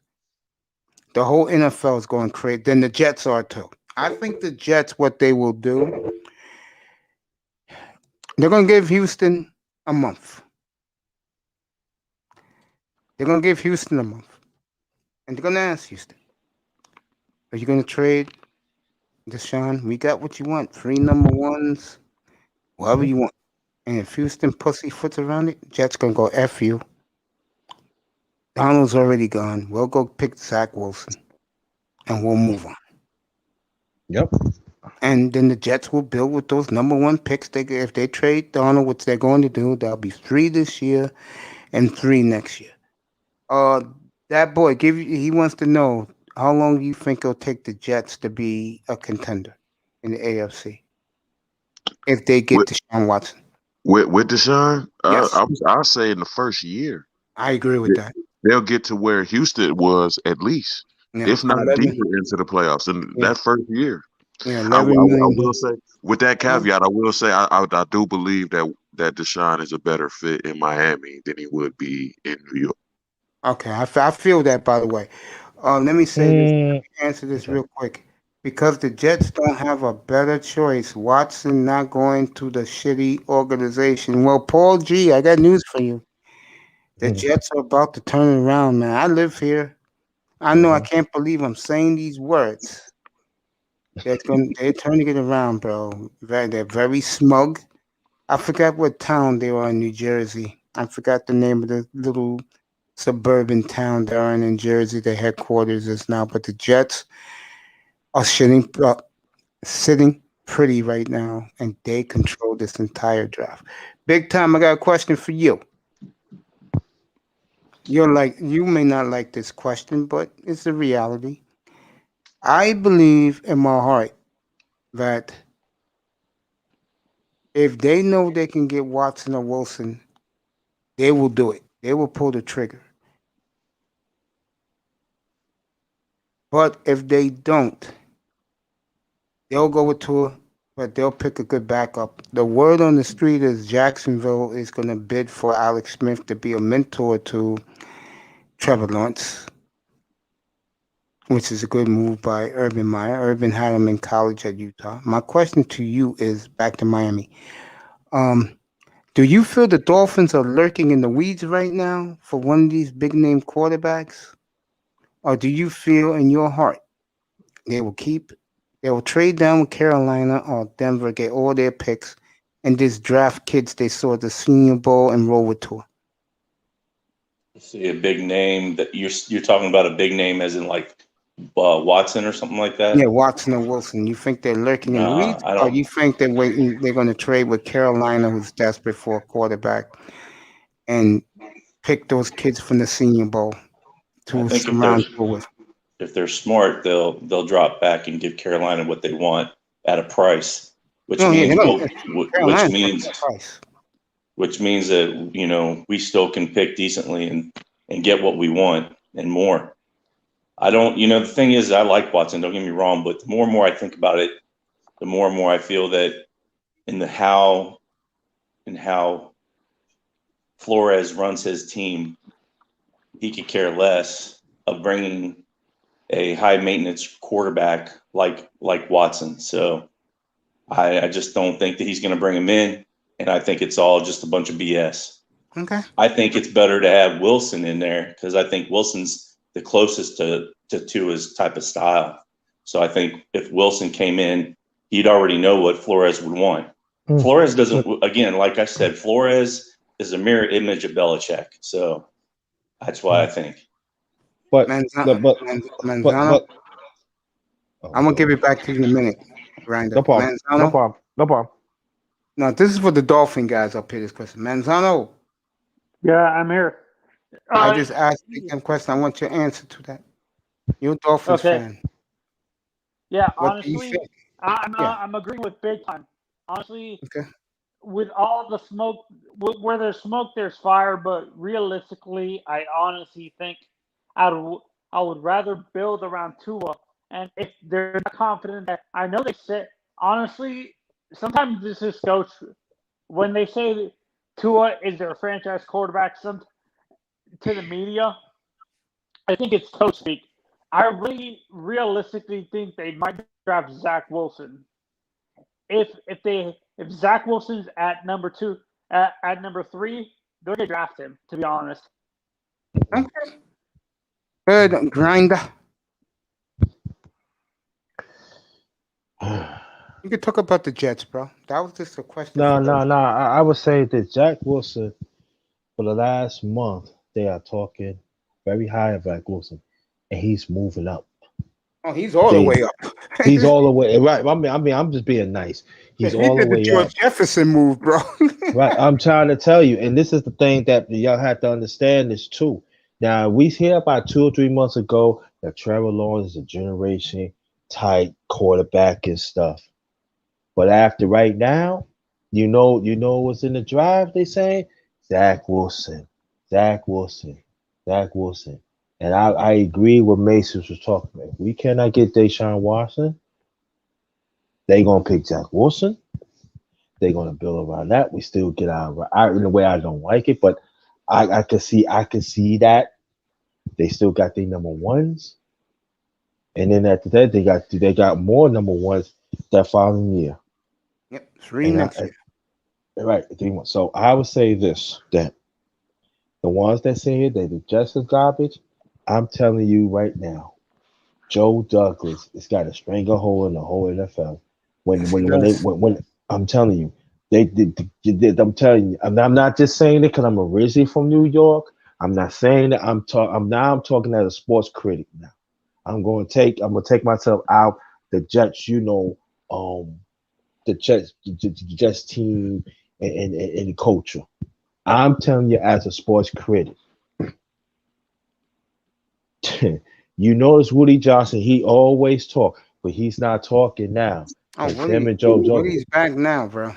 A: The whole NFL is going crazy. Then the Jets are too. I think the Jets, what they will do, they're going to give Houston a month. They're going to give Houston a month. And they're going to ask Houston, "Are you going to trade Deshaun? We got what you want. 3 number ones, whatever you want." And if Houston pussyfoots around it, Jets going to go, "F you. Donald's already gone. We'll go pick Zach Wilson. And we'll move on."
H: Yep.
A: And then the Jets will build with those number 1 picks. If they trade Donald, which they're going to do, there'll be 3 this year and 3 next year. That boy, he wants to know how long you think it'll take the Jets to be a contender in the AFC if they get Deshaun Watson.
B: With Deshaun,
A: Yes.
B: I'll say in the first year.
A: I agree with that.
B: They'll get to where Houston was at least, if not deeper into the playoffs in that first year.
A: Yeah,
B: I will say, with that caveat, I will say I do believe that Deshaun is a better fit in Miami than he would be in New York.
A: Okay, I feel that, by the way. Let me say this. Let me answer this real quick. Because the Jets don't have a better choice, Watson not going to the shitty organization. Well, Paul G, I got news for you. The Jets are about to turn it around, man. I live here. I know I can't believe I'm saying these words. They're turning it around, bro. They're very smug. I forgot what town they are in New Jersey. I forgot the name of the little suburban town they're in Jersey. Their headquarters is now. But the Jets are sitting pretty right now, and they control this entire draft. Big time. I got a question for you. You may not like this question, but it's the reality. I believe in my heart that if they know they can get Watson or Wilson, they will do it. They will pull the trigger. But if they don't, they'll go with Tua, but they'll pick a good backup. The word on the street is Jacksonville is going to bid for Alex Smith to be a mentor to Trevor Lawrence, which is a good move by Urban Meyer. Urban had him in college at Utah. My question to you is back to Miami. Do you feel the Dolphins are lurking in the weeds right now for one of these big name quarterbacks? Or do you feel in your heart they will trade down with Carolina or Denver, get all their picks, and just draft kids they saw at the Senior Bowl and roll with Tour?
G: See a big name that you're talking about, a big name as in like Watson or something like that?
A: Yeah, Watson or Wilson. You think they're lurking in the
G: Nah,
A: weeds,
G: I
A: or
G: don't.
A: you think they're waiting? They're going to trade with Carolina, who's desperate for a quarterback, and pick those kids from the Senior Bowl
G: I
A: to
G: think
A: surround Tour with.
G: if they're smart, they'll drop back and give Carolina what they want at a price, which
A: No, yeah,
G: means
A: no,
G: which
A: price.
G: means that we still can pick decently and get what we want and more. I don't, the thing is, I like Watson. Don't get me wrong, but the more and more I think about it, the more and more I feel that in the how Flores runs his team, he could care less of bringing a high maintenance quarterback like Watson. So I just don't think that he's going to bring him in, and I think it's all just a bunch of BS.
A: Okay.
G: I think it's better to have Wilson in there because I think Wilson's the closest to his type of style. So I think if Wilson came in, he'd already know what Flores would want. Flores doesn't, again, like I said, Flores is a mirror image of Belichick. So that's why I think.
H: But
A: Manzano, I'm gonna give it back to you in a minute, Grinder.
H: No problem.
A: Manzano?
H: No problem. No problem.
A: No, this is for the Dolphin guys up here. This question, Manzano.
C: Yeah, I'm here.
A: I just asked you a question. I want your answer to that. You're a Dolphins fan.
C: Yeah,
A: What do you
C: honestly,
A: think?
C: I'm agreeing with big time. Honestly,
A: Okay.
C: with all the smoke, where there's smoke, there's fire. But realistically, I honestly think I would rather build around Tua. And if they're not confident that I know they said, honestly, sometimes this is coach when they say Tua is their franchise quarterback. To the media, I think it's coach speak. I really realistically think they might draft Zach Wilson. If Zach Wilson's at number 2, at number 3, they're gonna draft him. To be honest.
A: Okay. Good, Grinder. You could talk about the Jets, bro. That was just a question.
H: No. I would say that Jack Wilson, for the last month, they are talking very high of Jack Wilson, and he's moving up.
A: Oh, he's all the way up.
H: He's all the way right. I mean, I'm just being nice. He's all the way
A: the George
H: up.
A: Jefferson move, bro.
H: Right. I'm trying to tell you, and this is the thing that y'all have to understand this too. Now we hear about 2 or 3 months ago that Trevor Lawrence is a generation type quarterback and stuff. But after right now, you know what's in the drive, they say? Zach Wilson. And I agree with Mason was talking about. If we cannot get Deshaun Watson, they gonna pick Zach Wilson. They're gonna build around that. We still get in a way I don't like it, but I can see that. They still got their number ones. And then after that, they got more number ones that following year.
A: Yep, 3 next year.
H: Right, 3 months. So I would say this: that the ones that say here they do just as garbage. I'm telling you right now, Joe Douglas has got a stranglehold in the whole NFL. When I'm telling you, I'm telling you, I'm not just saying it because I'm originally from New York. I'm not saying that I'm talking as a sports critic now. I'm gonna take myself out. The Jets, the Jets team and the culture. I'm telling you, as a sports critic, you notice Woody Johnson. He always talk, but he's not talking now.
A: Oh,
H: It's him and Joe Jordan.
A: Woody's back now, bro.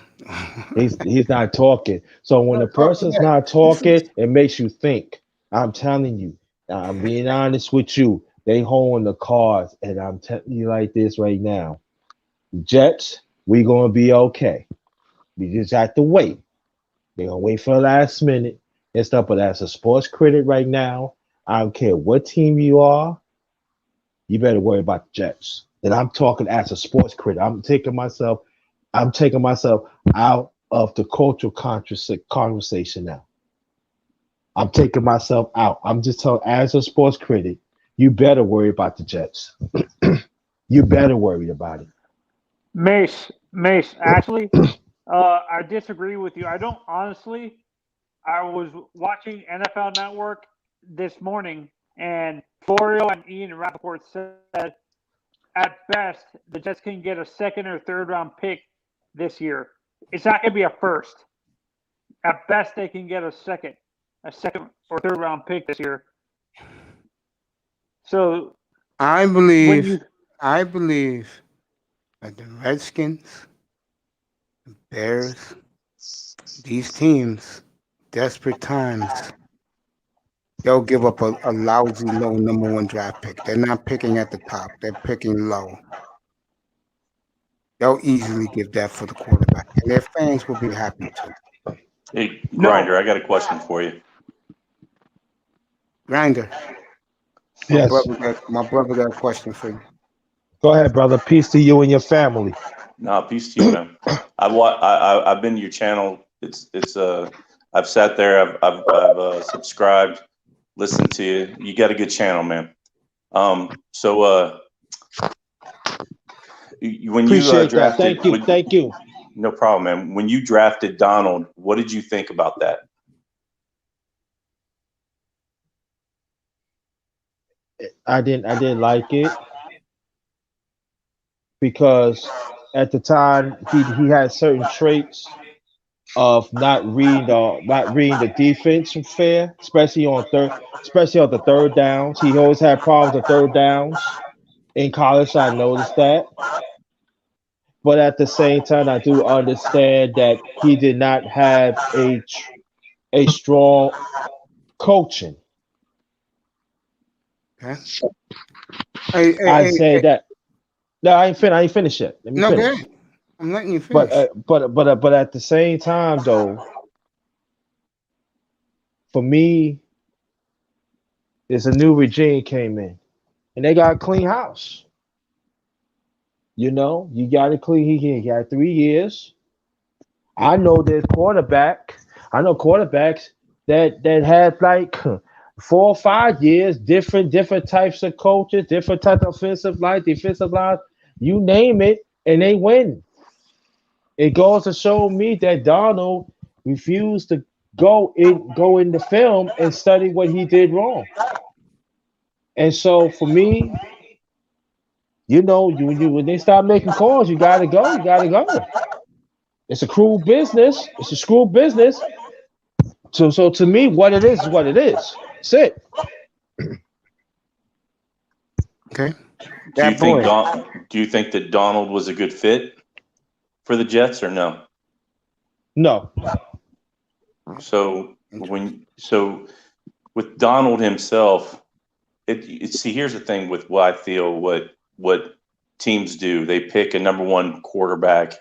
H: He's not talking. So when a person's not talking, it makes you think. I'm telling you. I'm being honest with you. They holding the cards, and I'm telling you like this right now. Jets, we gonna be okay. We just have to wait. They're gonna wait for the last minute and stuff. But as a sports critic right now, I don't care what team you are, you better worry about the Jets. And I'm talking as a sports critic. I'm taking myself out of the cultural conversation now. I'm taking myself out. I'm just telling, as a sports critic, you better worry about the Jets. You better worry about it.
C: Mace, actually, I disagree with you. I don't honestly. I was watching NFL Network this morning, and Florio and Ian Rappaport said, at best, the Jets can get a second or third round pick this year. It's not going to be a first. At best, they can get a second or third round pick this year. So
A: I believe that the Redskins, the Bears, these teams, desperate times, they'll give up a lousy low number 1 draft pick. They're not picking at the top. They're picking low. They'll easily give that for the quarterback. And their fans will be happy too.
G: Hey, Grinder, I got a question for you.
A: Grinder.
H: Yes.
A: My brother got a question for you.
H: Go ahead, brother. Peace to you and your family.
G: No, peace to you, man. I've been to your channel. I've sat there. I've subscribed, listened to you. You got a good channel, man. So when
H: Appreciate
G: you drafted,
H: that. Thank you.
G: No problem, man. When you drafted Donald, what did you think about that?
H: I didn't like it because at the time he had certain traits of not reading the defense fair, especially on the third downs. He always had problems with third downs. In college, I noticed that. But at the same time, I do understand that he did not have a strong coaching.
A: Okay.
H: I say that. No, I ain't finished yet. Let me finish.
A: Go ahead. I'm letting you finish.
H: But at the same time, though, for me, there's a new regime came in, and they got a clean house. You know, you got to clean. He got 3 years. I know there's quarterbacks that had like 4 or 5 years, different types of coaches, different types of offensive line, defensive line, you name it, and they win. It goes to show me that Donald refused to go in the film and study what he did wrong. And so for me, you know, when they start making calls, you gotta go. It's a cruel business. It's a screw business. So to me, what it is what it is. That's it.
A: Okay.
G: Do you think that Donald was a good fit for the Jets or no?
H: No.
G: So with Donald himself, see, here's the thing with what I feel what teams do. They pick a number 1 quarterback,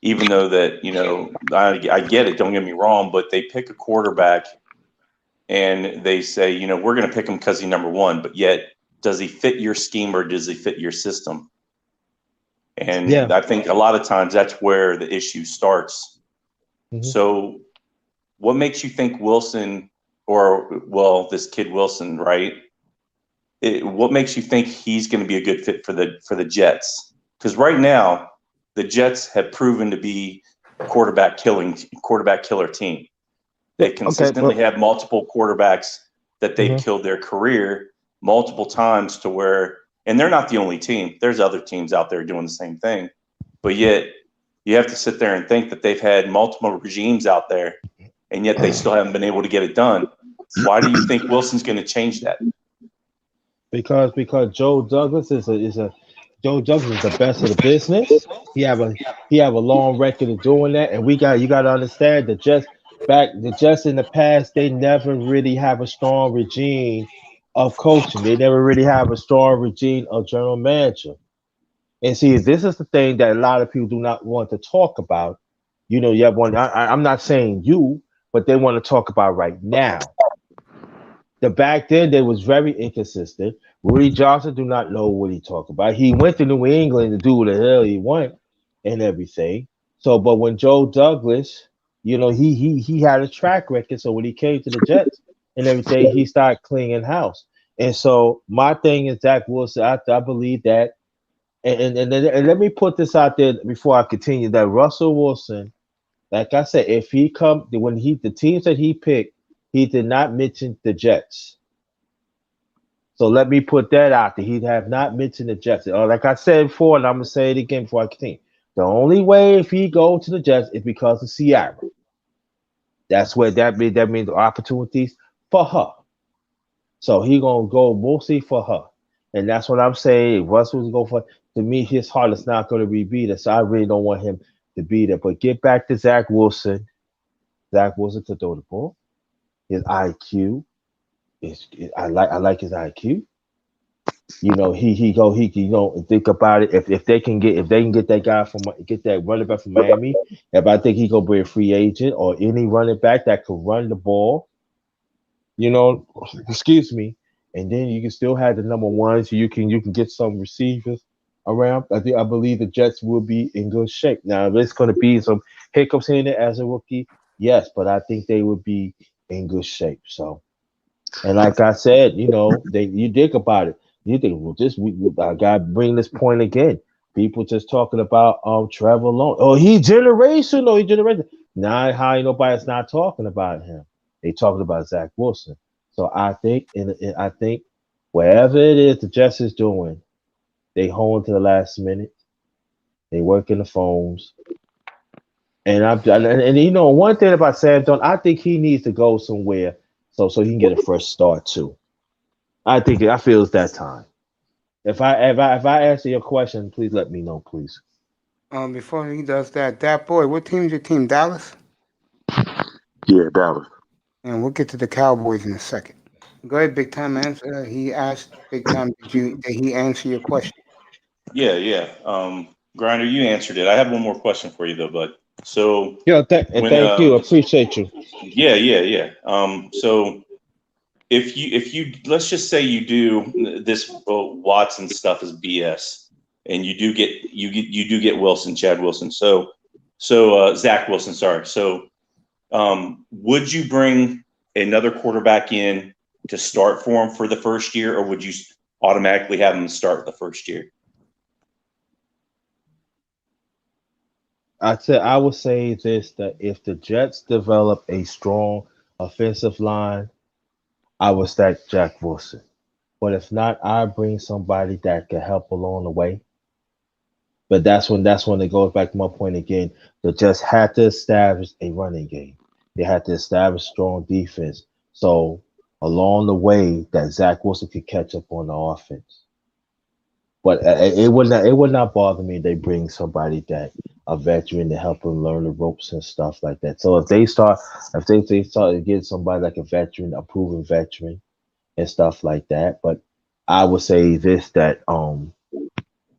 G: even though that, you know, I get it, don't get me wrong, but they pick a quarterback and they say, you know, we're going to pick him because he's number 1, but yet does he fit your scheme or does he fit your system? And yeah. I think a lot of times that's where the issue starts. Mm-hmm. So what makes you think Wilson this kid Wilson, right? What makes you think he's going to be a good fit for the Jets? Because right now the Jets have proven to be a quarterback killer team. They consistently have multiple quarterbacks that they've killed their career multiple times to where, and they're not the only team. There's other teams out there doing the same thing, but yet, you have to sit there and think that they've had multiple regimes out there, and yet they still haven't been able to get it done. Why do you think Wilson's going to change that?
H: Because Joe Douglas is Joe Douglas is the best of the business. He have a long record of doing that, and you got to understand the Jets in the past, they never really have a strong regime of coaching. They never really have a strong regime of general manager. And see, this is the thing that a lot of people do not want to talk about. You know, you have one. I'm not saying you, but they want to talk about right now. The back then they was very inconsistent. Rudy Johnson do not know what he talked about. He went to New England to do what the hell he want and everything. So, but when Joe Douglas, you know, he had a track record. So when he came to the Jets and everything, he started cleaning house. And so my thing is Zach Wilson. I believe that. And let me put this out there before I continue. That Russell Wilson, like I said, if he the teams that he picked, he did not mention the Jets. So let me put that out there. He have not mentioned the Jets. Like I said before, and I'm gonna say it again before I continue. The only way if he go to the Jets is because of Seattle. That's where that means the opportunities for her. So he gonna go mostly for her. And that's what I'm saying. If Russell's go for, to me, his heart is not going to be beat. So I really don't want him to be there. But get back to Zach Wilson. Zach Wilson to throw the ball. His IQ I like his IQ. You know, he think about it. If they can get that guy get that running back from Miami, if I think he gonna be a free agent or any running back that could run the ball, you know, excuse me, and then you can still have the number one, so you can get some receivers around. I believe the Jets will be in good shape. Now, there's going to be some hiccups in there as a rookie, yes, but I think they would be in good shape. So, and like I said, you know, you think about it. You think, well, I got to bring this point again. People just talking about Trevor Lawrence. Oh, he generational. Now, how nobody's not talking about him? They talking about Zach Wilson. So I think, I think wherever it is the Jets is doing, they hold to the last minute. They work in the phones. And you know, one thing about Sam Darnold, I think he needs to go somewhere so he can get a fresh start too. I feel it's that time. If I answer your question, please let me know, please.
A: Before he does that boy, what team is your team? Dallas?
B: Yeah, Dallas.
A: And we'll get to the Cowboys in a second. Go ahead, Big Time answer. He asked Big Time, did he answer your question?
G: Yeah. Grinder, you answered it. I have one more question for you though, bud. So
H: thank you. Appreciate you.
G: Yeah. So if you let's just say you do this Watson stuff is BS, and you do get Wilson, Chad Wilson. So Zach Wilson, sorry. So would you bring another quarterback in to start for him for the first year, or would you automatically have him start the first year?
H: I would say this, that if the Jets develop a strong offensive line, I would stack Jack Wilson. But if not, I bring somebody that can help along the way. But that's when it goes back to my point again. The Jets had to establish a running game. They had to establish strong defense. So along the way, that Zach Wilson could catch up on the offense. But it would not bother me if they bring somebody that a veteran to help them learn the ropes and stuff like that. So if they start to get somebody like a veteran, a proven veteran, and stuff like that. But I would say this, that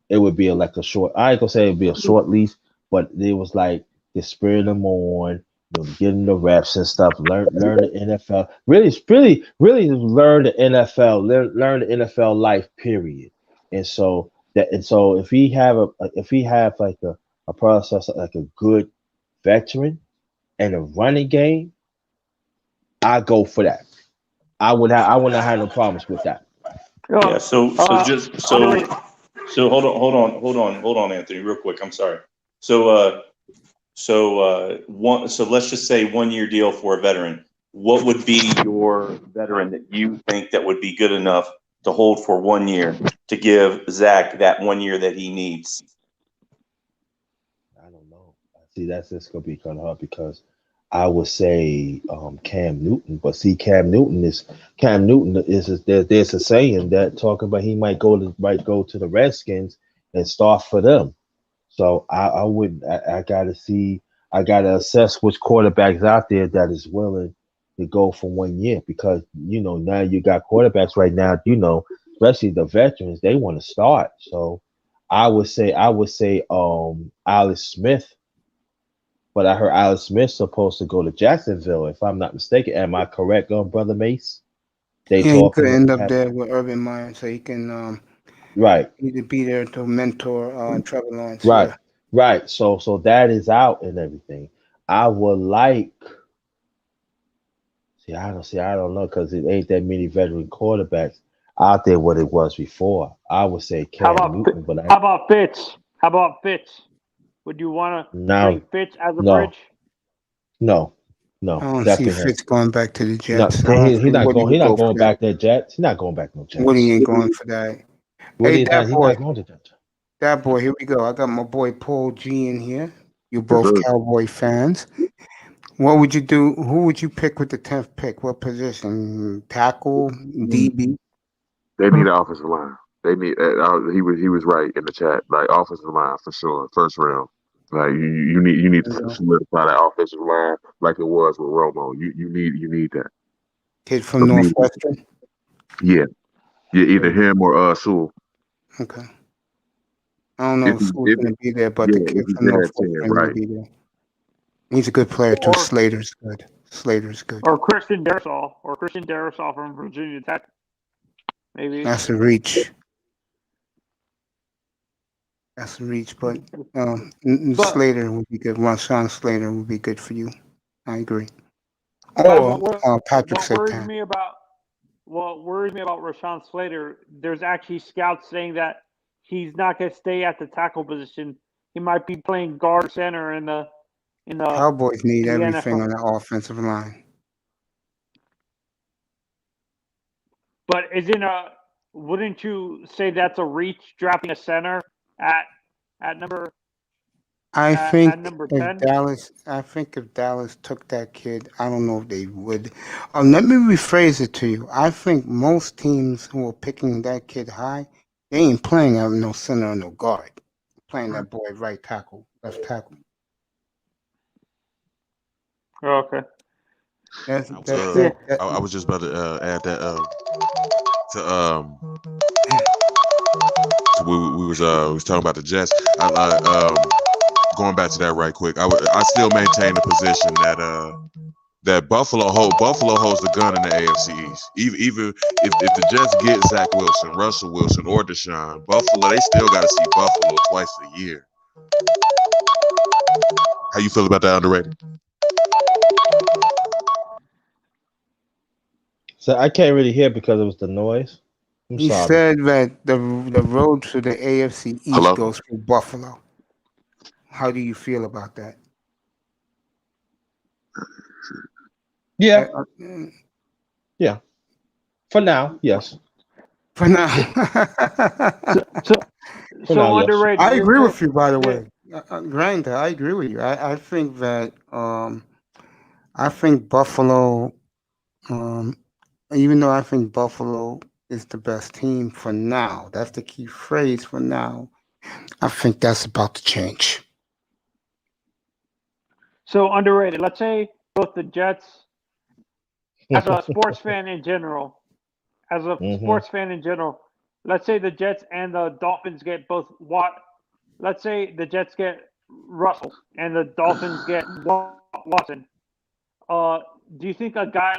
H: it would be like a short. I ain't gonna say it'd be a short leash, but it was like to spur them on, you know, getting the reps and stuff. Learn the NFL. Really learn the NFL. Learn the NFL life. Period. And so if he have like a process like a good veteran and a running game, I go for that. I wouldn't have no problems with that.
G: Yeah. So hold on, Anthony, real quick. I'm sorry. So let's just say 1 year deal for a veteran. What would be your veteran that you think that would be good enough to hold for 1 year to give Zach that 1 year that he needs?
H: I don't know. See, that's just gonna be kind of hard because I would say Cam Newton, but see, Cam Newton is there's a saying that talking about he might go to the Redskins and start for them. So I gotta see, I gotta assess which quarterbacks out there that is willing to go for 1 year because now you got quarterbacks right now, especially the veterans, they want to start. So I would say Alex Smith, but I heard Alex Smith's supposed to go to Jacksonville, if I'm not mistaken. Am I correct, Brother Mace? They
A: Yeah, he could
H: talking
A: end up
H: have,
A: there with Urban Meyer, so he can
H: right.
A: either be there to mentor Trevor Lawrence.
H: Right,
A: Yeah.
H: right. So that is out and everything. I would like. I don't know because it ain't that many veteran quarterbacks out there what it was before. I would say
C: How
H: Cam
C: about
H: Newton, but
C: how about Fitz? How about Fitz? Would you want to
H: now
C: bring Fitz as a
H: no,
C: bridge?
H: no,
A: I don't see
H: definitely him.
A: Fitz going back to the
H: No,
A: Jets. I don't
H: he's
A: see
H: not
A: Woody
H: going. He's
A: would
H: not
A: go
H: going
A: for that.
H: back to Jets. He's not going back no
A: Woody
H: Jets.
A: ain't going for that.
H: Woody,
A: Hey,
H: he's not going to Jets.
A: that boy, here we go. I got my boy Paul G in here. You
B: Yes,
A: both
B: sir.
A: Cowboy fans. What would you do? Who would you pick with the 10th pick? What position? Tackle, DB?
B: They need an offensive line. They need. He was right in the chat. Like offensive line for sure. First round. Like you need to solidify that offensive line like it was with Romo. You need that.
A: Kid from
B: Immediately.
A: Northwestern.
B: Yeah. Either him or Sewell.
A: Okay. I don't know if Sewell's
B: If
A: going to be there, but the kid
B: if he's
A: from
B: there at 10,
A: Northwestern
B: right?
A: will be there. He's a good player too.
C: Or-
A: Slater's good. Slater's good.
C: Or Christian Darrisaw from Virginia Tech. Maybe.
A: That's a reach. That's a reach, but Slater would be good. Rashawn Slater would be good for you. I agree. Or Patrick
C: What worries
A: Surtain.
C: me about Rashawn Slater, there's actually scouts saying that he's not going to stay at the tackle position. He might be playing guard center in the
A: Cowboys need
C: in the
A: everything
C: NFL.
A: on the offensive line.
C: But wouldn't you say that's a reach drafting a center at number
A: I
C: at
A: think
C: number
A: if
C: 10?
A: Dallas took that kid, I don't know if they would. Let me rephrase it to you. I think most teams who are picking that kid high, they ain't playing at no center or no guard. Playing that boy right tackle, left tackle.
C: Oh, okay.
I: I was just about to add that to we was talking about the Jets. Going back to that right quick, I still maintain the position that Buffalo holds the gun in the AFC East. Even if the Jets get Zach Wilson, Russell Wilson, or Deshaun, Buffalo, they still got to see Buffalo twice a year. How you feel about that, underrated?
H: So I can't really hear because it was the noise.
A: He
H: sorry.
A: said that the road to the AFC East
B: Hello?
A: goes through Buffalo. How do you feel about that?
H: Yeah. Yeah. For now, yes.
A: For now.
C: So
H: now, yes.
C: underrated.
A: I agree
C: real
A: with you, by the
C: quick.
A: way. Grinder, I agree with you. I think that I think Buffalo, even though I think Buffalo is the best team for now, that's the key phrase for now. I think that's about to change.
C: So underrated. Let's say both the Jets, as a sports fan in general, let's say the Jets and the Dolphins get both let's say the Jets get Russell and the Dolphins get Watson. Do you think a guy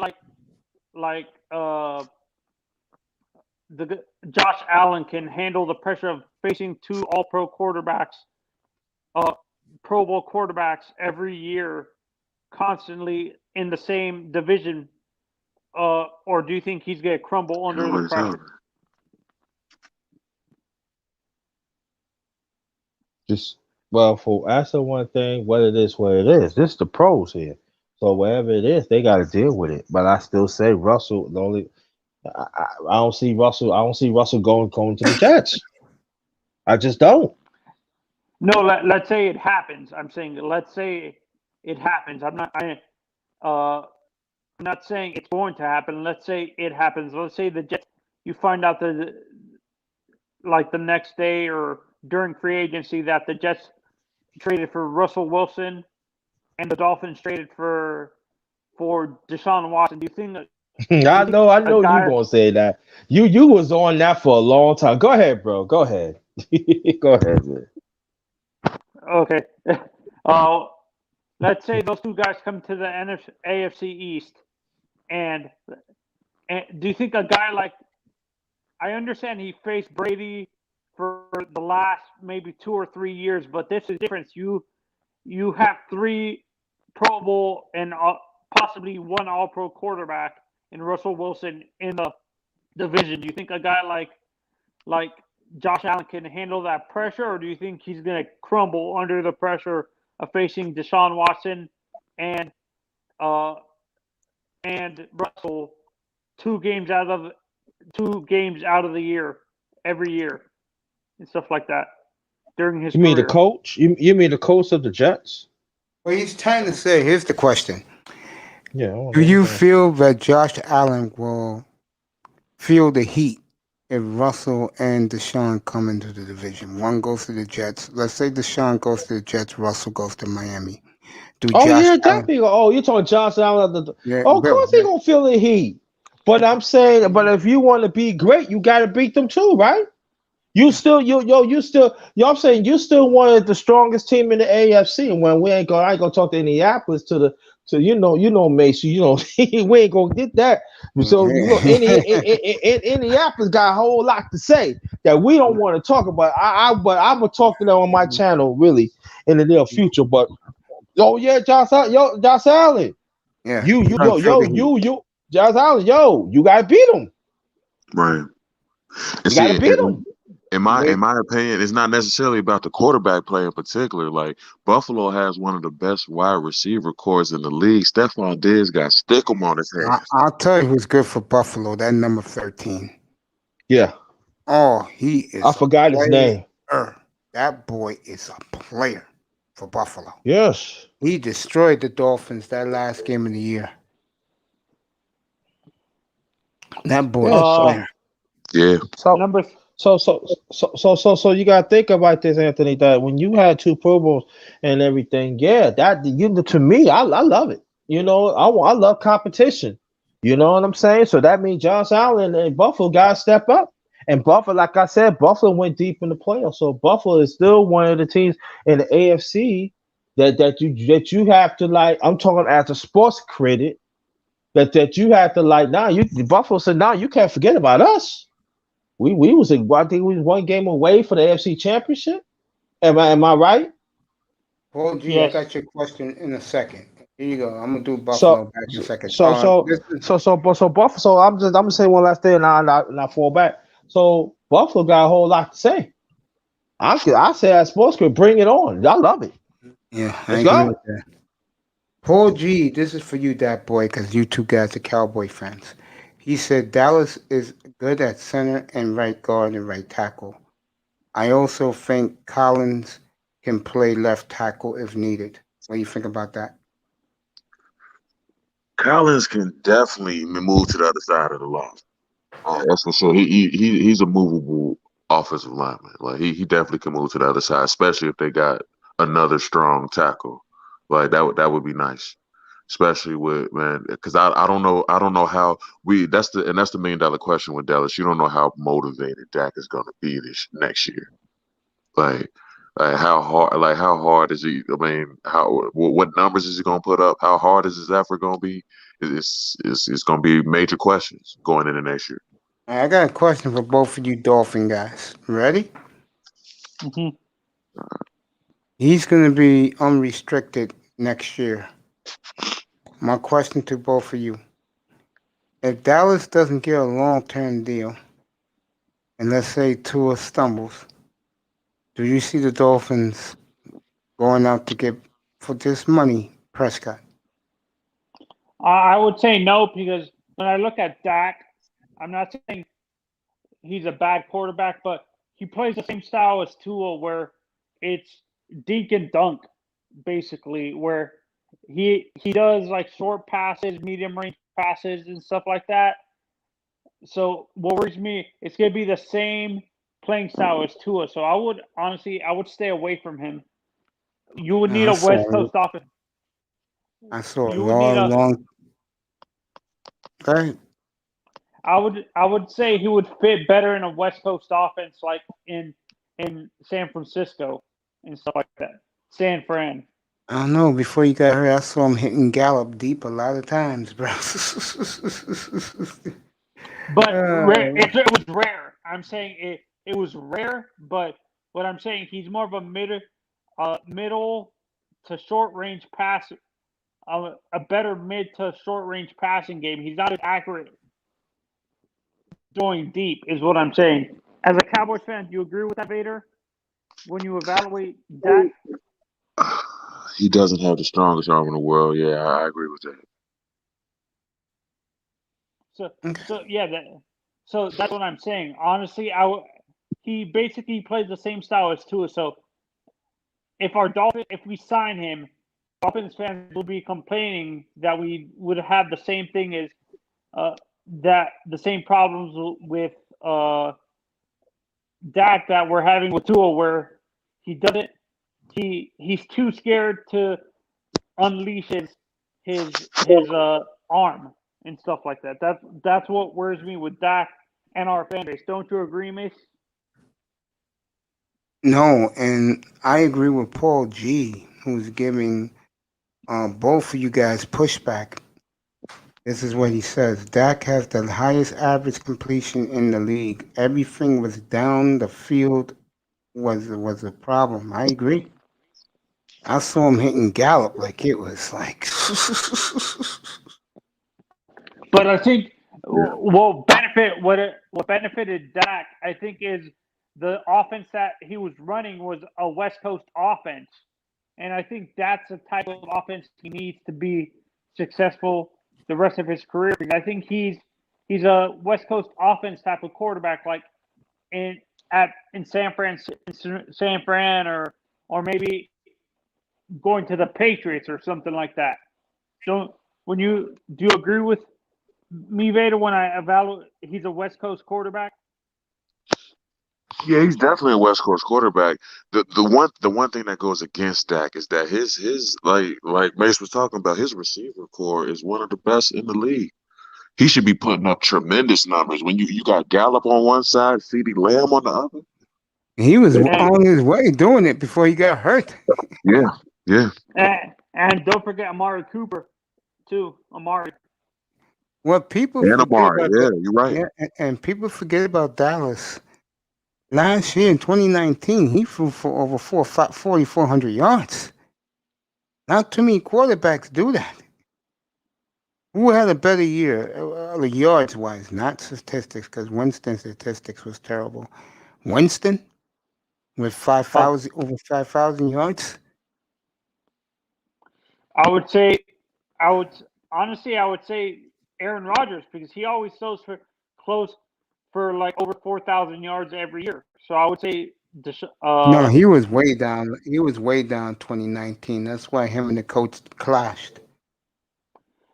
C: like the Josh Allen can handle the pressure of facing two All-Pro quarterbacks, Pro Bowl quarterbacks every year, constantly in the same division, or do you think he's going to crumble under the pressure?
H: Just for answer one thing, what it is. This is the pros here. So whatever it is, they got to deal with it. But I still say Russell. I don't see Russell. I don't see Russell going to the Jets. I just don't.
C: No, let's say it happens. I'm saying let's say it happens. I'm not saying it's going to happen. Let's say it happens. Let's say the Jets, you find out that like the next day or during free agency that the Jets traded for Russell Wilson and the Dolphins traded for Deshaun Watson. Do you think
H: I know
C: a
H: you
C: guy?
H: gonna say that. You was on that for a long time. Go ahead, bro. Go ahead. Go ahead, man.
C: Okay. Let's say those two guys come to the AFC East, and do you think a guy like, I understand he faced Brady for the last maybe 2 or 3 years, but this is the difference. You have 3 Pro Bowl and possibly 1 All-Pro quarterback in Russell Wilson in the division. Do you think a guy like Josh Allen can handle that pressure, or do you think he's going to crumble under the pressure of facing Deshaun Watson and Russell 2 games out of the year every year and stuff like that during his
H: You mean the
C: career?
H: coach? You mean the coach of the Jets?
A: Well, he's trying to say, here's the question.
H: Yeah.
A: Do you feel that Josh Allen will feel the heat if Russell and Deshaun come into the division? One goes to the Jets. Let's say Deshaun goes to the Jets, Russell goes to Miami.
H: Oh
A: Josh
H: yeah,
A: Allen?
H: definitely. Oh, you're talking Josh Allen.
A: Yeah,
H: Of course he gonna feel the heat. But I'm saying, but if you want to be great, you got to beat them too, right? I'm saying you still one of the strongest team in the AFC. And when I ain't gonna talk to Indianapolis to Macy, we ain't gonna get that. So Indianapolis got a whole lot to say that we don't want to talk about. But I'm gonna talk to them on my channel really in the near future. But Josh Allen,
A: Yeah.
H: Josh Allen, you gotta beat him.
B: Right.
H: You
B: And
H: gotta
B: see,
H: beat him.
B: in my opinion, it's not necessarily about the quarterback play in particular. Like Buffalo has one of the best wide receiver cores in the league. Stephon Diggs got stickum on his hands.
A: I'll tell you who's good for Buffalo. That number 13.
H: Yeah.
A: Oh, he is.
H: I forgot his name.
A: That boy is a player for Buffalo.
H: Yes.
A: He destroyed the Dolphins that last game of the year. That boy is a player.
B: Yeah.
H: So you gotta think about this, Anthony. That when you had 2 Pro Bowls and everything, to me, I love it. I love competition. You know what I'm saying? So that means Josh Allen and Buffalo gotta step up. And Buffalo, like I said, Buffalo went deep in the playoffs. So Buffalo is still one of the teams in the AFC that you have to like. I'm talking as a sports critic that you have to like. Buffalo said, you can't forget about us. I think we was 1 game away for the AFC Championship. Am I right?
A: Paul G,
C: Yes.
A: I got your question in a second. Here you go. I'm gonna do Buffalo back in a second.
H: Buffalo. So I'm gonna say one last thing, and I fall back. So Buffalo got a whole lot to say. I say as sports critic, bring it on. I love it.
A: Yeah,
H: Let's go.
A: Paul G, this is for you, that boy, because you 2 guys are Cowboy fans. He said Dallas is good at center and right guard and right tackle. I also think Collins can play left tackle if needed. What do you think about that?
B: Collins can definitely move to the other side of the line. That's for sure. He's a movable offensive lineman. Like he definitely can move to the other side, especially if they got another strong tackle. Like that would be nice. Especially with because I don't know how that's the $1 million question with Dallas. You don't know how motivated Dak is going to be this next year. Like how hard is he? I mean, what numbers is he going to put up? How hard is his effort going to be? It's going to be major questions going into next year.
A: I got a question for both of you Dolphin guys. Ready?
C: Mm-hmm.
A: He's going to be unrestricted next year. My question to both of you. If Dallas doesn't get a long-term deal, and let's say Tua stumbles, do you see the Dolphins going out to get, for this money, Prescott?
C: I would say no, because when I look at Dak, I'm not saying he's a bad quarterback, but he plays the same style as Tua, where it's dink and dunk, basically, where he does like short passes, medium range passes, and stuff like that. So what worries me, it's gonna be the same playing style as Tua. So I would stay away from him. You would need
A: I
C: a
A: saw
C: West
A: it.
C: Coast offense.
A: I saw it
C: You would need
A: all
C: a.
A: along. Okay.
C: I would say he would fit better in a West Coast offense, like in San Francisco and stuff like that. San Fran.
A: I don't know. Before you got hurt, I saw him hitting Gallup deep a lot of times, bro.
C: But rare,
A: Uh,
C: it was rare. I'm saying it was rare, but what I'm saying, he's more of a middle to short range pass, a better mid to short range passing game. He's not as accurate going deep, is what I'm saying. As a Cowboys fan, do you agree with that, Vader? When you evaluate that,
B: He doesn't have the strongest arm in the world. Yeah, I agree with that.
C: so yeah, so that's what I'm saying. Honestly, he basically plays the same style as Tua. So if we sign him, Dolphins fans will be complaining that we would have the same thing as the same problems with Dak that we're having with Tua, where he's too scared to unleash his arm and stuff like that. That's what worries me with Dak and our fan base. Don't you agree, Mace?
A: no, and I agree with Paul G, who's giving both of you guys pushback. This is what he says. Dak has the highest average completion in the league. Everything was down the field was a problem. I agree. I saw him hitting Gallup like it was like.
C: But I think
B: Yeah.
C: what benefited Dak, I think, is the offense that he was running was a West Coast offense, and I think that's the type of offense he needs to be successful the rest of his career. Because I think he's a West Coast offense type of quarterback, like in San Fran, or maybe going to the Patriots or something like that. Do you agree with me, Vader, when I evaluate he's a West Coast quarterback?
B: Yeah, he's definitely a West Coast quarterback. The one thing that goes against Dak is that his like Mace was talking about, his receiver core is one of the best in the league. He should be putting up tremendous numbers. When you got Gallup on one side, CeeDee Lamb on the other.
A: He was
B: They-
A: on his way doing it before he got hurt.
B: Yeah.
C: And don't forget Amari Cooper, too. Amari.
A: What people
B: And
A: forget
B: Amari.
A: about
B: Yeah, you're right.
A: and people forget about Dallas. Last year in 2019, he threw for over 4,400 yards. Not too many quarterbacks do that. Who had a better year, yards wise, not statistics, because Winston's statistics was terrible. Winston with 5,000 over 5,000 yards.
C: I would say Aaron Rodgers, because he always throws for like over 4,000 yards every year. So I would say
A: No, he was way down. He was way down 2019. That's why him and the coach clashed.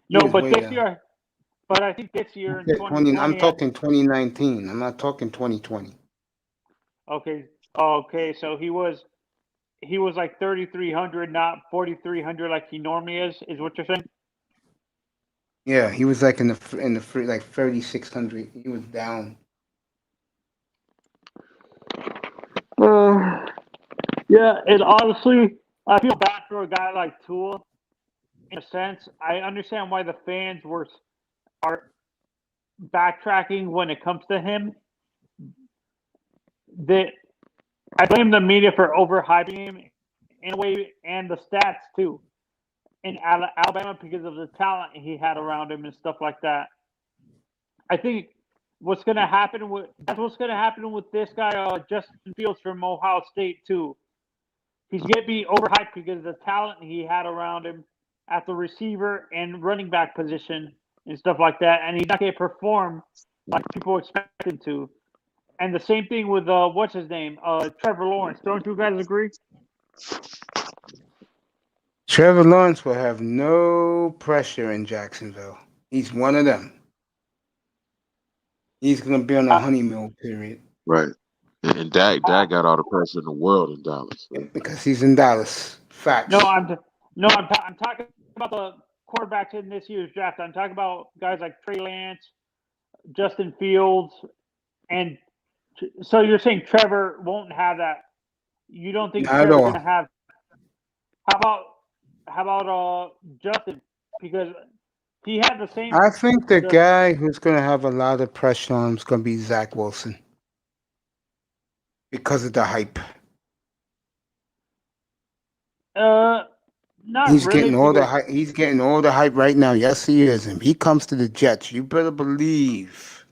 C: No, but this year, but I think this year in 2020,
A: I'm talking 2019. I'm not talking 2020.
C: Okay, so he was like 3,300, not 4,300 like he normally is what you're saying?
A: Yeah, he was like in the like 3,600. He was down.
C: Yeah, and honestly, I feel bad for a guy like Tua. In a sense, I understand why the fans are backtracking when it comes to him. I blame the media for overhyping him in a way, and the stats too, in Alabama, because of the talent he had around him and stuff like that. I think that's what's going to happen with this guy, Justin Fields from Ohio State too. He's going to be overhyped because of the talent he had around him at the receiver and running back position and stuff like that, and he's not going to perform like people expect him to. And the same thing with what's his name, Trevor Lawrence. Don't you guys agree?
A: Trevor Lawrence will have no pressure in Jacksonville. He's one of them. He's going to be on a honeymoon period.
B: Right. And Dak got all the pressure in the world in Dallas. So.
A: Because he's in Dallas. Facts.
C: I'm talking about the quarterbacks in this year's draft. I'm talking about guys like Trey Lance, Justin Fields, and so you're saying Trevor won't have that? You don't think Trevor's going to have? How about Justin? Because he had the same.
A: I think the guy who's going to have a lot of pressure on him is going to be Zach Wilson because of the hype. He's
C: really,
A: getting all the hype. He's getting all the hype right now. Yes, he is. And he comes to the Jets. You better believe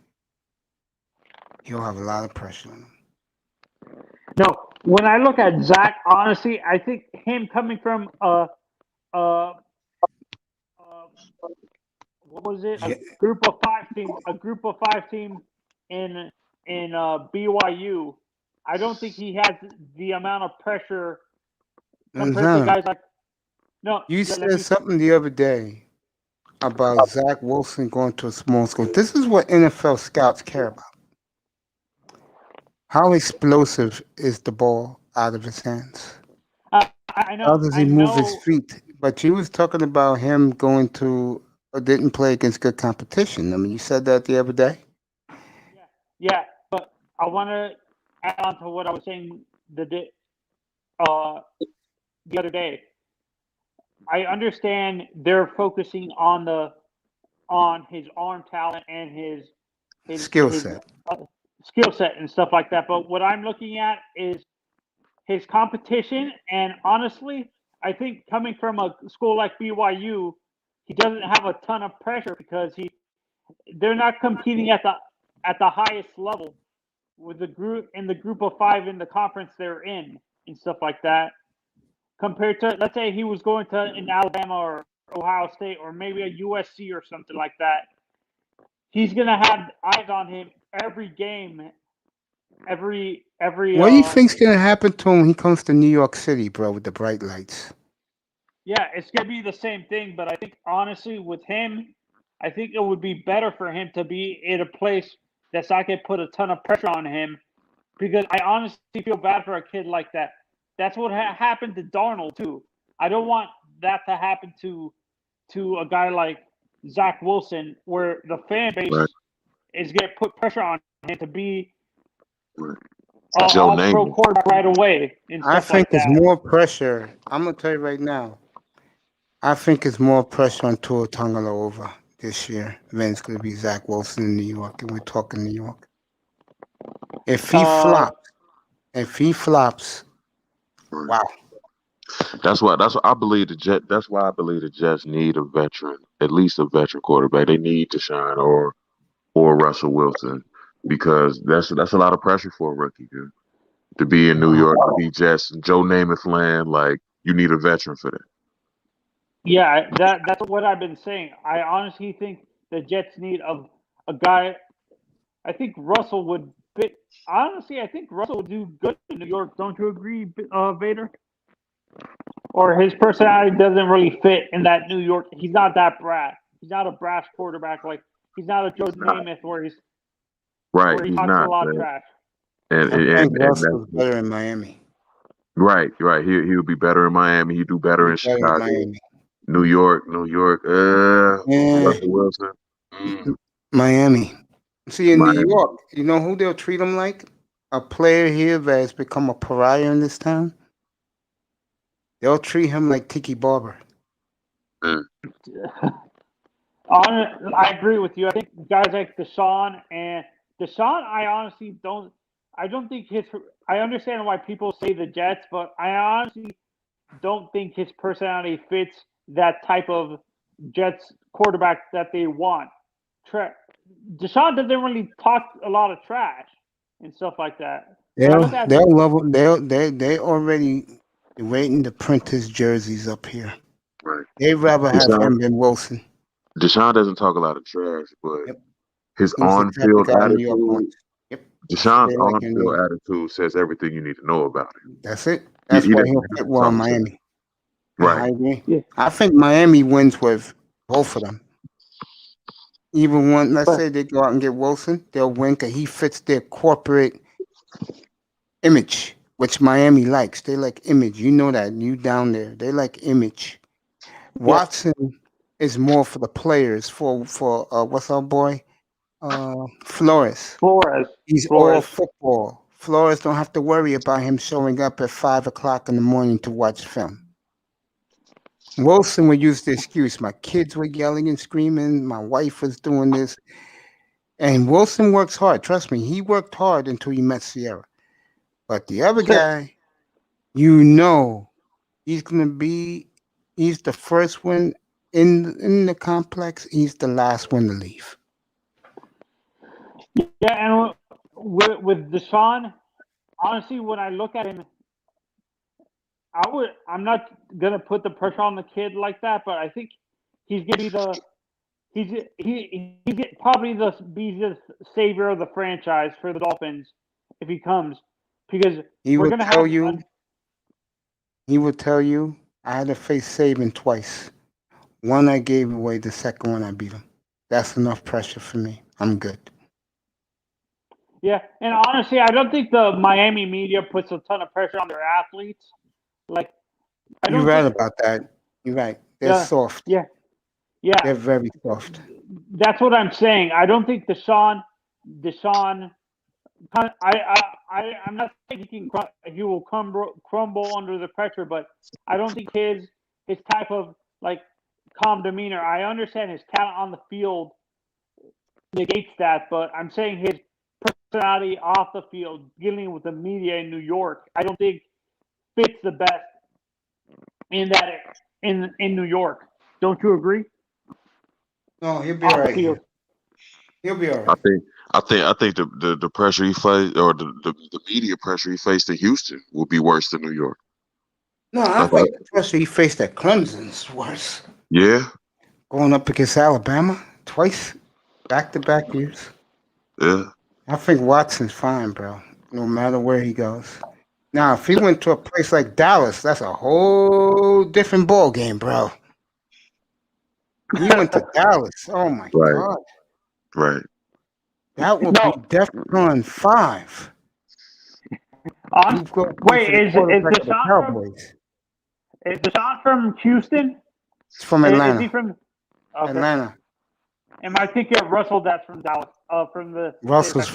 A: he'll have a lot of pressure on him.
C: No, when I look at Zach, honestly, I think him coming from what was it? A group of five team in BYU. I don't think he has the amount of pressure compared to guys like. No,
A: you said something the other day about Zach Wilson going to a small school. This is what NFL scouts care about. How explosive is the ball out of his hands?
C: I know.
A: How does he move his feet? But you was talking about him going to or didn't play against good competition. I mean, you said that the other day.
C: Yeah, but I want to add on to what I was saying the other day. I understand they're focusing on his arm talent and his
A: skill set.
C: Skill set and stuff like that. But what I'm looking at is his competition. And honestly, I think coming from a school like BYU, he doesn't have a ton of pressure because they're not competing at the highest level with the group of five in the conference they're in and stuff like that. Compared to, let's say he was going to in Alabama or Ohio State or maybe a USC or something like that. He's gonna have eyes on him every game, every.
A: What do you think's gonna happen to him when he comes to New York City, bro, with the bright lights?
C: Yeah, it's gonna be the same thing. But I think honestly, with him, I think it would be better for him to be in a place that's not gonna put a ton of pressure on him, because I honestly feel bad for a kid like that. That's what happened to Darnold too. I don't want that to happen to a guy like Zach Wilson, where the fan base is going to put pressure on him to be all-pro quarterback right away.
A: I think it's more pressure. I'm going to tell you right now. I think it's more pressure on Tua Tagovailoa this year than it's going to be Zach Wilson in New York, and we're talking New York. If he flops, wow.
B: That's why I believe the Jets. That's why I believe the Jets need a veteran, at least a veteran quarterback. They need Deshaun or Russell Wilson, because that's a lot of pressure for a rookie, dude. To be in New York, to be Jets, Joe Namath land, like, you need a veteran for that.
C: Yeah, that's what I've been saying. I honestly think the Jets need a guy. I think Russell would fit. Honestly, I think Russell would do good in New York. Don't you agree, Vader? Or his personality doesn't really fit in that New York. He's not that brash. He's not a brash quarterback. Like, he's not a Joe Namath where he's
B: right.
C: Where he
B: he's
C: talks
B: not
C: a lot of trash.
A: I think Russell's better in Miami.
B: Right. He would be better in Miami. He'd do better in Chicago. New York. Russell Wilson.
A: Miami. See, in New York, you know who they'll treat him like? A player here that has become a pariah in this town. They'll treat him like Tiki Barber.
C: I agree with you. I think guys like Deshaun, I honestly don't. I don't think I understand why people say the Jets, but I honestly don't think his personality fits that type of Jets quarterback that they want. Deshaun doesn't really talk a lot of trash and stuff like that.
A: They'll love him. They already waiting to print his jerseys up here.
B: Right.
A: They'd rather have him than Wilson.
B: Deshaun doesn't talk a lot of trash, but his on-field attitude. Deshaun's on-field attitude says everything you need to know about him.
A: That's it. That's
B: he
A: why
B: doesn't
A: he'll
B: have
A: fit
B: to
A: well in
B: talk to him.
A: Miami.
B: Right.
A: I agree.
C: Yeah.
A: I think Miami wins with both of them. Even when, let's
C: But
A: say they go out and get Wilson, they'll win because he fits their corporate image, which Miami likes. They like image. You know that. You down there. They like image. Watson is more for the players. For what's our boy? Flores. He's all
C: Flores.
A: football. Flores don't have to worry about him showing up at 5 o'clock in the morning to watch film. Wilson would use the excuse, my kids were yelling and screaming, my wife was doing this. And Wilson works hard. Trust me, he worked hard until he met Sierra. But the other guy, you know, he's the first one in the complex. He's the last one to leave.
C: Yeah, and with Deshaun, honestly, when I look at him, I'm not gonna put the pressure on the kid like that, but I think he's gonna be probably be the savior of the franchise for the Dolphins if he comes, because
A: He
C: we're
A: will
C: gonna
A: tell
C: have
A: you. He will tell you, I had to face Saban twice. One I gave away, the second one I beat him. That's enough pressure for me. I'm good.
C: Yeah, and honestly, I don't think the Miami media puts a ton of pressure on their athletes. Like, I
A: You're
C: don't
A: right
C: think,
A: about that. You're right. They're soft.
C: yeah,
A: They're very soft.
C: that's what I'm saying. I don't think Deshaun. I'm not saying he will crumble under the pressure, but I don't think his type of like calm demeanor. I understand his talent on the field negates that, but I'm saying his personality off the field, dealing with the media in New York, I don't think fits the best in New York. Don't you agree?
A: No, he'll be
C: Off
A: all
C: the
A: right.
C: field.
A: He'll be all
B: I
A: right.
B: think the pressure he faced, or the media pressure he faced in Houston, will be worse than New York.
A: No, I think the pressure he faced at Clemson's worse.
B: Yeah.
A: Going up against Alabama twice, back-to-back years.
B: Yeah.
A: I think Watson's fine, bro. No matter where he goes. Now, if he went to a place like Dallas, that's a whole different ball game, bro. He went to Dallas. Oh my God,
B: Right.
A: that would be DEFCON 5.
C: Wait, is
A: Cowboys?
C: Is Deshaun from Houston?
A: It's from Atlanta.
C: Is he from
A: Atlanta?
C: Am I thinking of Russell? That's from Dallas. From the
A: Russell's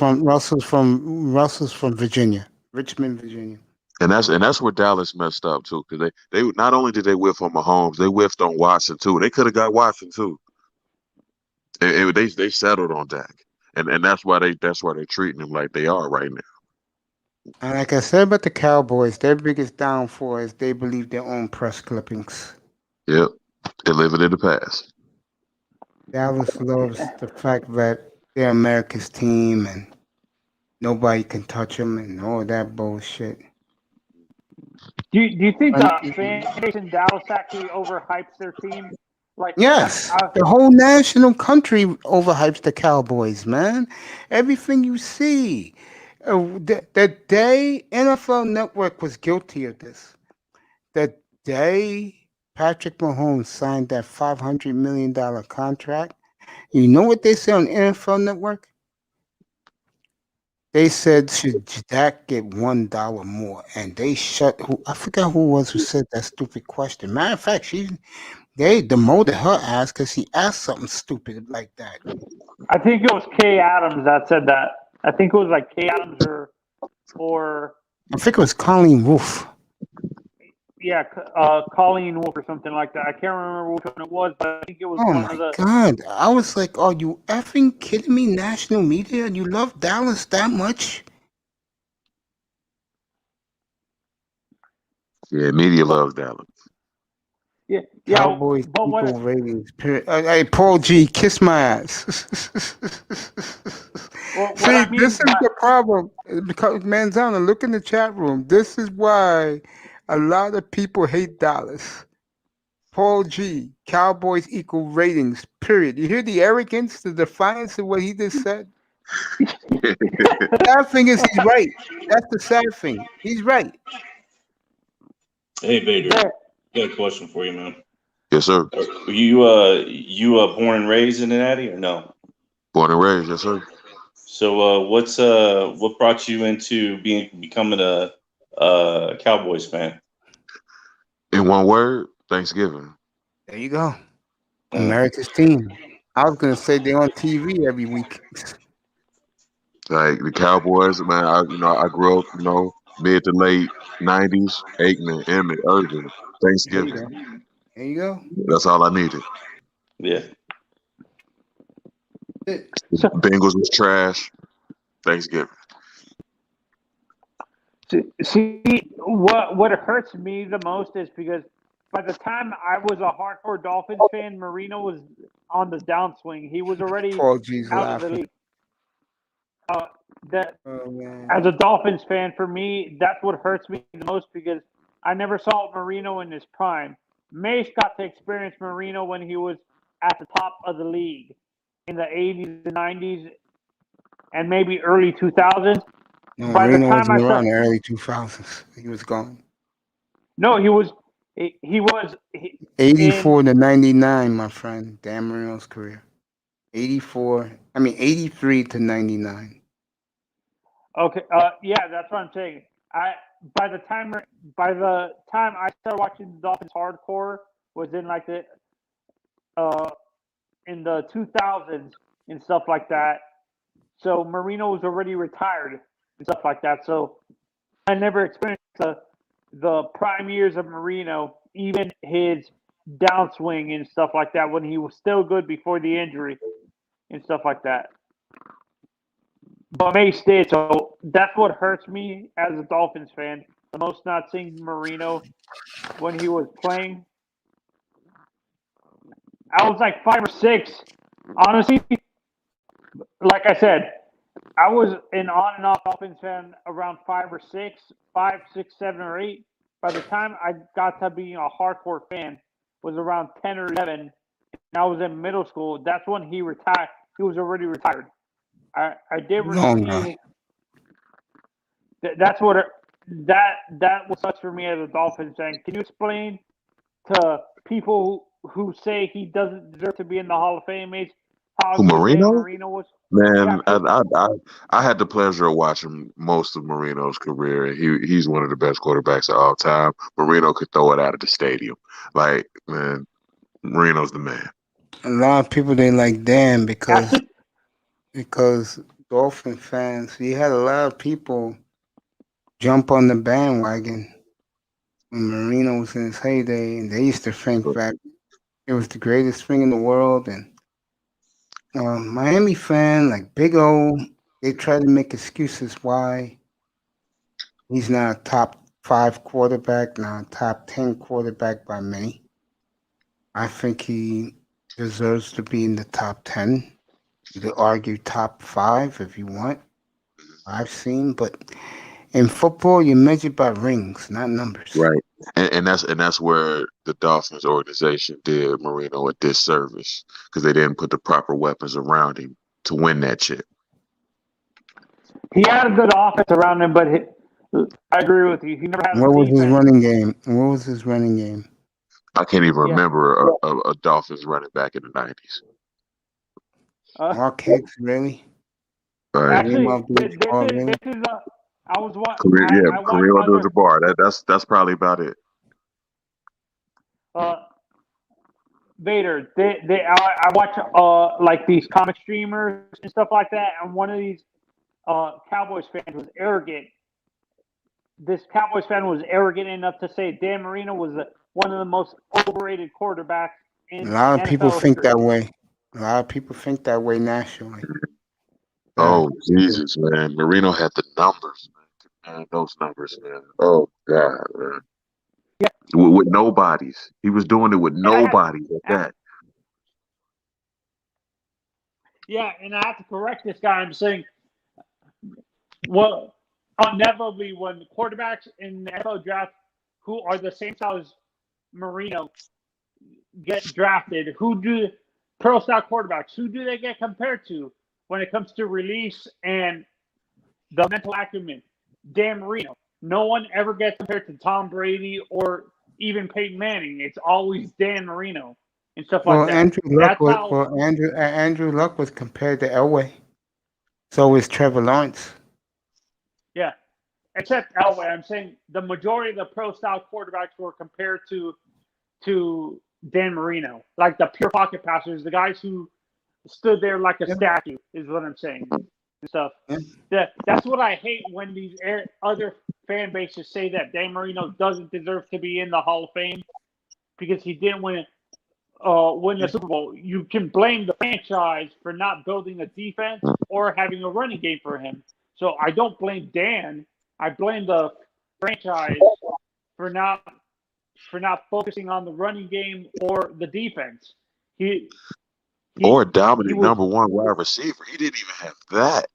A: from Virginia, Richmond, Virginia.
B: And that's where Dallas messed up too, because they not only did they whiff on Mahomes, they whiffed on Watson too. They could have got Watson too. And they settled on Dak, and that's why they're treating him like they are right now.
A: And like I said about the Cowboys, their biggest downfall is they believe their own press clippings.
B: Yep, they're living in the past.
A: Dallas loves the fact that they're America's team and nobody can touch them and all that bullshit.
C: Do you think the fan base in Dallas actually overhypes their team? Like,
A: yes, the whole national country overhypes the Cowboys, man. Everything you see. The day NFL Network was guilty of this, the day Patrick Mahomes signed that $500 million contract, you know what they said on NFL Network? They said, should Dak get $1 more? And they I forgot who it was who said that stupid question. Matter of fact, they demoted her ass because she asked something stupid like that.
C: I think it was Kay Adams that said that. I think it was like Kay Adams or
A: I think it was Colleen Wolfe.
C: Yeah, Colleen Wolfe or something like that. I can't remember which one it was, but I think it was one of the.
A: God, I was like, are you effing kidding me? National media, you love Dallas that much?
B: Yeah, media loves Dallas.
C: Yeah,
A: Cowboys equal ratings. Hey, Paul G, kiss my ass. See, this is the problem. Because Manzana, look in the chat room. This is why a lot of people hate Dallas. Paul G, Cowboys equal ratings, period. You hear the arrogance, the defiance of what he just said? The sad thing is he's right. That's the sad thing. He's right.
G: Hey Vader,
C: There.
G: got a question for you, man.
B: Yes, sir.
G: You born and raised in Cincinnati or no?
B: Born and raised, yes, sir.
G: So what brought you into becoming a Cowboys fan?
B: In one word, Thanksgiving.
A: There you go.
G: Mm.
A: America's team. I was gonna say they're on TV every week.
B: Like the Cowboys, man. I grew up, mid to late '90s. Aikman, Emmett, Irvin,
A: There you go.
B: Thanksgiving.
A: There you go.
B: That's all I needed.
G: Yeah.
C: So,
B: Bengals was trash. Thanksgiving.
C: see what hurts me the most is because by the time I was a hardcore Dolphins fan, Marino was on the downswing. He was already
A: Paul G's
C: out of the
A: laughing.
C: league. That
A: Oh man.
C: as a Dolphins fan, for me, that's what hurts me the most because I never saw Marino in his prime. Mace got to experience Marino when he was at the top of the league in the 80s and 90s and maybe early 2000s.
A: No,
C: By the
A: Marino
C: time I
A: wasn't
C: saw,
A: around in the early 2000s. He was gone.
C: no, he was in
A: 84 to 99, my friend. Dan Marino's career. 83 to 99.
C: okay. Yeah, that's what I'm saying. By the time I started watching the Dolphins hardcore was in like in the 2000s and stuff like that. So Marino was already retired and stuff like that. So I never experienced the prime years of Marino, even his downswing and stuff like that when he was still good before the injury and stuff like that. But Mace did, so that's what hurts me as a Dolphins fan the most, not seeing Marino when he was playing. I was like 5 or 6. Honestly, like I said, I was an on and off Dolphins fan around 5 or 6, 5, 6, 7 or 8. By the time I got to being a hardcore fan, was around 10 or 11. And I was in middle school. That's when he retired. He was already retired. I did
A: Long
C: see.
A: gone.
C: That's what that was such for me as a Dolphins fan. Can you explain to people who say he doesn't deserve to be in the Hall of Fame? Age, how
B: Who,
C: good Dan
B: Marino?
C: Marino was?
B: Man,
C: Yeah,
B: I had the pleasure of watching most of Marino's career, and he's one of the best quarterbacks of all time. Marino could throw it out of the stadium. Like, man, Marino's the man.
A: A lot of people didn't like Dan
C: actually,
A: because Dolphin fans, he had a lot of people jump on the bandwagon when Marino was in his heyday, and they used to think that it was the greatest thing in the world. And Miami fan, like Big O, they try to make excuses why he's not a top 5 quarterback, not a top 10 quarterback by many. I think he deserves to be in the top 10. You could argue top 5 if you want. I've seen, but in football, you measure by rings, not numbers.
B: Right. And that's where the Dolphins organization did Marino a disservice because they didn't put the proper weapons around him to win that chip.
C: he had a good offense around him, but I agree with you. He never had a
A: What was his
C: defense.
A: running game? What was his running game?
B: I can't even
C: Yeah.
B: remember a Dolphins running back in the '90s.
A: Mark Hicks, really?
B: Right.
C: Actually,
A: Kareem Abdul-Jabbar, really?
C: this is I was
B: Kareem
C: I watched
B: Abdul-Jabbar. That's probably about it.
C: Vader. I watch like these comic streamers and stuff like that, and one of these Cowboys fans was arrogant. This Cowboys fan was arrogant enough to say Dan Marino was one of the most overrated quarterbacks in
A: A lot of people
C: NFL
A: think
C: history.
A: that way. A lot of people think that way nationally.
B: Oh, Jesus, man. Marino had the numbers, man. Those numbers, man. Oh, God, man.
C: Yeah.
B: With nobodies. He was doing it with nobodies at that.
C: Yeah, and I have to correct this guy. I'm saying, well, inevitably, when quarterbacks in the NFL draft who are the same size as Marino get drafted, pro style quarterbacks, who do they get compared to when it comes to release and the mental acumen? Dan Marino. no one ever gets compared to Tom Brady or even Peyton Manning. It's always Dan Marino and stuff like that.
A: Andrew Luck was compared to Elway. So is Trevor Lawrence.
C: Yeah. Except Elway. I'm saying the majority of the pro-style quarterbacks were compared to Dan Marino. Like the pure pocket passers, the guys who stood there like a statue is what I'm saying. And stuff. Yeah. That's what I hate when these other fan bases say that Dan Marino doesn't deserve to be in the Hall of Fame because he didn't win the Super Bowl. You can blame the franchise for not building a defense or having a running game for him. So I don't blame Dan. I blame the franchise for not focusing on the running game or the defense.
B: Or dominant number one wide receiver. He didn't even have that.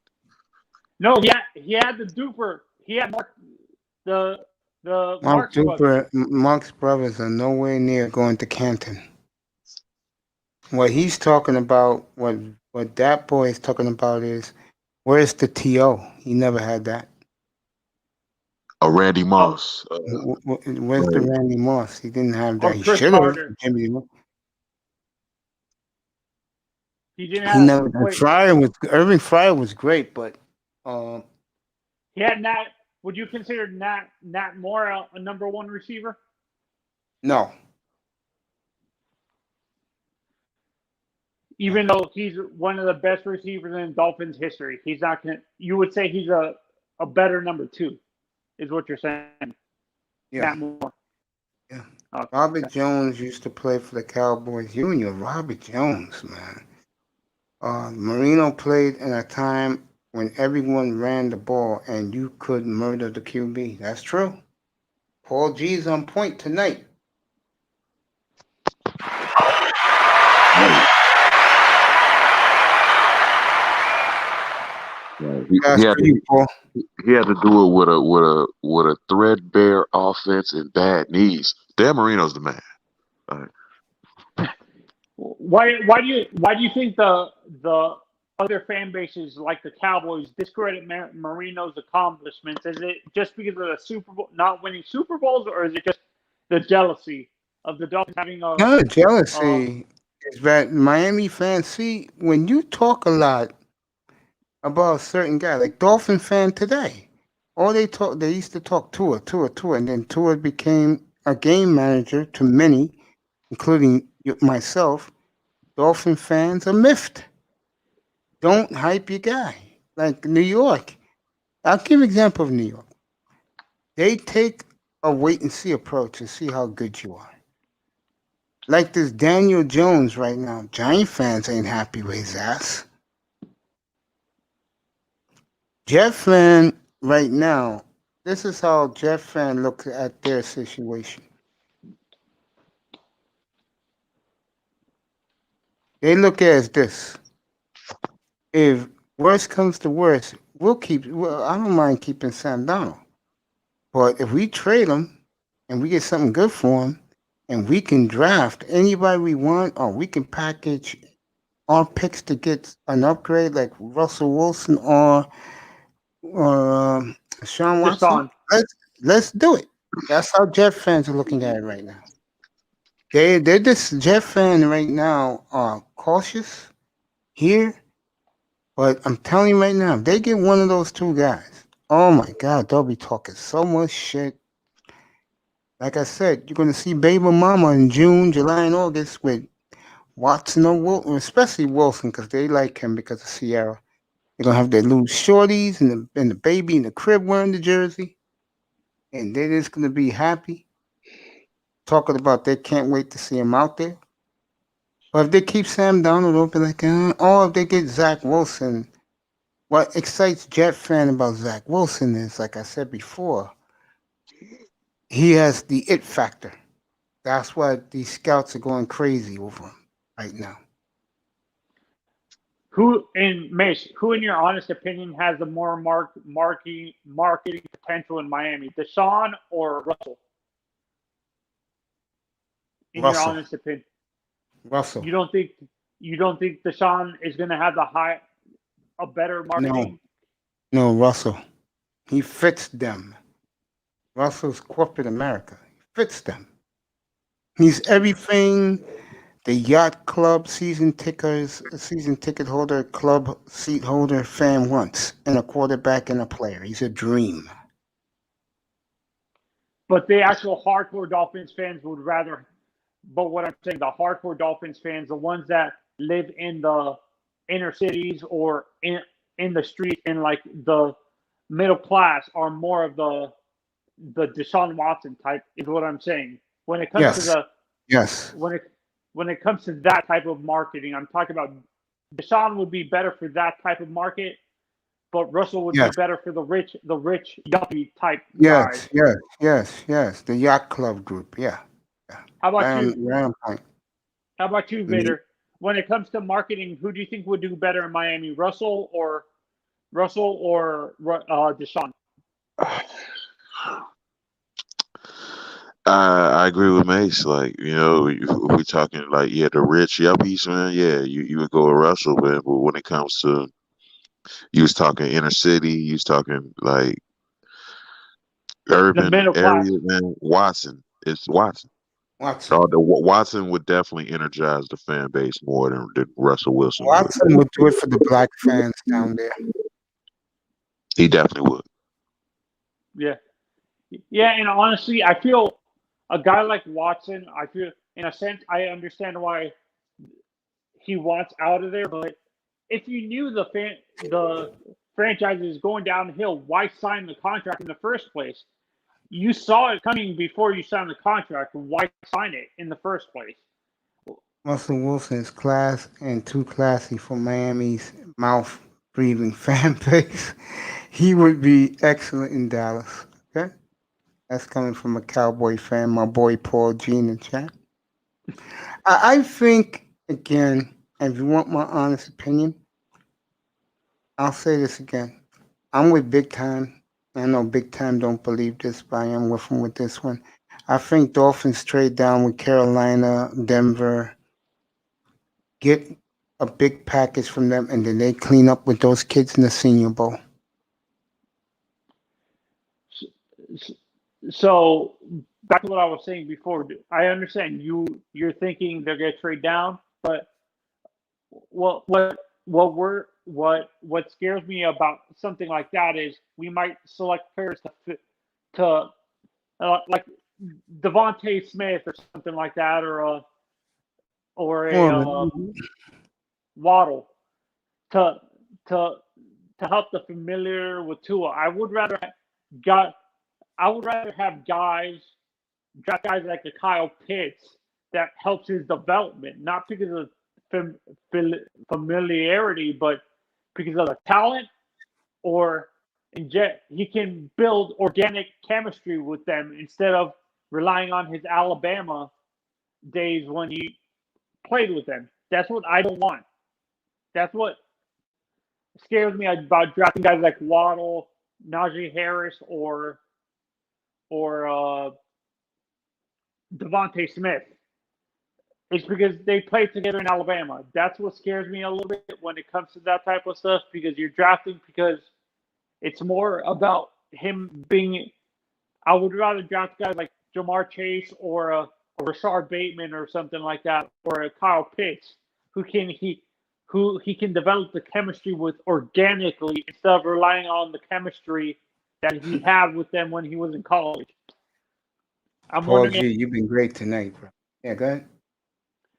C: No, he had the Duper. He had the
A: Mark Duper. Mark's brothers are nowhere near going to Canton. What he's talking about, what that boy is talking about is, where's the TO? He never had that.
B: Randy Moss.
A: Where's the Randy Moss? He didn't have that. He
C: Chris
A: should have.
C: Carter. He didn't
A: He never.
C: have.
A: Irving Fryer was great, but
C: he had Nat. Would you consider Nat Moore a number one receiver?
A: No.
C: Even though he's one of the best receivers in Dolphins history, he's not going to. You would say he's a better number two, is what you're saying.
A: Yeah.
C: Nat Moore.
A: Yeah.
C: Okay.
A: Robert Jones used to play for the Cowboys. You and your Robert Jones, man. Marino played in a time when everyone ran the ball and you could murder the QB. That's true. Paul G's on point tonight.
B: He had to do it with a threadbare offense and bad knees. Dan Marino's the man.
C: Why do you think the other fan bases like the Cowboys discredit Marino's accomplishments? Is it just because of the Super Bowl not winning Super Bowls, or is it just the jealousy of the Dolphins having a?
A: No, jealousy is that Miami fans see when you talk a lot about a certain guy, like Dolphin fan today. They used to talk Tua, and then Tua became a game manager to many, including myself. Dolphin fans are miffed. Don't hype your guy. Like New York. I'll give an example of New York. They take a wait and see approach and see how good you are. Like this Daniel Jones right now. Giant fans ain't happy with his ass. Jeff fan right now, this is how Jeff fan looks at their situation. They look at it as this. If worst comes to worst, I don't mind keeping Sam Donald. But if we trade him and we get something good for him and we can draft anybody we want, or we can package our picks to get an upgrade like Russell Wilson or Sean Watson, let's do it. That's how Jeff fans are looking at it right now. They're this Jeff fan right now are cautious here, but I'm telling you right now, if they get one of those two guys, oh my God, they'll be talking so much shit. Like I said, you're gonna see Baby Mama in June, July, and August with Watson or Wilson, especially Wilson, because they like him because of Sierra. They're gonna have their little shorties and the baby in the crib wearing the jersey, and they're just gonna be happy, talking about they can't wait to see him out there. But if they keep Sam Donald, they'll be like, or if they get Zach Wilson, what excites Jet fan about Zach Wilson is, like I said before, he has the it factor. That's why these scouts are going crazy over him right now.
C: Who in your honest opinion has the more marketing potential in Miami, Deshaun or Russell? In
A: Russell.
C: your honest opinion,
A: Russell.
C: You don't think Deshaun is going to have a better marketing?
A: No, Russell. He fits them. Russell's corporate America. He fits them. He's everything the yacht club season ticket holder, club seat holder fan wants in a quarterback and a player. He's a dream.
C: But the actual hardcore Dolphins fans would rather. But what I'm saying, the hardcore Dolphins fans, the ones that live in the inner cities or in the street in like the middle class, are more of the Deshaun Watson type. Is what I'm saying. When it comes to
A: Yes.
C: the
A: Yes.
C: when it comes to that type of marketing, I'm talking about Deshaun would be better for that type of market, but Russell would
A: Yes.
C: be better for the rich yuppie type
A: Yes.
C: guys.
A: Yes. Yes. Yes. The yacht club group. Yeah.
C: How about
A: Right
C: you?
A: on, right on point.
C: How about you, Vader? When it comes to marketing, who do you think would do better in Miami, Russell or Deshaun?
B: I agree with Mace. Like, you know, we talking like, yeah, the rich yuppies, man. Yeah, you would go with Russell, man. But when it comes to, you was talking inner city, you was talking like
C: The
B: urban
C: middle class.
B: area, man. Watson. It's Watson.
A: Watson.
B: So Watson would definitely energize the fan base more than Russell Wilson would.
A: Watson would do it for the black fans down there.
B: He definitely would.
C: Yeah. Yeah, and honestly, I feel a guy like Watson, I feel, in a sense, I understand why he wants out of there. But if you knew the franchise is going downhill, why sign the contract in the first place? You saw it coming before you signed the contract. Why sign it in the first place?
A: Russell Wilson is class and too classy for Miami's mouth breathing fan base. He would be excellent in Dallas. Okay? That's coming from a Cowboy fan, my boy Paul G in the chat. I think, again, if you want my honest opinion, I'll say this again. I'm with Big Time. I know Big Time don't believe this, but I am with him with this one. I think Dolphins trade down with Carolina, Denver, get a big package from them, and then they clean up with those kids in the Senior Bowl.
C: So back to what I was saying before. I understand you're thinking they're going to trade down, but what scares me about something like that is we might select players to like Devontae Smith or something like that, or a Waddle to help the familiar with Tua. I would rather have draft guys like the Kyle Pitts that helps his development, not because of familiarity, but because of the talent, or he can build organic chemistry with them instead of relying on his Alabama days when he played with them. That's what I don't want. That's what scares me about drafting guys like Waddle, Najee Harris, or Devontae Smith. It's because they played together in Alabama. That's what scares me a little bit when it comes to that type of stuff, because you're drafting because it's more about him being. I would rather draft guys like Jamar Chase or a Rashard Bateman or something like that, or a Kyle Pitts, who he can develop the chemistry with organically instead of relying on the chemistry that he had with them when he was in college.
A: Paul G, you've been great tonight, bro. Yeah, go ahead.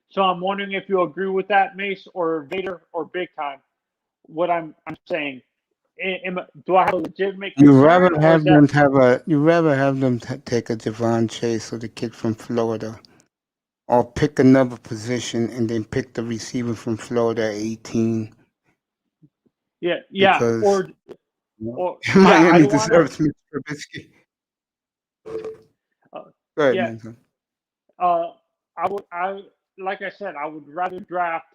C: So I'm wondering if you agree with that, Mace or Vader or Big Time. What I'm saying, do I have a legitimate concern?
A: You rather have them take a Javon Chase or the kid from Florida, or pick another position and then pick the receiver from Florida at 18.
C: Yeah,
A: because,
C: or
A: Miami deserves Mr. Trubisky. Go ahead, man.
C: Like I said, I would rather draft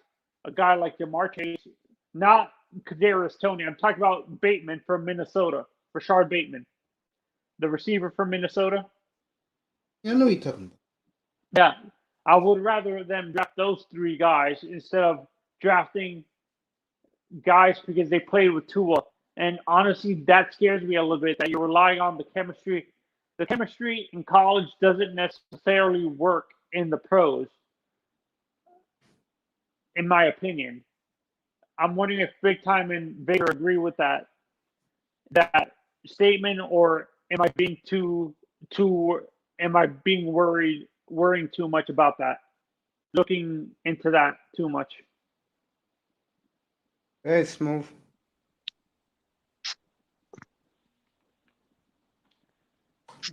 C: a guy like Jamar Chase, not Kadarius Toney. I'm talking about Bateman from Minnesota, Rashard Bateman, the receiver from Minnesota.
A: Yeah, I know you're talking about.
C: Yeah, I would rather them draft those three guys instead of drafting guys because they played with Tua. And honestly, that scares me a little bit, that you're relying on the chemistry the chemistry in college doesn't necessarily work in the pros, in my opinion. I'm wondering if Big Time and Vader agree with that statement, or am I being worrying too much about that? Looking into that too much.
A: Hey, Smooth.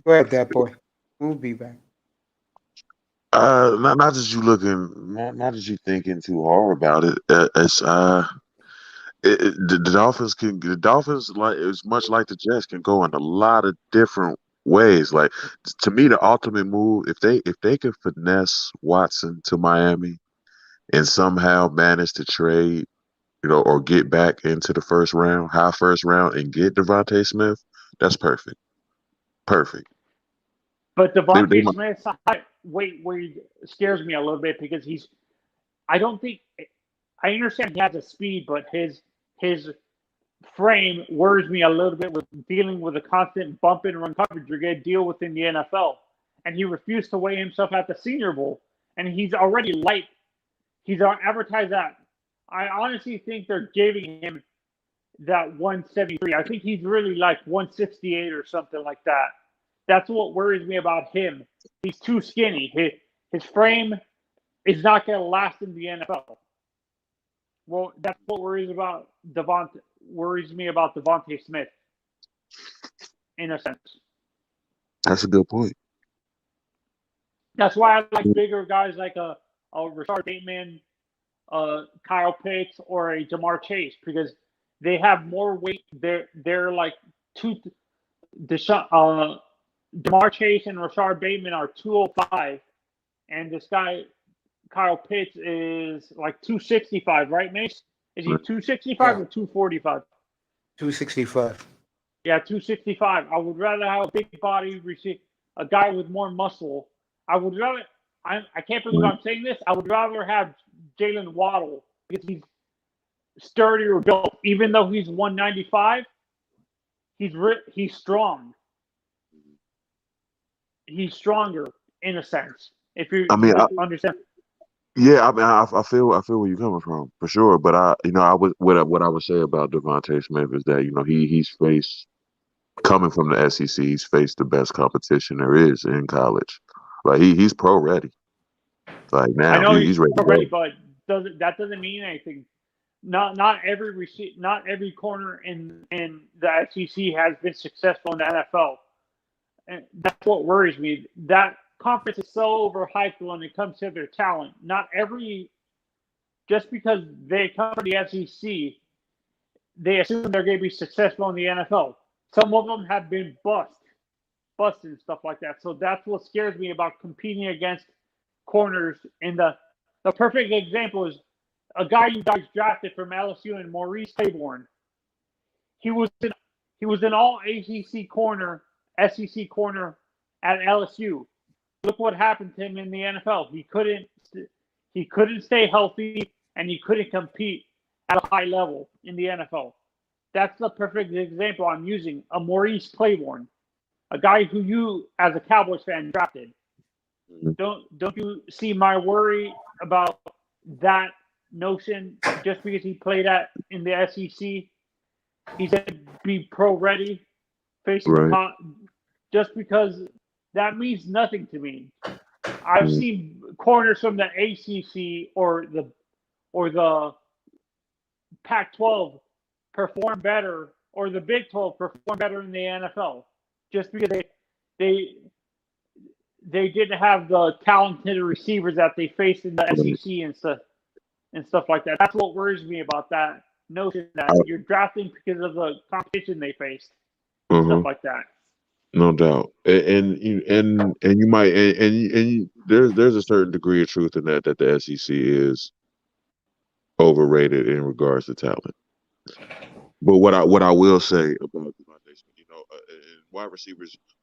A: Go ahead, that boy. We'll be back.
B: Not just you looking, not just you thinking too hard about it. The Dolphins like it's much like the Jets can go in a lot of different ways. Like to me, the ultimate move if they could finesse Watson to Miami and somehow manage to trade, or get back into the high first round, and get Devontae Smith, that's perfect. Perfect.
C: But
B: They
C: Devontae
B: might,
C: Smith's weight scares me a little bit because I don't think. I understand he has a speed, but his frame worries me a little bit with dealing with a constant bump and run coverage you're going to deal with in the NFL. And he refused to weigh himself at the Senior Bowl, and he's already light. He's advertised that. I honestly think they're giving him that 173. I think he's really like 168 or something like that. That's what worries me about him. He's too skinny. His frame is not going to last in the NFL. Well, that's what worries me about Devontae Smith, in a sense.
B: that's a good point.
C: That's why I like bigger guys like a Rashard Bateman, Kyle Pitts, or a Jamar Chase, because they have more weight. They're like Jamar Chase and Rashard Bateman are 205, and this guy Kyle Pitts is like 265, right, Mace? Is he 265 or 245?
A: 265.
C: Yeah, 265. I would rather have a big body a guy with more muscle. I can't believe I'm saying this. I would rather have Jalen Waddle because he's sturdier built. Even though he's 195, he's strong. He's stronger in a sense. If you understand.
B: Yeah, I mean, I feel where you're coming from for sure. But what I would say about Devontae Smith is that he's faced, coming from the SEC, he's faced the best competition there is in college. Like he's pro ready. Like now
C: I know
B: he's ready to
C: ready,
B: go.
C: but that doesn't mean anything. Not every corner in the SEC has been successful in the NFL, and that's what worries me. That conference is so overhyped when it comes to their talent. Just because they come from the SEC, they assume they're going to be successful in the NFL. Some of them have been bust and stuff like that. So that's what scares me about competing against corners. In the perfect example is a guy you guys drafted from LSU, and Maurice Claiborne. He was an all ACC corner, SEC corner at LSU. Look what happened to him in the NFL. He couldn't stay healthy, and he couldn't compete at a high level in the NFL. That's the perfect example I'm using. A Maurice Claiborne, a guy who you, as a Cowboys fan, drafted. Don't you see my worry about that notion? Just because he played in the SEC, he's going to be pro ready, facing
B: Right.
C: just because that means nothing to me. I've seen corners from the ACC or the Pac-12 perform better, or the Big 12 perform better in the NFL, just because they didn't have the talented receivers that they faced in the SEC and stuff like that. That's what worries me about that notion that you're drafting because of the competition they faced, stuff like that.
B: No doubt, and you might, there's a certain degree of truth in that the SEC is overrated in regards to talent. But what I will say about Devontae Smith,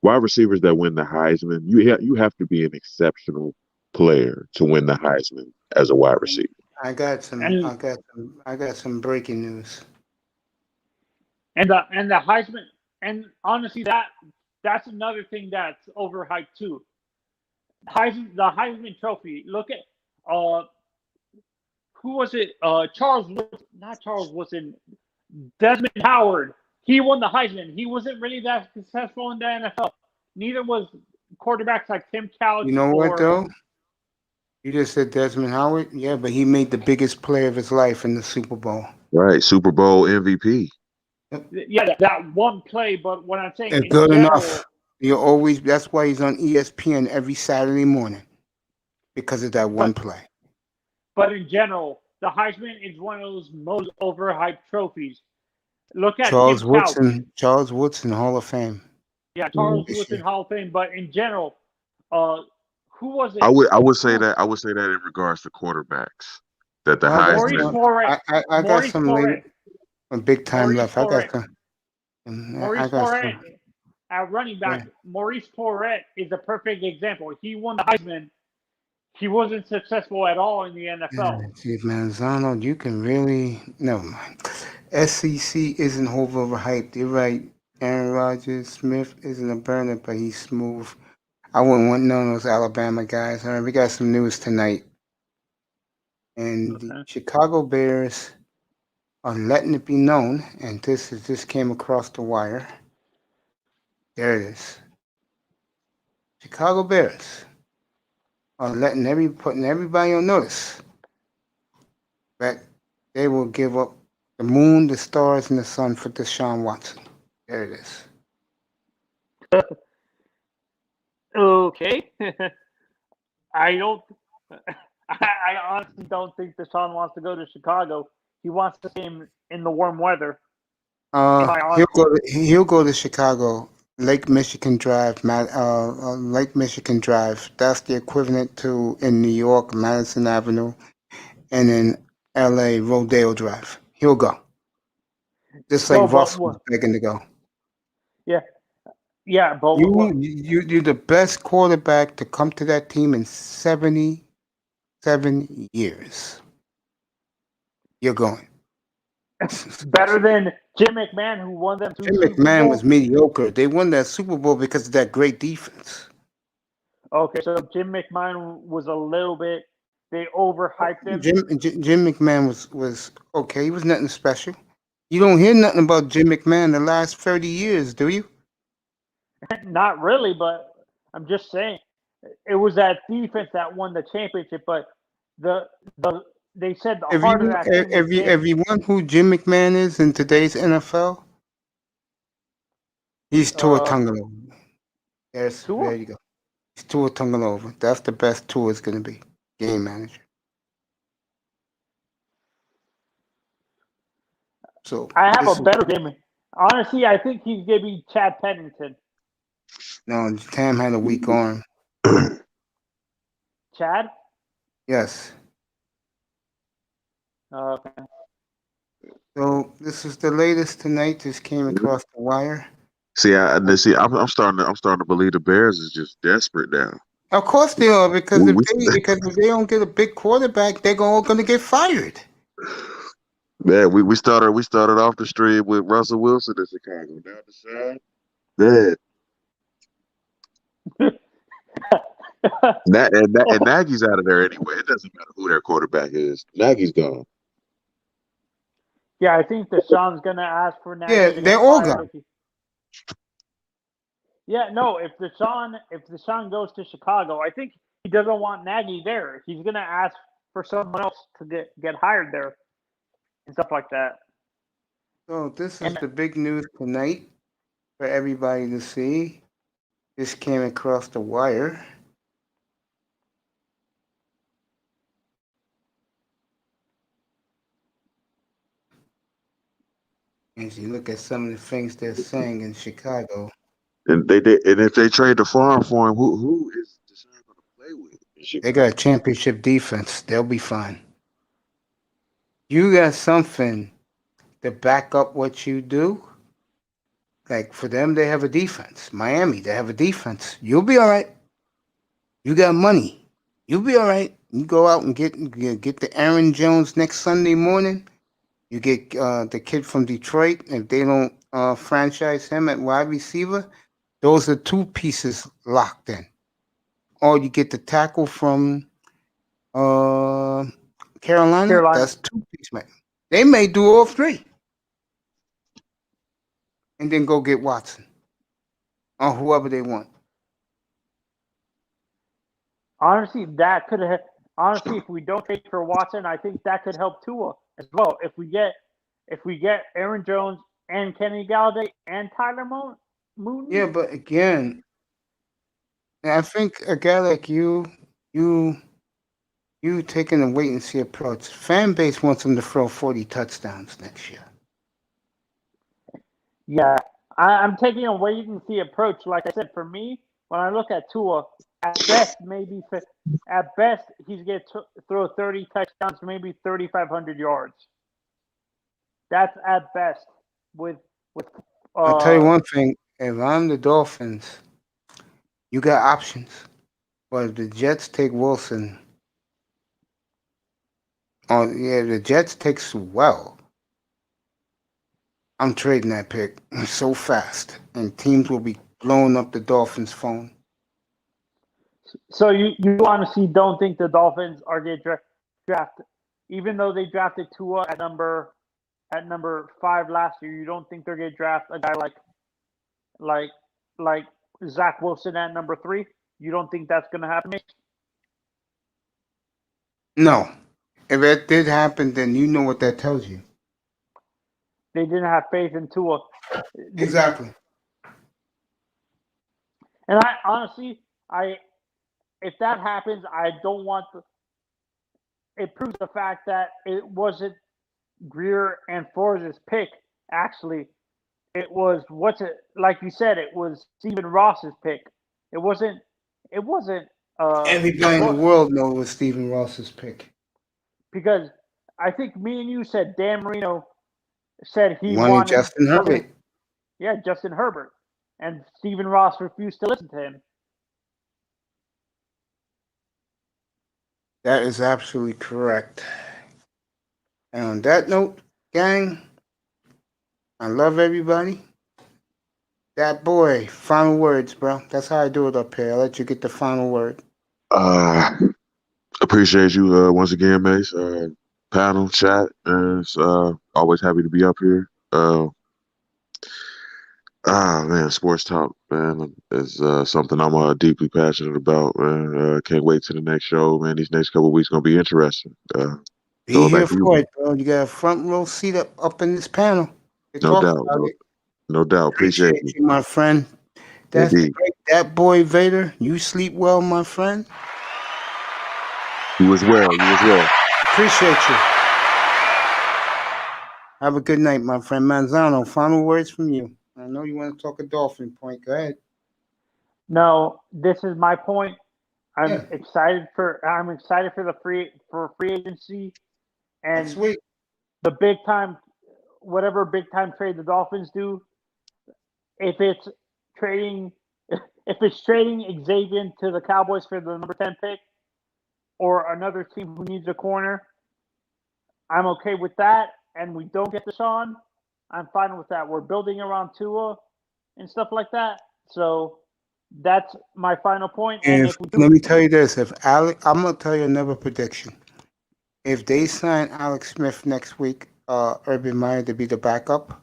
B: wide receivers that win the Heisman, you have to be an exceptional player to win the Heisman as a wide receiver.
A: I got some breaking news.
C: And the Heisman, and honestly, that that's another thing that's overhyped too. The Heisman Trophy. Look at who was it? Not Charles Woodson. Desmond Howard. He won the Heisman. He wasn't really that successful in the NFL. Neither was quarterbacks like Tim Couch.
A: You know what
C: or
A: though? You just said Desmond Howard. Yeah, but he made the biggest play of his life in the Super Bowl.
B: Right, Super Bowl MVP.
C: yeah, that one play. But what I'm saying
A: It's
C: in
A: good
C: general,
A: enough. You're always. That's why he's on ESPN every Saturday morning, because of that one play.
C: But in general, the Heisman is one of those most overhyped trophies. Look at
A: Charles
C: Tim Couch.
A: Woodson. Charles Woodson, Hall of Fame.
C: Yeah, Charles
A: This
C: Woodson
A: year.
C: Hall of Fame. But in general, who was it?
B: I would say that in regards to quarterbacks. That the
A: Well,
C: Maurice
B: Heisman.
C: Flores.
A: I got
C: Maurice
A: some
C: Flores.
A: later. Big time
C: Maurice
A: left. I
C: Flores.
A: got some. I
C: Maurice
A: got
C: Flores
A: some.
C: at running back.
A: Yeah.
C: Maurice Flores is a perfect example. He won the Heisman. He wasn't successful at all in the NFL.
A: Chief Manzano, you can really never mind. SEC isn't overhyped. You're right. Aaron Rodgers, Smith isn't a burner, but he's smooth. I wouldn't want none of those Alabama guys. All right, we got some news tonight. And the Chicago Bears are letting it be known, and this came across the wire. There it is. Chicago Bears are putting everybody on notice that they will give up the moon, the stars, and the sun for Deshaun Watson. There it is.
C: Okay. I honestly don't think Deshaun wants to go to Chicago. He wants to stay in the warm weather.
A: He'll go to Chicago, Lake Michigan Drive, Lake Michigan Drive. That's the equivalent to in New York, Madison Avenue, and in L.A., Rodeo Drive. He'll go. Just like Russ was begging to go.
C: Yeah, but
A: you're the best quarterback to come to that team in 77 years. You're going.
C: Better than Jim McMahon, who won them 2
A: Jim
C: Super
A: McMahon
C: Bowls?
A: was mediocre. They won that Super Bowl because of that great defense.
C: Okay, so Jim McMahon was a little bit. They overhyped him.
A: Jim McMahon was okay. He was nothing special. You don't hear nothing about Jim McMahon the last 30 years, do you?
C: Not really, but I'm just saying it was that defense that won the championship. But they said the heart of that team was
A: everyone who Jim McMahon is in today's NFL, he's Tua Tagovailoa. Yes, there you go. He's Tua Tagovailoa. That's the best Tua is going to be. Game manager. So
C: I have a better game. Honestly, I think he's going to be Chad Pennington.
A: No, Tam had a weak arm.
C: Chad?
A: Yes.
C: Okay.
A: So this is the latest tonight. This came across the wire.
B: I'm starting to believe the Bears is just desperate now.
A: Of course they are, because if they don't get a big quarterback, they're all going to get fired.
B: Man, we started off the stream with Russell Wilson in Chicago. Now Deshaun, man. and Nagy's out of there anyway. It doesn't matter who their quarterback is. Nagy's gone.
C: Yeah, I think Deshaun's gonna ask for Nagy.
A: Yeah, they're all gone.
C: Yeah, no. If Deshaun goes to Chicago, I think he doesn't want Nagy there. He's gonna ask for someone else to get hired there and stuff like that.
A: So this is the big news tonight for everybody to see. This came across the wire. As you look at some of the things they're saying in Chicago.
B: And if they trade the farm for him, who is Deshaun going to play with?
A: They got a championship defense. They'll be fine. You got something to back up what you do. Like for them, they have a defense. Miami, they have a defense. You'll be all right. You got money. You'll be all right. You go out and get the Aaron Jones next Sunday morning. You get the kid from Detroit. If they don't franchise him at wide receiver, Those are two pieces locked in. Or you get the tackle from Carolina.
C: Carolina.
A: That's two pieces, man. They may do all three. And then go get Watson. Or whoever they want.
C: Honestly, that could have. Honestly, if we don't trade for Watson, I think that could help Tua as well. If we get Aaron Jones and Kenny Galladay and Tyler Mooney.
A: Yeah, but again, I think a guy like you taking a wait and see approach. Fan base wants him to throw 40 touchdowns next year.
C: Yeah, I'm taking a wait and see approach. Like I said, for me, when I look at Tua, at best he's going to throw 30 touchdowns, maybe 3,500 yards. That's at best.
A: I'll tell you one thing: if I'm the Dolphins, you got options. But if the Jets take Wilson, the Jets take Sewell, I'm trading that pick so fast, and teams will be blowing up the Dolphins' phone.
C: So you honestly don't think the Dolphins are going to draft, even though they drafted Tua at number 5 last year? You don't think they're going to draft a guy like Zach Wilson at number 3? You don't think that's going to happen?
A: No. If that did happen, then you know what that tells you.
C: They didn't have faith in Tua.
A: Exactly.
C: And I honestly, if that happens, I don't want it proves the fact that it wasn't Greer and Flores' pick. Actually, it was like you said, it was Stephen Ross's pick. It wasn't.
A: Everybody in the world knows it was Stephen Ross's pick.
C: Because I think me and you said Dan Marino said he
A: wanted Justin Herbert.
C: Yeah, Justin Herbert. And Stephen Ross refused to listen to him.
A: That is absolutely correct. And on that note, gang, I love everybody. That boy, final words, bro. That's how I do it up here. I'll let you get the final word.
B: Appreciate you once again, Mace. Panel, chat, and it's always happy to be up here. Man, sports talk, man, is something I'm deeply passionate about, man. Can't wait to the next show, man. These next couple of weeks gonna be interesting.
A: Be here for it, bro. You got a front row seat up in this panel.
B: No doubt, bro. No doubt. Appreciate
A: you, my friend. That's the great that boy Vader. You sleep well, my friend.
B: You as well.
A: Appreciate you. Have a good night, my friend. Manzano, final words from you. I know you want to talk a Dolphin point. Go ahead.
C: No, this is my point. I'm excited for the free agency and the big time, whatever big time trade the Dolphins do. If it's trading Xavier to the Cowboys for the number 10 pick, or another team who needs a corner, I'm okay with that. And we don't get Deshaun, I'm fine with that. We're building around Tua and stuff like that. So that's my final point.
A: Let me tell you this: I'm gonna tell you another prediction. If they sign Alex Smith next week, Urban Meyer to be the backup,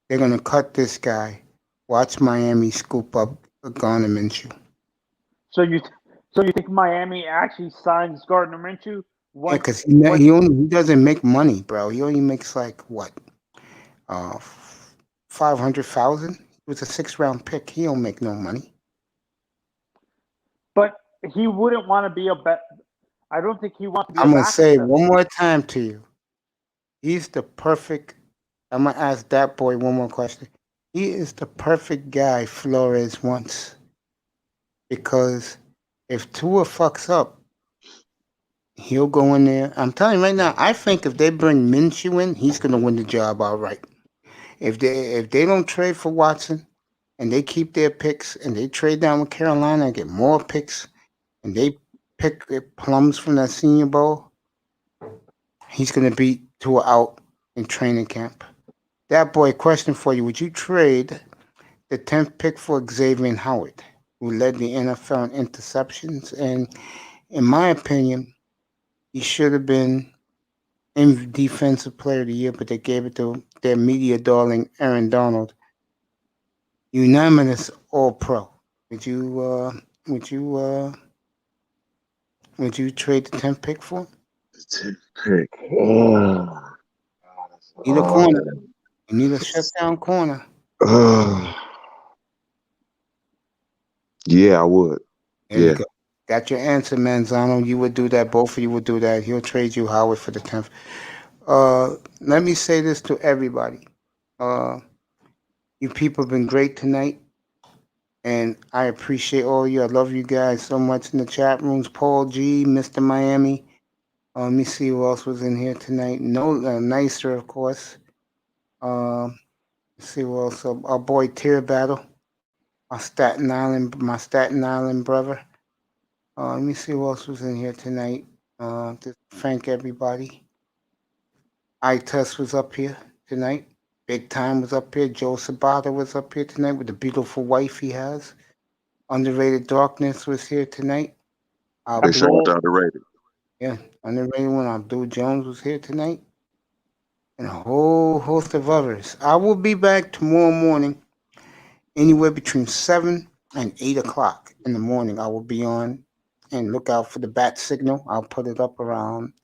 A: they're gonna cut this guy. Watch Miami scoop up Gardner Minshew.
C: So you think Miami actually signs Gardner Minshew?
A: Because he doesn't make money, bro. He only makes like what, $500,000. He was a 6th-round pick. He don't make no money.
C: But he wouldn't want to be a bet. I don't think he wants to be.
A: I'm gonna say it one more time to you. He's the perfect. I'm gonna ask that boy one more question. He is the perfect guy Flores wants. Because if Tua fucks up, he'll go in there. I'm telling you right now, I think if they bring Minshew in, he's going to win the job outright. If they don't trade for Watson and they keep their picks and they trade down with Carolina and get more picks and they pick plums from that Senior Bowl, he's going to beat Tua out in training camp. That boy, question for you. Would you trade the 10th pick for Xavier Howard, who led the NFL in interceptions. And in my opinion, he should have been in Defensive Player of the Year, but they gave it to their media darling, Aaron Donald. Unanimous All Pro. Would you would you would you trade the 10th pick for him?
B: The 10th pick. Oh.
A: Need a corner. You need a shutdown corner.
B: Yeah, I would.
A: There you
B: Yeah.
A: go. Got your answer, Manzano. You would do that. Both of you would do that. He'll trade you Howard for the 10th. Let me say this to everybody. You people have been great tonight. And I appreciate all of you. I love you guys so much in the chat rooms. Paul G, Mr. Miami. Let me see who else was in here tonight. No, Nicer, of course. Let's see who else. Our boy Tear Battle. My Staten Island brother. Let me see who else was in here tonight. Just thank everybody. iTest was up here tonight. Big Time was up here. Joe Sabata was up here tonight with the beautiful wife he has. Underrated Darkness was here tonight.
B: They shout out underrated.
A: Yeah, underrated one. Abdul Jones was here tonight. And a whole host of others. I will be back tomorrow morning, anywhere between 7 and 8 o'clock in the morning. I will be on, and look out for the bat signal. I'll put it up around,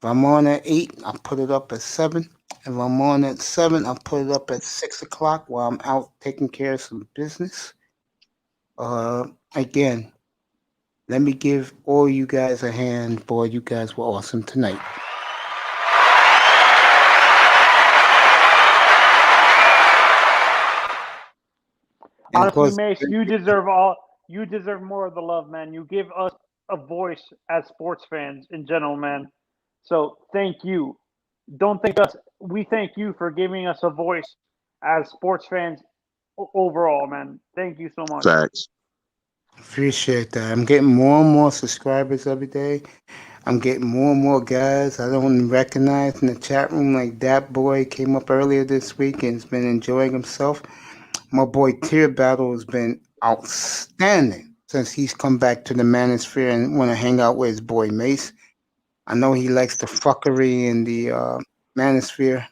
A: if I'm on at 8, I'll put it up at 7. If I'm on at 7, I'll put it up at 6 o'clock while I'm out taking care of some business. Again, let me give all you guys a hand. Boy, you guys were awesome tonight. And of
C: Honestly,
A: course,
C: Mace, you deserve more of the love, man. You give us a voice as sports fans in general, man. So thank you. Don't thank us. We thank you for giving us a voice as sports fans overall, man. Thank you so much.
B: Facts.
A: appreciate that. I'm getting more and more subscribers every day. I'm getting more and more guys I don't recognize in the chat room. Like that boy came up earlier this week and has been enjoying himself. My boy Tear Battle has been outstanding since he's come back to the manosphere and want to hang out with his boy Mace. I know he likes the fuckery in the manosphere,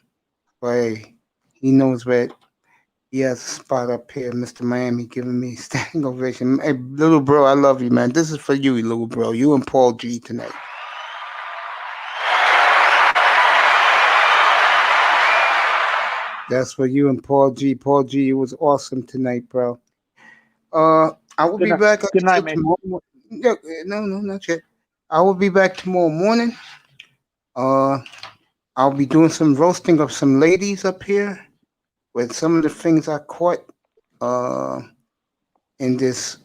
A: but hey, he knows where he has a spot up here. Mr. Miami giving me standing ovation. Hey, little bro, I love you, man. This is for you, little bro. You and Paul G tonight. That's for you and Paul G. Paul G, it was awesome tonight, bro. I will be back.
C: Good night, man.
A: No, not yet. I will be back tomorrow morning. I'll be doing some roasting of some ladies up here with some of the things I caught in this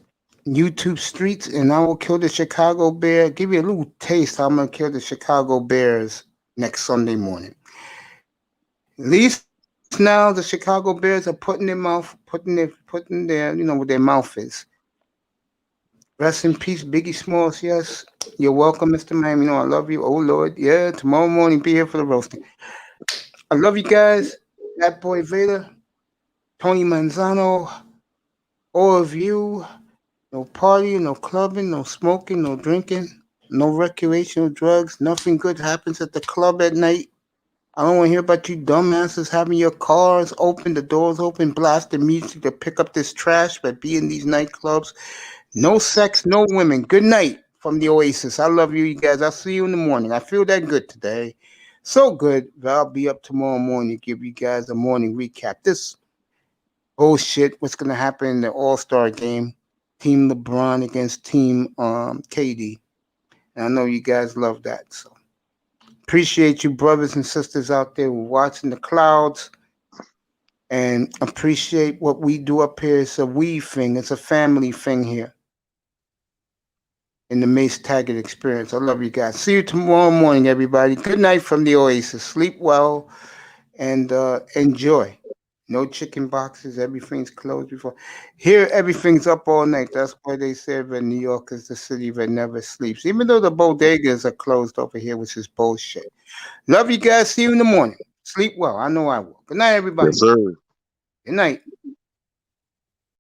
A: YouTube streets, and I will kill the Chicago Bear. Give you a little taste how I'm gonna kill the Chicago Bears next Sunday morning. At least now the Chicago Bears are putting their, where their mouth is. Rest in peace, Biggie Smalls. Yes, you're welcome, Mr. Miami. I love you. Oh Lord, yeah. Tomorrow morning, be here for the roasting. I love you guys. That boy Vader, Tony Manzano, all of you. No partying, no clubbing, no smoking, no drinking, no recreational drugs. Nothing good happens at the club at night. I don't want to hear about you dumbasses having your cars open, the doors open, blasting music to pick up this trash, but be in these nightclubs. No sex, no women. Good night from the Oasis. I love you guys. I'll see you in the morning. I feel that good today. So good that I'll be up tomorrow morning to give you guys a morning recap. This bullshit, what's going to happen in the All-Star game. Team LeBron against Team KD. And I know you guys love that. So appreciate you brothers and sisters out there watching the clouds, and appreciate what we do up here. It's a we thing. It's a family thing here in the Mace Taggart experience. I love you guys. See you tomorrow morning, everybody. Good night from the Oasis. Sleep well and enjoy. No chicken boxes. Everything's closed before. Here, everything's up all night. That's why they say that New York is the city that never sleeps. Even though the bodegas are closed over here, which is bullshit. Love you guys. See you in the morning. Sleep well. I know I will. Good night, everybody.
B: Yes, sir.
A: Good night.